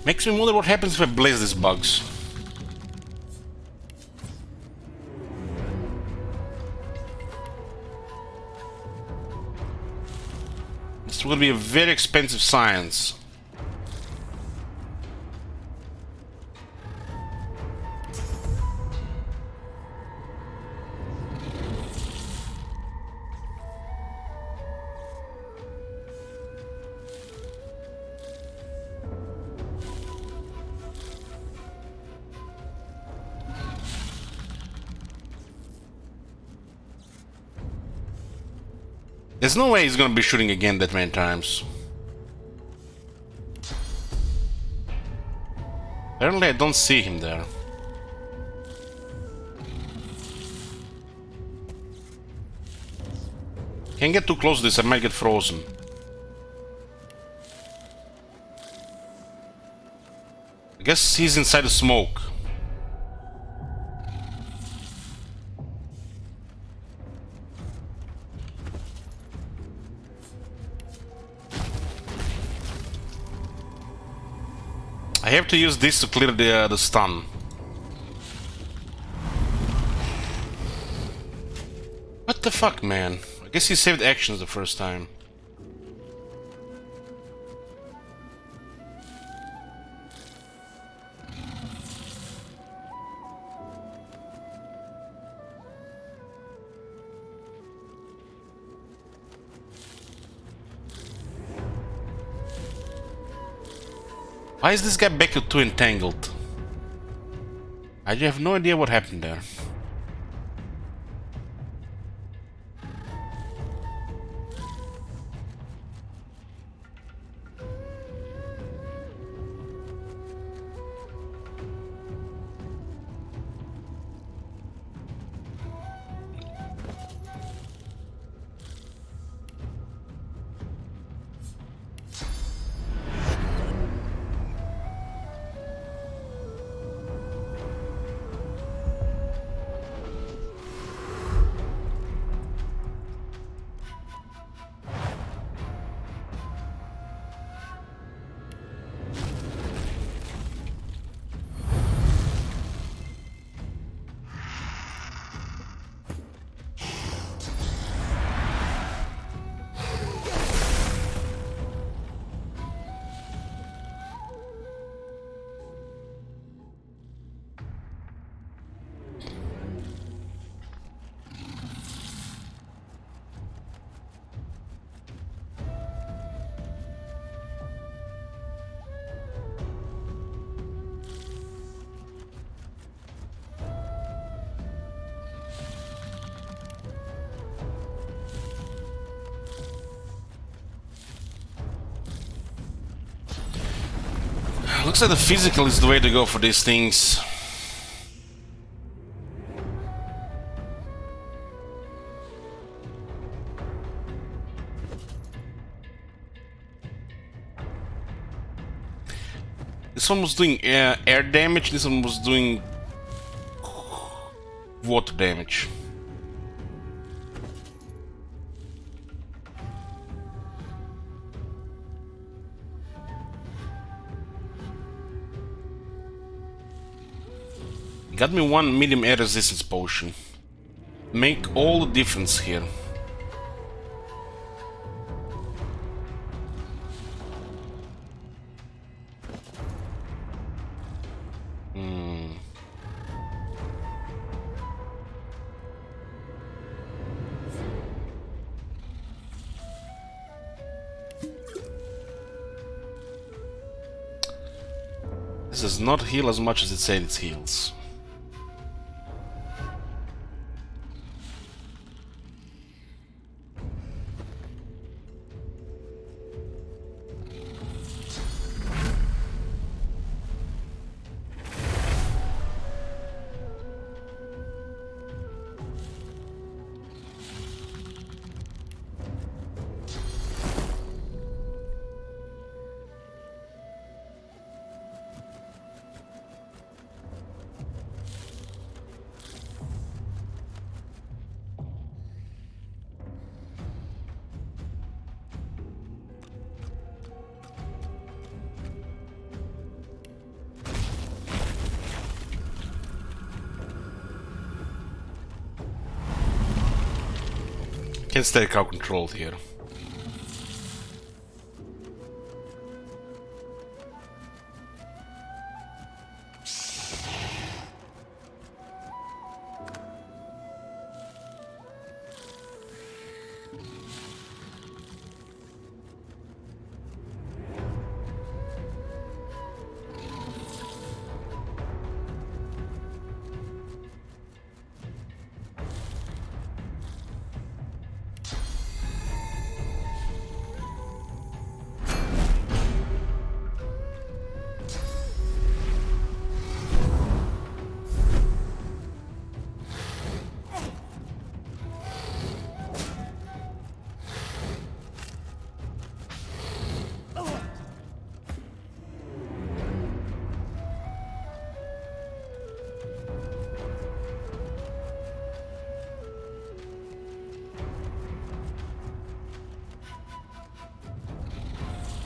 Makes me wonder what happens if I blaze these bugs. This will be a very expensive science. There's no way he's gonna be shooting again that many times. Apparently I don't see him there. Can't get too close to this, I might get frozen. I guess he's inside the smoke. I have to use this to clear the stun. What the fuck, man? I guess he saved actions the first time. Why is this guy back to 2 entangled? I have no idea what happened there. Looks like the physical is the way to go for these things. This one was doing air damage, this one was doing water damage. Got me 1 medium air resistance potion. Make all the difference here. This does not heal as much as it said it heals. Can't stay crowd controlled here.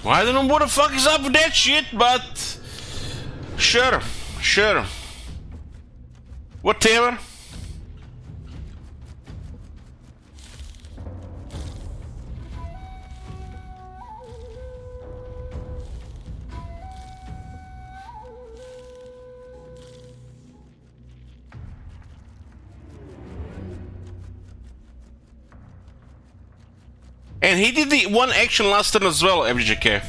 I don't know what the fuck is up with that shit, but sure, sure. Whatever. And he did the one action last turn as well, FJK.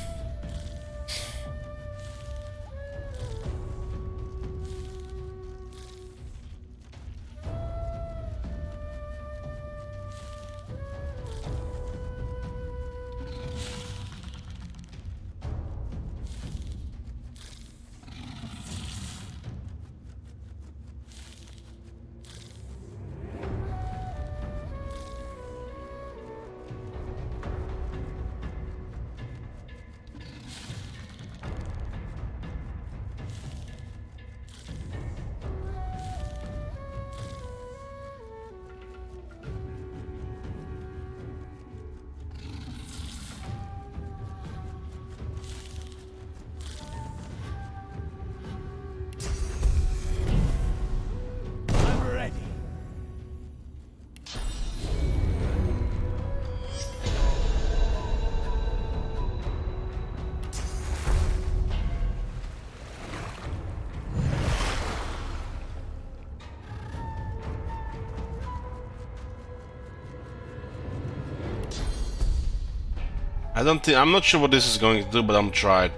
I'm not sure what this is going to do, but I'm trying.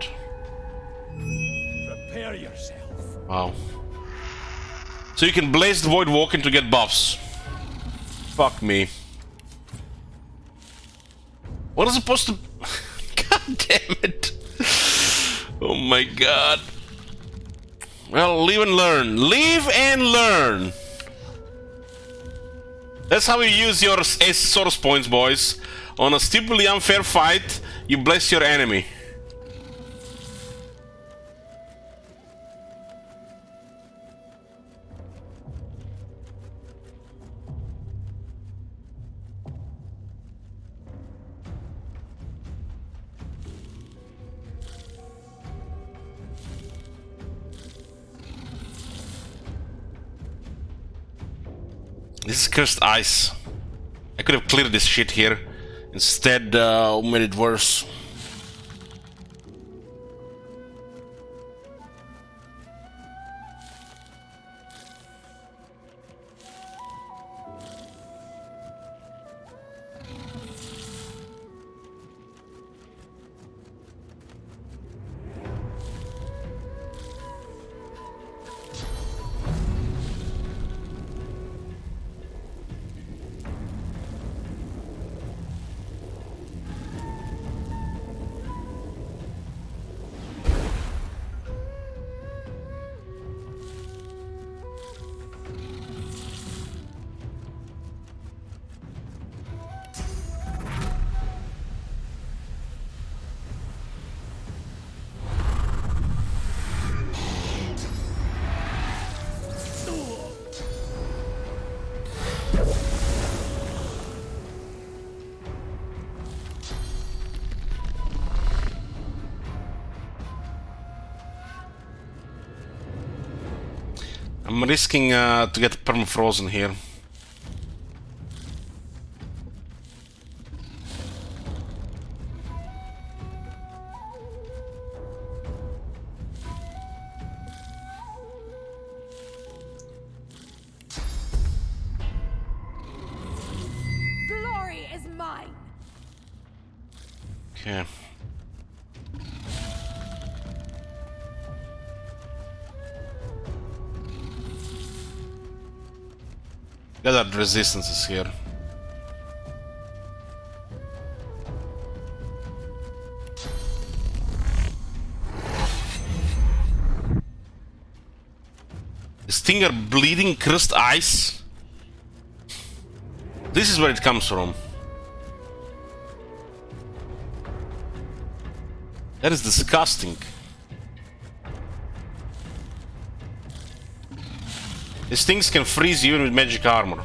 Prepare yourself. Wow. So you can blaze the void walking to get buffs. Fuck me. What is it supposed to... God damn it. Oh my god. Well, live and learn. Live and learn. That's how you use your source points, boys. On a stupidly unfair fight, you bless your enemy. This is cursed ice. I could have cleared this shit here. Instead, made it worse. I'm risking to get permafrozen here. Glory is mine. Okay. Got resistances here. Is Stinger bleeding cursed ice? This is where it comes from. That is disgusting. These things can freeze you even with magic armor.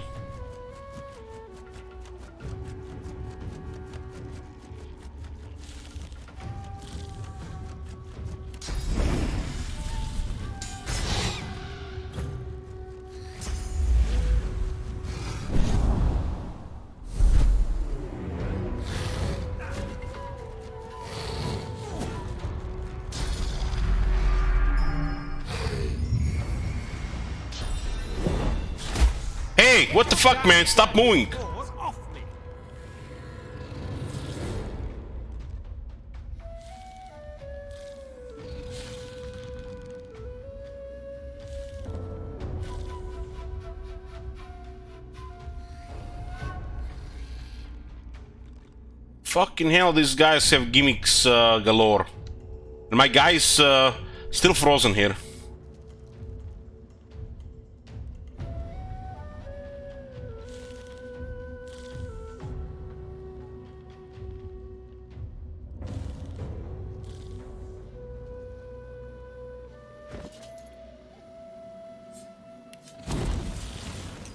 What the fuck, man? Stop moving! Fucking hell, these guys have gimmicks galore. And my guy's still frozen here.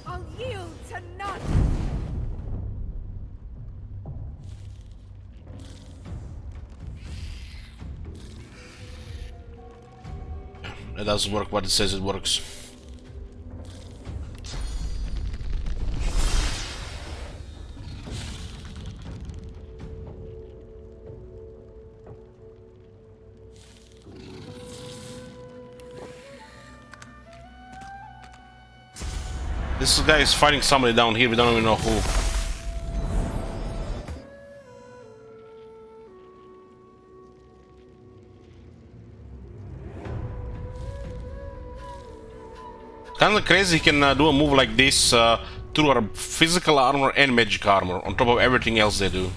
I'll yield to none. It doesn't work what it says it works. This guy is fighting somebody down here, we don't even know who. Kinda crazy he can do a move like this through our physical armor and magic armor, on top of everything else they do.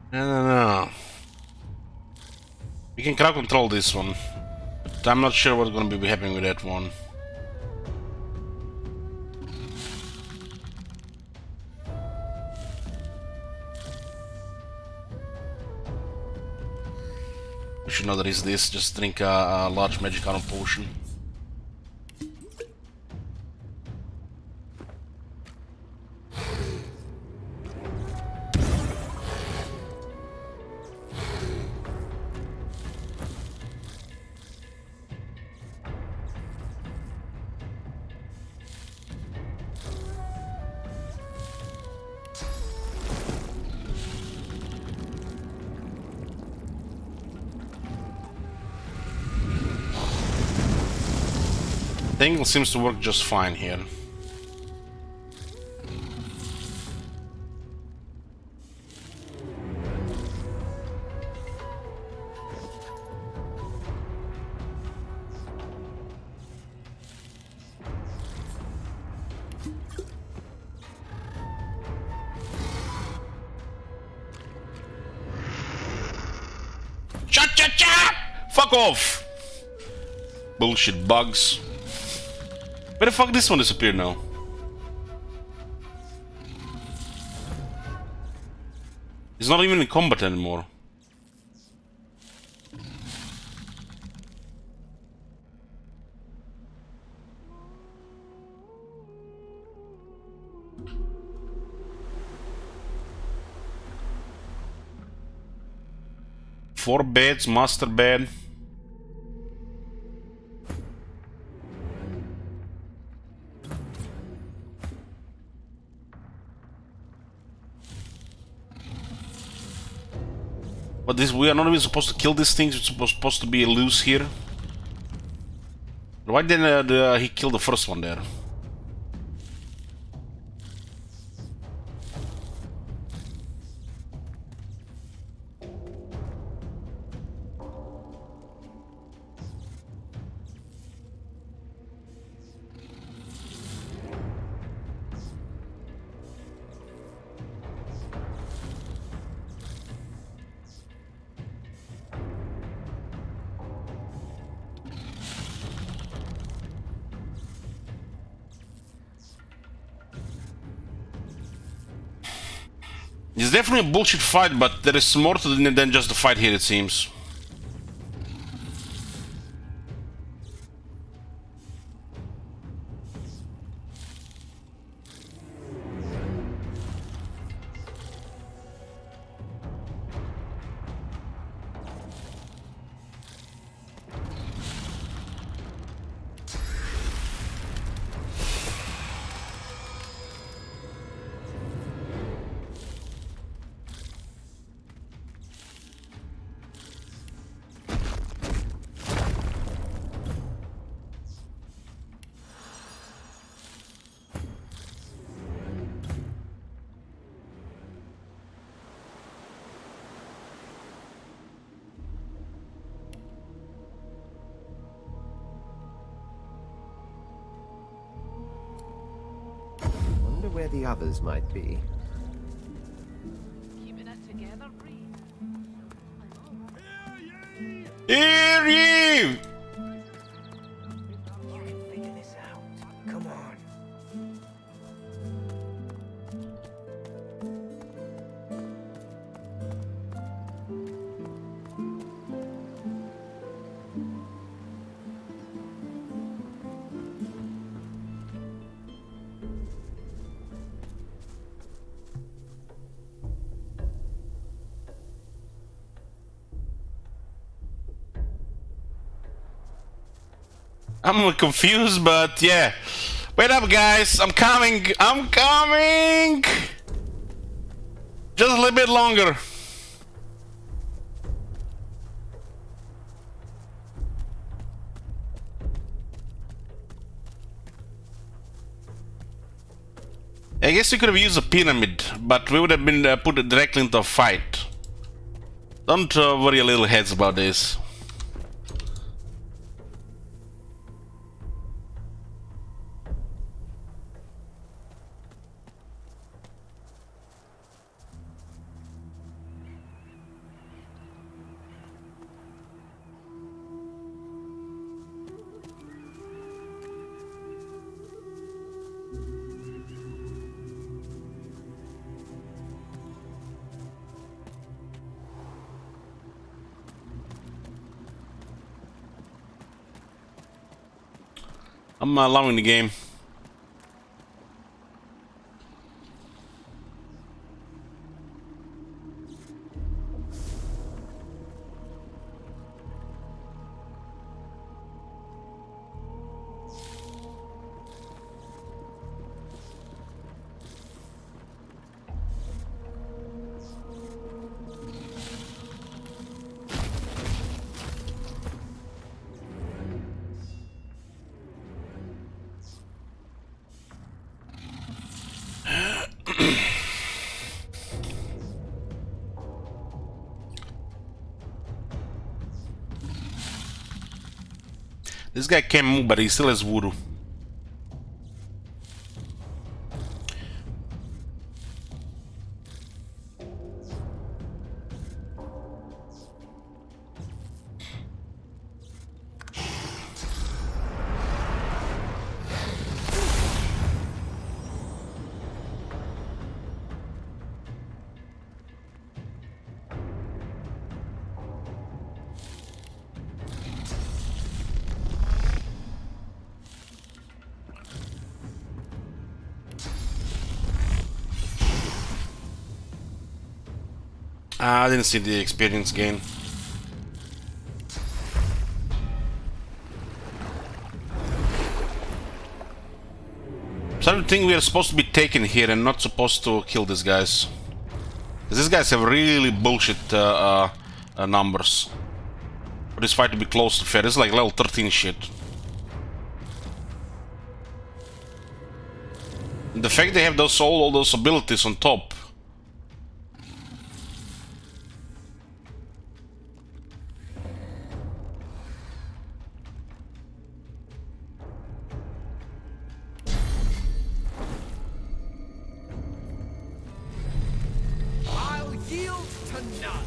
I don't know. We can crowd control this one, but I'm not sure what's gonna be happening with that one. We should know that is this. Just drink a large magic armor potion. The angle seems to work just fine here. Cha-cha-cha! Fuck off! Bullshit bugs. Where the fuck this one disappeared now? He's not even in combat anymore. Four beds, master bed. But this, we are not even supposed to kill these things, it's supposed to be loose here. Why didn't he kill the first one there? It's definitely a bullshit fight, but there is more to it than just the fight here, it seems. Wonder where the others might be. Keeping it together, Bree. Hear ye! Figure this out. Come on. I'm confused, but yeah. Wait up, guys. I'm coming. I'm coming. Just a little bit longer. I guess we could have used a pyramid, but we would have been put directly into a fight. Don't worry your little heads about this. I'm allowing the game. This guy can't move, but he still has voodoo. I didn't see the experience gain. So I think we are supposed to be taken here and not supposed to kill these guys. These guys have really bullshit numbers. For this fight to be close to fair, it's like level 13 shit. And the fact they have those all those abilities on top. I'll yield to none.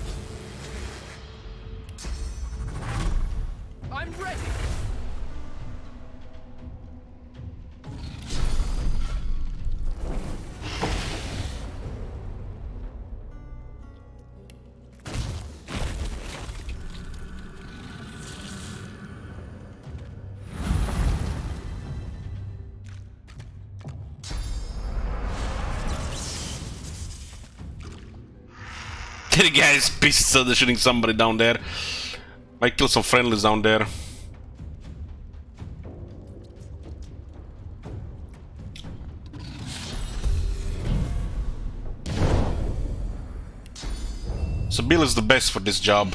I'm ready. The guy is pissed, so they're shooting somebody down there. Might kill some friendlies down there. So Bill is the best for this job.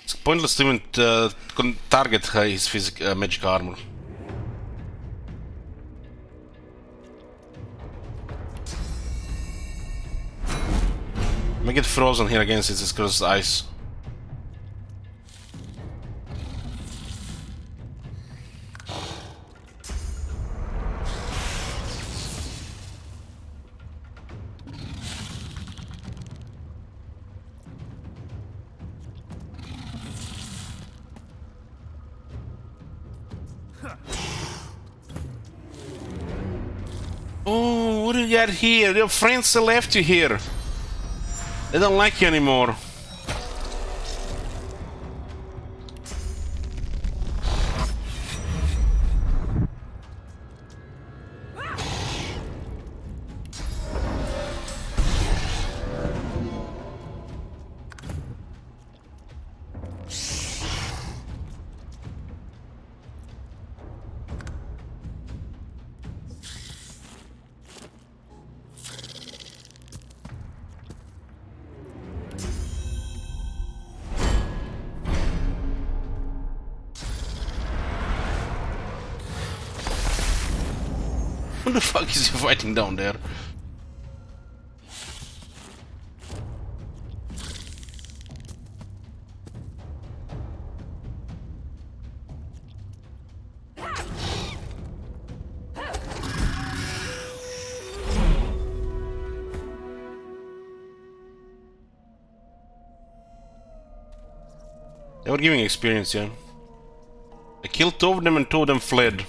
It's pointless to even target his magic armor. I get frozen here again since it's because of ice. Oh, what do you got here? Your friends left you here. They don't like you anymore. What the fuck is he fighting down there? They were giving experience, yeah. I killed 2 of them and 2 of them fled.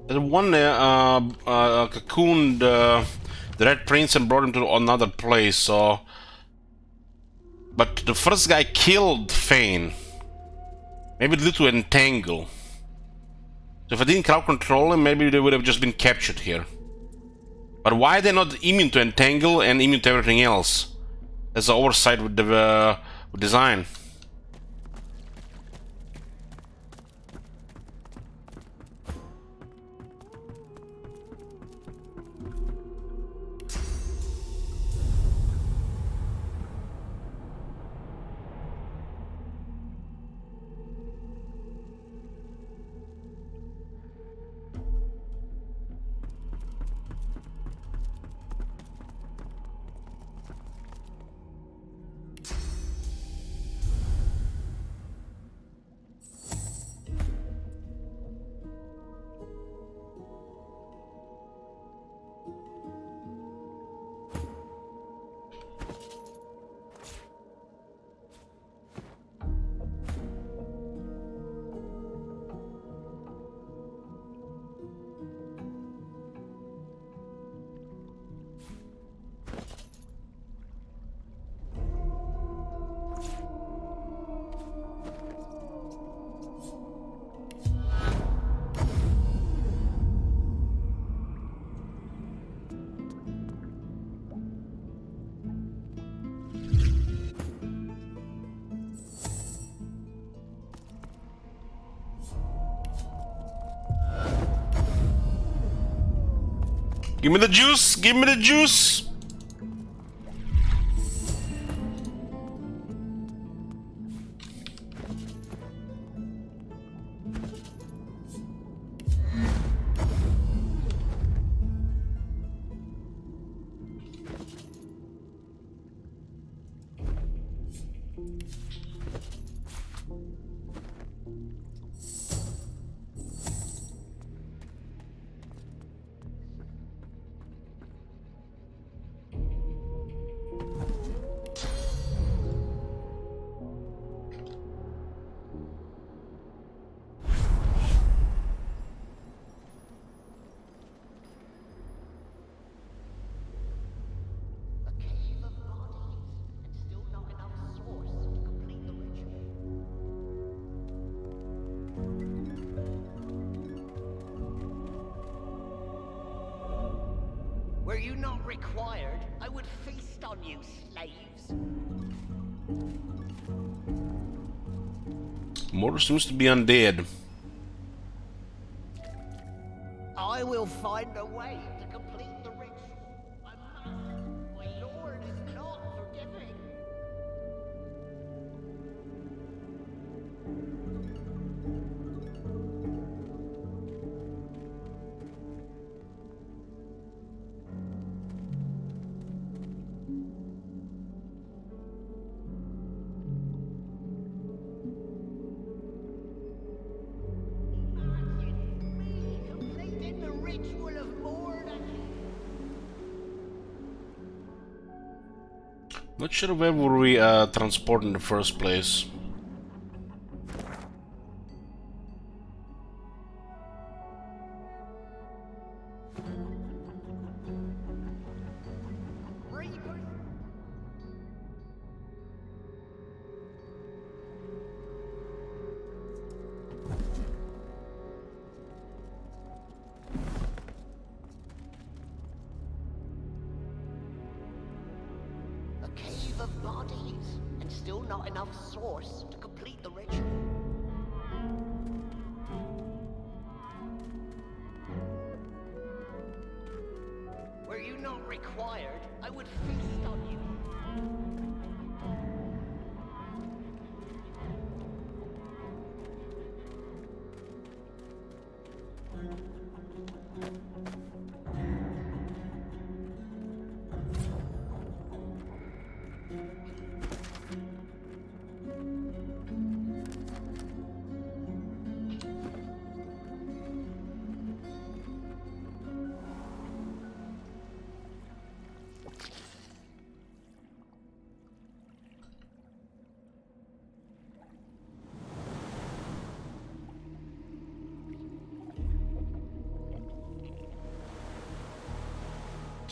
The one cocooned the Red Prince and brought him to another place, so... But the first guy killed Fane. Maybe due to entangle. So if I didn't crowd control him, maybe they would have just been captured here. But why they're not immune to entangle and immune to everything else? That's an oversight with the design. Give me the juice! Give me the juice! not required, I would feast on you, slaves. Morrison seems to be undead. I will find a way to complete the ritual. I must. My lord is not forgiving. Not sure where were we transported in the first place. Cave of bodies, and still not enough source to complete the ritual. Were you not required, I would feast on you.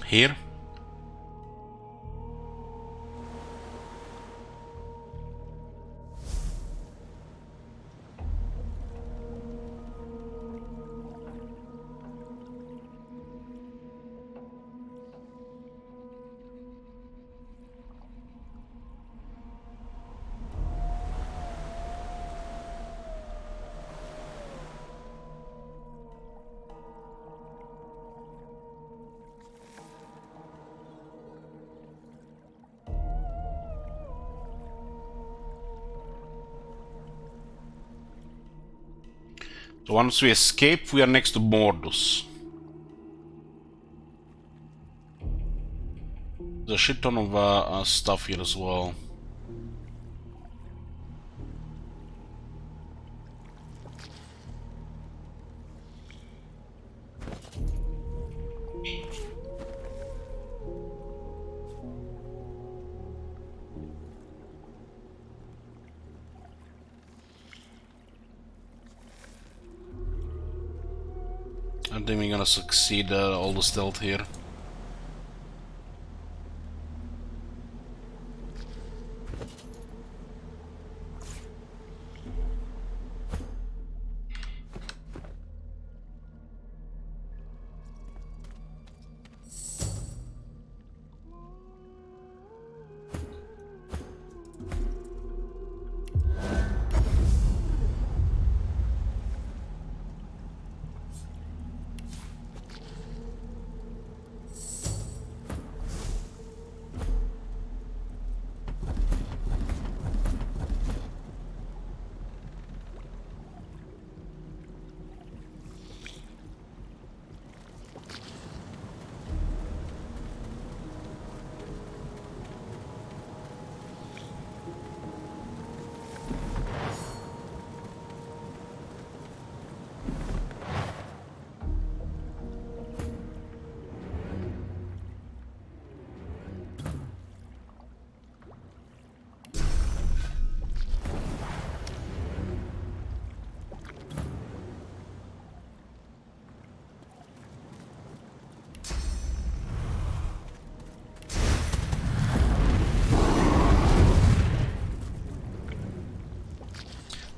Here? So once we escape, we are next to Mordus. There's a shit ton of stuff here as well. I think we're gonna succeed all the stealth here.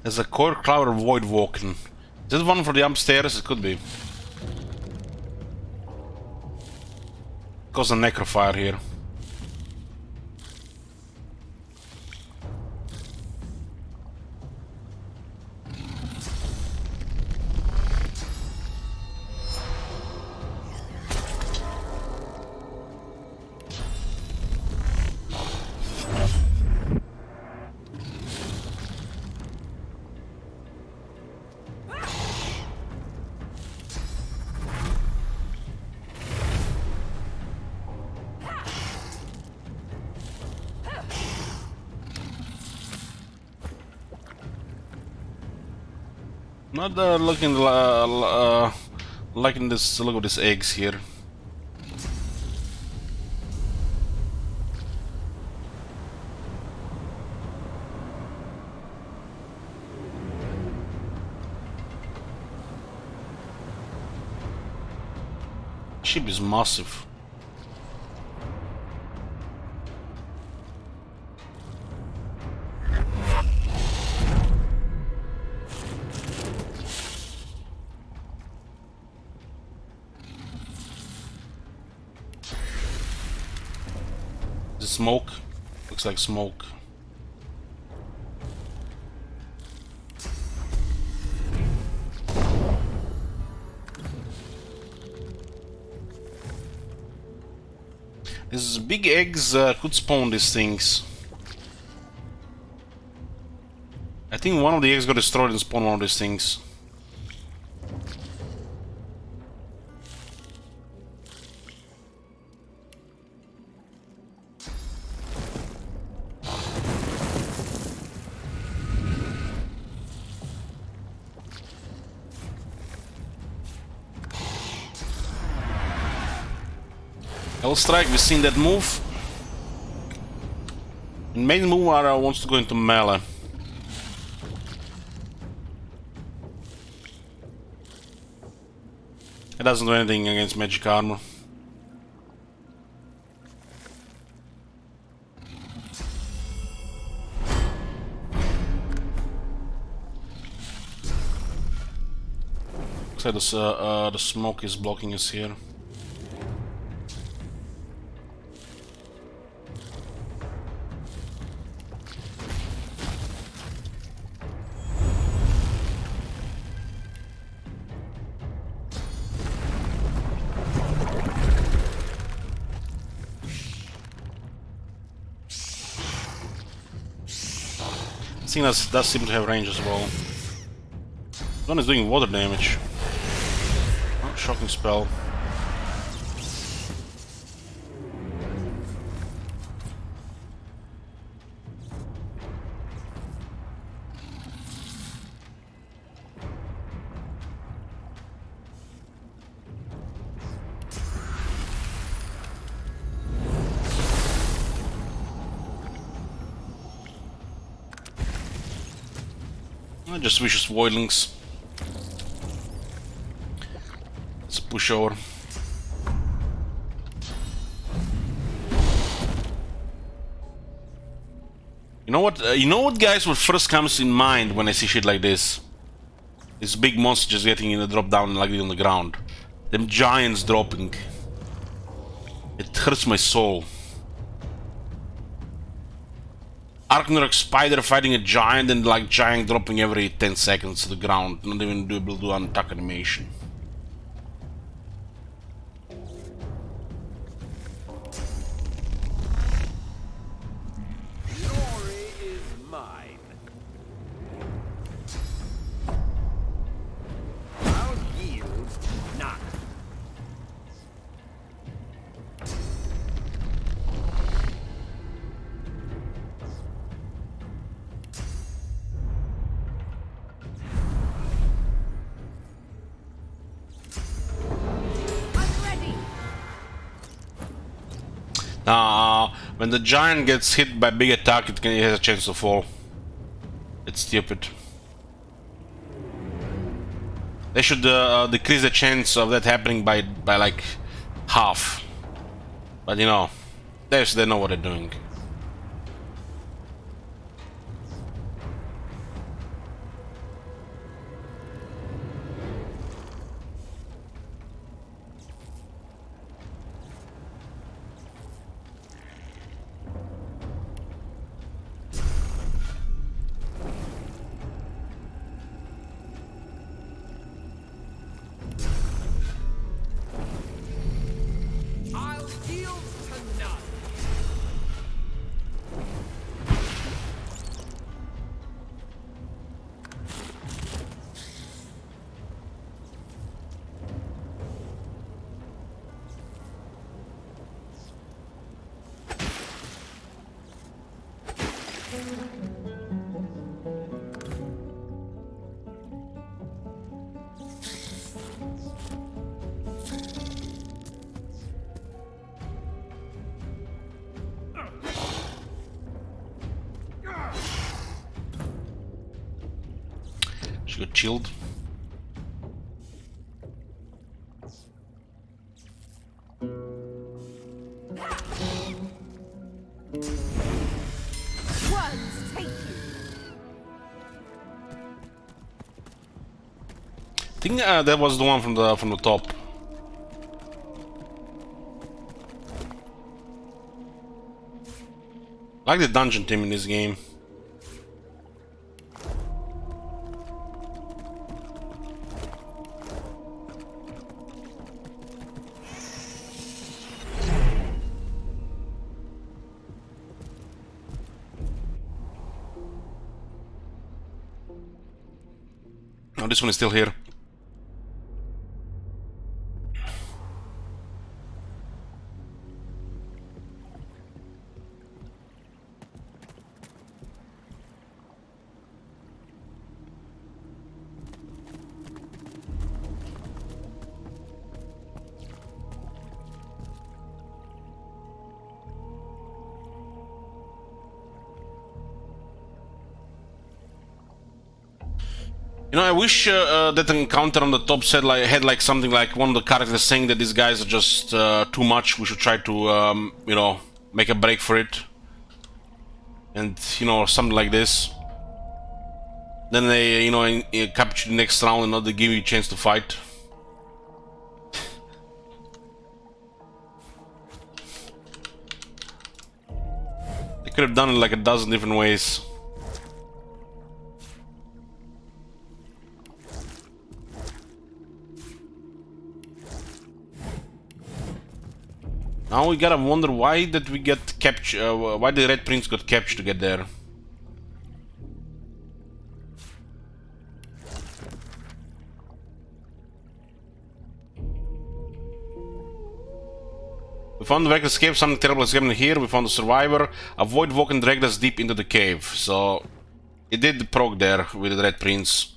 There's a core cloud of void walking. Is this one for the upstairs? It could be. cause a necrofire here. Not looking liking this. Look at these eggs here. Ship is massive. The smoke looks like smoke. These big eggs could spawn these things. I think one of the eggs got destroyed and spawned one of these things. Hell strike, we've seen that move. And main move wants to go into melee. It doesn't do anything against magic armor. Looks like the smoke is blocking us here. I think that does seem to have range as well. One is doing water damage. Oh, shocking spell. Just vicious voidlings. Let's push over. You know what, guys? What first comes in mind when I see shit like this? This big monster just getting in a drop down like on the ground. Them giants dropping. It hurts my soul. Archnarok spider fighting a giant and like giant dropping every 10 seconds to the ground, not even able to do an attack animation. Glory is mine. I'll yield not. When the giant gets hit by a big attack, it has a chance to fall. It's stupid. They should decrease the chance of that happening by like half. But you know, they know what they're doing. She got chilled. I think that was the one from the top. I like the dungeon theme in this game. Oh, this one is still here. You know, I wish that encounter on the top had like something like one of the characters saying that these guys are just too much. We should try to, you know, make a break for it, and you know, something like this. Then they, you know, capture the next round and not give you a chance to fight. They could have done it like a dozen different ways. Now we gotta wonder why did we get captured? Why the Red Prince got captured to get there? We found the vehicle escape. Something terrible is happening here. We found a survivor. Avoid walking dragged deep into the cave. So it did proc there with the Red Prince.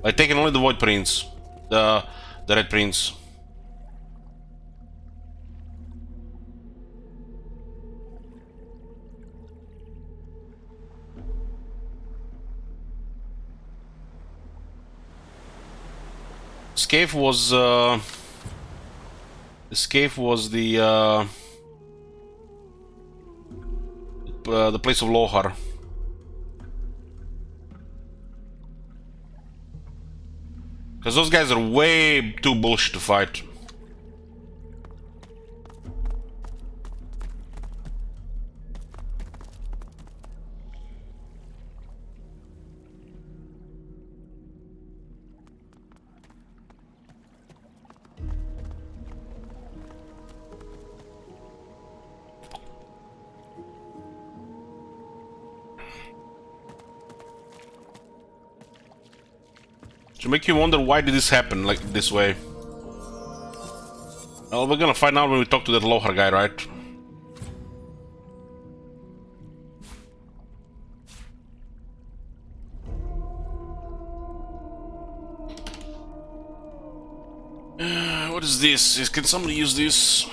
I taken only the Void Prince, the Red Prince. This cave was the place of Lohar. Because those guys are way too bullshit to fight. To make you wonder why did this happen like this way. Well, we're gonna find out when we talk to that Lohar guy, right? What is this? Can somebody use this?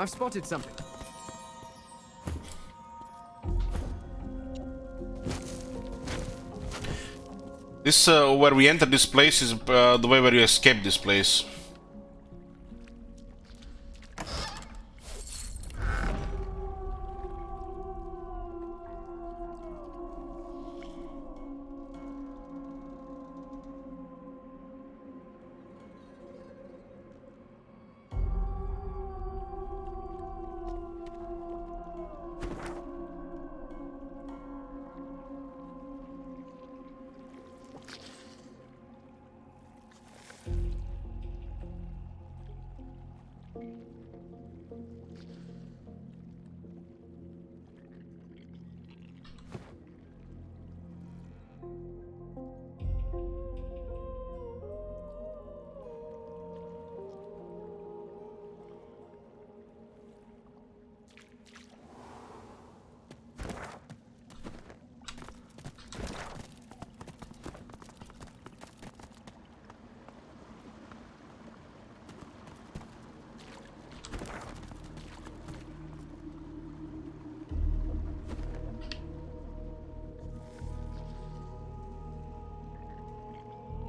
I've spotted something. This, where we entered this place is the way where you escaped this place.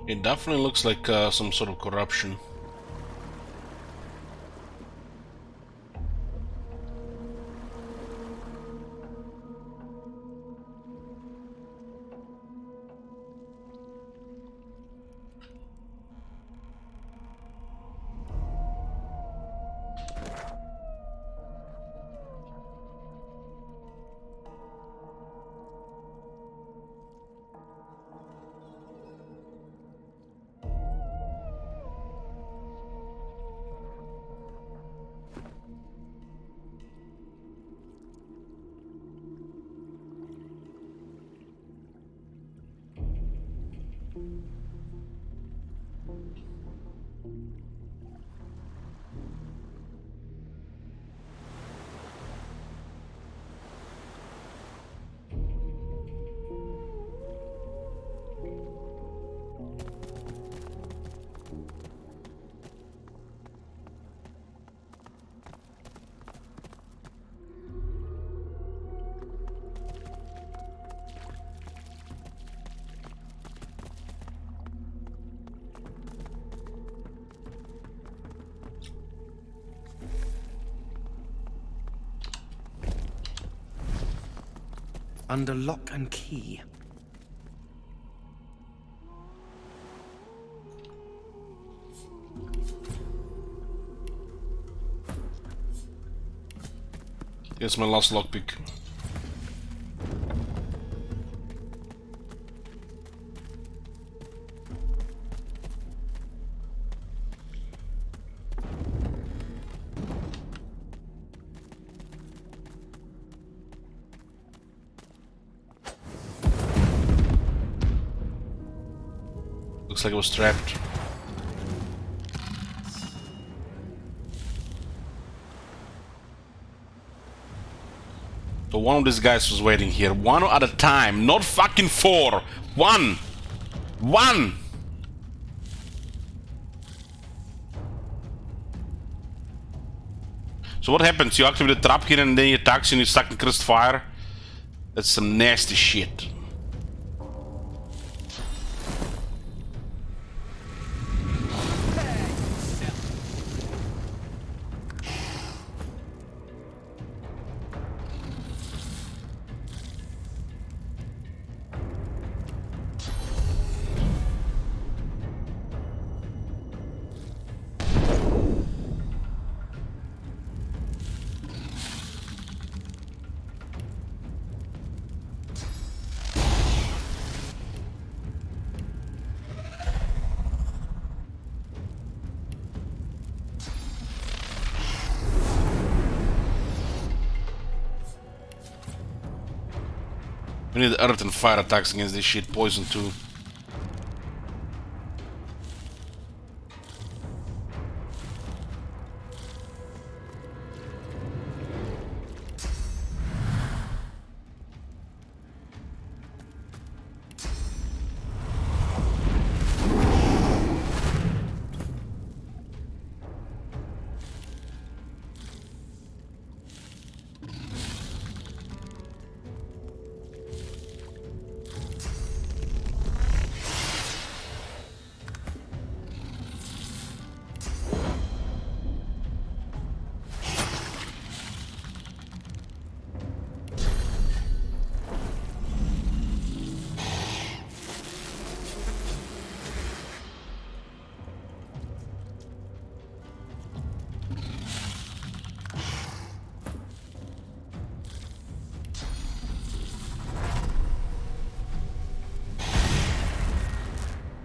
It definitely looks like some sort of corruption. Under lock and key. Here's my last lockpick. Looks like it was trapped. So one of these guys was waiting here. One at a time. Not fucking four. One. One. So what happens? You activate the trap here and then he attacks you and you're stuck in cursed fire? That's some nasty shit. We need earth and fire attacks against this shit. Poison too.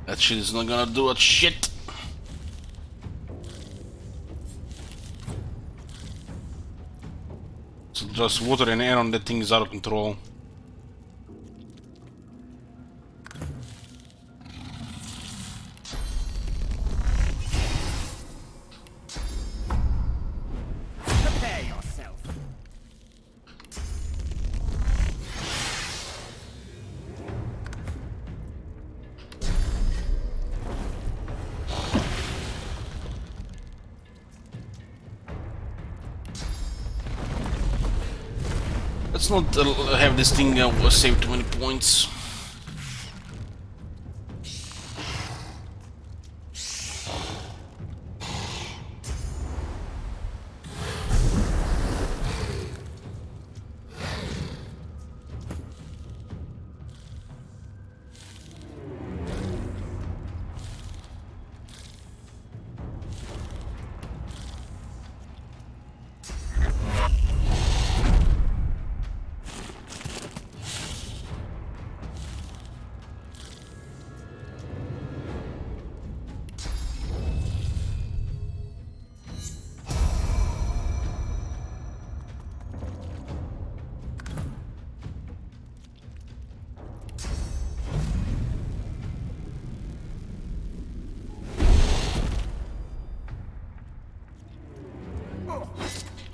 That shit is not gonna do a shit. So just water and air on that thing is out of control. Prepare yourself. Let's not have this thing save too many points.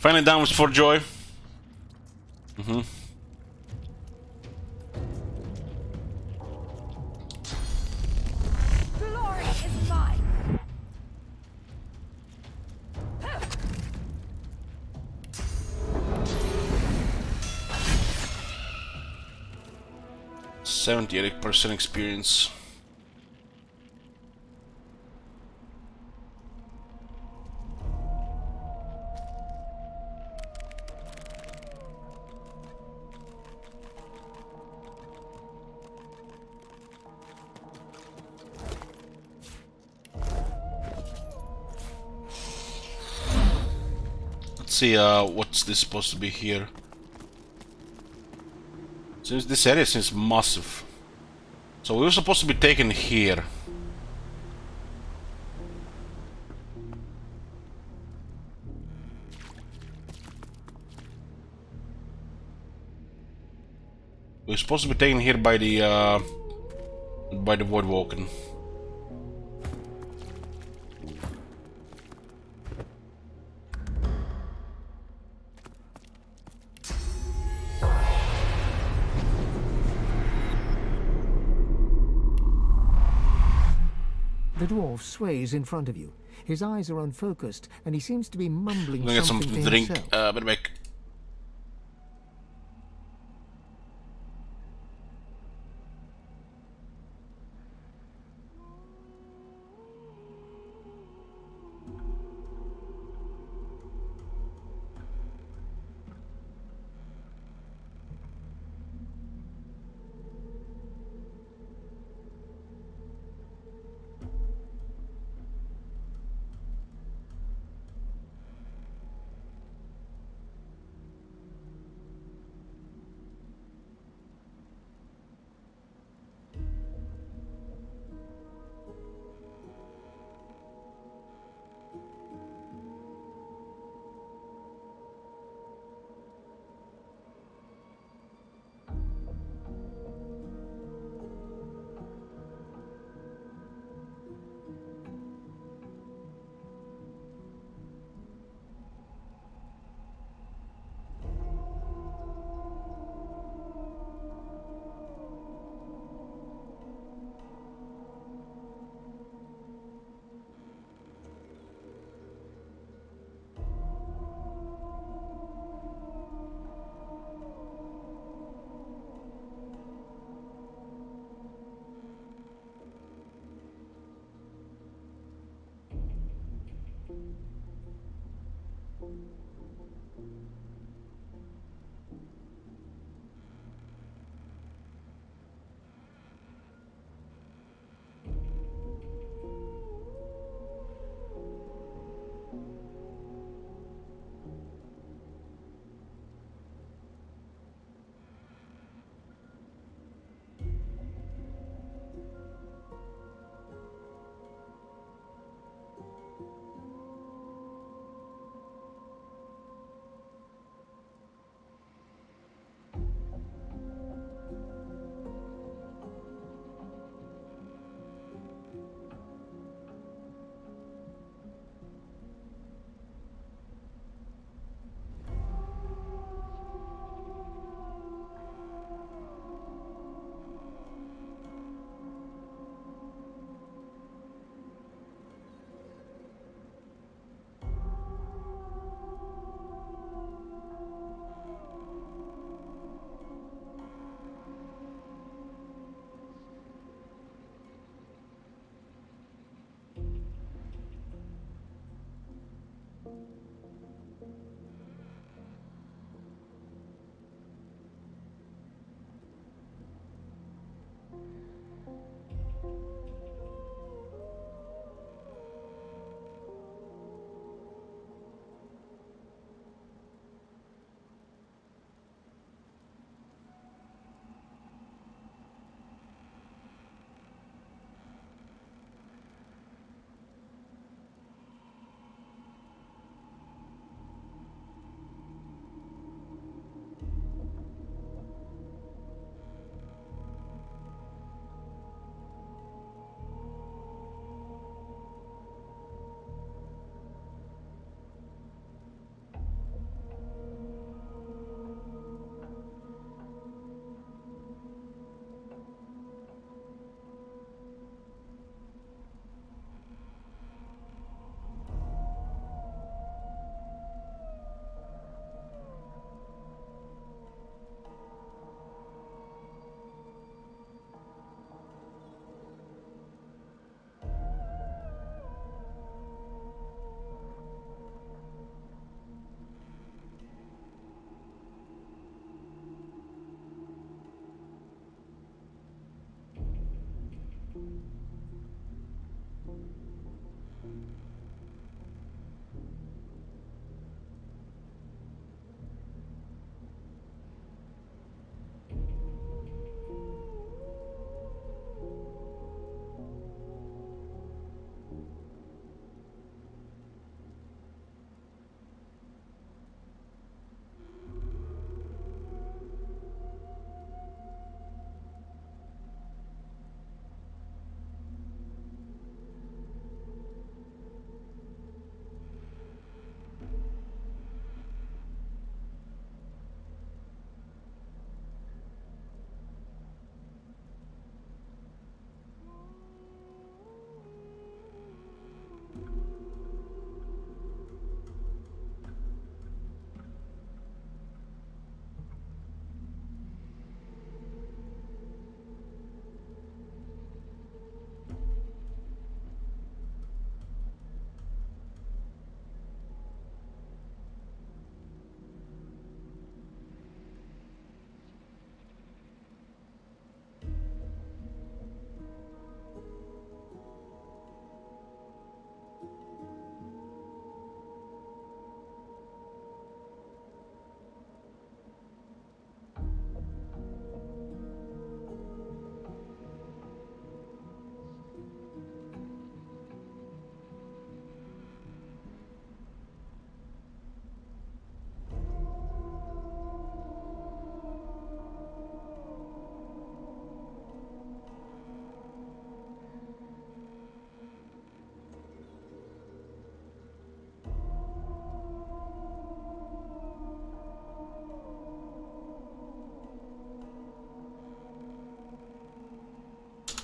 Finally done with For Joy. Glory is mine. %78% experience. Let's see, what's this supposed to be here? Since this area seems massive. So we were supposed to be taken here. We're supposed to be taken here by the Voidwalker. The dwarf sways in front of you. His eyes are unfocused, and he seems to be mumbling I'm gonna get something something to to drink. himself. Better back.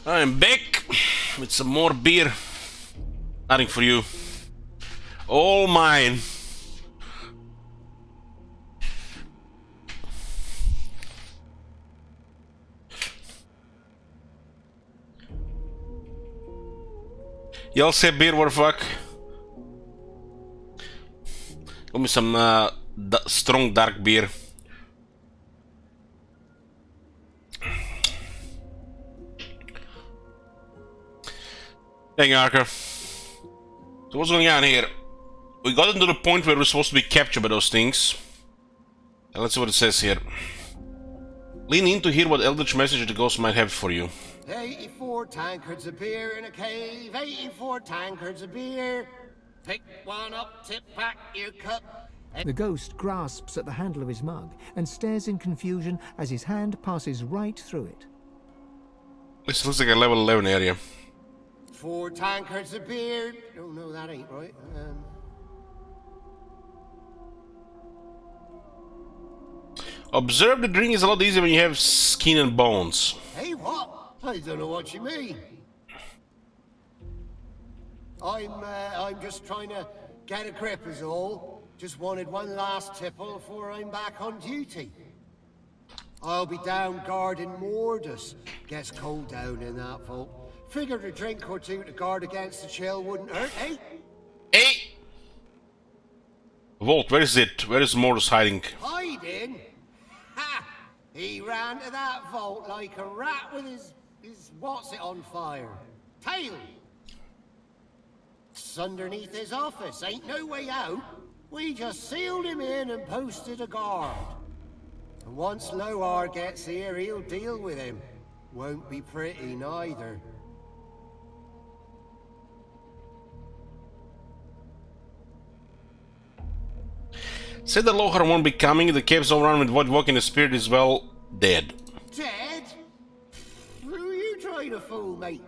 I'm back with some more beer. Nothing for you. All mine. Y'all say beer, what the fuck? Give me some strong dark beer. Thank you, Archer. So what's going on here? We got into the point where we're supposed to be captured by those things. And let's see what it says here. Lean in to hear what eldritch message the ghost might have for you. 84 tankards of beer in a cave, 84 tankards of beer. Pick one up, tip back your cup. The ghost grasps at the handle of his mug and stares in confusion as his hand passes right through it. This looks like a level 11 area. 4 tankards of beer. Oh no, that ain't right. Observe the drink is a lot easier when you have skin and bones. Hey, what? I don't know what you mean. I'm just trying to get a grip is all. Just wanted one last tipple before I'm back on duty. I'll be down guarding Mordus. Gets cold down in that vault. Figured a drink or two to guard against the chill wouldn't hurt, eh? Hey! Vault, where is it? Where is Morrison hiding? Hiding? Ha! He ran to that vault like a rat with his what's it on fire? Tail! It's underneath his office, ain't no way out. We just sealed him in and posted a guard. And once Lohar gets here, he'll deal with him. Won't be pretty neither. Said that Lohar won't be coming, the cave's all around with what walking the spirit is well dead. Dead? Who are you trying to fool, mate?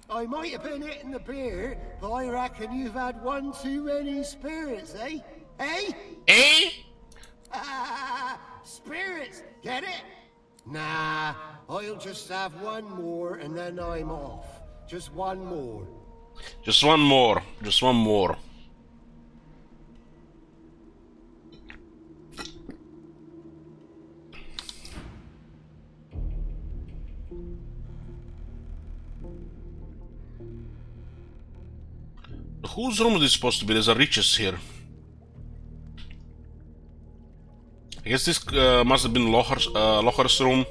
I might have been hitting the beer, but I reckon you've had one too many spirits, eh? Eh? Eh? Spirits, get it? Nah, I'll just have one more and then I'm off. Just one more. Just one more. Just one more. Whose room is this supposed to be? There's a riches here. I guess this must have been Lohar's room.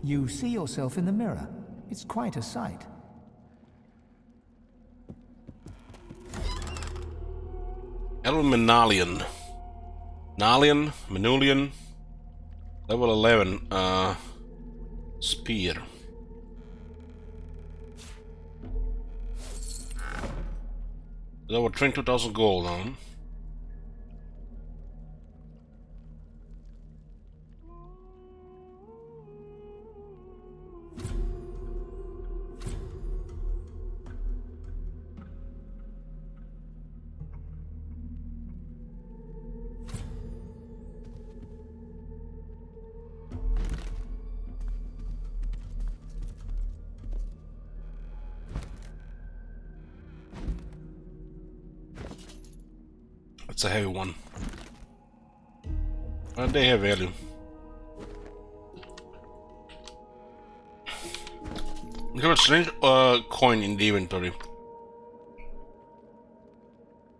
You see yourself in the mirror. It's quite a sight. Elmenalian. Menulian. Level 11. Spear. Over 22,000 gold, huh? It's a heavy one. But they have value. We have a strange coin in the inventory.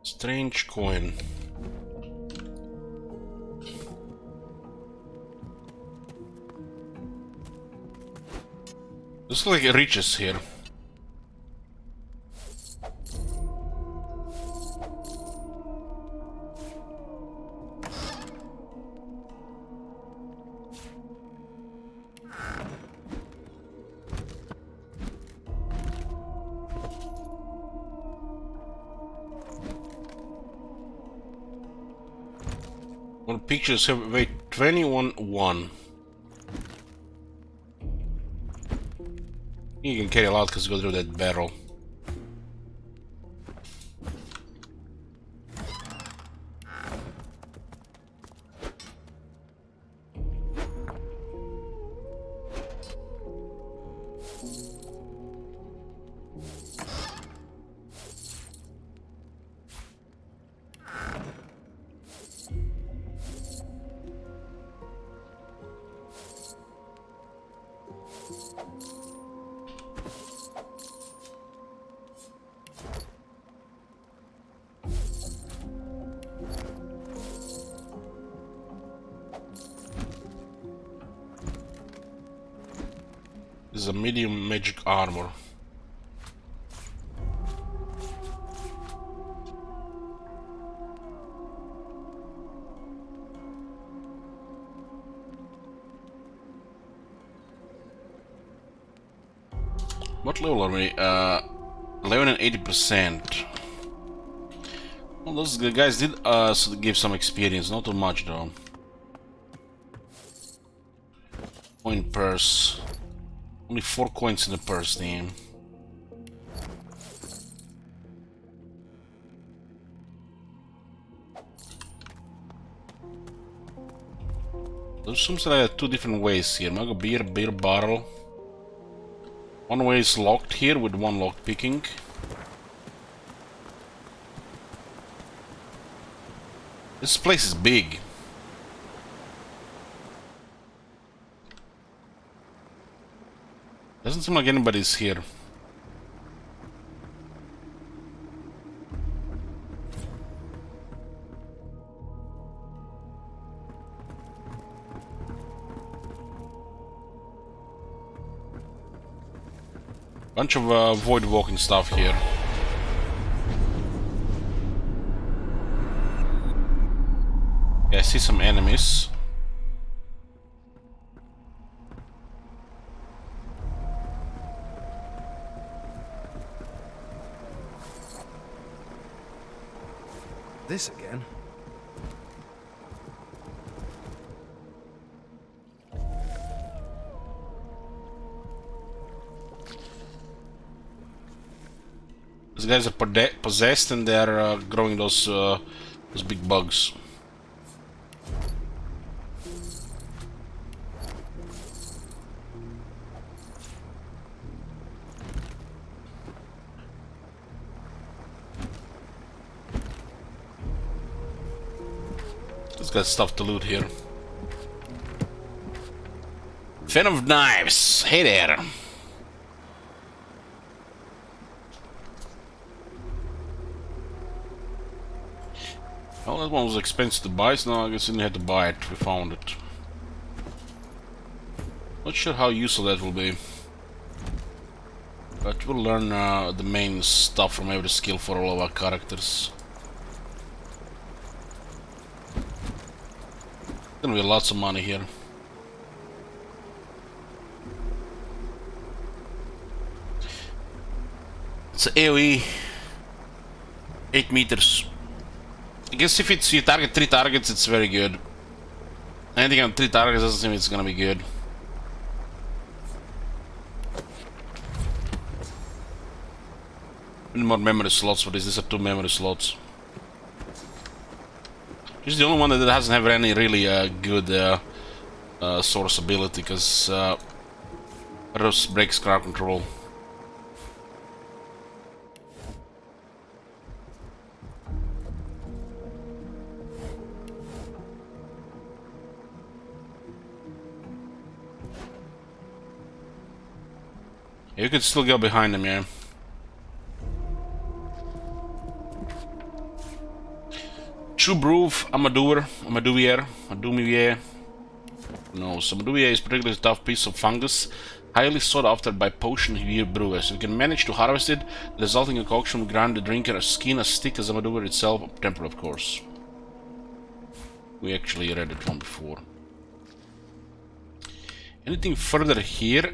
Strange coin. Looks like it reaches here. One pictures have weight 21.1. You can carry a lot because you go through that barrel. This is a medium magic armor. What level are we? 11 and 80%. Well, those guys did give some experience, not too much though. Coin purse. Only 4 coins in the purse, damn. There seems like 2 different ways here. Mega beer bottle. One way is locked here with 1 lock picking. This place is big. Doesn't seem like anybody's here. Bunch of void walking stuff here. Yeah, I see some enemies. This again? These guys are possessed and they're growing those big bugs. This guy's stuff to loot here. Fan of knives, hey there. Well, that one was expensive to buy, so now I guess we had to buy it. We found it. Not sure how useful that will be. But we'll learn the main stuff from every skill for all of our characters. Gonna be lots of money here. It's AoE 8 meters. I guess if it's you target 3 targets, it's very good. Anything on 3 targets doesn't seem it's gonna be good. We need more memory slots for this. These are 2 memory slots. This is the only one that doesn't have any really good source ability, because Rose breaks crowd control. You could still go behind them, yeah. True Brew, Amadouvier. No, Amadouvier is a particularly tough piece of fungus, highly sought after by potion brewers. If you can manage to harvest it, the resulting concoction will grant the drinker a skin as thick as Amadouvier itself, temper of course. We actually read it from before. Anything further here?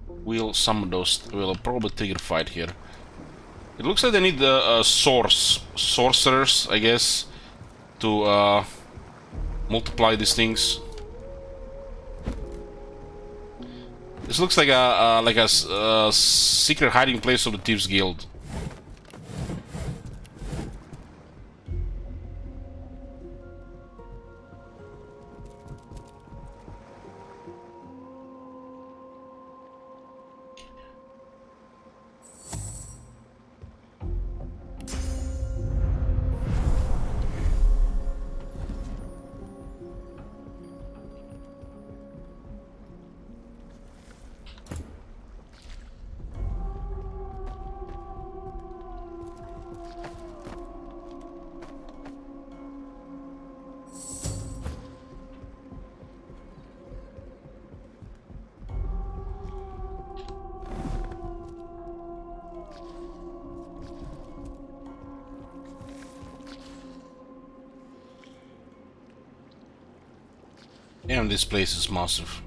We'll summon those. We'll probably trigger fight here. It looks like they need sorcerers, I guess, to multiply these things. This looks like a secret hiding place of the Thieves Guild. Damn, this place is massive.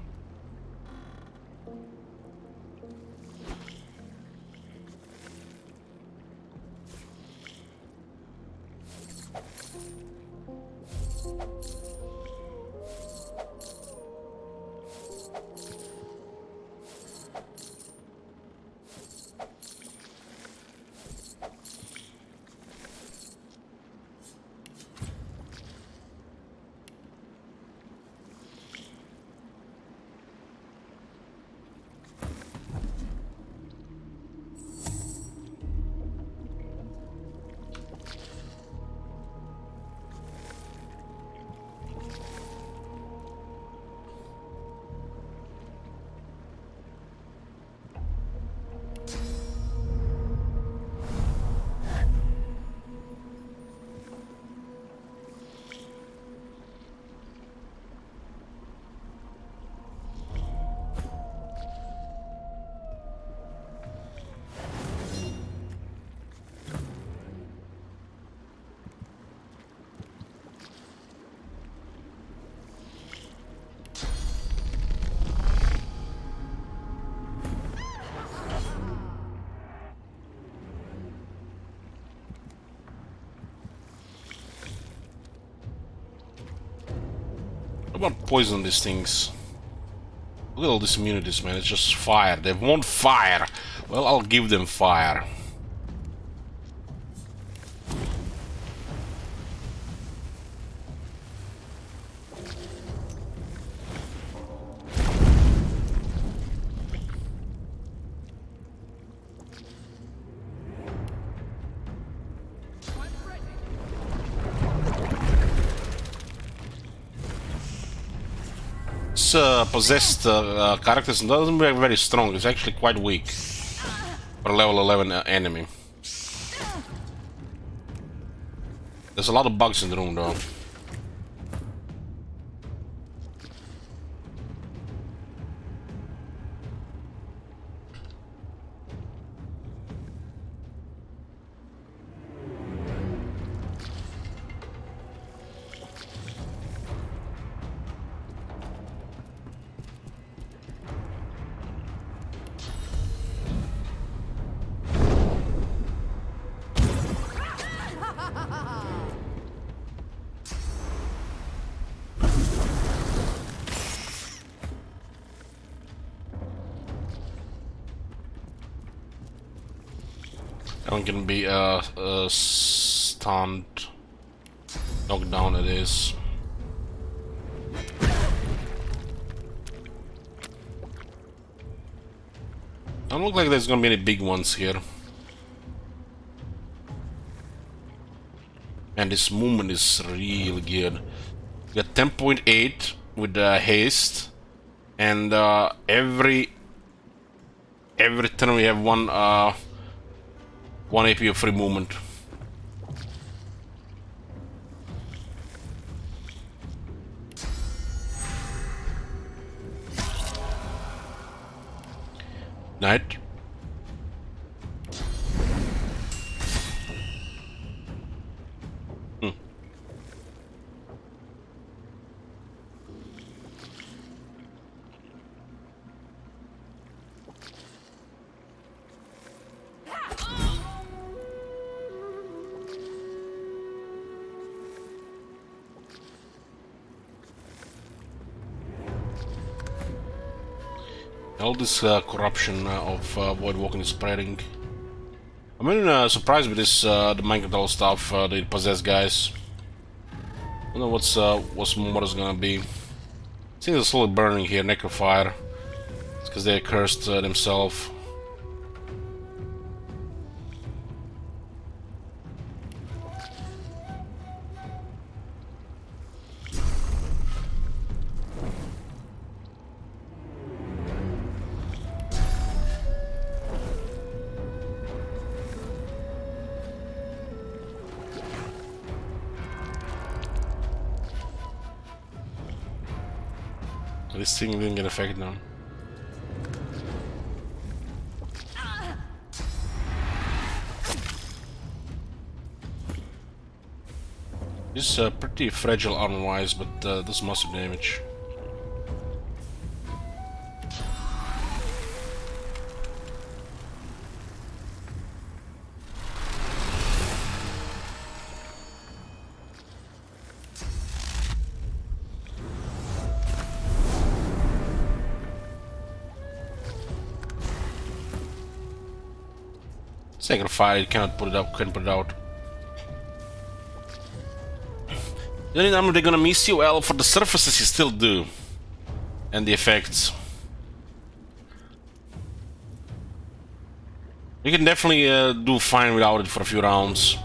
How about poison these things? Look at all these immunities, man. It's just fire. They want fire. Well, I'll give them fire. Possessed characters doesn't very, very strong. It's actually quite weak for a level 11 enemy. There's a lot of bugs in the room though. I'm gonna be stunned. Knocked down it is. Don't look like there's gonna be any big ones here. And this movement is really good. We got 10.8 with haste, and every turn we have one AP of free movement. Night. All this corruption of void walking is spreading. I'm really surprised with this the Minecraft stuff, the possessed guys. I don't know what's more is gonna be. Things are slowly burning here, necrofire. It's because they cursed themselves. This thing didn't get affected now. This is pretty fragile armor-wise, but does massive damage. Sacred fire, you cannot put it up, couldn't put it out. The only number they're gonna miss you, well, for the surfaces you still do. And the effects. You can definitely do fine without it for a few rounds.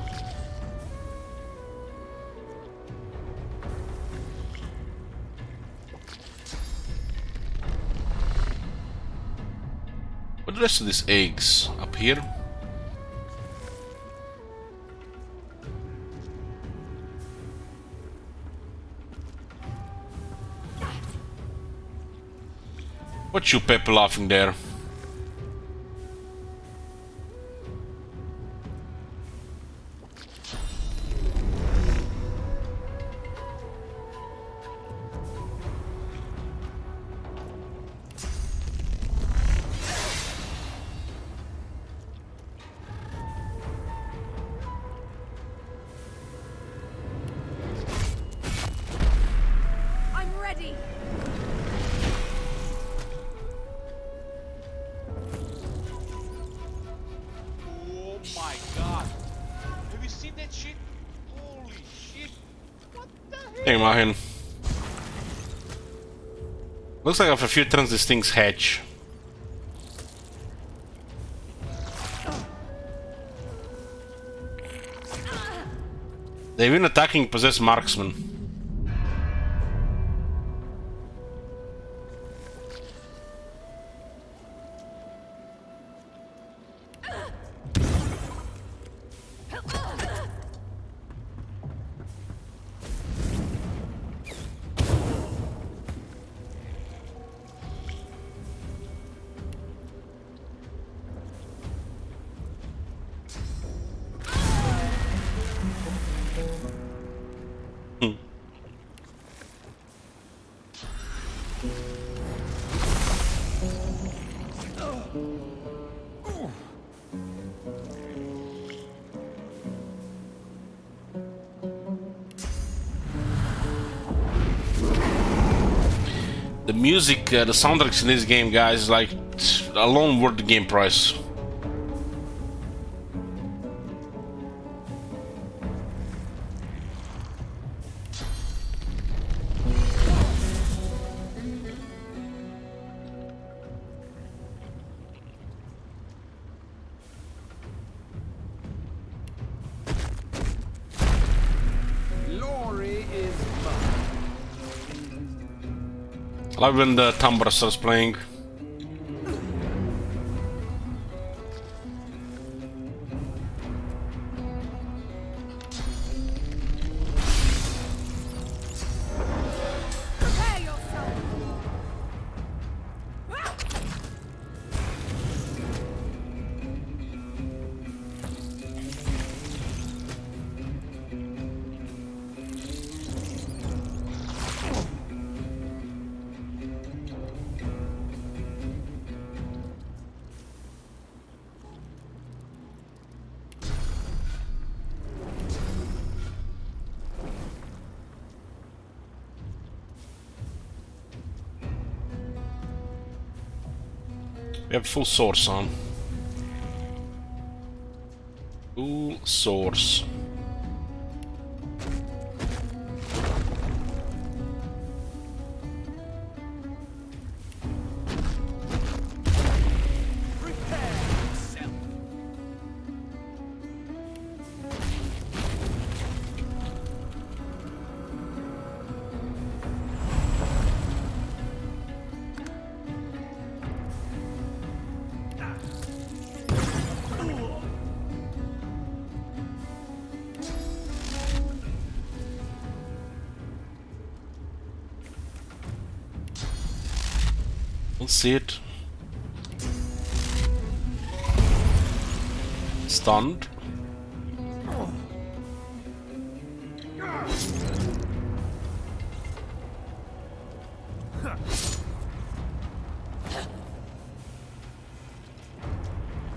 What are the rest of these eggs? Up here? What you Pepper laughing there? I'm ready. Oh my god. Have you seen that shit? Holy shit. What the hell? Hey, Mahin. Looks like after a few turns these things hatch. They've been attacking possessed marksmen. The music, the soundtracks in this game, guys, is like alone worth the game price. Glory is mine. I love when the timbre starts playing. Prepare yourself. We have full source on. Full source. Don't see it. Stunned.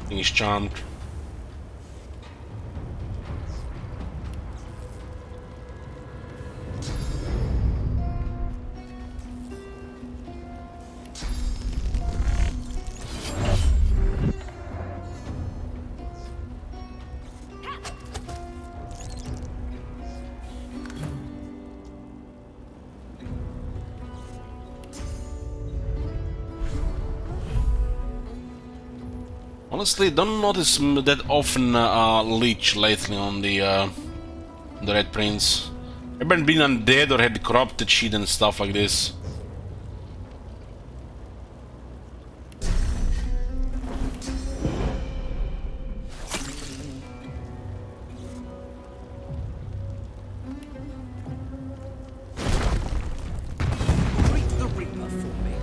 He's charmed. Honestly, don't notice that often leech lately on the Red Prince. Haven't been undead or had corrupted shit and stuff like this. Greet the Reaper for me.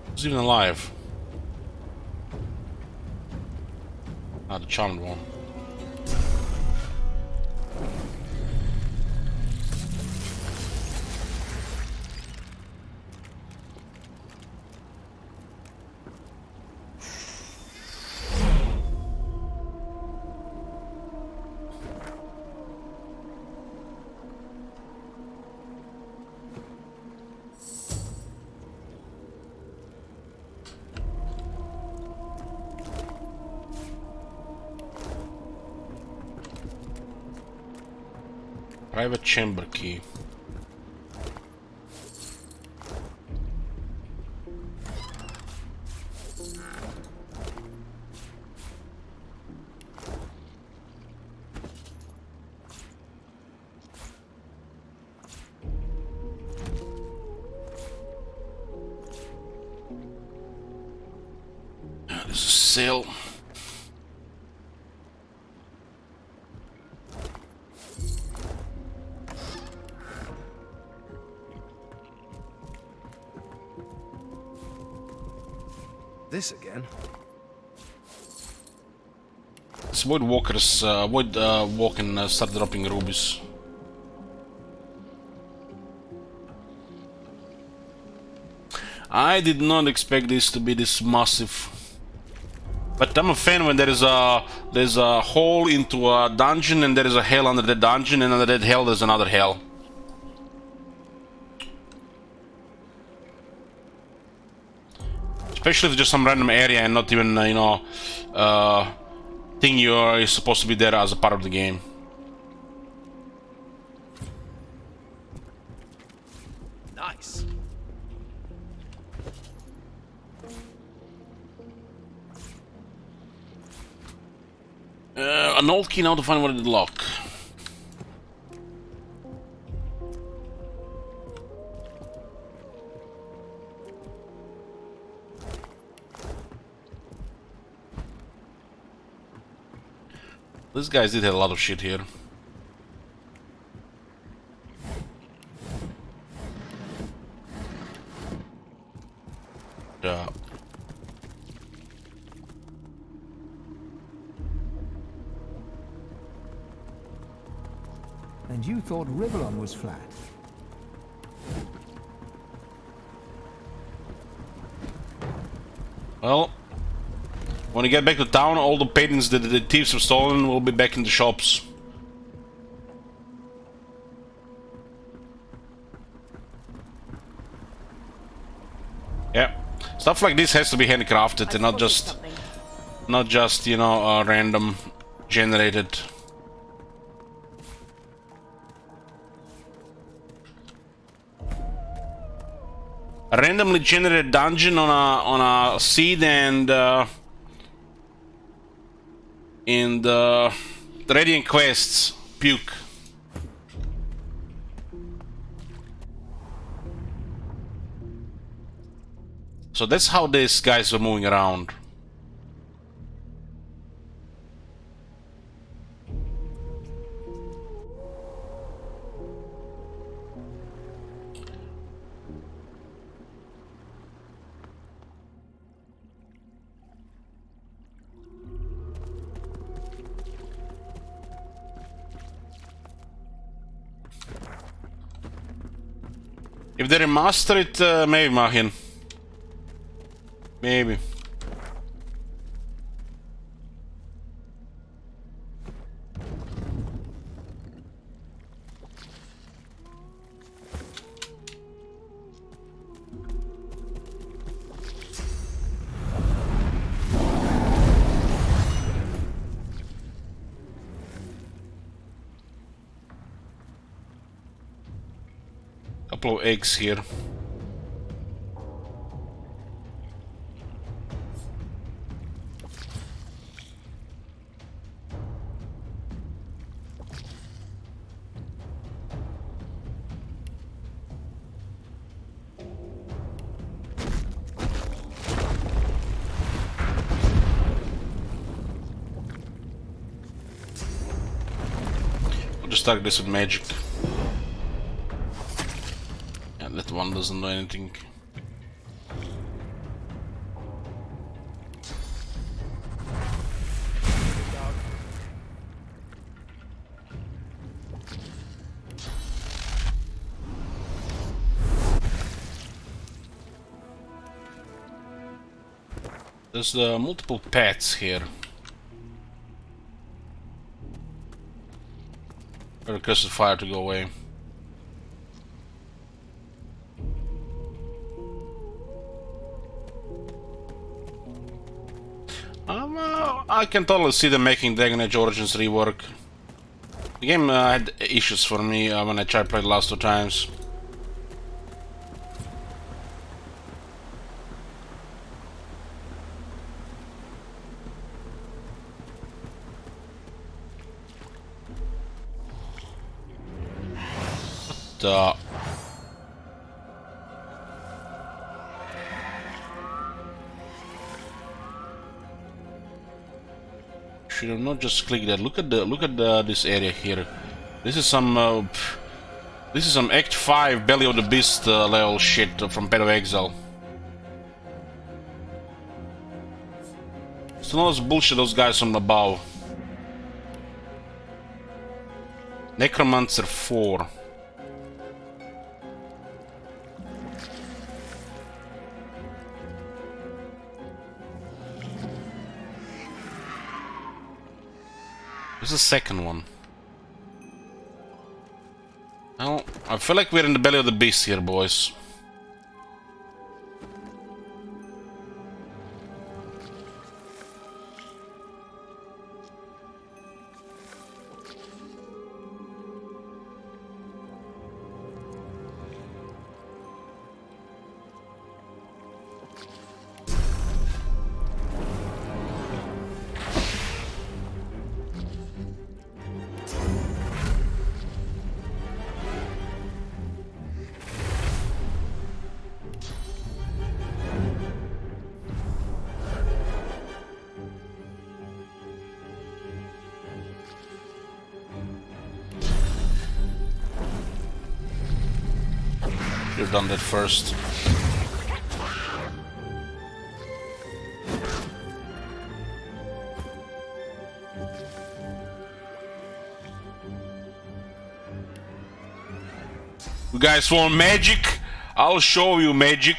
Who's even alive? Ah, the charmed one. Private chamber key. There's a sail. This again? This Void Walkers, Void Walking start dropping rubies. I did not expect this to be this massive. But I'm a fan when there's a hole into a dungeon and there is a hell under the dungeon, and under that hell there's another hell. Especially if it's just some random area and not even, you know, thing you're supposed to be there as a part of the game. Nice. An old key now to find what it lock. These guys did have a lot of shit here. Yeah. And you thought Rivelon was flat. Well, when we get back to town, all the paintings that the thieves have stolen will be back in the shops. Yeah, stuff like this has to be handcrafted and not just you know random generated. A randomly generated dungeon on a seed and in the Radiant Quests puke. So that's how these guys were moving around. If they remaster it, maybe, Mahin. Maybe. Couple of eggs here. I'll just target this with magic. Yeah, that one doesn't do anything. There's multiple paths here. Requested fire to go away. I can totally see them making Dragon Age Origins rework. The game had issues for me when I tried to play it the last 2 times. Should have not just clicked that. Look at this area here. This is some Act 5 Belly of the Beast level shit from Path of Exile. It's not as bullshit those guys from above. Necromancer 4. Where's the second one? Well, I feel like we're in the belly of the beast here, boys. You've done that first. You guys want magic? I'll show you magic.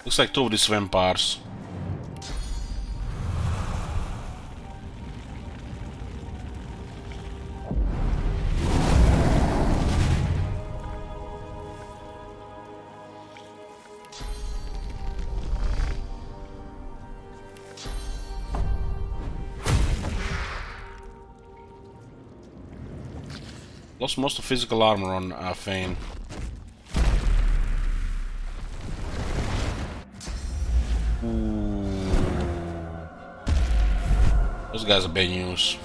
Looks like 2 of these vampires. Lost most of physical armor on Fane. Ooh. Those guys are bad news.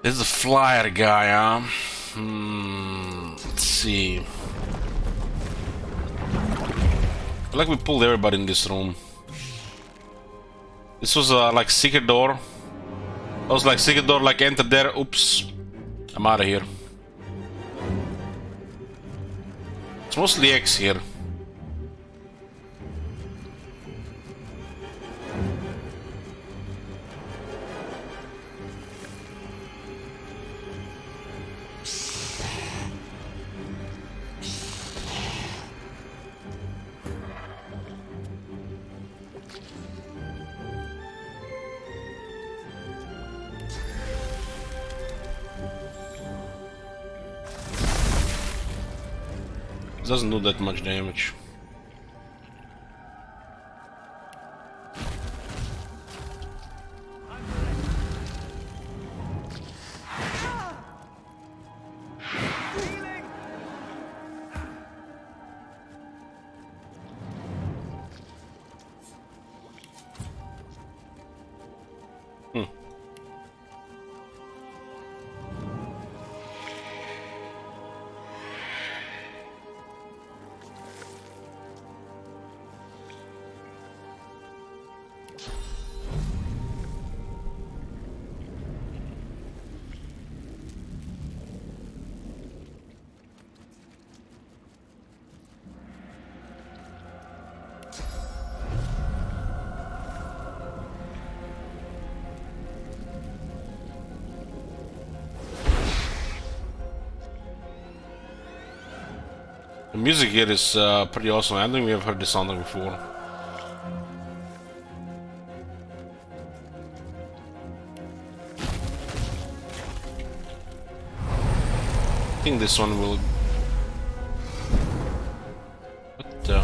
There's a flyer guy, huh? Let's see. I feel like we pulled everybody in this room. This was like secret door. I was like secret door, like enter there. Oops, I'm out of here. It's mostly X here. Doesn't do that much damage. The music here is pretty awesome. I don't think we have heard this sound before. I think this one will... What the...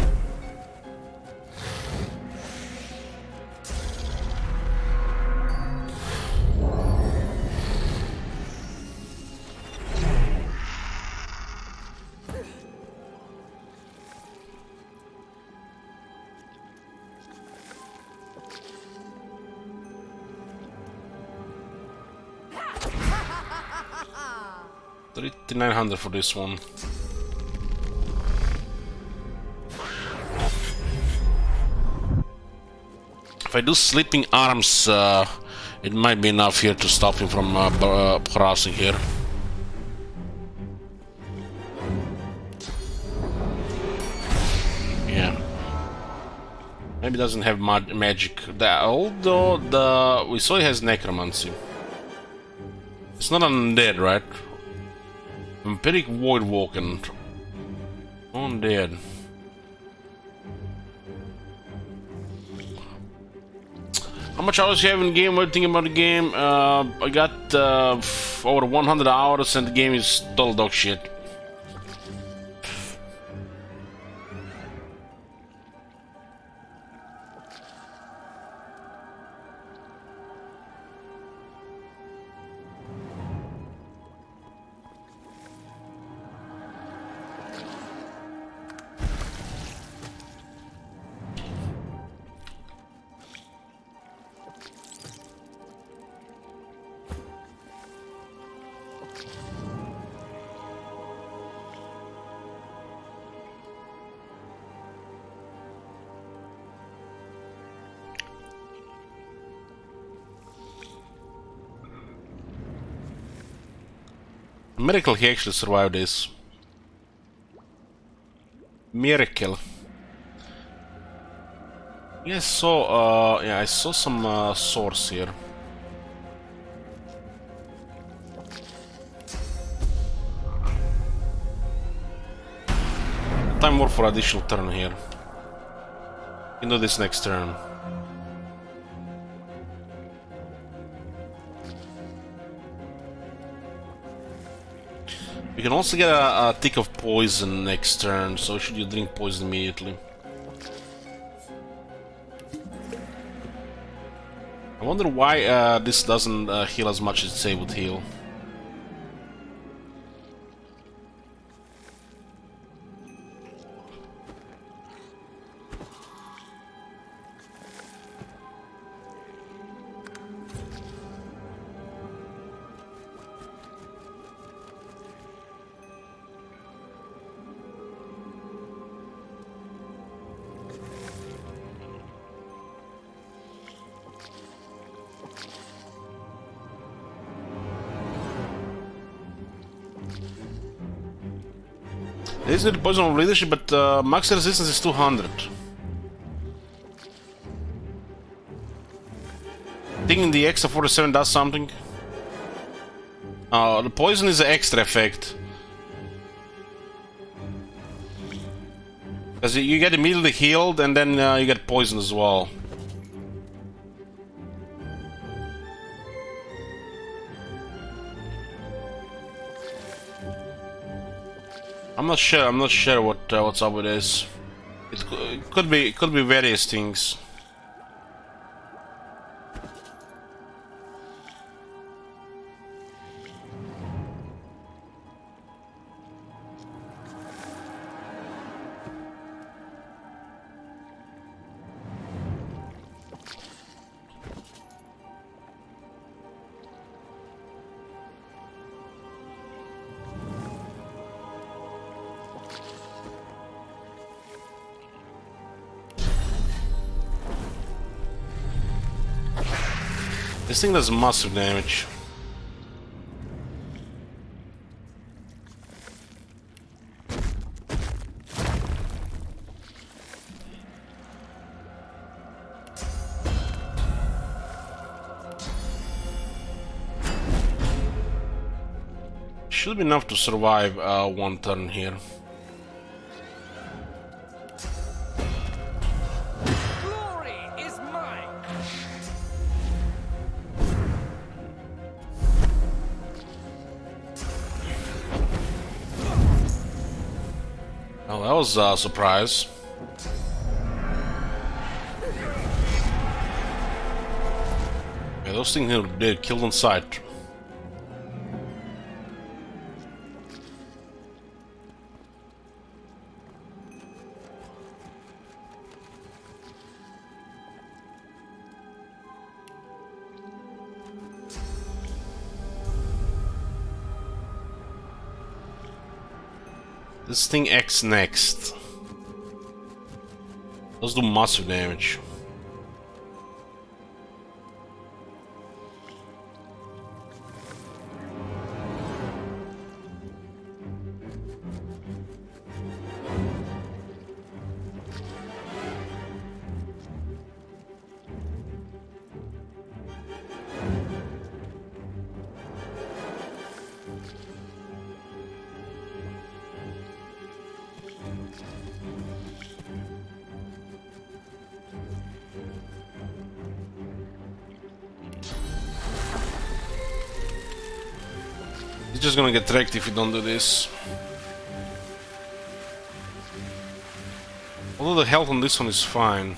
$3,900 for this one. If I do sleeping arms, it might be enough here to stop him from harassing here. Yeah. Maybe doesn't have magic. Although we saw he has Necromancy. It's not undead, right? Vampiric Void Walking. Undead. How much hours you have in the game? What do you think about the game? I got over 100 hours and the game is total dog shit. Miracle he actually survived this. Miracle. Yeah, so yeah, I saw some swords here. Time more for additional turn here. You can do this next turn. You can also get a tick of poison next turn, so should you drink poison immediately. I wonder why this doesn't heal as much as it say would heal. Isn't it poison of leadership, but max resistance is 200. Thinking the extra 47 does something. The poison is an extra effect. Because you get immediately healed and then you get poison as well. I'm not sure what's up with this. It could be various things. This thing does massive damage. Should be enough to survive one turn here. Oh, that was a surprise. Yeah, those things they're killed on sight. This thing X next. Does do massive damage. He's just gonna get wrecked if you don't do this. Although the health on this one is fine.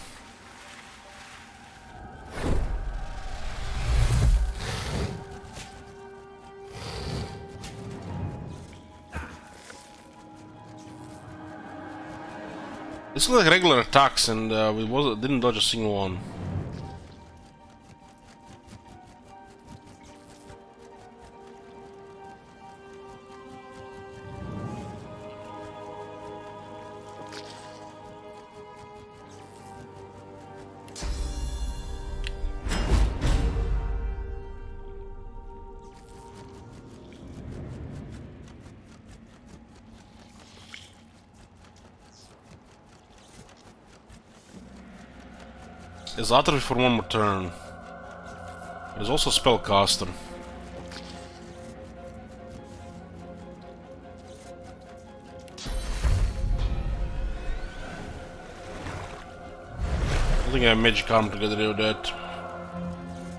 This looks like regular attacks and we didn't dodge a single one. There's atrophy for one more turn. There's also spellcaster. I think I have magic arm to get rid of that.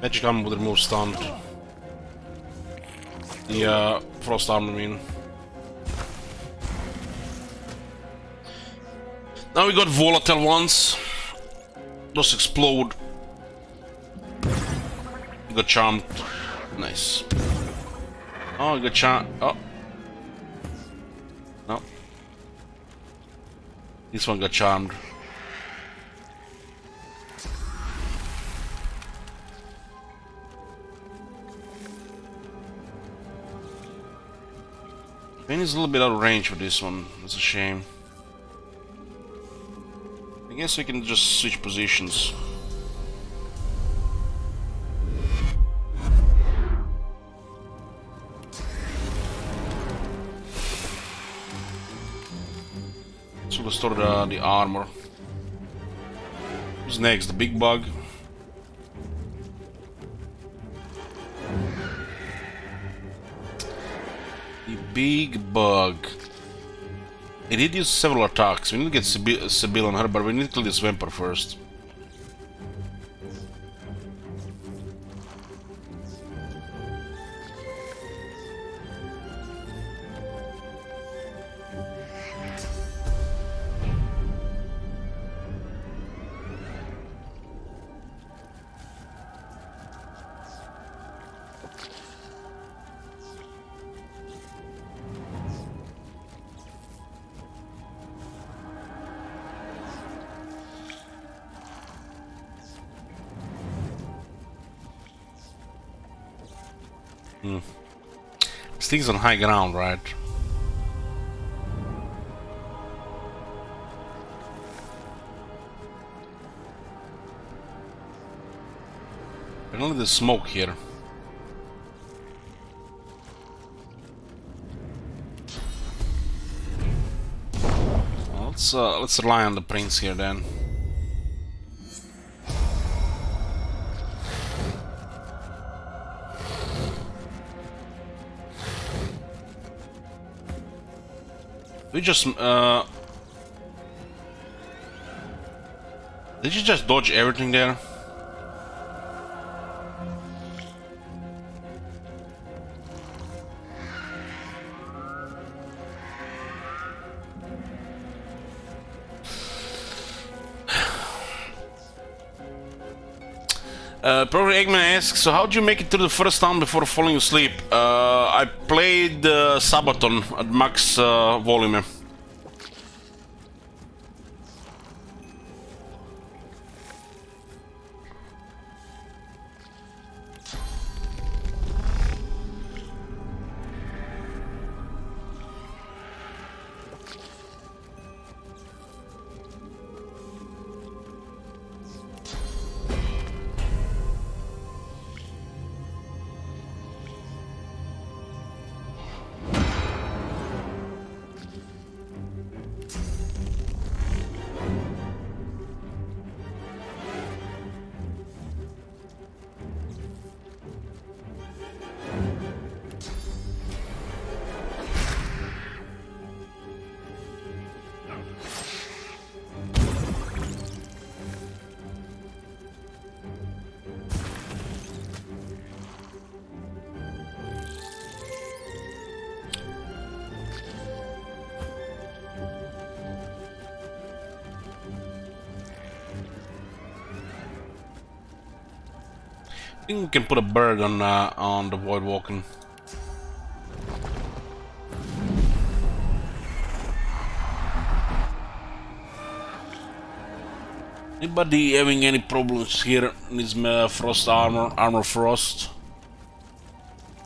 Magic arm would remove stunned. The frost arm, I mean. Now we got volatile ones. Those explode. Got charmed. Nice. Oh, got charmed. Oh. No. This one got charmed. Pain is a little bit out of range for this one. That's a shame. I guess we can just switch positions. So let's store the armor. Who's next? The big bug. The big bug. It did use several attacks. We need to get Sibyl on her, but we need to kill this vampire first. This thing's on high ground, right? Apparently there's smoke here. Well, let's rely on the prince here then. We just did you just dodge everything there? Probably Eggman asks, so how did you make it through the first town before falling asleep? I played Sabaton at max volume. I think we can put a bird on the void walking. Anybody having any problems here? Needs frost armor frost.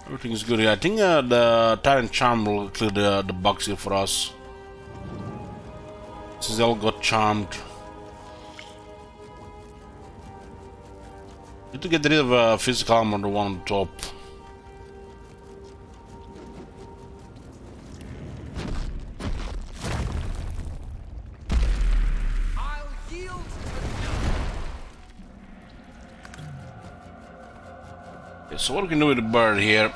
Everything is good here. I think the Tyrant Charm will clear the bugs here for us. Since they all got charmed. Need to get rid of physical armor, the one on the top. Okay, so what we can do with the bird here?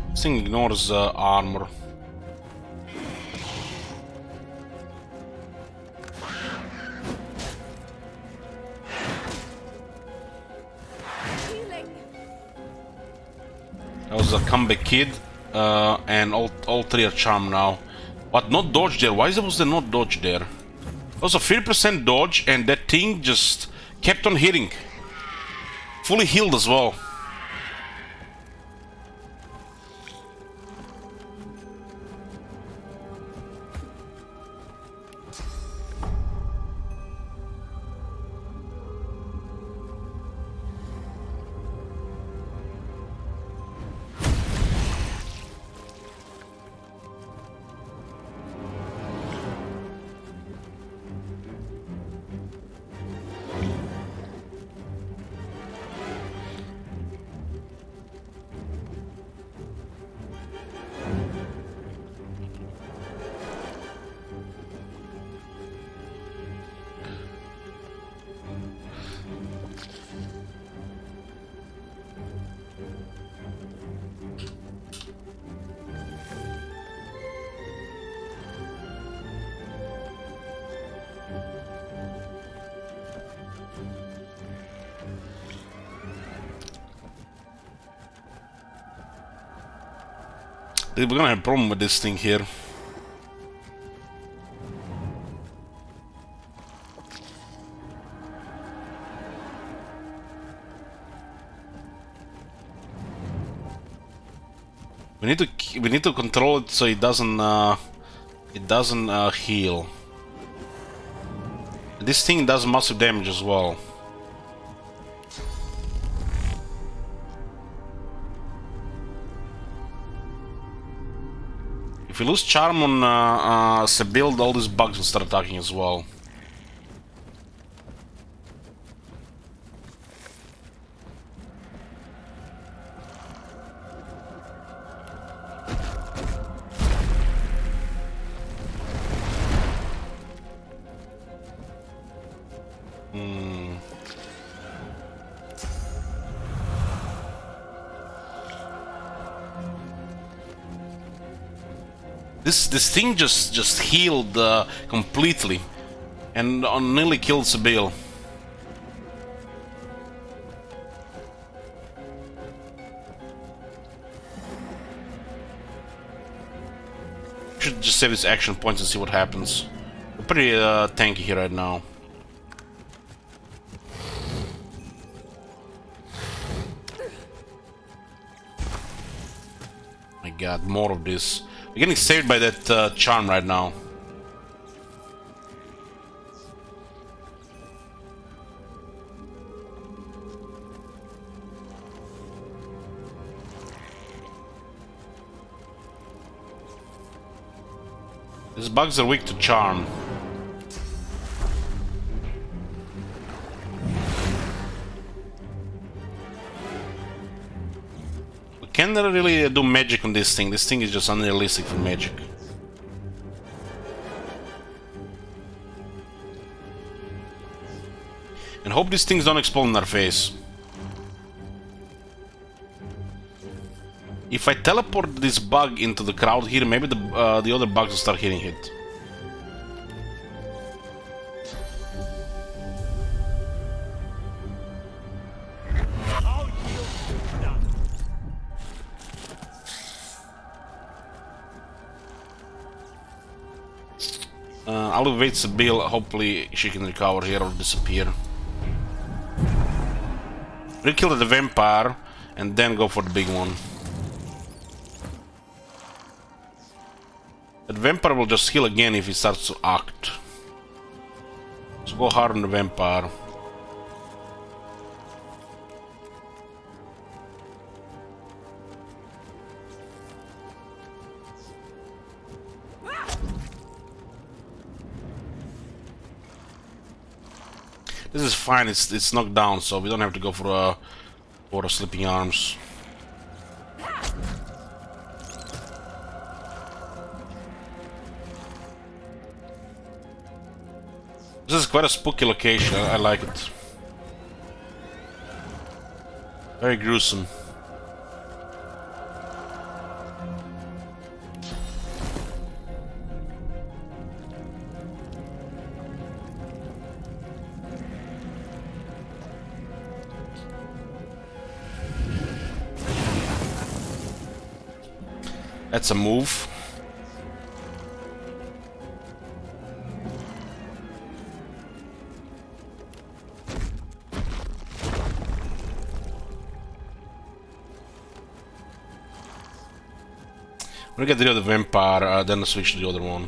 This thing ignores armor. That was a comeback kid, and all three are charmed now. But not dodge there. Why was there not dodge there? It was a 30% dodge, and that thing just kept on hitting. Fully healed as well. We're gonna have a problem with this thing here. We need to control it so it doesn't heal. This thing does massive damage as well. If we lose charm on Sebild, all these bugs will start attacking as well. This thing just healed completely and nearly killed Sebil. Should just save these action points and see what happens. We're pretty tanky here right now. My god, more of this. We're getting saved by that charm right now. These bugs are weak to charm. Can't really do magic on this thing. This thing is just unrealistic for magic. And hope these things don't explode in our face. If I teleport this bug into the crowd here, maybe the other bugs will start hitting it. I'll wait Sebil, hopefully she can recover here or disappear. We'll kill the vampire and then go for the big one. The vampire will just heal again if he starts to act. So go hard on the vampire. This is fine, it's knocked down, so we don't have to go for a sleeping arms. This is quite a spooky location, I like it. Very gruesome. That's a move. We'll get rid of the vampire, then I'll switch to the other one.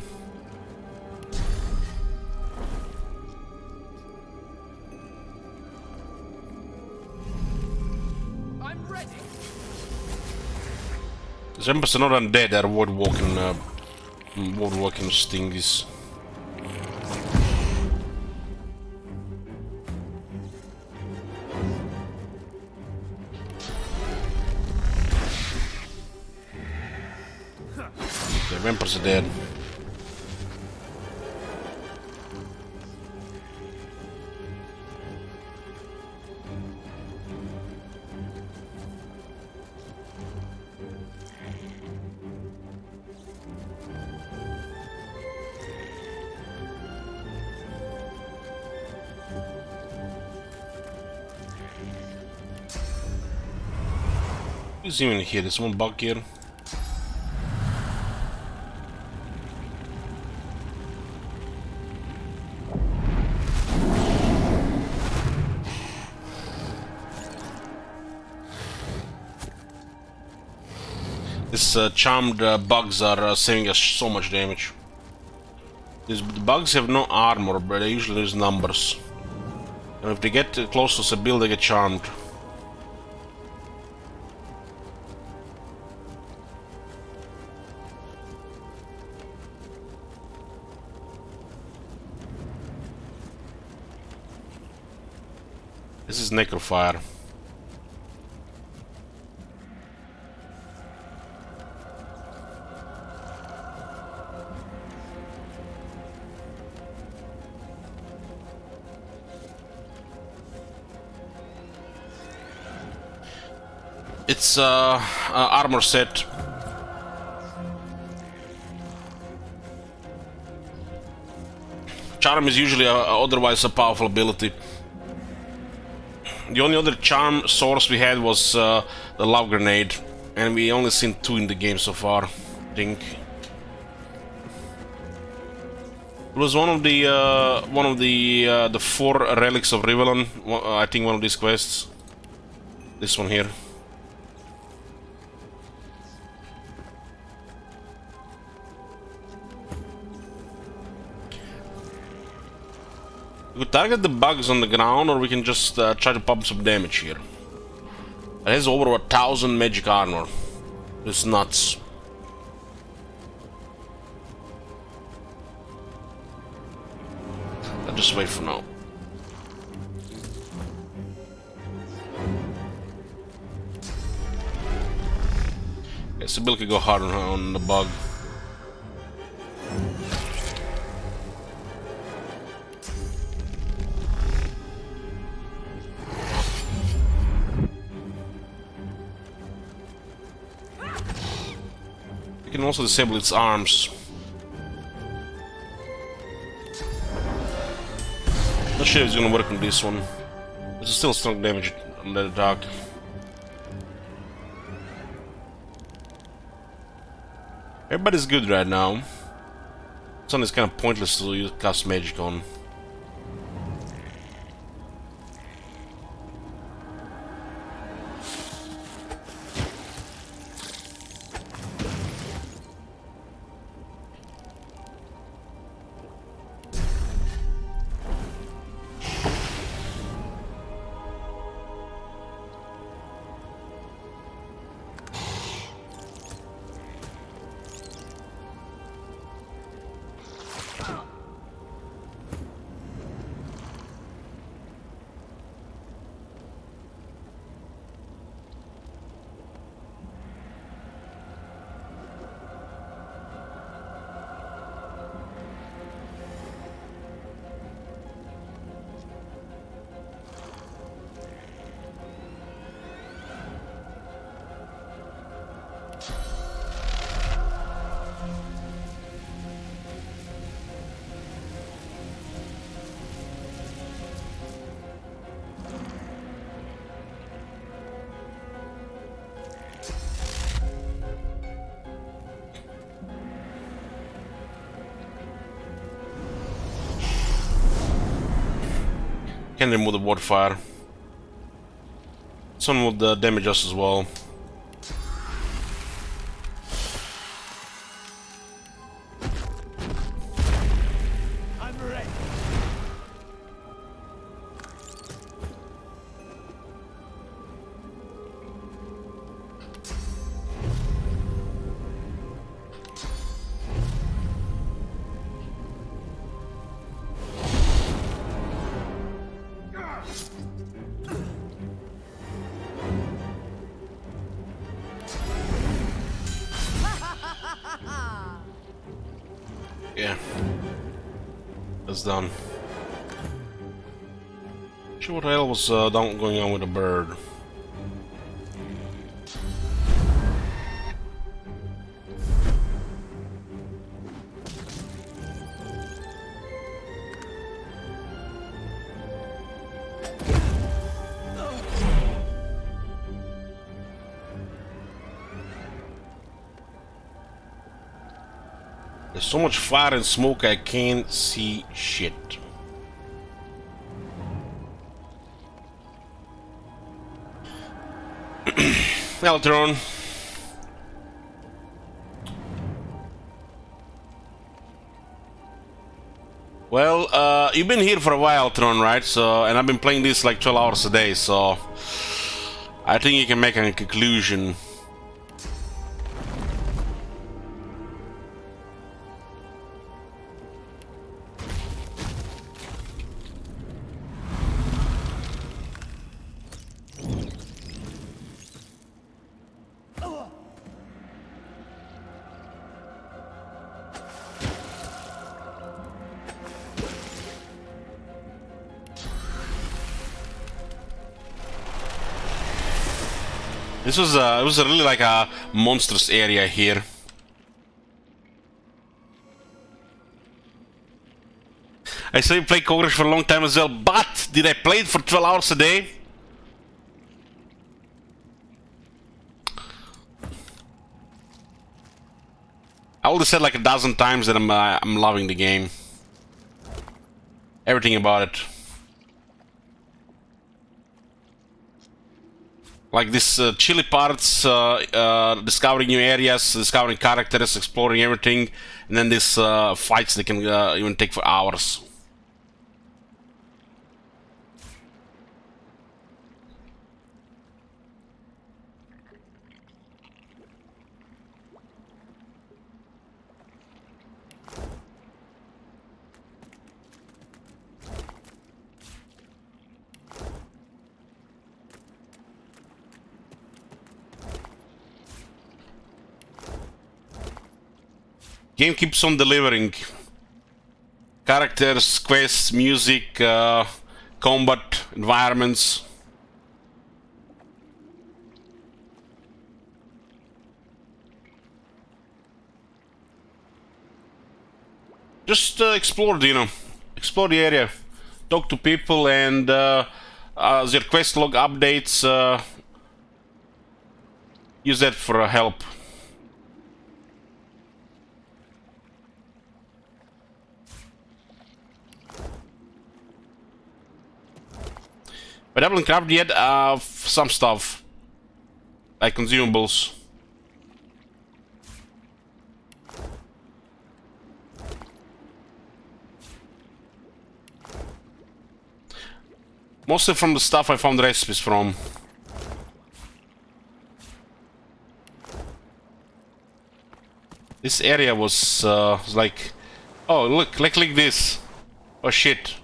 The vampires are not undead, they're wood-walking stingies. The vampires are dead. Who's even here? There's one bug here. These charmed bugs are saving us so much damage. These bugs have no armor, but they usually use numbers. And if they get close to Sibyl, they get charmed. This is Necrofire. It's armor set. Charm is usually otherwise a powerful ability. The only other charm source we had was the love grenade, and we only seen 2 in the game so far, I think. It was one of the 4 relics of Rivelin. I think one of these quests. This one here. We could target the bugs on the ground, or we can just try to pump some damage here. It has over 1,000 magic armor. It's nuts. I'll just wait for now. Okay, Sibyl could go hard on the bug. You can also disable its arms. Not sure if it's gonna work on this one. There's still strong damage on the attack. Everybody's good right now. This one is kind of pointless to cast magic on. Can remove the water fire. Some would damage us as well. I'm ready. Yeah. That's done. Sure what the hell was going on with the bird. There's so much fire and smoke I can't see shit. Eltron. Well, you've been here for a while, Tron, right? So, and I've been playing this like 12 hours a day, so I think you can make a conclusion. This was it was really like a monstrous area here. I saw you play Cockroach for a long time as well, but did I play it for 12 hours a day? I already said like a dozen times that I'm loving the game. Everything about it. Like this chilly parts, discovering new areas, discovering characters, exploring everything, and then this fights that can even take for hours. Game keeps on delivering. Characters, quests, music, combat, environments. Just explore, explore the area. Talk to people, and as your quest log updates, use that for help. But I haven't crafted yet some stuff, like consumables. Mostly from the stuff I found recipes from. This area was like, oh look, click this. Oh shit,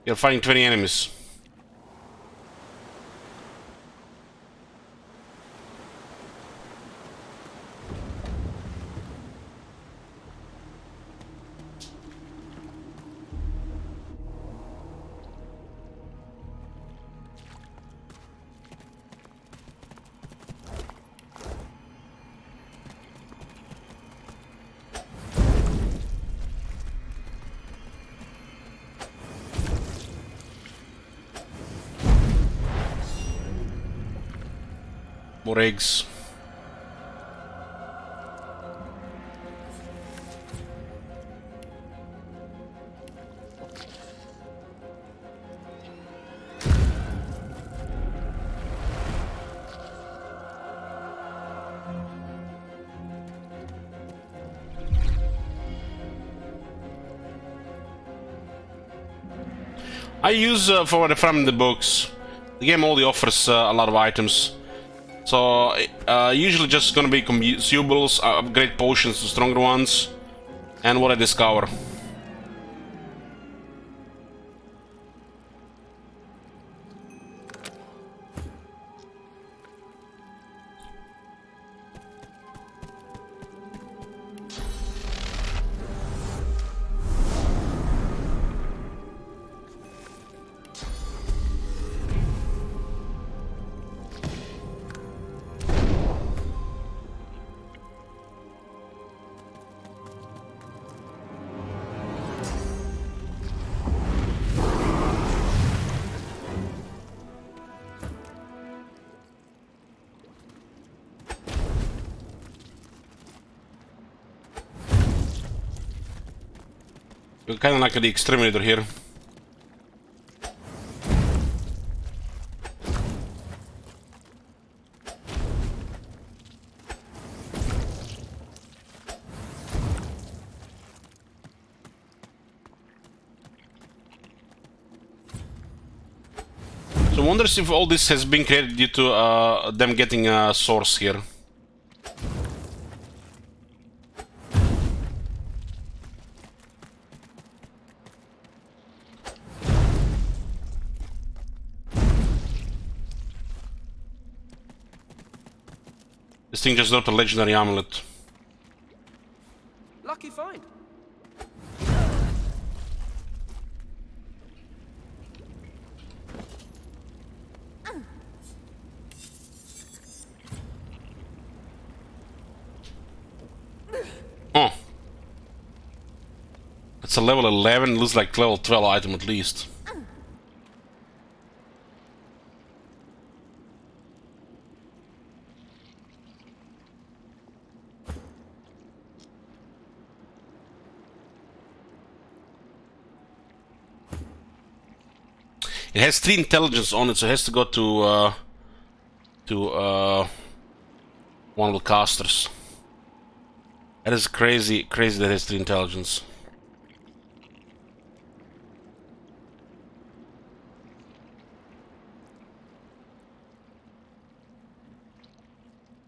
you're fighting 20 enemies. More eggs. I use for what I found in the books. The game only offers a lot of items. So, usually just gonna be consumables, upgrade potions to stronger ones, and what I discover. You're kind of like the exterminator here. wonder if all this has been created due to them getting a source here. This thing just dropped a legendary amulet. Lucky find. Oh. That's a level 11, looks like level 12 item at least. It has 3 intelligence on it, so it has to go to one of the casters. That is crazy that it has 3 intelligence.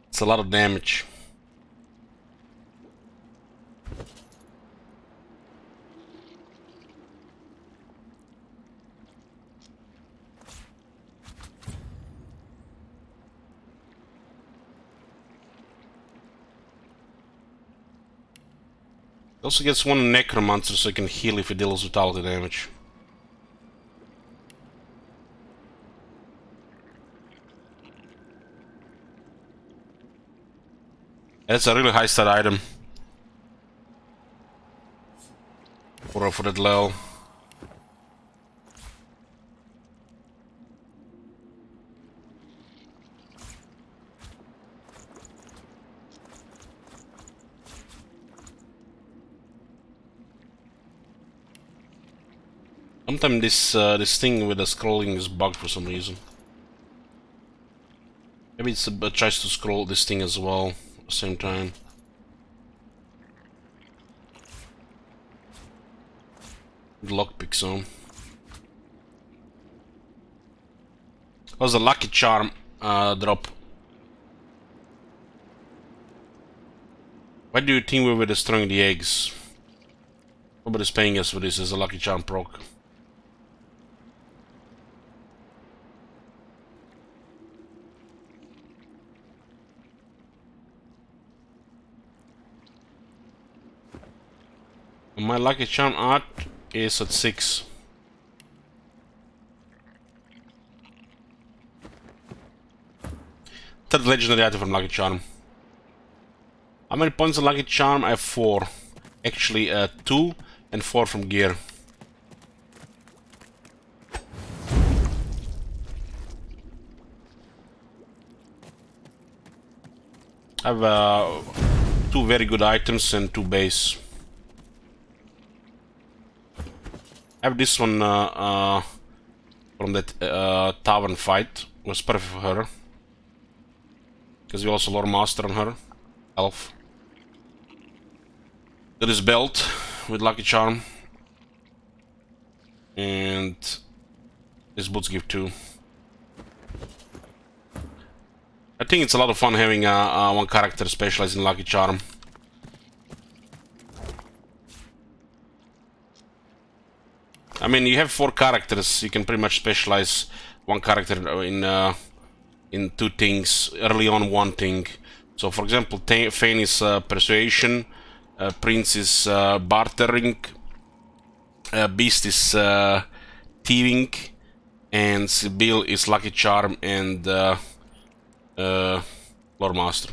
It's a lot of damage. Also gets one Necromancer so he can heal if he deals with all the damage. That's a really high stat item for that level. Sometimes this thing with the scrolling is bugged for some reason. Maybe it tries to scroll this thing as well at the same time. Lockpick zone. That was a lucky charm drop. Why do you think we were destroying the eggs? Nobody's paying us for this as a lucky charm proc. My lucky charm art is at 6. Third legendary item from lucky charm. How many points on lucky charm? I have 4. Actually 2 and 4 from gear. I have 2 very good items and 2 base. I have this one from that tavern fight. It was perfect for her. Because we also lore master on her. Elf. Got this belt with lucky charm. And this boots give 2. I think it's a lot of fun having one character specialized in lucky charm. I mean, you have 4 characters, you can pretty much specialize one character in 2 things, early on 1 thing. So for example, Fane is persuasion, Prince is bartering, Beast is thieving, and Sibyl is lucky charm and lore master.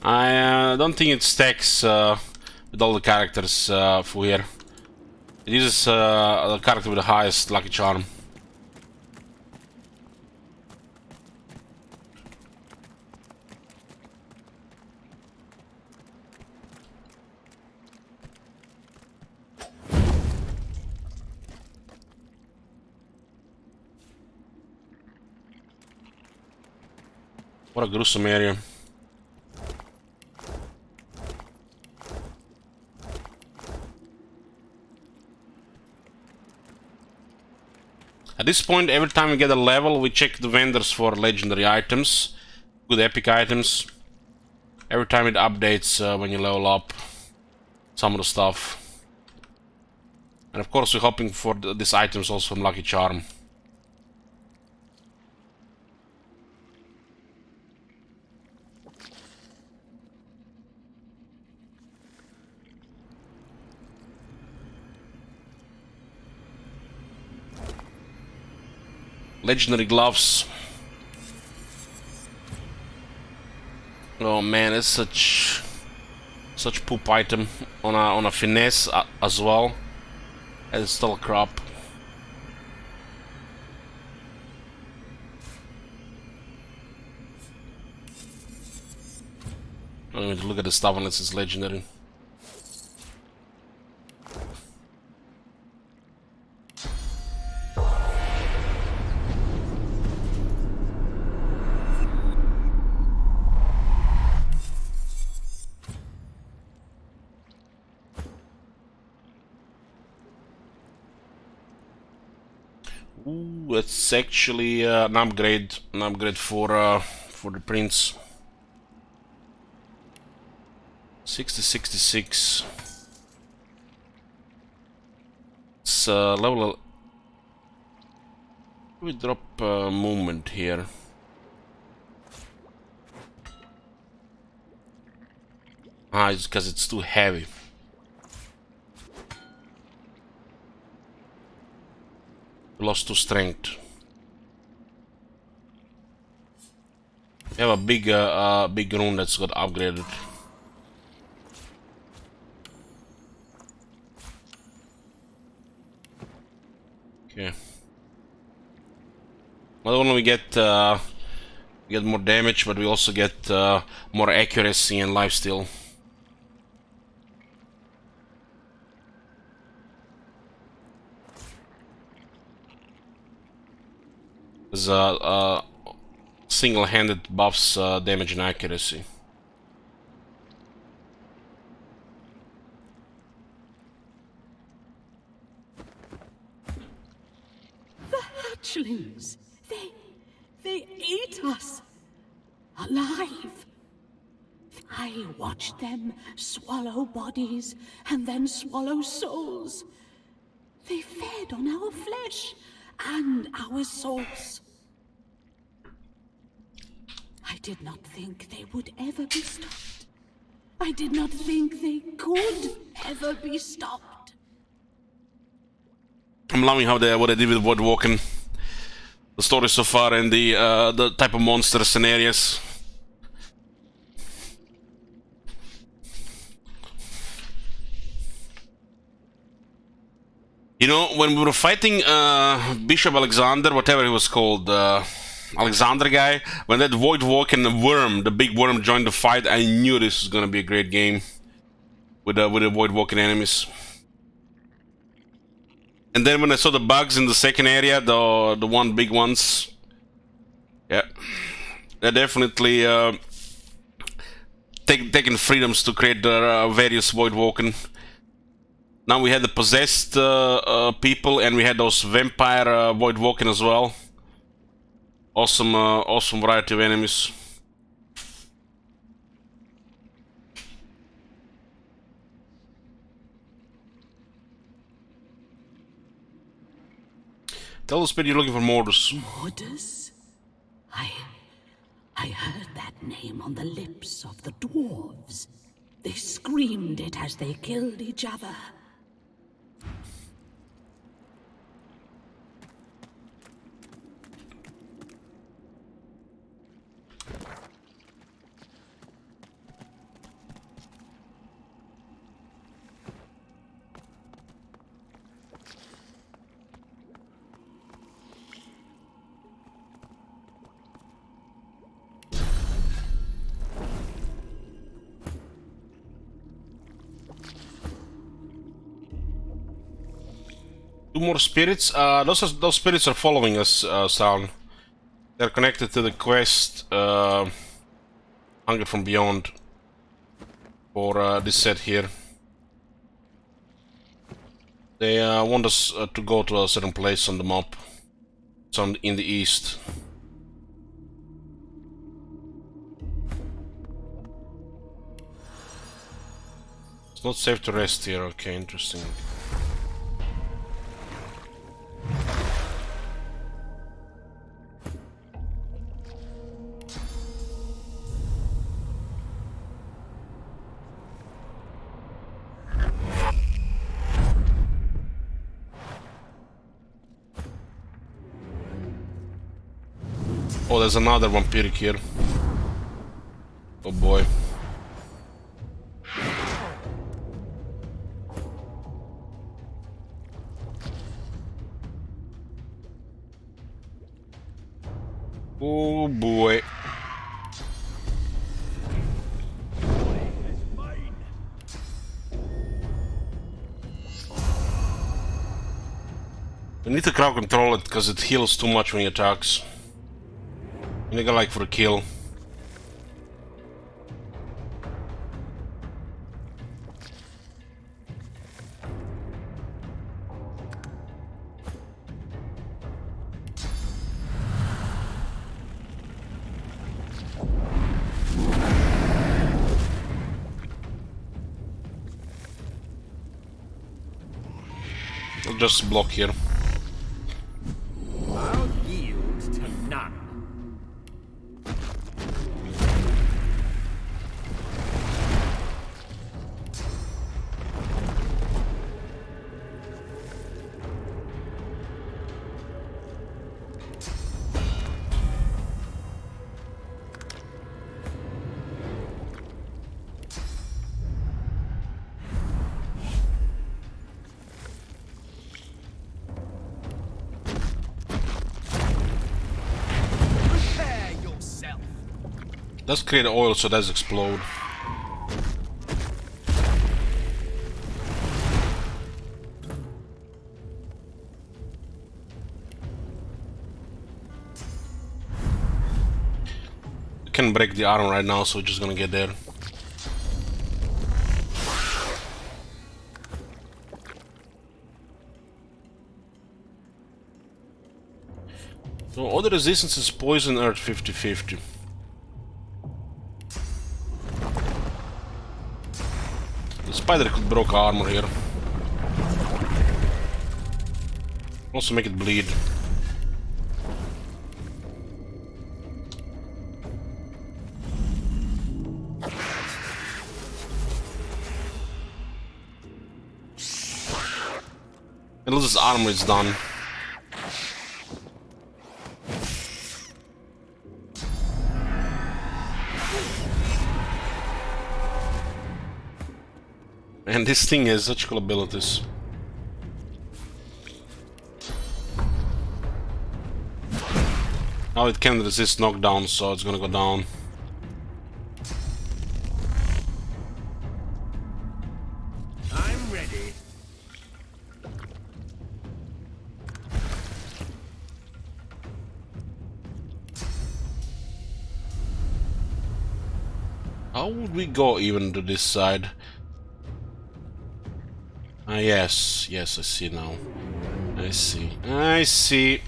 I don't think it stacks with all the characters for here. It uses the character with the highest lucky charm. What a gruesome area. At this point, every time we get a level, we check the vendors for legendary items, good epic items. Every time it updates when you level up some of the stuff. And of course, we're hoping for these items also from Lucky Charm. Legendary gloves. Oh man, it's such poop item on a finesse as well. And it's still crap. I don't even look at the stuff unless it's legendary. Ooh, it's actually an upgrade for the prince. 60-66. It's level. We drop movement here. It's because it's too heavy. Lost to strength. We have a big rune that's got upgraded. Okay. Not only we get more damage, but we also get more accuracy and lifesteal. There's single-handed buffs damage and accuracy. The hatchlings! They ate us! Alive! I watched them swallow bodies and then swallow souls. They fed on our flesh and our souls. I did not think they would ever be stopped. I did not think they could ever be stopped. I'm loving how what they did with Void Walking. The story so far and the type of monsters and areas. You know, when we were fighting Bishop Alexander, whatever he was called, Alexander guy, when that Void Walking worm, the big worm, joined the fight, I knew this was gonna be a great game with the Void Walking enemies. And then when I saw the bugs in the second area, the one big ones, yeah, they're definitely taking freedoms to create their various Void Walking. Now we had the possessed people, and we had those vampire Void Walking as well. Awesome, awesome variety of enemies. Tell us, you're looking for Morrison. Morrison? I heard that name on the lips of the dwarves. They screamed it as they killed each other. 2 more spirits. Those spirits are following us, Sound. They're connected to the quest Hunger from Beyond for this set here. They want us to go to a certain place on the map. It's in the east. It's not safe to rest here. Okay, interesting. Oh, there's another vampiric here. Oh boy. Oh boy. You need to crowd control it because it heals too much when he attacks. You need to go like for a kill. I'll just block here. I'll yield to none. Let's create oil so it does explode. We can break the armor right now, so we're just gonna get there. So all the resistance is poison earth 50-50. The spider could broke armor here. Also make it bleed. At least his armor is done. And this thing has such cool abilities. Now it can resist knockdown, so it's gonna go down. I'm ready. How would we go even to this side? Ah, yes, I see now. I see.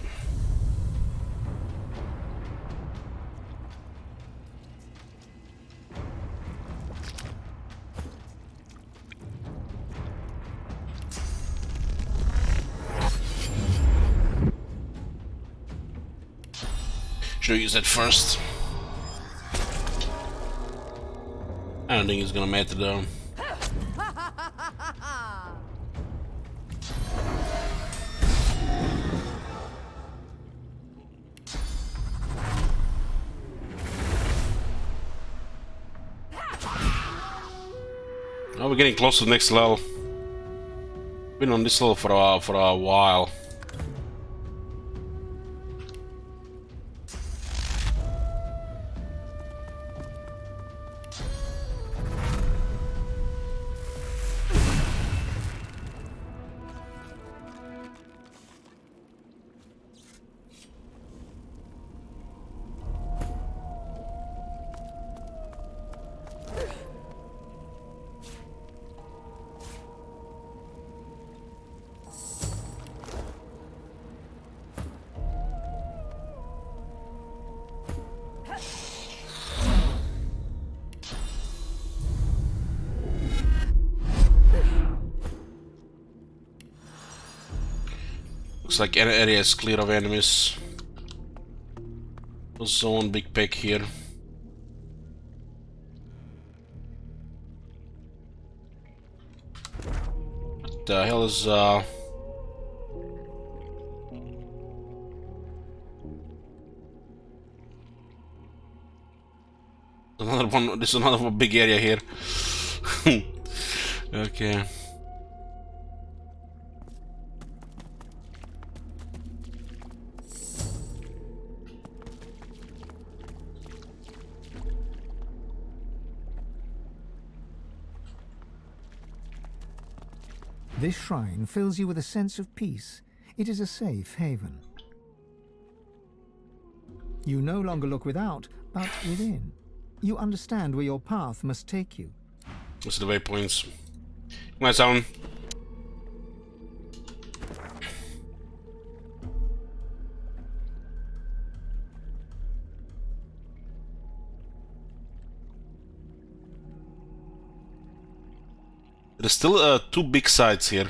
Should I use that first? I don't think he's gonna make it down. Oh, we're getting close to the next level. Been on this level for a while. Looks like an area is clear of enemies. Also one big pack here. What the hell is another one? There's another one big area here. Okay. This shrine fills you with a sense of peace. It is a safe haven. You no longer look without, but within. You understand where your path must take you. What's the waypoints? Come on, sound. There's still two big sites here.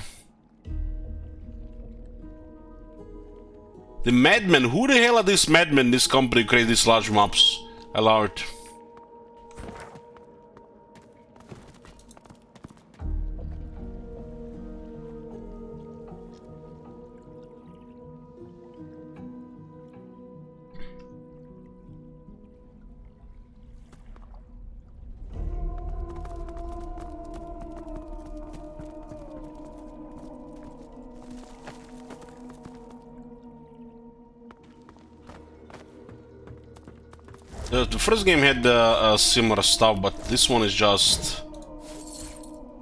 The madmen. Who the hell are these madmen? This company who create these large maps. Allow it. The first game had similar stuff, but this one is just...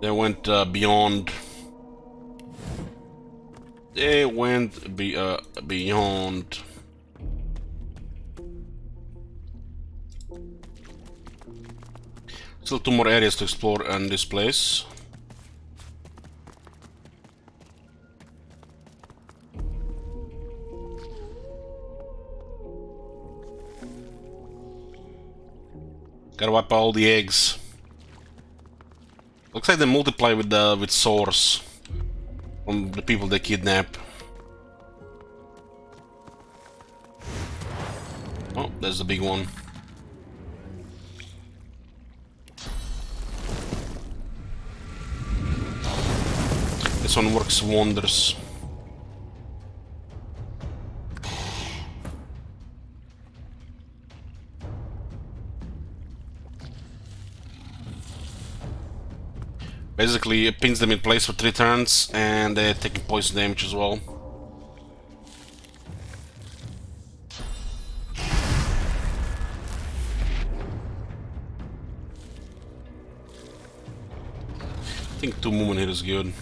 They went beyond. They went beyond. Still two more areas to explore in this place. Gotta wipe out all the eggs. Looks like they multiply with swords from the people they kidnap. Oh, there's the big one. This one works wonders. Basically, it pins them in place for 3 turns, and they're taking poison damage as well. I think 2 movement here is good.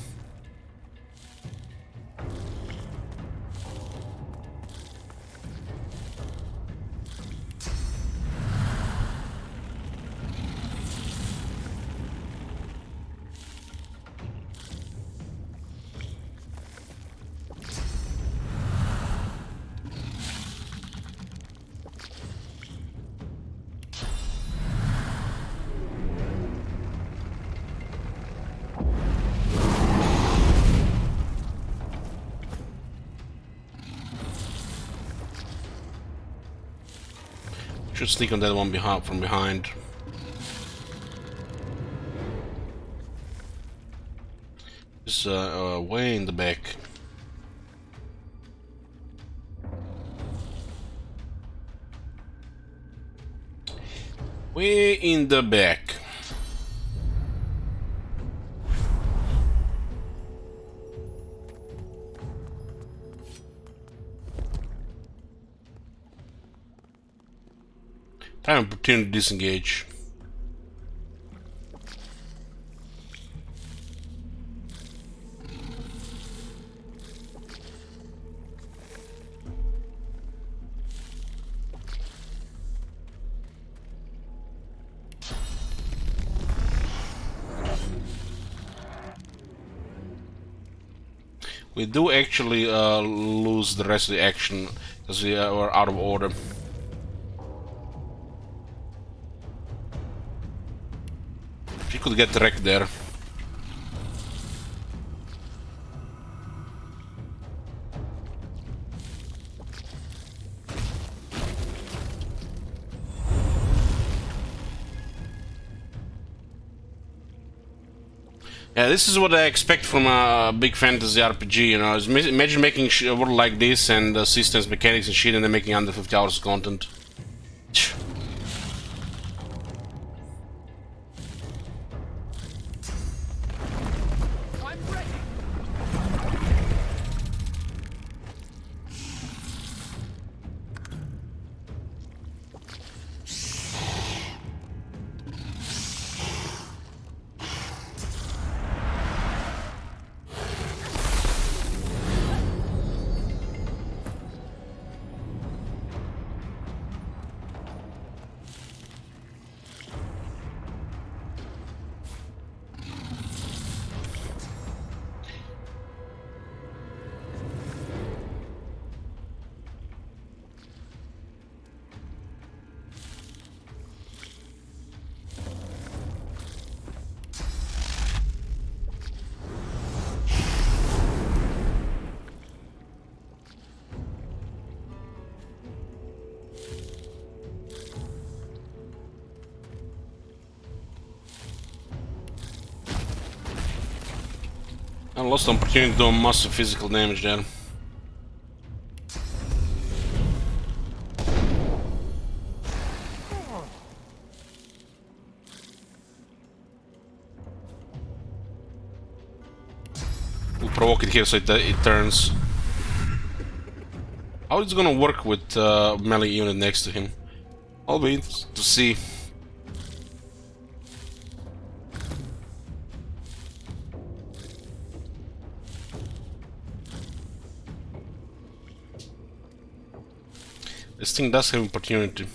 Should sneak on that one from behind. It's way in the back. Way in the back. Time opportunity to disengage. We do actually lose the rest of the action because we are out of order. She could get wrecked there. Yeah, this is what I expect from a big fantasy RPG, you know. Imagine making a world like this and systems, mechanics and shit, and then making under 50 hours of content. I lost the opportunity to do massive physical damage there. We'll provoke it here so it turns. How it's gonna work with melee unit next to him? I'll wait to see. This thing does have opportunity.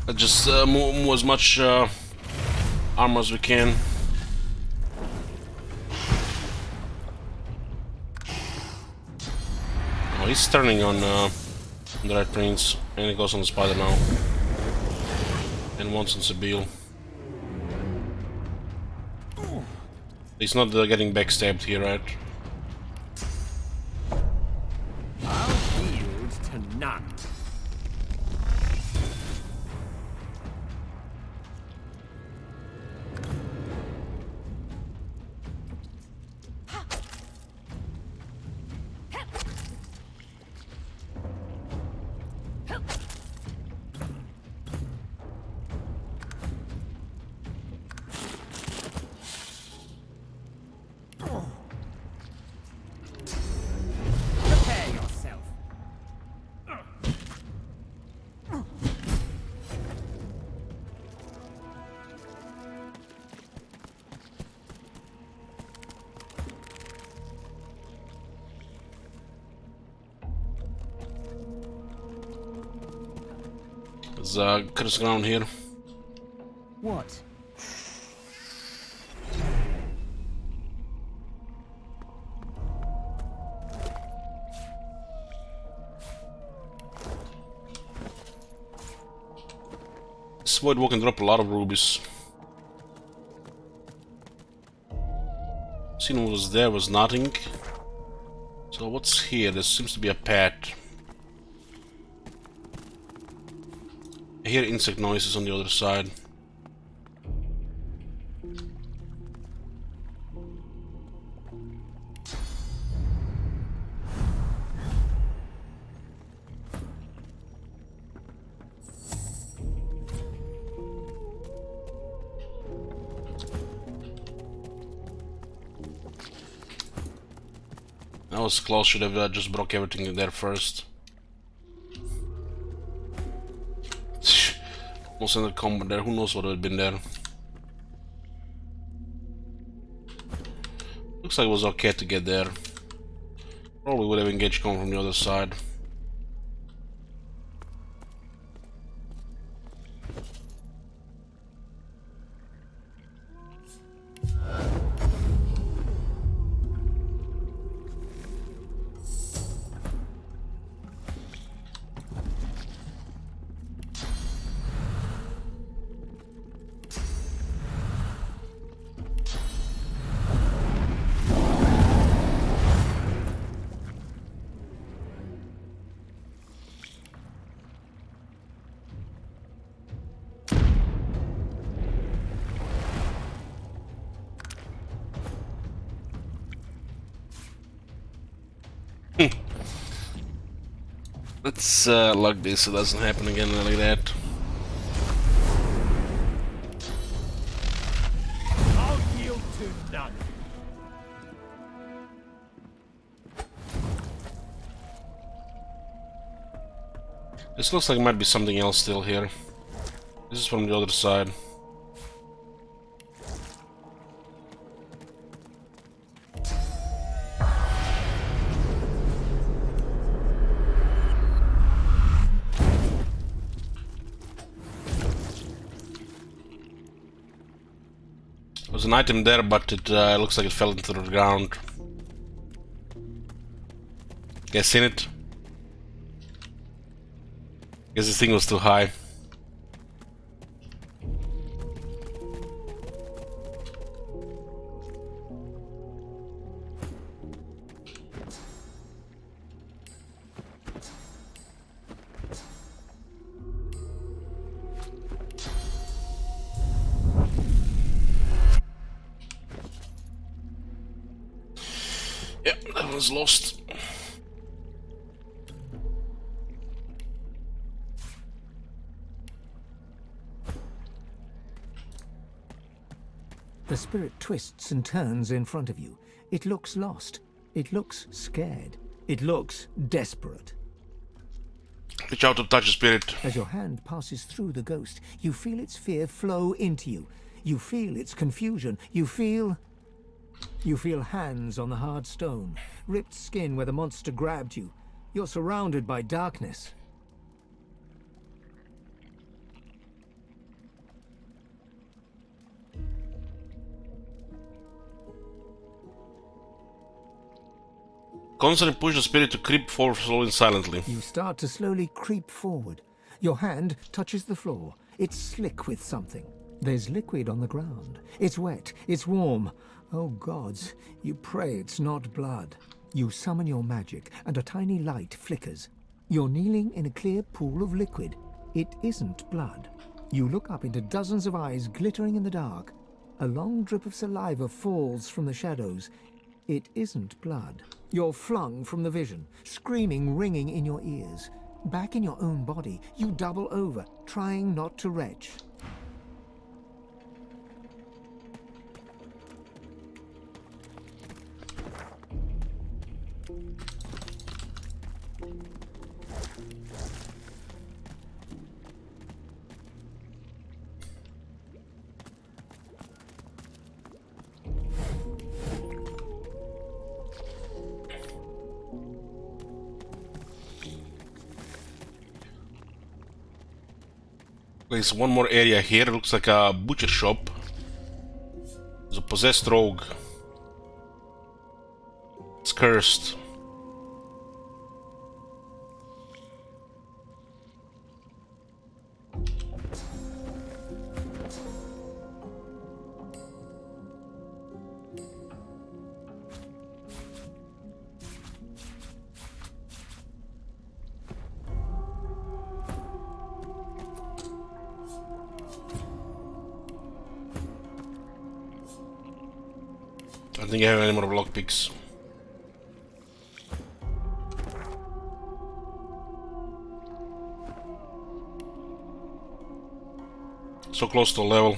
Let's just move as much armor as we can. Oh, he's turning on the Red Prince, and he goes on the Spider now. And once on Sibyl. He's not getting backstabbed here, right? I'll yield to none. There's curse ground here. What? This void walk can drop a lot of rubies. Seen what was there was nothing. So what's here? There seems to be a path. I hear insect noises on the other side. That was close, should have just broke everything there first. Almost ended combat there, who knows what would have been there. Looks like it was okay to get there. Probably would have engaged coming from the other side. Let's lock this so it doesn't happen again like that. I'll yield to none. This looks like it might be something else still here. This is from the other side. There's an item there, but it looks like it fell into the ground. Guys seen it? Guess this thing was too high. Yep, that one's lost. The spirit twists and turns in front of you. It looks lost. It looks scared. It looks desperate. Reach out to touch the spirit. As your hand passes through the ghost, you feel its fear flow into you. You feel its confusion. You feel hands on the hard stone, ripped skin where the monster grabbed you. You're surrounded by darkness. Constantly push the spirit to creep forward slowly and silently. You start to slowly creep forward. Your hand touches the floor. It's slick with something. There's liquid on the ground. It's wet. It's warm. Oh gods, you pray it's not blood. You summon your magic, and a tiny light flickers. You're kneeling in a clear pool of liquid. It isn't blood. You look up into dozens of eyes glittering in the dark. A long drip of saliva falls from the shadows. It isn't blood. You're flung from the vision, screaming ringing in your ears. Back in your own body, you double over, trying not to retch. There's one more area here. It looks like a butcher shop. There's a possessed rogue. It's cursed. I don't think I have any more lockpicks. So close to a level.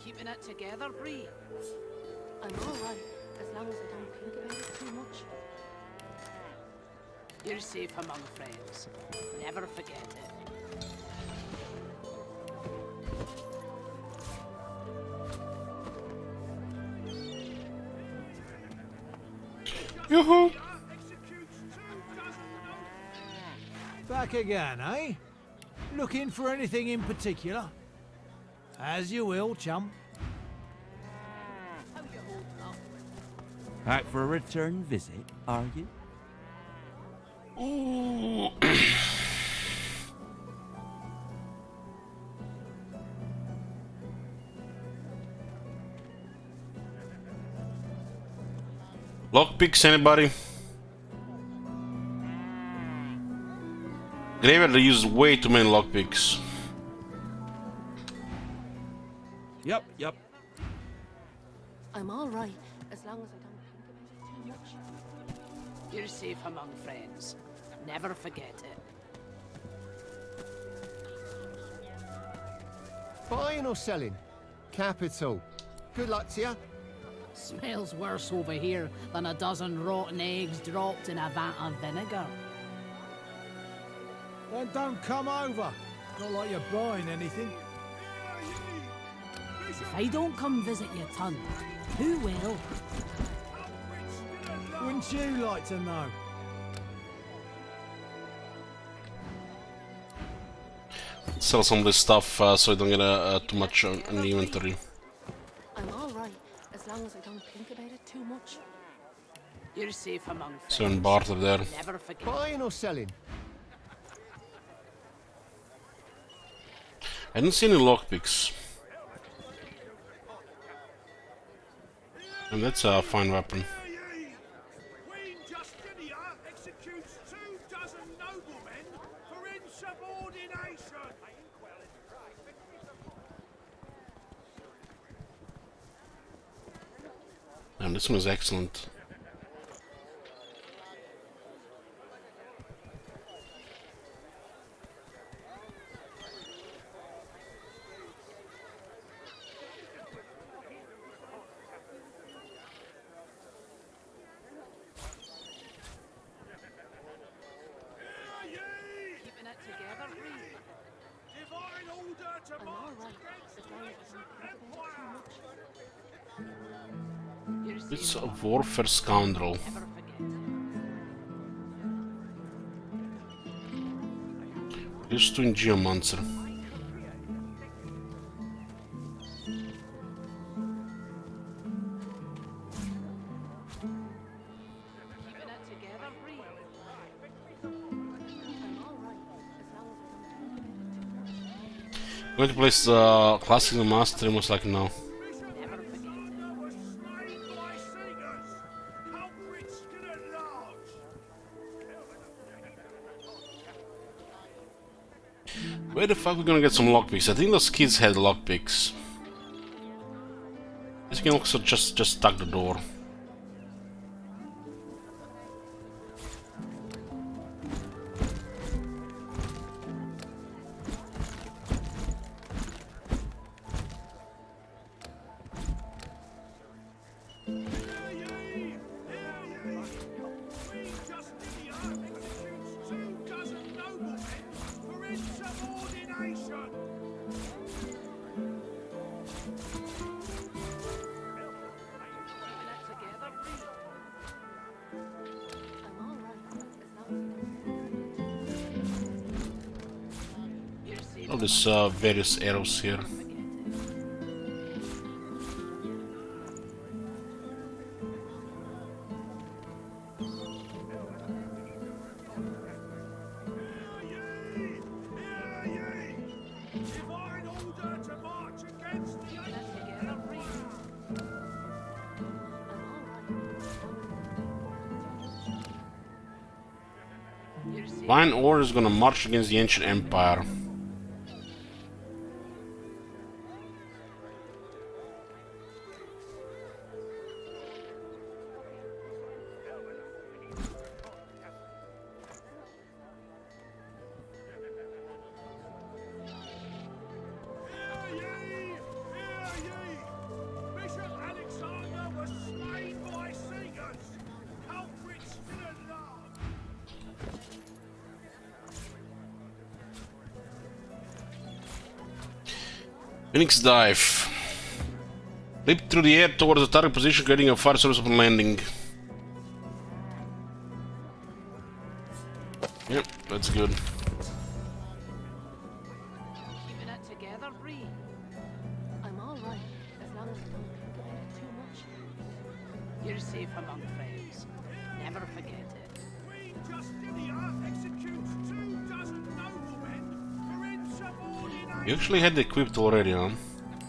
Keeping it together, Bree? I'm alright, as long as I don't think about it too much. You're safe among friends. Never forget it. Yoo-hoo! Back again, eh? Looking for anything in particular? As you will, chum. Back for a return visit, are you? Ooh. Lockpicks, anybody? Graveyard used way too many lockpicks. Yep. I'm all right, as long as I don't think about it too much. You're safe among friends. Never forget it. Buying or selling? Capital. Good luck to you. Smells worse over here than a dozen rotten eggs dropped in a vat of vinegar. Then don't come over. Not like you're buying anything. If I don't come visit your ton, who will? Wouldn't you like to know? Sell some of this stuff so I don't get too much on the inventory. I'm all right, as long as I don't think about it too much. You're safe among friends. So in barter there. Never forget. Buying or selling? I didn't see any lockpicks. And that's a fine weapon. Queen Justinia executes 24 noblemen for insubordination. And this one is excellent. Keeping it together, Reed. Divine order to I'm all march right, against as the long as I don't think about it too much. It's a warfare scoundrel. Never forget. Used to in Geomancer. Keeping it together, Reed. I'm all right, as long as I don't think about it too much. Going to place classic and mastery, most likely now. Never forget. was slain by singers. Culprits still at large. Where the fuck are we gonna get some lockpicks? I think those kids had lockpicks. This can also just stuck the door. Queen Justinia executes 24 noblemen for insubordination. Keeping it together, Reed. I'm all right, as long as You're safe All these various arrows here. Divine order to march against the Keeping it together, Reed. You're safe. Divine Order is gonna march against the Ancient Empire. Bishop Alexander was slain by singers. Culprits still at large. Phoenix Dive. Leap through the air towards the target position, creating a fire service upon landing. Yep, that's good. Keeping it together, Reed. I'm all right, as long as I don't think about it too much. You're safe among friends. Never forget it. Queen Justinia executes 24 noblemen for insubordination. You actually had it equipped already, huh?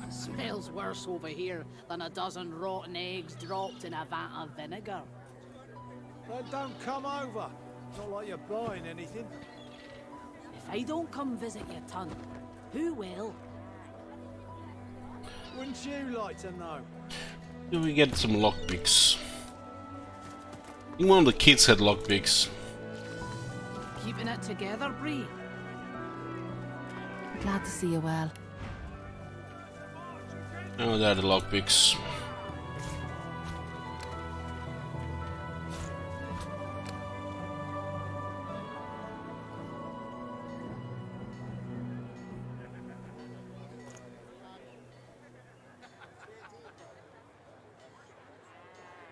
Smells worse over here than a dozen rotten eggs dropped in a vat of vinegar. Then don't come over. Not like you're buying anything. If I don't come visit your ton, who will? Wouldn't you like to know? Do we get some lockpicks? I think one of the kids had lockpicks. Keeping it together, Bree? Glad to see you well. Oh, there are the lockpicks.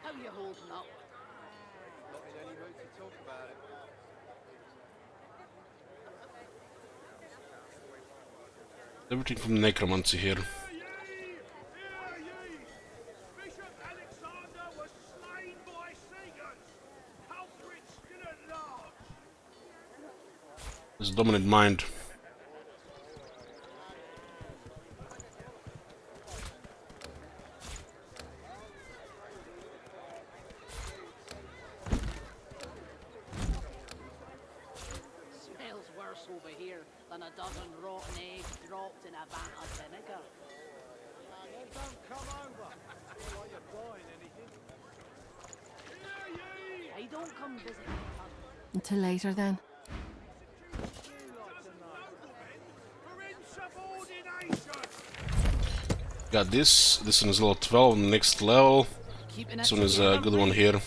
How you holding up? Not in any mood to talk about it. Everything from Necromancer here. Bishop Alexander was slain by Seagulls. Culprit still at large. This dominant mind. Smells worse over here than a dozen rotten eggs dropped in a vat of vinegar. Then don't come over. Feel like you're buying anything. I don't come visit your ton. Until later then. Got this. This one is level 12 on the next level. This one is a good one here.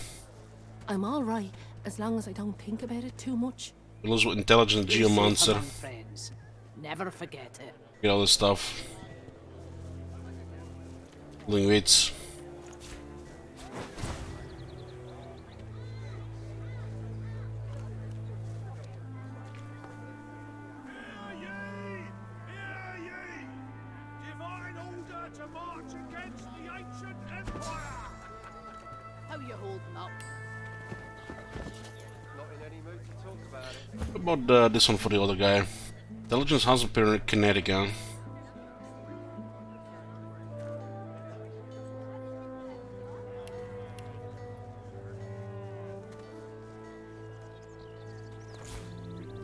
I'm alright, as long as I don't think about it too much. We lose with intelligent geomancer. Never forget it. Get all this stuff. Pulling wits. Divine order to march against the ancient empire. How you holding up? Not in any mood to talk about it. What about this one for the other guy? Intelligence has a kinetic, huh?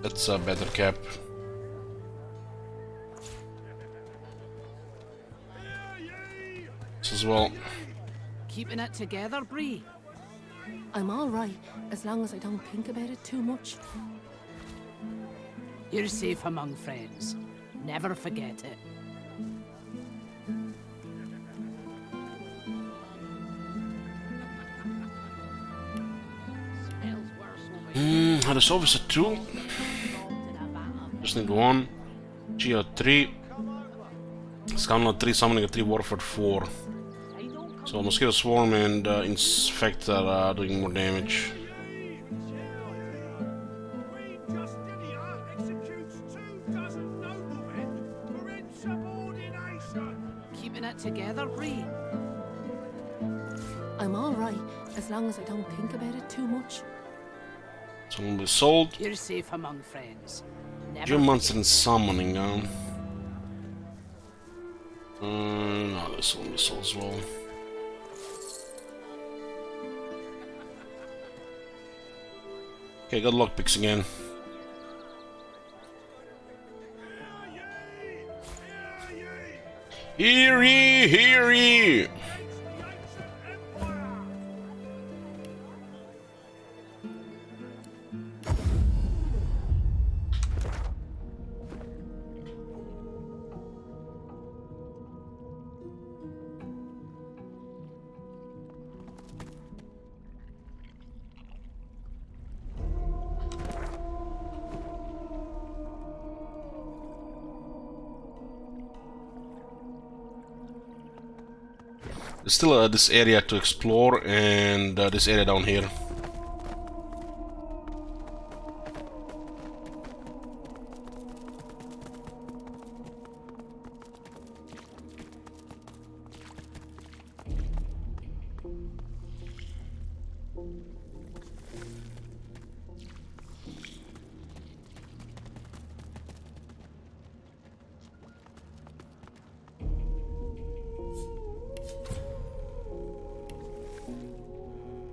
That's a better cap. This as well. Keeping it together, Bree? I'm alright, as long as I don't think about it too much. You're safe among friends. Never forget it. There's Officer 2. Just need one. Geo 3. Scoundrel 3, Summoning a 3, Warfare 4. So Mosquito Swarm and Inspector are doing more damage. Keeping it together, Bree? I'm alright, as long as I don't think about it too much. Someone will be sold. You're safe among friends. Geomancer and Summoning, no, this one will be sold as well. Okay, got lockpicks again. Hear ye, hear ye! There's still this area to explore and this area down here.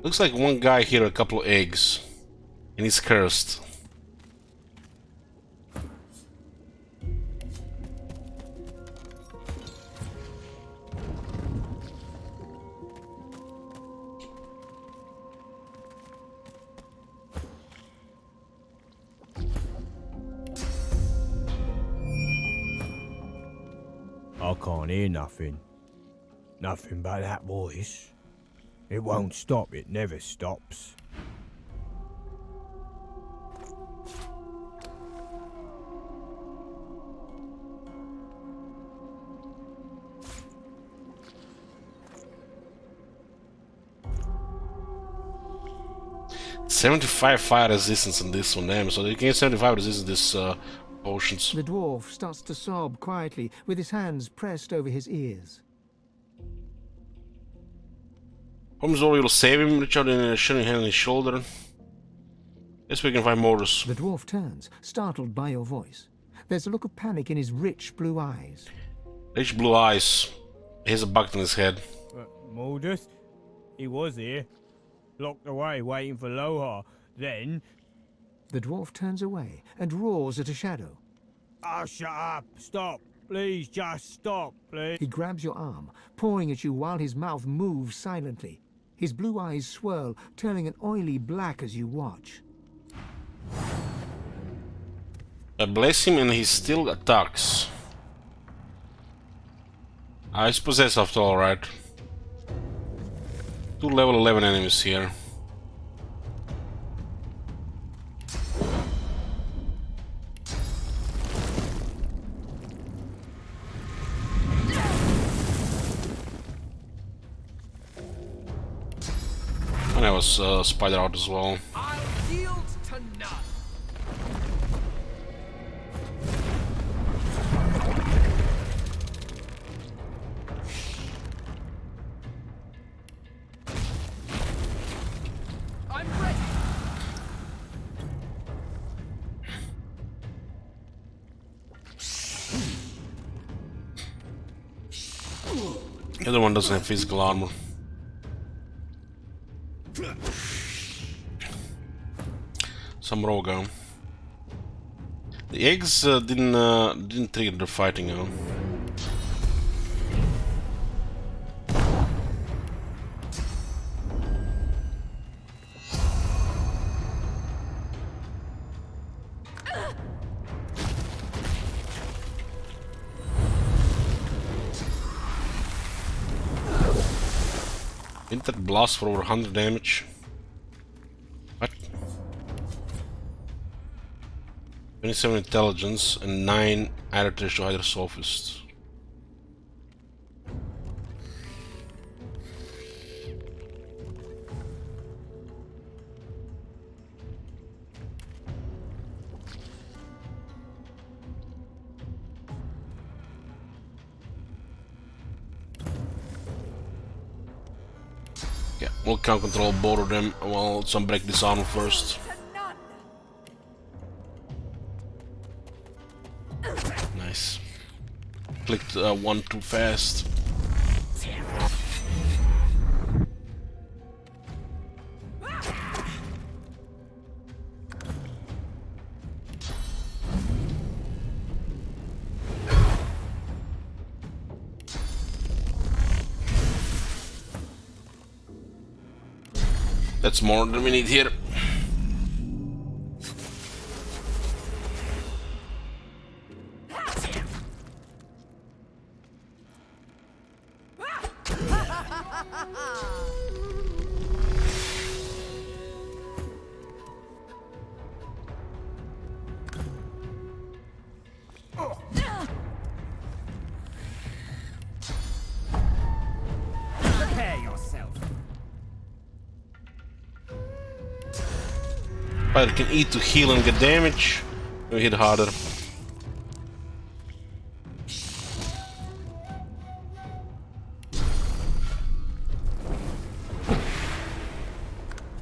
Looks like one guy here, a couple of eggs, and he's cursed. I can't hear nothing. Nothing but that voice. It won't stop, it never stops. $75 fire resistance on this one, damn. So you can get 75 resistance this potions. The dwarf starts to sob quietly, with his hands pressed over his ears. Holmes will save him, reach out and a shivering hand on his shoulder. Guess we can find Morris. The dwarf turns, startled by your voice. There's a look of panic in his rich blue eyes. Rich blue eyes. He has a bucket in his head. Morris? He was here. Locked away, waiting for Lohar. Then... The dwarf turns away and roars at a shadow. Oh, shut up! Stop! Please, just stop, please! He grabs your arm, pawing at you while his mouth moves silently. His blue eyes swirl, turning an oily black as you watch. I bless him and he still attacks. He's possessed after all, right? 2 level 11 enemies here. And I was spider out as well. I'll yield to none. I'm ready. The other one doesn't have physical armor. Some rogue. The eggs didn't trigger the fighting. Winter blast for over 100 damage. What? 27 intelligence and 9 added to either sophist. Yeah, we'll count control both of them. Well, some break this armor first. Nice. Clicked one too fast. That's more than we need here. Prepare yourself. Spider can eat to heal and get damage. We hit harder.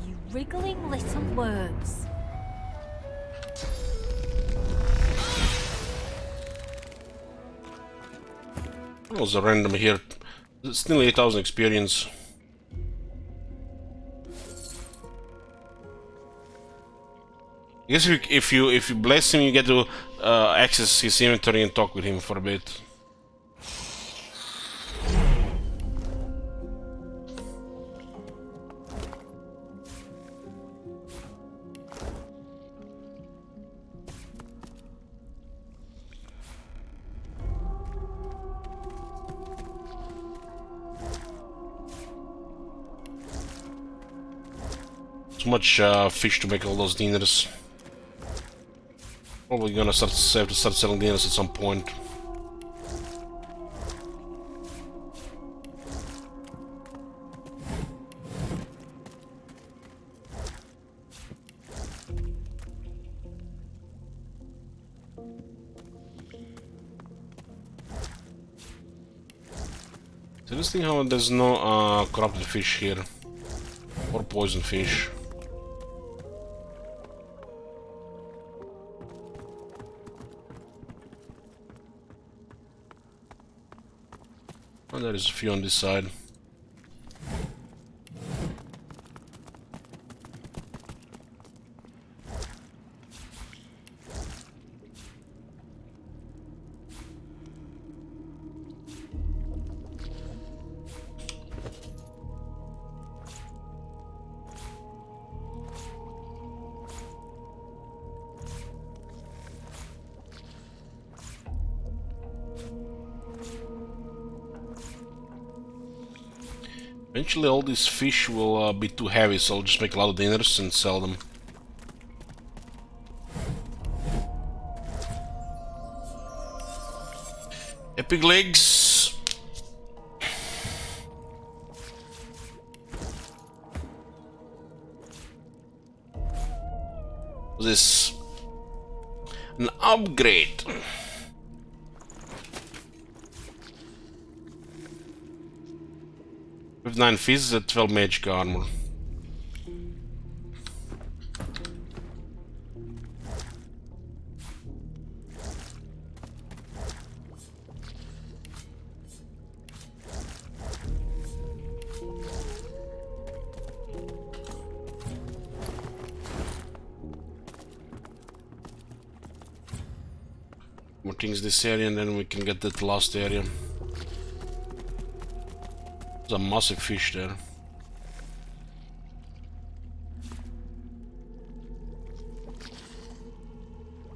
You wriggling little worms. What was a random here? Still 8,000 experience. I guess if you bless him, you get to access his inventory and talk with him for a bit. Too much fish to make all those diners. Probably gonna have to start selling diners at some point. It's interesting how there's no corrupted fish here, or poison fish. Oh, there is a few on this side. Eventually all these fish will be too heavy, so I'll just make a lot of dinners and sell them. Epic legs! This an upgrade. With 9 physics at 12 magic armor. More things this area and then we can get that last area. There's a massive fish there.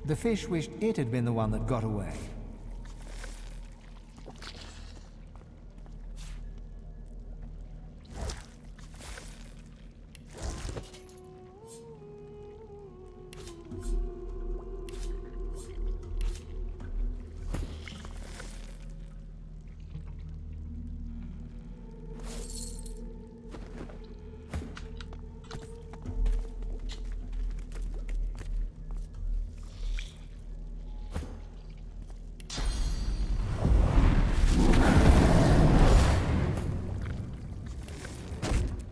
The fish wished it had been the one that got away.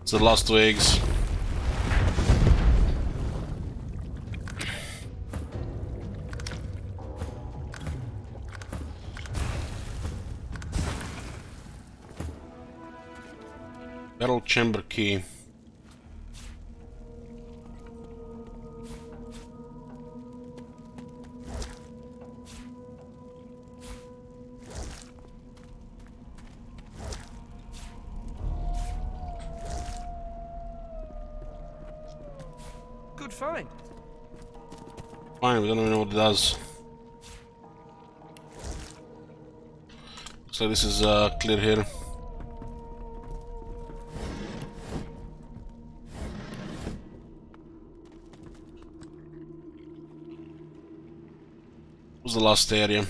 It's the last 2 eggs. Battle chamber key. Good find. Fine, we don't even know what it does. Looks like this is clear here. What was the last area?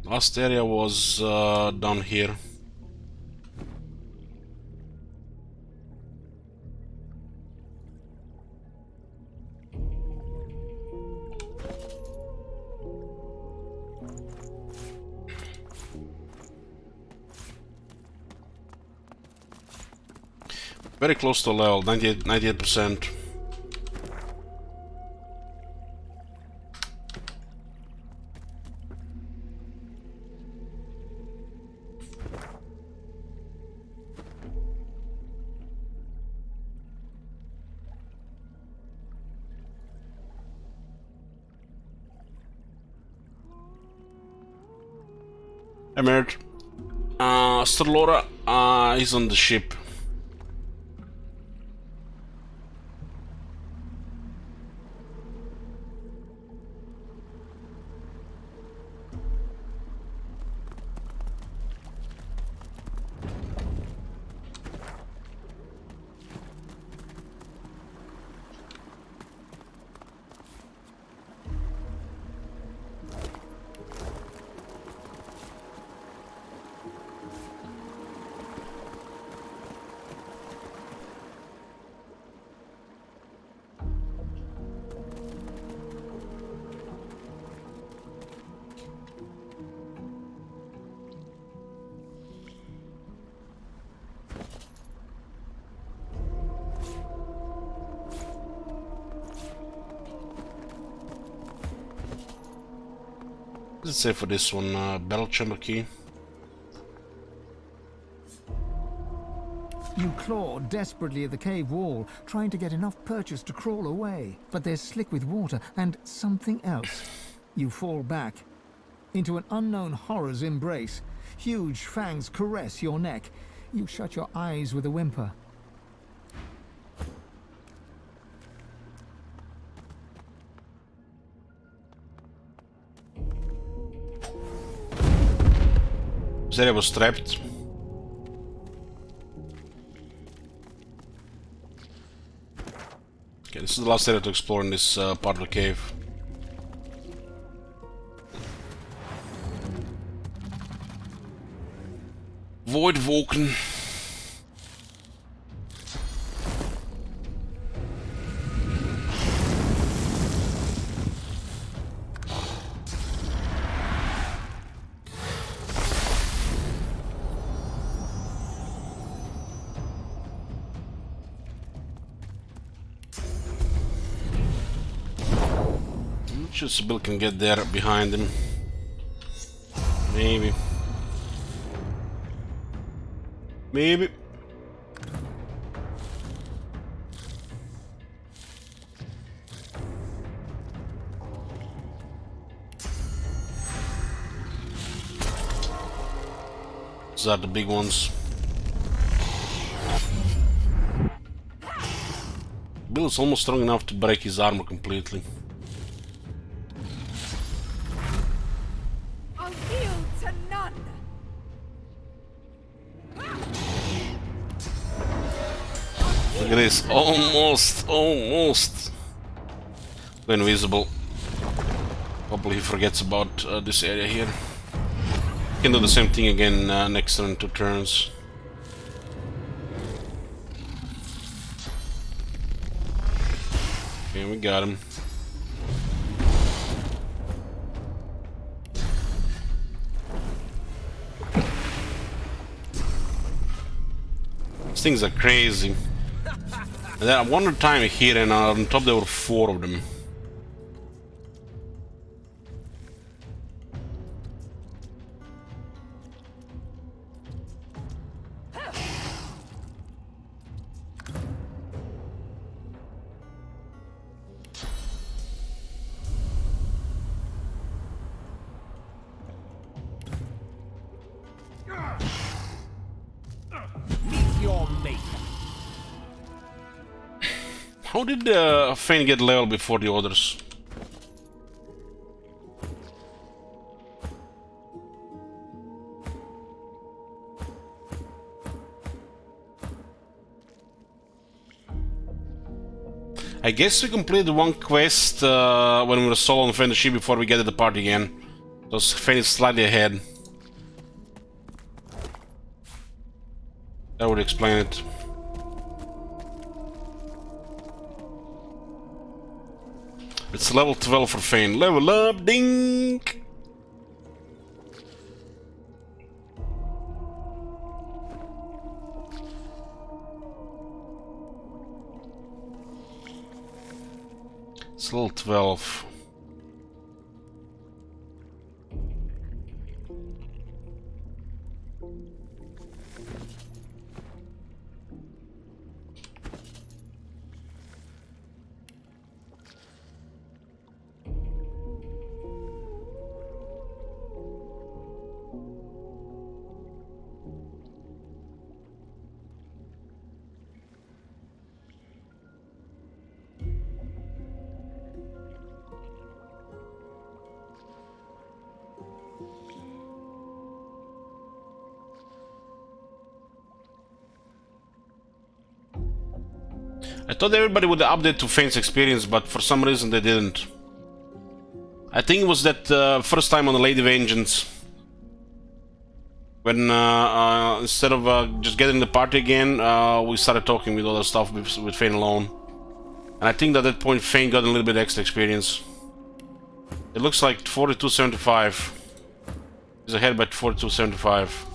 Last area was down here. Very close to level, 98%. Emerald. Starlora is on the ship. Let's say for this one, battle chamber key. You claw desperately at the cave wall, trying to get enough purchase to crawl away. But they're slick with water and something else. You fall back into an unknown horror's embrace. Huge fangs caress your neck. You shut your eyes with a whimper. This area was trapped. Okay, this is the last area to explore in this part of the cave. Voidwalken. I'm sure Sybil can get there behind him. Maybe. Maybe. These are the big ones. Bill is almost strong enough to break his armor completely. I'll yield to none. Look at this, almost. Invisible. Hopefully he forgets about this area here. He can do the same thing again next turn, 2 turns. Okay, we got him. These things are crazy. And then one time here, and on top there were 4 of them. How did Fane get level before the others? I guess we completed one quest when we were solo on Fane the ship before we get to the party again. So Fane is slightly ahead. That would explain it. It's level 12 for Fane. Level up, ding! It's level 12. I thought everybody would update to Fane's experience, but for some reason they didn't. I think it was that first time on the Lady Vengeance, when instead of just getting the party again, we started talking with other stuff with Fane alone. And I think at that point Fane got a little bit extra experience. It looks like 4275. He's ahead by 4275.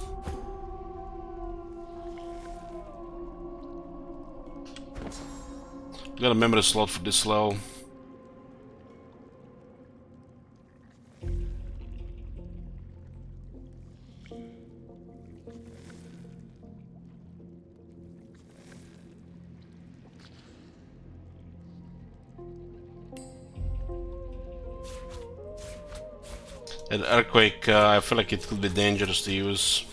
Got a memory slot for this level. An earthquake, I feel like it could be dangerous to use.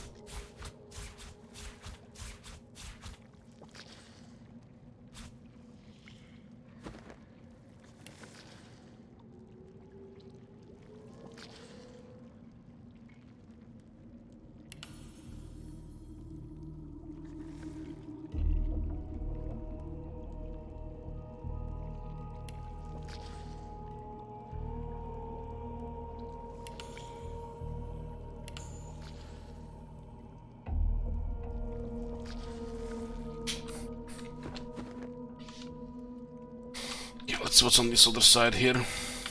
Let's see what's on this other side here.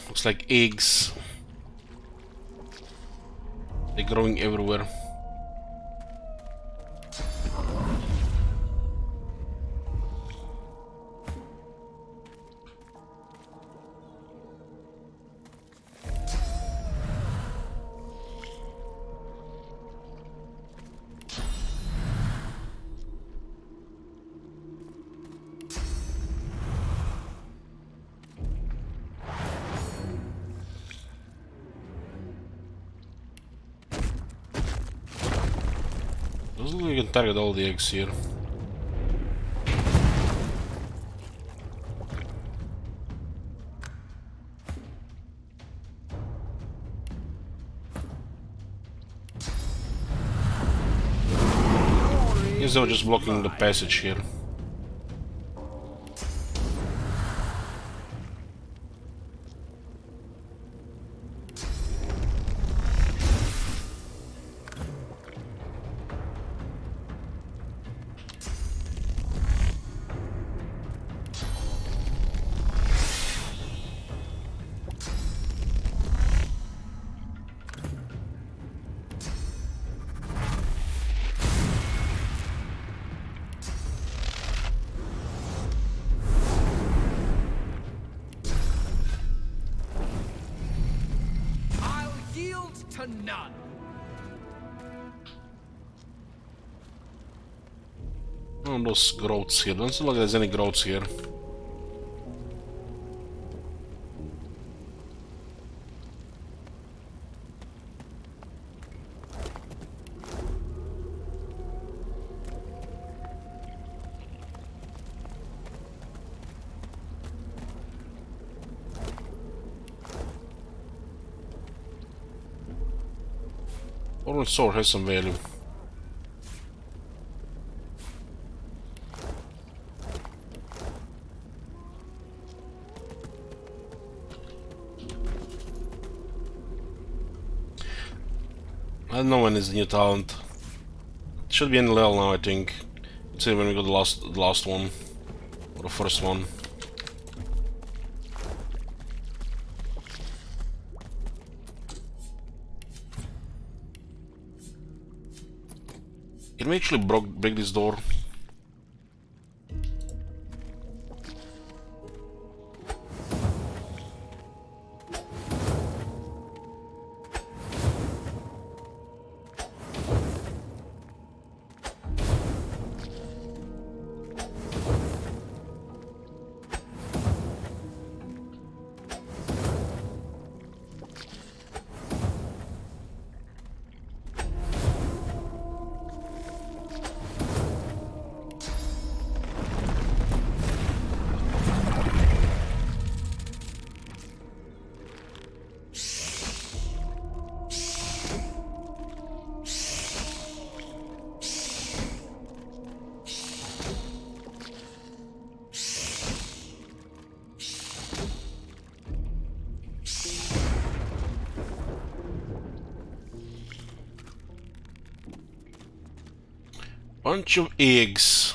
Looks like eggs. They're growing everywhere. You can target all the eggs here. Guess they were just blocking the passage here. To none. Oh, those growths here. Doesn't look like there's any growths here. Orange sword has some value. I don't know when is the new talent. It should be in level now, I think. Let's see when we got the last one. Or the first one. Can we actually break this door? Bunch of eggs.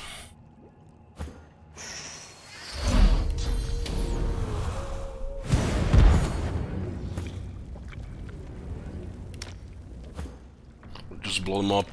Just blow them up.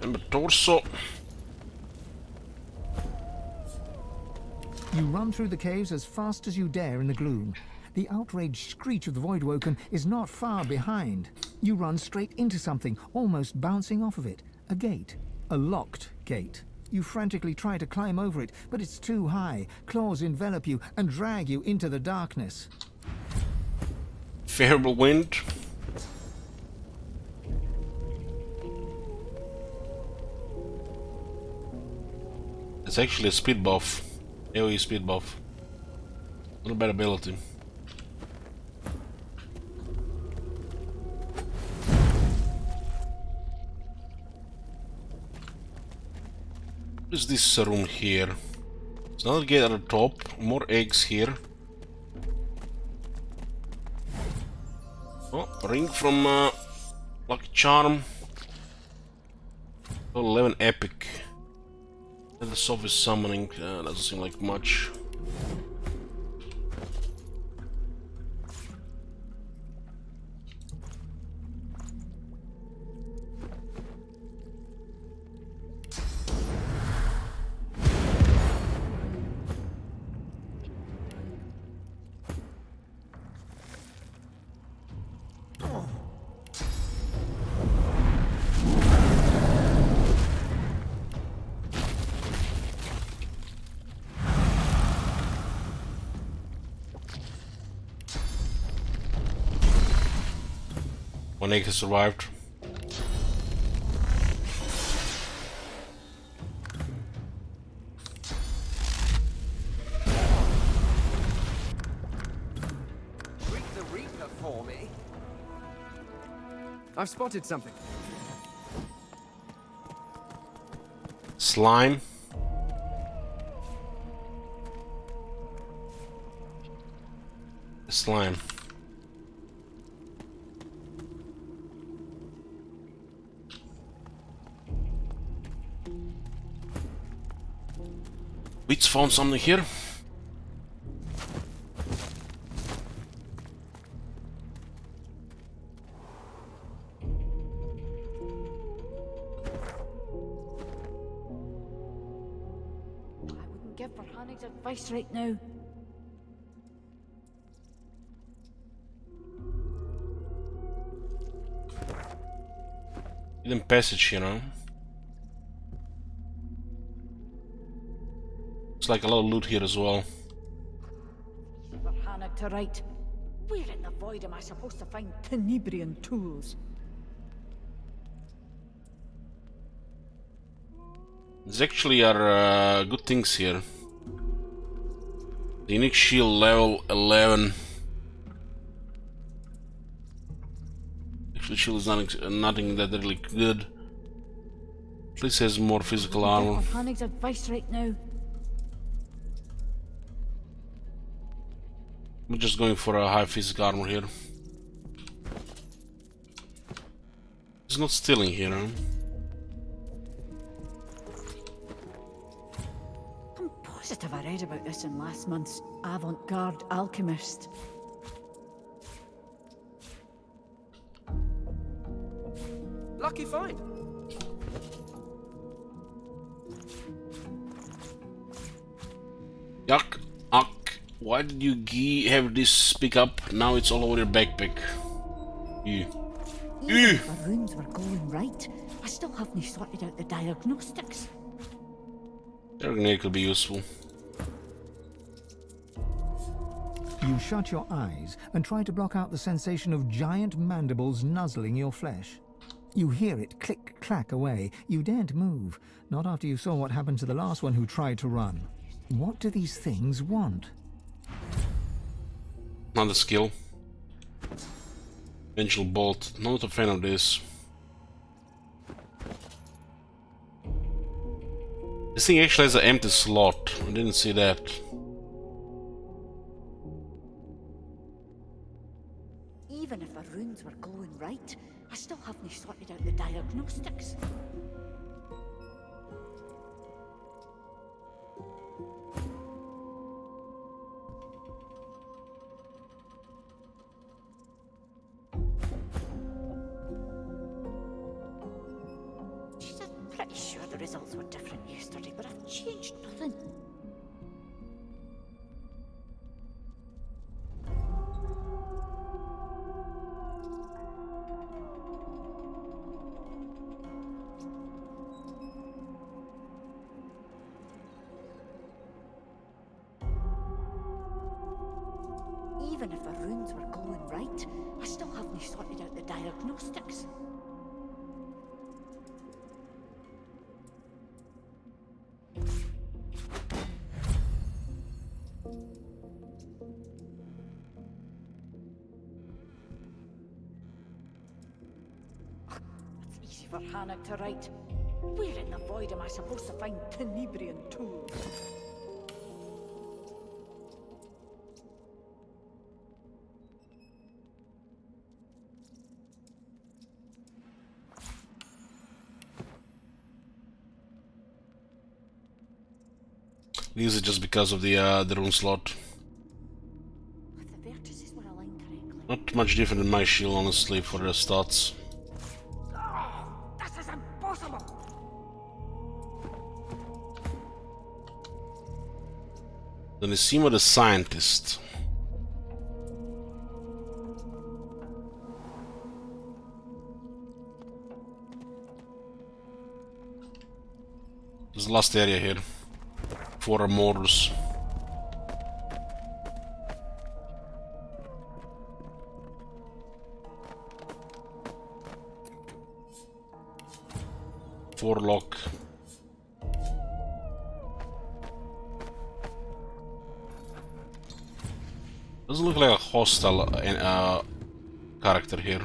Remember torso. You run through the caves as fast as you dare in the gloom. The outraged screech of the Voidwoken is not far behind. You run straight into something, almost bouncing off of it. A gate. A locked gate. You frantically try to climb over it, but it's too high. Claws envelop you and drag you into the darkness. Favorable wind. It's actually a speed buff. AoE speed buff. Not a bad ability. What is this room here? It's another gate at the top. More eggs here. Oh, ring from Lucky Charm. Oh, 11 epic. And the sophist summoning doesn't seem like much. One egg has survived. Greet the Reaper for me. I've spotted something. Slime. Slime. Wits found something here. I wouldn't give Verhanig's advice right now. Hidden passage, you know. Looks like a lot of loot here as well. Verhanig to right. Where in the void am I supposed to find Tenebrian tools? There's actually are good things here. The unique shield level 11. Actually, shield is nothing that really good. At least has more physical armor. Verhanig's advice right now. I'm just going for a high physical armor here. He's not stealing here, huh? I'm positive I read about this in last month's Avant-Garde Alchemist. Lucky find. Yuck. Why did you have this pick up? Now it's all over your backpack. Even if the runes were going right, I still haven't sorted out the diagnostics. Their grenade could be useful. You shut your eyes and try to block out the sensation of giant mandibles nuzzling your flesh. You hear it click-clack away. You daren't move, not after you saw what happened to the last one who tried to run. What do these things want? Another skill. Vengeful Bolt. Not a fan of this. This thing actually has an empty slot. I didn't see that. Even if the runes were going right, I still haven't sorted out the diagnostics. sure the results were different yesterday, but I've changed nothing. Even if the runes were going right, I still haven't sorted out the diagnostics. It's easy for Hannock to write. Where in the void am I supposed to find Tenebrian tools? These are just because of the rune slot. Not much different than my shield, honestly, for the stats. This is impossible! Then Isima the scientist. This is the last area here. 4 mortars. Four lock. Doesn't look like a hostile character here.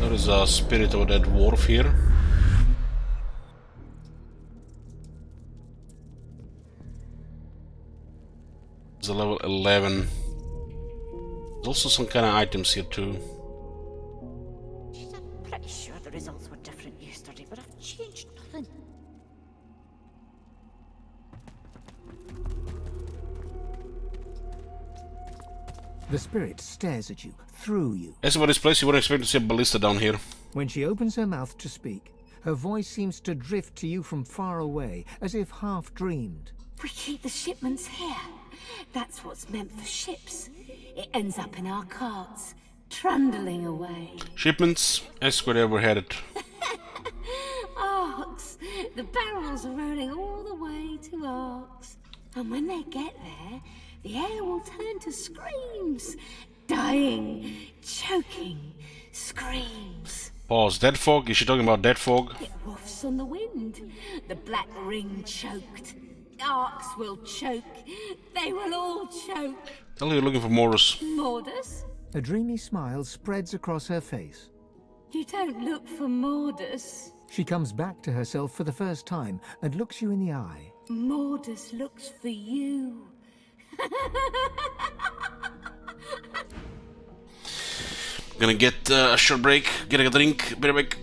There is a spirit of that dwarf here. It's a level 11. There's also some kind of items here too. I'm pretty sure the results were different yesterday, but I've changed nothing. The spirit stares at you, through you. As for this place, you wouldn't expect to see a ballista down here. When she opens her mouth to speak, her voice seems to drift to you from far away, as if half dreamed. We keep the shipments here. That's what's meant for ships. It ends up in our carts, trundling away. Shipments, ask where they were headed. Arks. The barrels are rolling all the way to Arks. And when they get there, the air will turn to screams. Dying, choking screams. Pause. Dead fog? Is she talking about dead fog? It wafts on the wind. The black ring choked. Arks will choke. They will all choke. Tell her you're looking for Morrison. Mordus? A dreamy smile spreads across her face. You don't look for Mordus. She comes back to herself for the first time and looks you in the eye. Mordus looks for you. Gonna get a short break, get a drink, be right back.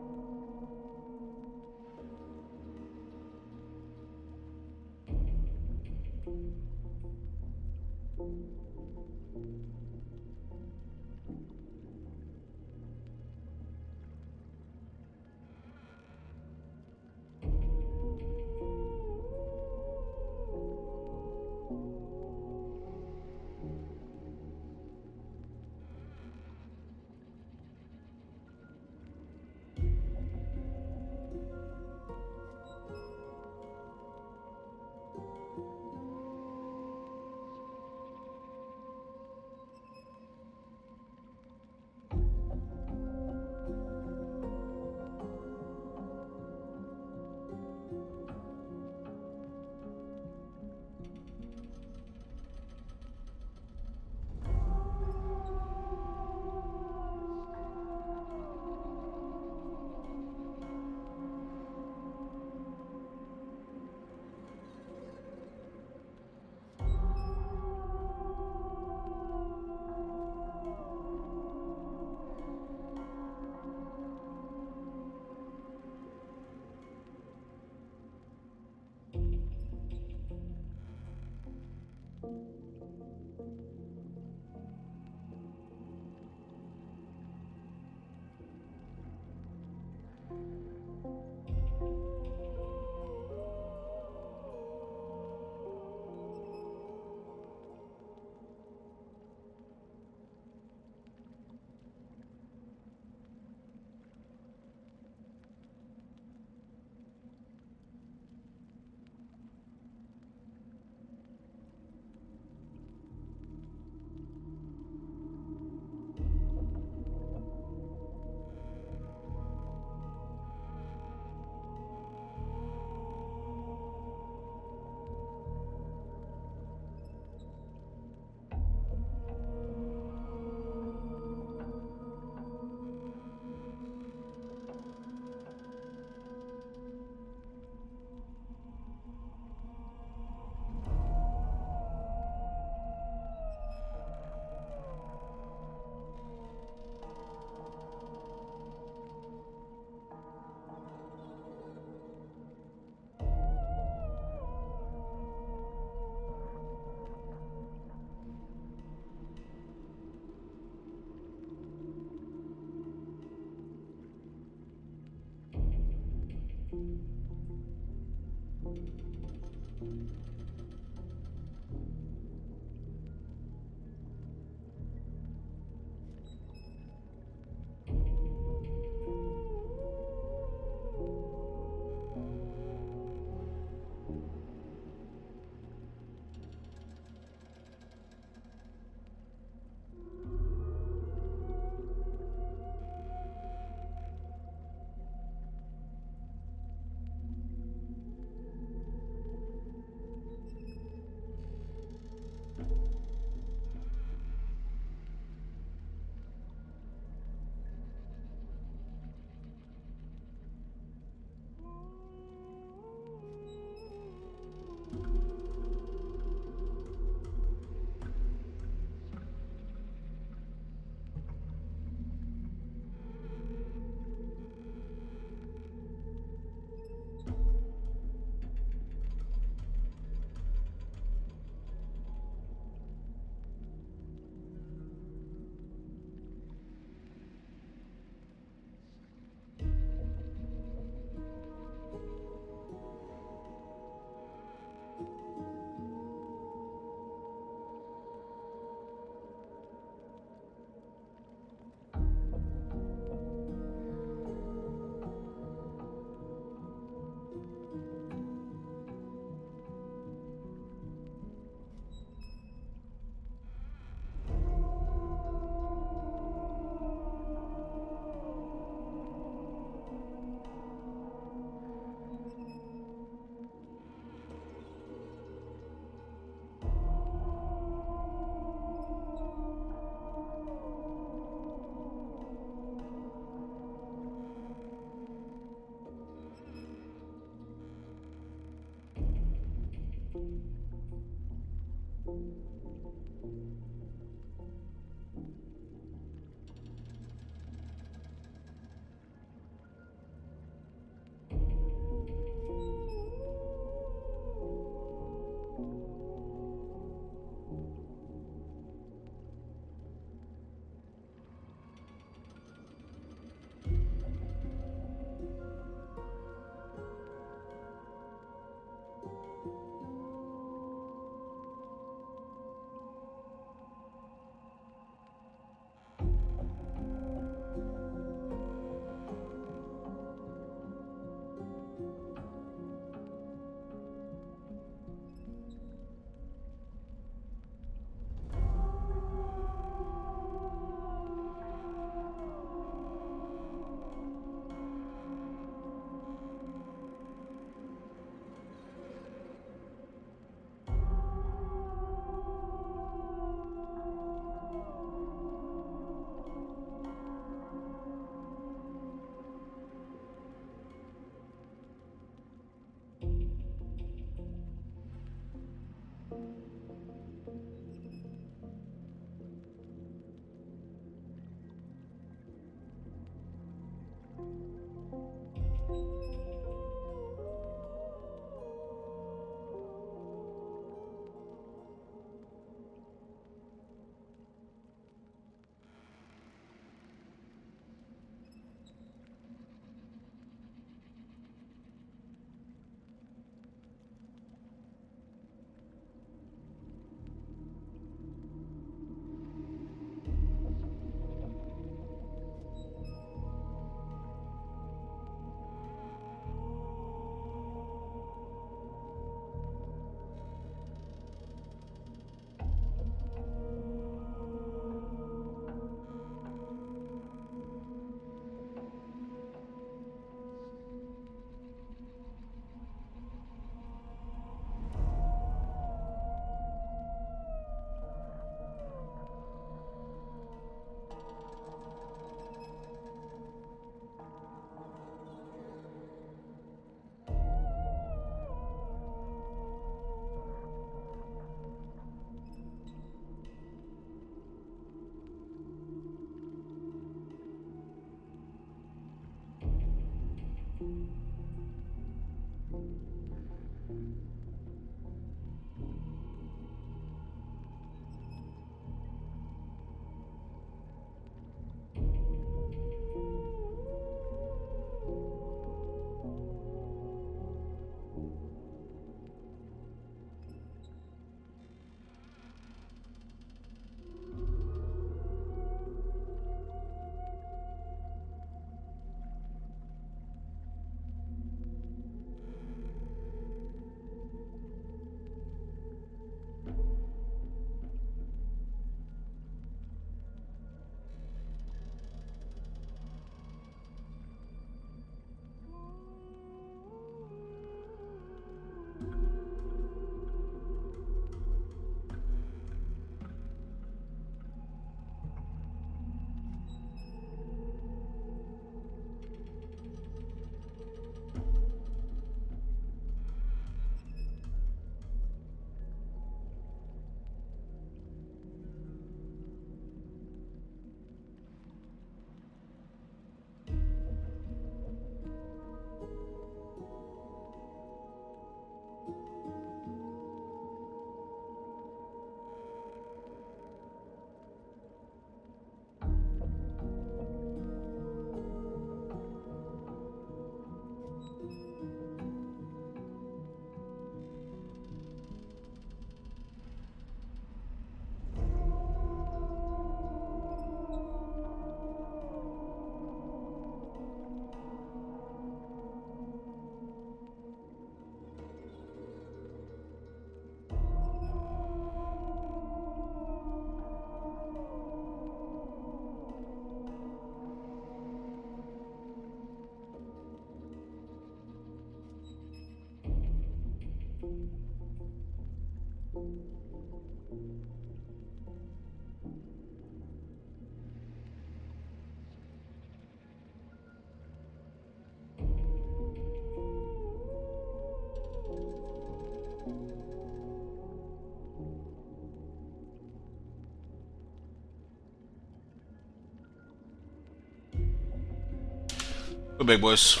We're back, boys.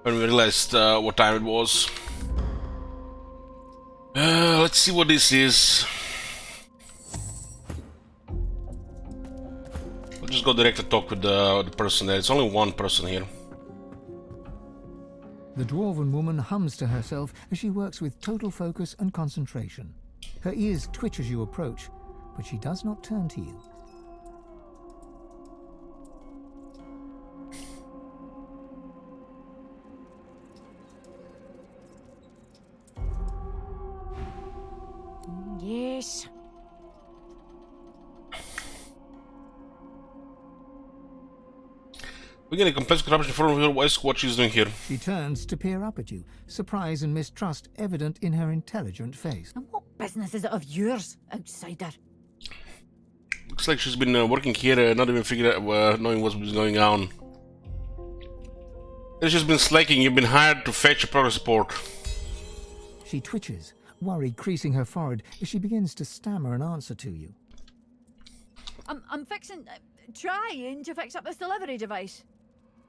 When we realized what time it was. Let's see what this is. We'll just go directly talk with the person there. It's only one person here. The dwarven woman hums to herself as she works with total focus and concentration. Her ears twitch as you approach, but she does not turn to you. Yes. We're getting complex corruption from her. Ask what she's doing here. She turns to peer up at you, surprise and mistrust evident in her intelligent face. And what business is it of yours, outsider? Looks like she's been working here, not even figuring out knowing what's been going on. She's been slacking. You've been hired to fetch a progress report. She twitches, worry creasing her forehead as she begins to stammer an answer to you. I'm fixing... trying to fix up this delivery device.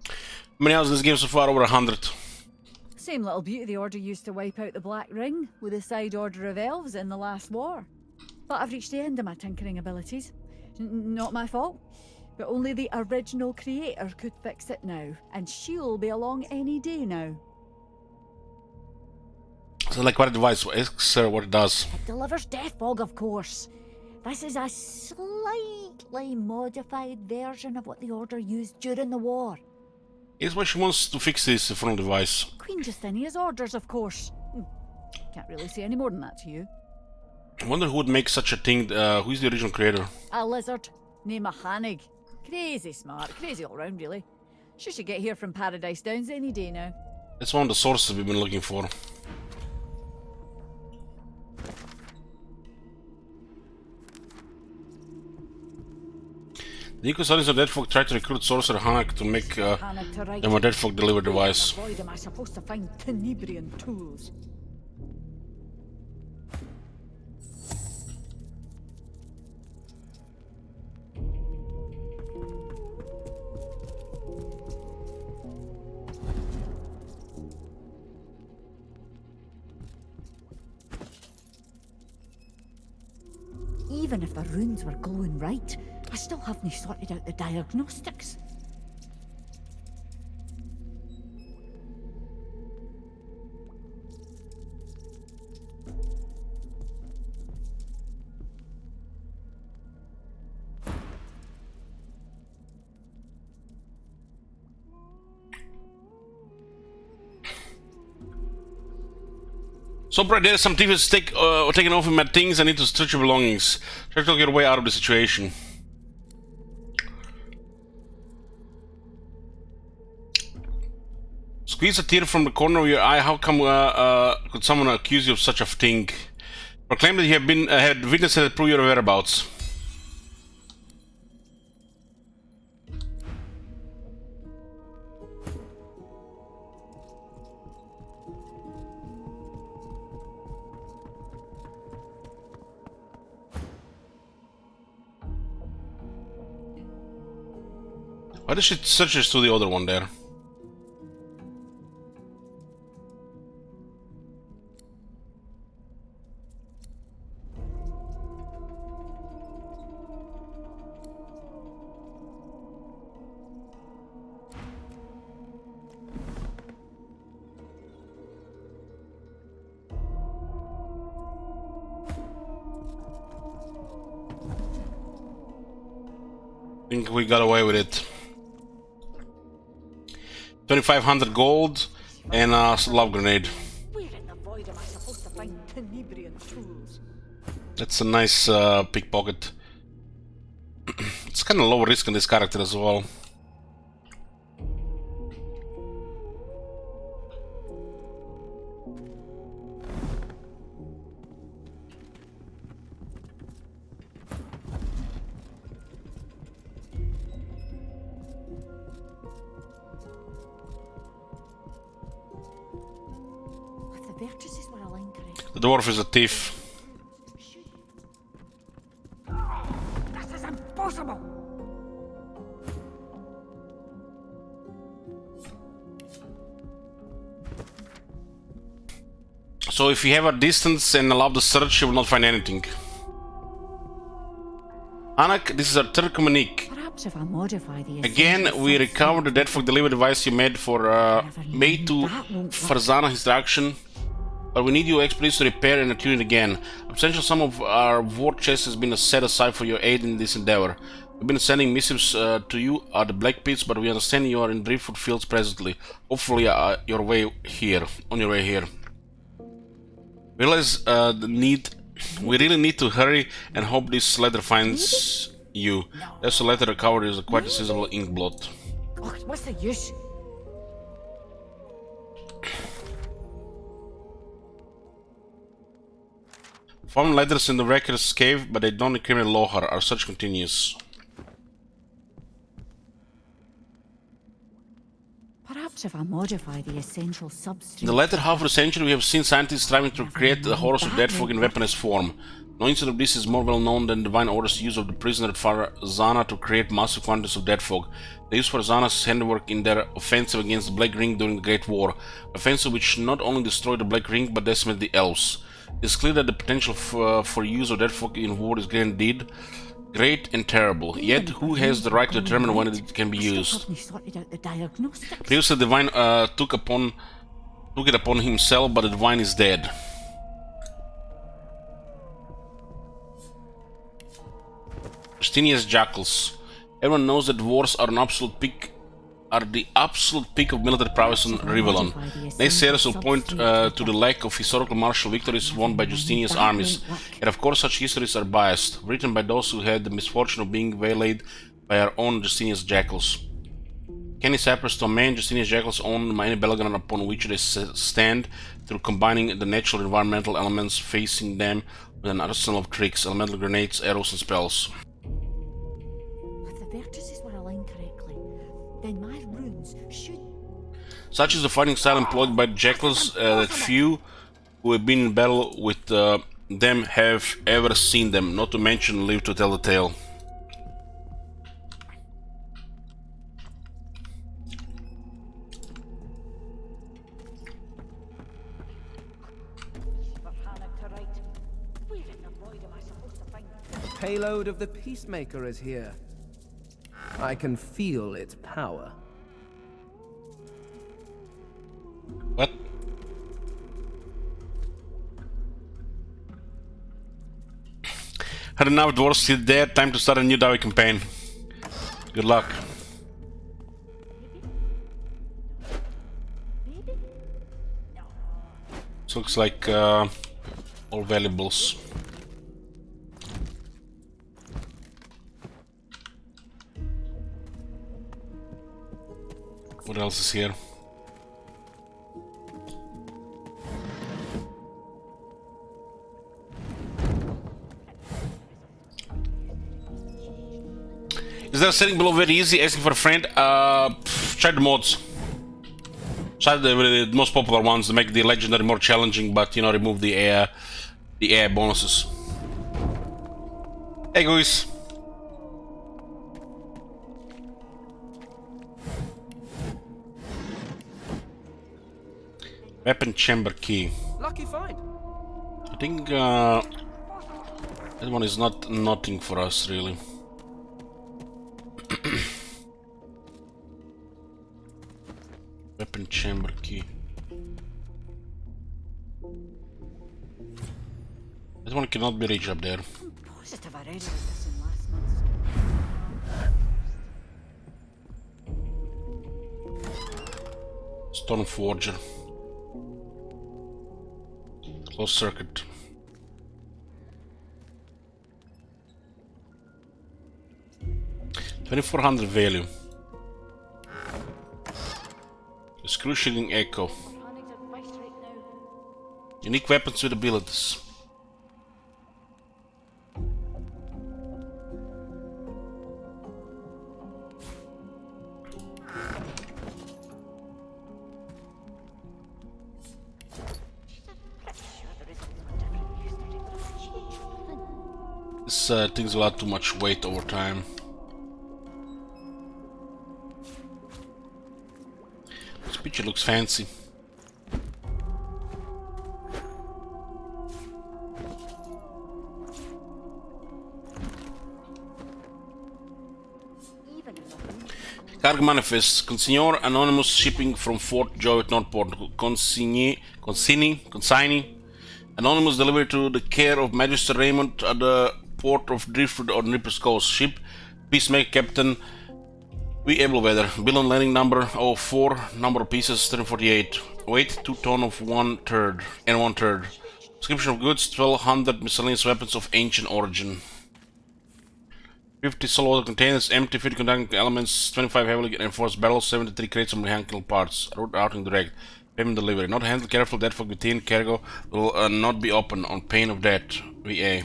How many hours in this game so far? Over 100. Same little beauty the Order used to wipe out the Black Ring with a side order of elves in the last war. But I've reached the end of my tinkering abilities. Not my fault. But only the original creator could fix it now. And she'll be along any day now. So like what device? Sir, what it does? It delivers death fog, of course. This is a slightly modified version of what the Order used during the war. Here's why she wants to fix this front device. Queen Justinia's orders, of course. Can't really say any more than that to you. I wonder who would make such a thing. Who's the original creator? A lizard named Hanig. Crazy smart, crazy all round, really. She should get here from Paradise Downs any day now. That's one of the sources we've been looking for. The Eco-Studies of Deadfolk tried to recruit Sorcerer Hanak to make them a Deadfolk delivery device. Void am I supposed to find Tenebrian tools? Even if the runes were glowing right, I still haven't sorted out the diagnostics. So, Brad, there's some thieves taking off with my things. I need to search your belongings. Try to talk your way out of the situation. Squeeze a tear from the corner of your eye. How come could someone accuse you of such a thing? Proclaim that you have had witnesses that prove your whereabouts. Why does she search us to the other one there? I think we got away with it. 2,500 gold and a love grenade. Where in the void am I supposed to find Tenebrian tools? That's a nice pickpocket. It's kind of low risk in this character as well. The dwarf is a thief. This is impossible! So if you have a distance and allow the search, you will not find anything. Anak, this is our third communique. Perhaps if I modify the... Again, we recovered the Deadfolk delivery device you made for made to Farzana instruction. But we need your expertise to repair and attune it again. A substantial sum of our war chest has been set aside for your aid in this endeavor. We've been sending missives to you at the Black Pits, but we understand you are in Driftwood Fields presently. Hopefully, on your way here. Realize the need. We really need to hurry and hope this letter finds you. There's a letter recovered is quite a sizable ink blot. Oh, what's the use? Found letters in the wrecker's cave, but they don't incriminate Lohar. Our search continues. Perhaps hurts if I modify the essential substrate. In the latter half of the century, we have seen scientists striving to create the horrors of dead folk in weaponized form. No instance of this is more well known than Divine Order's use of the prisoner Farzana to create massive quantities of dead folk. They used Farzana's handiwork in their offensive against the Black Ring during the Great War, an offensive which not only destroyed the Black Ring but decimated the elves. It is clear that the potential for use of dead folk in war is great indeed, great and terrible. Yet, who has the right to determine when it can be used? Previously, the Divine took it upon himself, but the Divine is dead. Justinian's jackals. Everyone knows that dwarves are the absolute peak of military prowess on Rivellon. Naysayers will point to the lack of historical martial victories won by Justinian's armies, and of course such histories are biased, written by those who had the misfortune of being waylaid by our own Justinian's jackals. Canis appears to a man Justinian's jackals own many battleground upon which they stand through combining the natural environmental elements, facing them with an arsenal of tricks, elemental grenades, arrows and spells. Then my runes should... Such is the fighting style employed by the jackals that few who have been in battle with them have ever seen them, not to mention live to tell the tale. The payload of the Peacemaker is here. I can feel its power. What? Had enough dwarves still there, time to start a new Dawi campaign. Good luck. This looks like all valuables. What else is here? Is there a setting below very easy? Asking for a friend? Try the mods. Try the most popular ones to make the legendary more challenging, but you know, remove the AI bonuses. Hey guys. Weapon chamber key. Lucky find. I think that one is nothing for us really. Weapon chamber key. That one cannot be reached up there. I'm positive I read this in last month's. Stormforger. Closed circuit. $2,400 value. Excruciating echo. Unique weapons with abilities. This thing's a lot too much weight over time. This picture looks fancy. Cargo manifest. Consignor anonymous shipping from Fort Joy at Northport. Consignee. Anonymous delivery to the care of Magister Raymond at the port of Driftwood on Ripper's Coast. Ship Peacemaker Captain V. Abelweather. Bill on landing number 04. Number of pieces 348. Weight 2 tons of 1/3 and 1/3. Description of goods 1200 miscellaneous weapons of ancient origin. 50 saltwater containers, empty 50 conducting elements, 25 heavily reinforced barrels, 73 crates of mechanical parts. Route routing direct. Payment delivery. Not handle careful. Dead folk within cargo will not be open on pain of death. VA.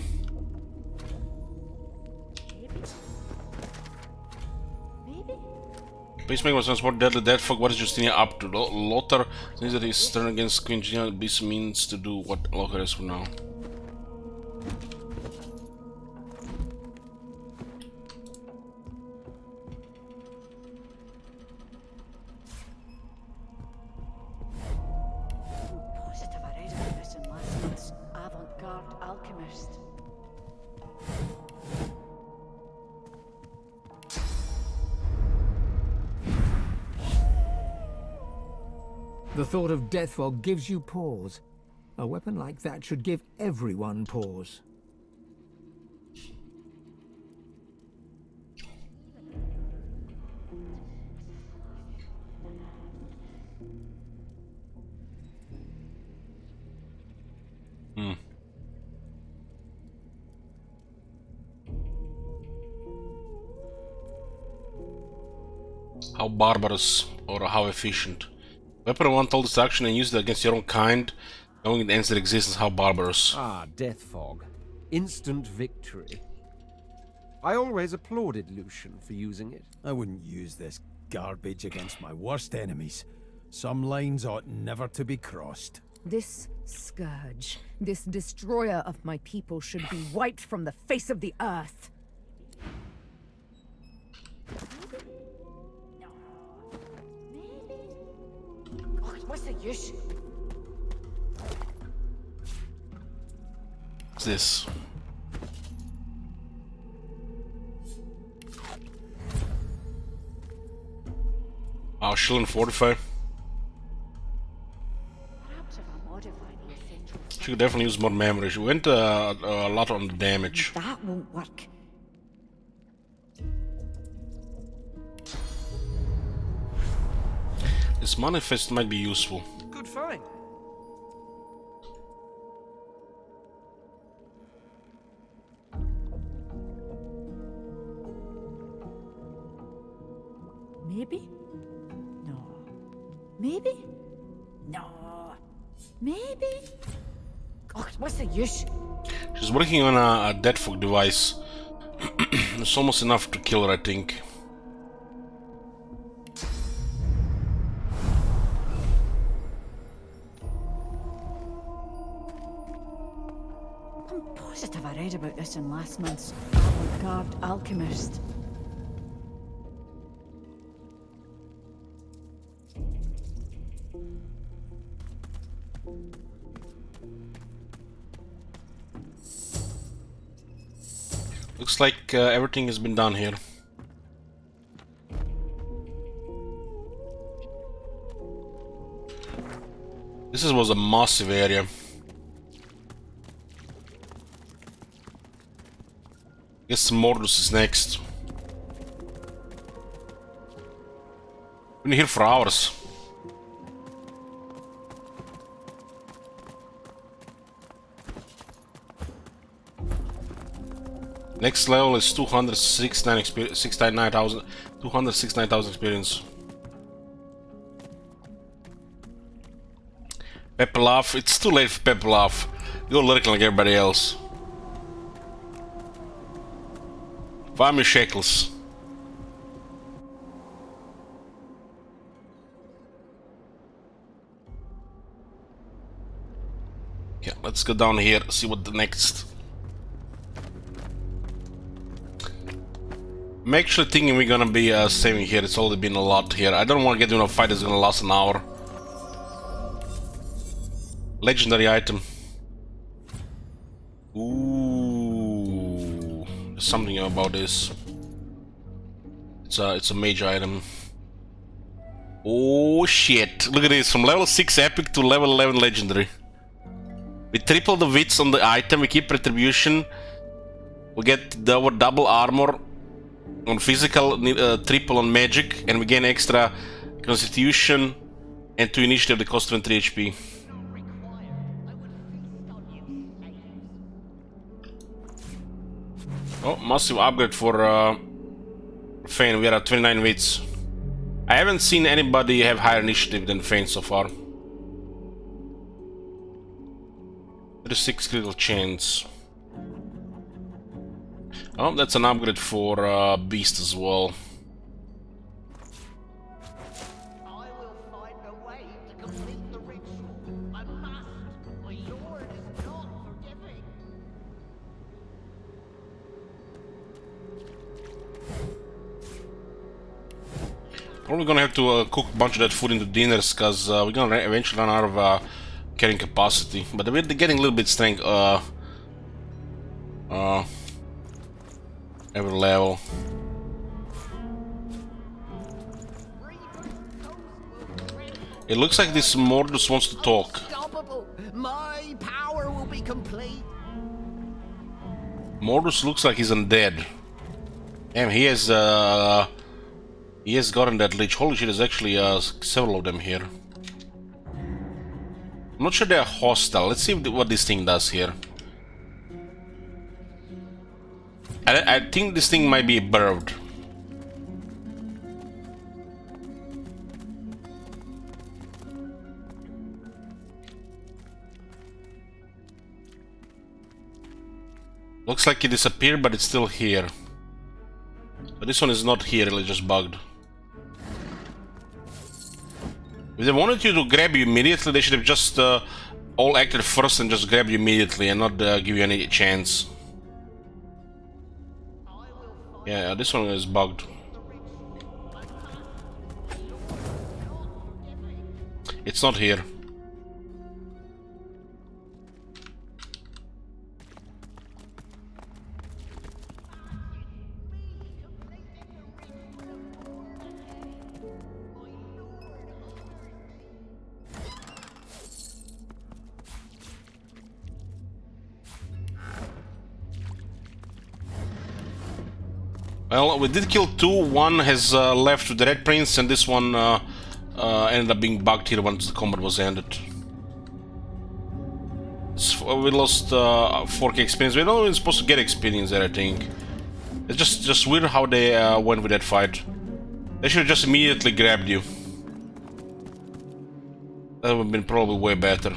Peacemaker was transported deadly death fog. What is Justinia up to? Lothar thinks that his turn against Queen Justinia. This means to do what Lothar is for now. Positive I read about this in last month's avant-garde alchemist. The thought of death fog gives you pause. A weapon like that should give everyone pause. How barbarous or how efficient. Weapon of untold destruction and use it against your own kind, knowing it ends their existence. How barbarous. Ah, death fog. Instant victory. I always applauded Lucian for using it. I wouldn't use this garbage against my worst enemies. Some lines ought never to be crossed. This scourge, this destroyer of my people should be wiped from the face of the earth. What's the use? What's this? Oh, shield and fortify. She could definitely use more memory. She went a lot on the damage. That won't work. This manifest might be useful. Good find. Maybe? No. Maybe? No. Maybe? Oh, what's the use? She's working on a death fog device. It's almost enough to kill her, I think. I'm positive I read about this in last month's avant-garde alchemist. Looks like everything has been done here. This was a massive area. Guess Mordus is next. Been here for hours. Next level is 269,000 experience. Pepelaf, it's too late for Pepelaf. Go lurking like everybody else. 5 shekels. Yeah, let's go down here, see what the next. I'm actually thinking we're gonna be saving here. It's already been a lot here. I don't want to get into a fight that's gonna last an hour. Legendary item. Ooh, there's something about this. It's a major item. Oh shit! Look at this, from level 6 epic to level 11 legendary. We triple the wits on the item. We keep retribution. We get our double armor on physical, triple on magic, and we gain extra constitution and 2 initiative that cost 23 HP. Oh, massive upgrade for Fane. We are at 29 wits. I haven't seen anybody have higher initiative than Fane so far. 36 critical chance. Oh, that's an upgrade for Beast as well. Probably gonna have to cook a bunch of that food into dinners, because we're gonna eventually run out of carrying capacity. But we're getting a little bit strength every level. It looks like this Mordus wants to talk. Unstoppable. My power will be complete. Mordus looks like he's undead. Damn, he has gotten that leech. Holy shit, there's actually several of them here. I'm not sure they're hostile. Let's see what this thing does here. I think this thing might be bird. Looks like it disappeared, but it's still here. But this one is not here, it's just bugged. If they wanted you to grab you immediately, they should have just all acted first and just grabbed you immediately and not give you any chance. Yeah, this one is bugged. It's not here. Well, we did kill two. One has left with the Red Prince, and this one ended up being bugged here once the combat was ended. We lost 4k experience. We're not even supposed to get experience there, I think. It's just weird how they went with that fight. They should have just immediately grabbed you. That would have been probably way better.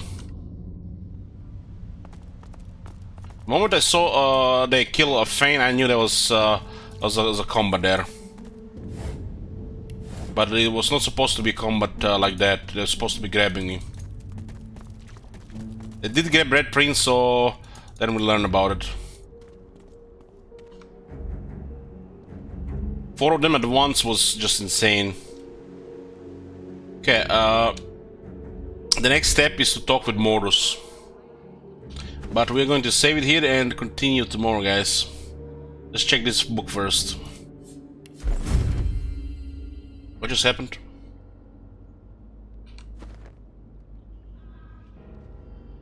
The moment I saw they kill a Fane, I knew there was a combat there. But it was not supposed to be combat like that. They're supposed to be grabbing you. They did grab Red Prince, so then we learn about it. 4 of them at once was just insane. Okay, the next step is to talk with Mordus. But we're going to save it here and continue tomorrow, guys. Let's check this book first. What just happened?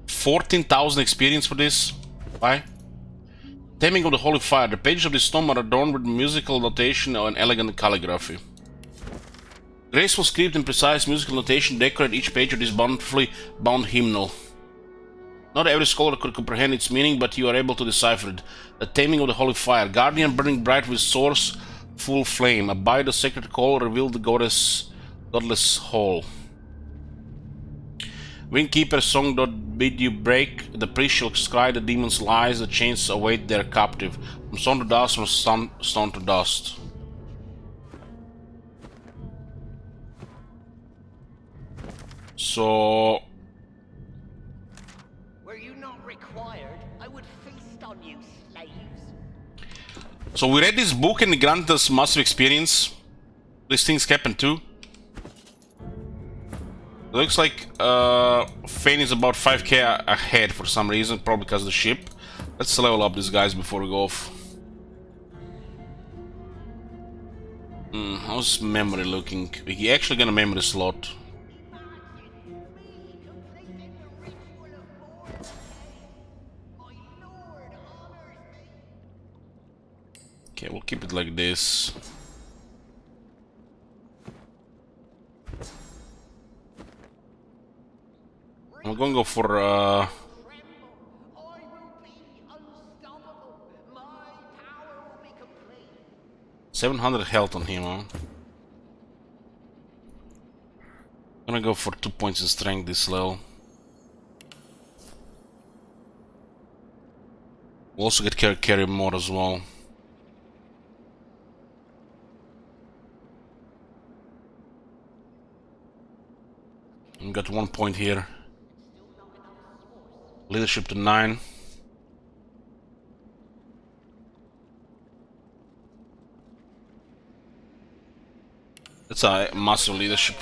$14,000 experience for this? Why? Taming of the Holy Fire. The pages of this tome are adorned with musical notation and elegant calligraphy. Graceful script and precise musical notation decorate each page of this bountifully bound hymnal. Not every scholar could comprehend its meaning, but you are able to decipher it. The Taming of the Holy Fire. Guardian burning bright with source full flame. Abide the sacred call, reveal the godless whole. Windkeeper's song doth bid you break. The priest shall scry the demon's lies. The chains await their captive. From stone to dust, from stone to dust. So... So we read this book and it granted us massive experience. These things happen too. It looks like Fane is about 5k ahead for some reason, probably because of the ship. Let's level up these guys before we go off. How's memory looking? We actually got a memory slot. Okay, we'll keep it like this. I'm gonna go for 700 health on him, huh? I'm gonna go for 2 points in strength this level. We'll also get carry more as well. We got 1 point here. Leadership to 9. That's a massive leadership.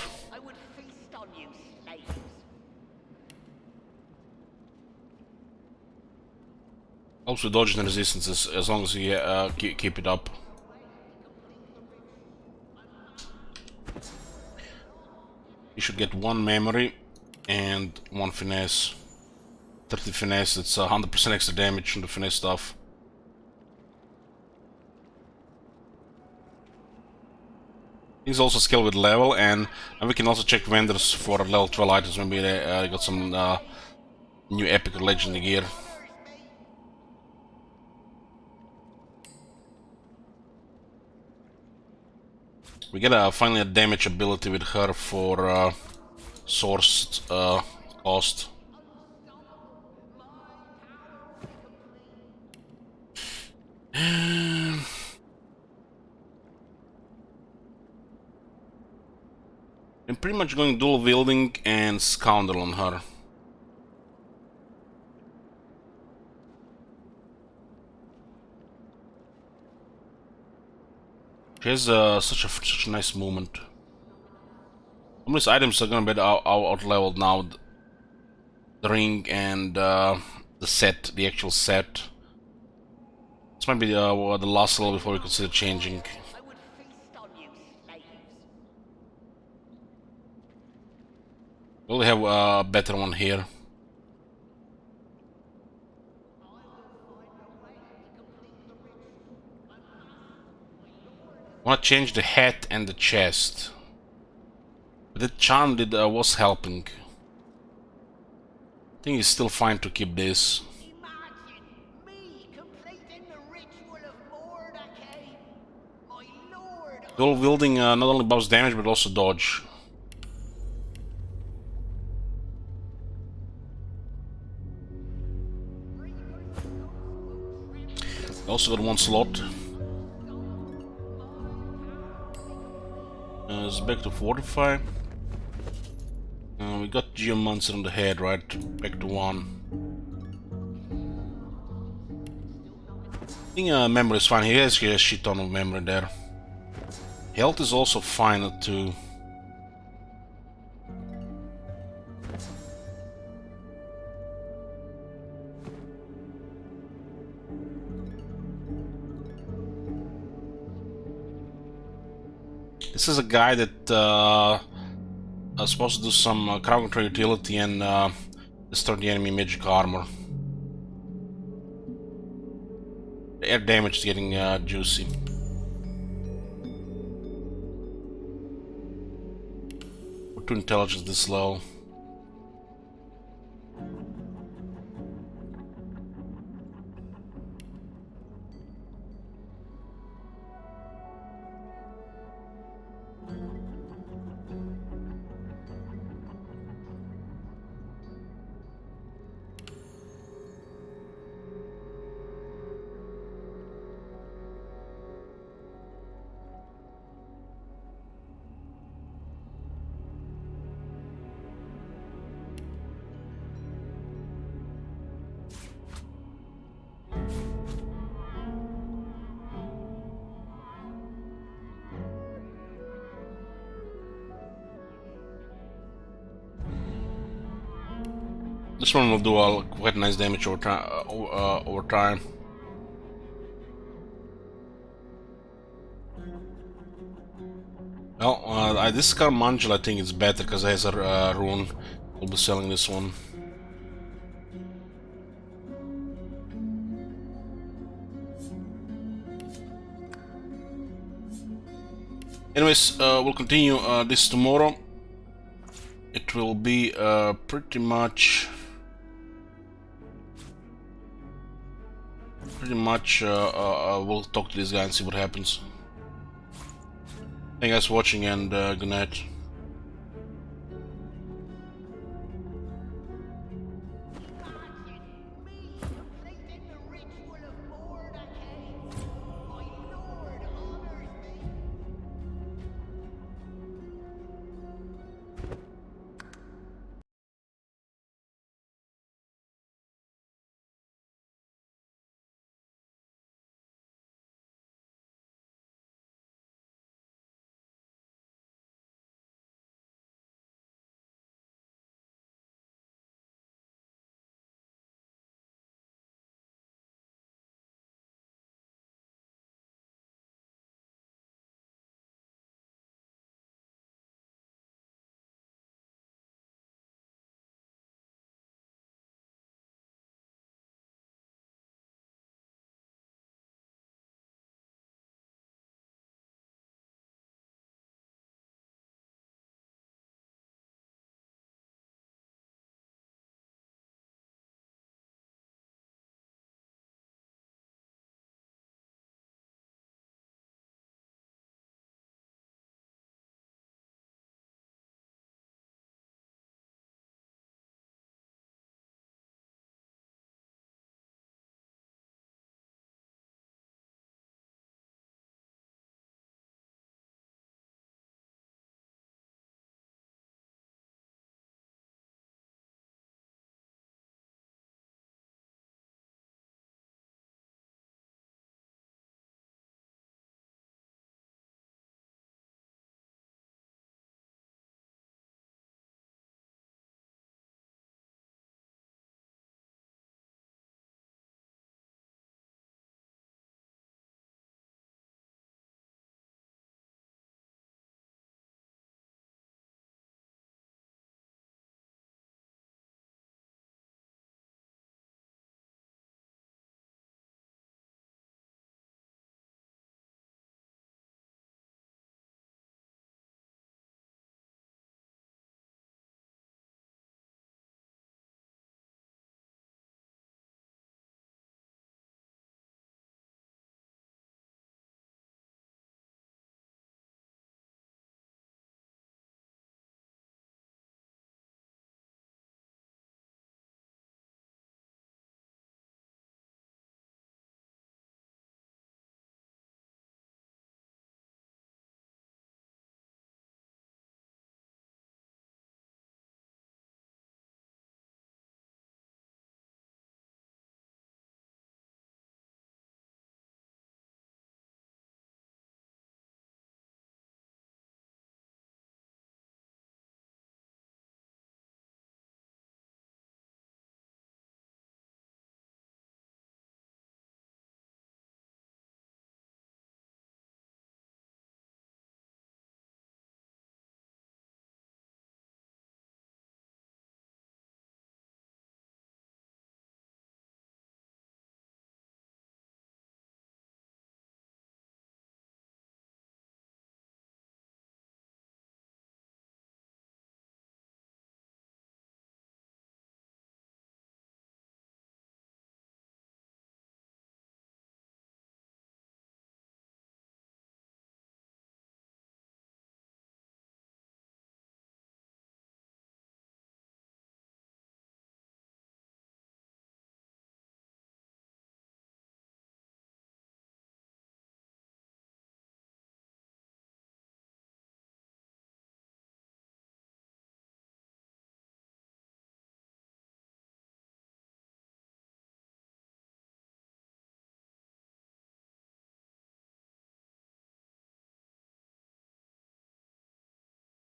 Also dodging the resistances as long as you keep it up. You should get 1 memory and 1 finesse. 30 finesse, it's 100% extra damage on the finesse stuff. Things also scale with level, and we can also check vendors for level 12 items. Maybe they got some new epic or legendary gear. We get finally a damage ability with her for source cost. I'm pretty much going dual wielding and scoundrel on her. She has such a nice movement. Some of these items are gonna be out leveled now. The ring and the set, the actual set. This might be the last level before we consider changing. We only have a better one here. I want to change the hat and the chest. But the charm was helping. I think it's still fine to keep this. Dual wielding not only buffs damage but also dodge. Also got 1 slot. It's back to fortify. We got Geomancer on the head, right? Back to 1. I think memory is fine. He has a shit ton of memory there. Health is also fine at 2. This is a guy that is supposed to do some crowd control utility and destroy the enemy magic armor. The air damage is getting juicy. We're too intelligent this low. This one will do quite nice damage over time. Well, this Carmangel I think it's better because it has a rune. We'll be selling this one. Anyways, we'll continue this tomorrow. It will be pretty much we'll talk to this guy and see what happens. Thank you guys for watching, and good night.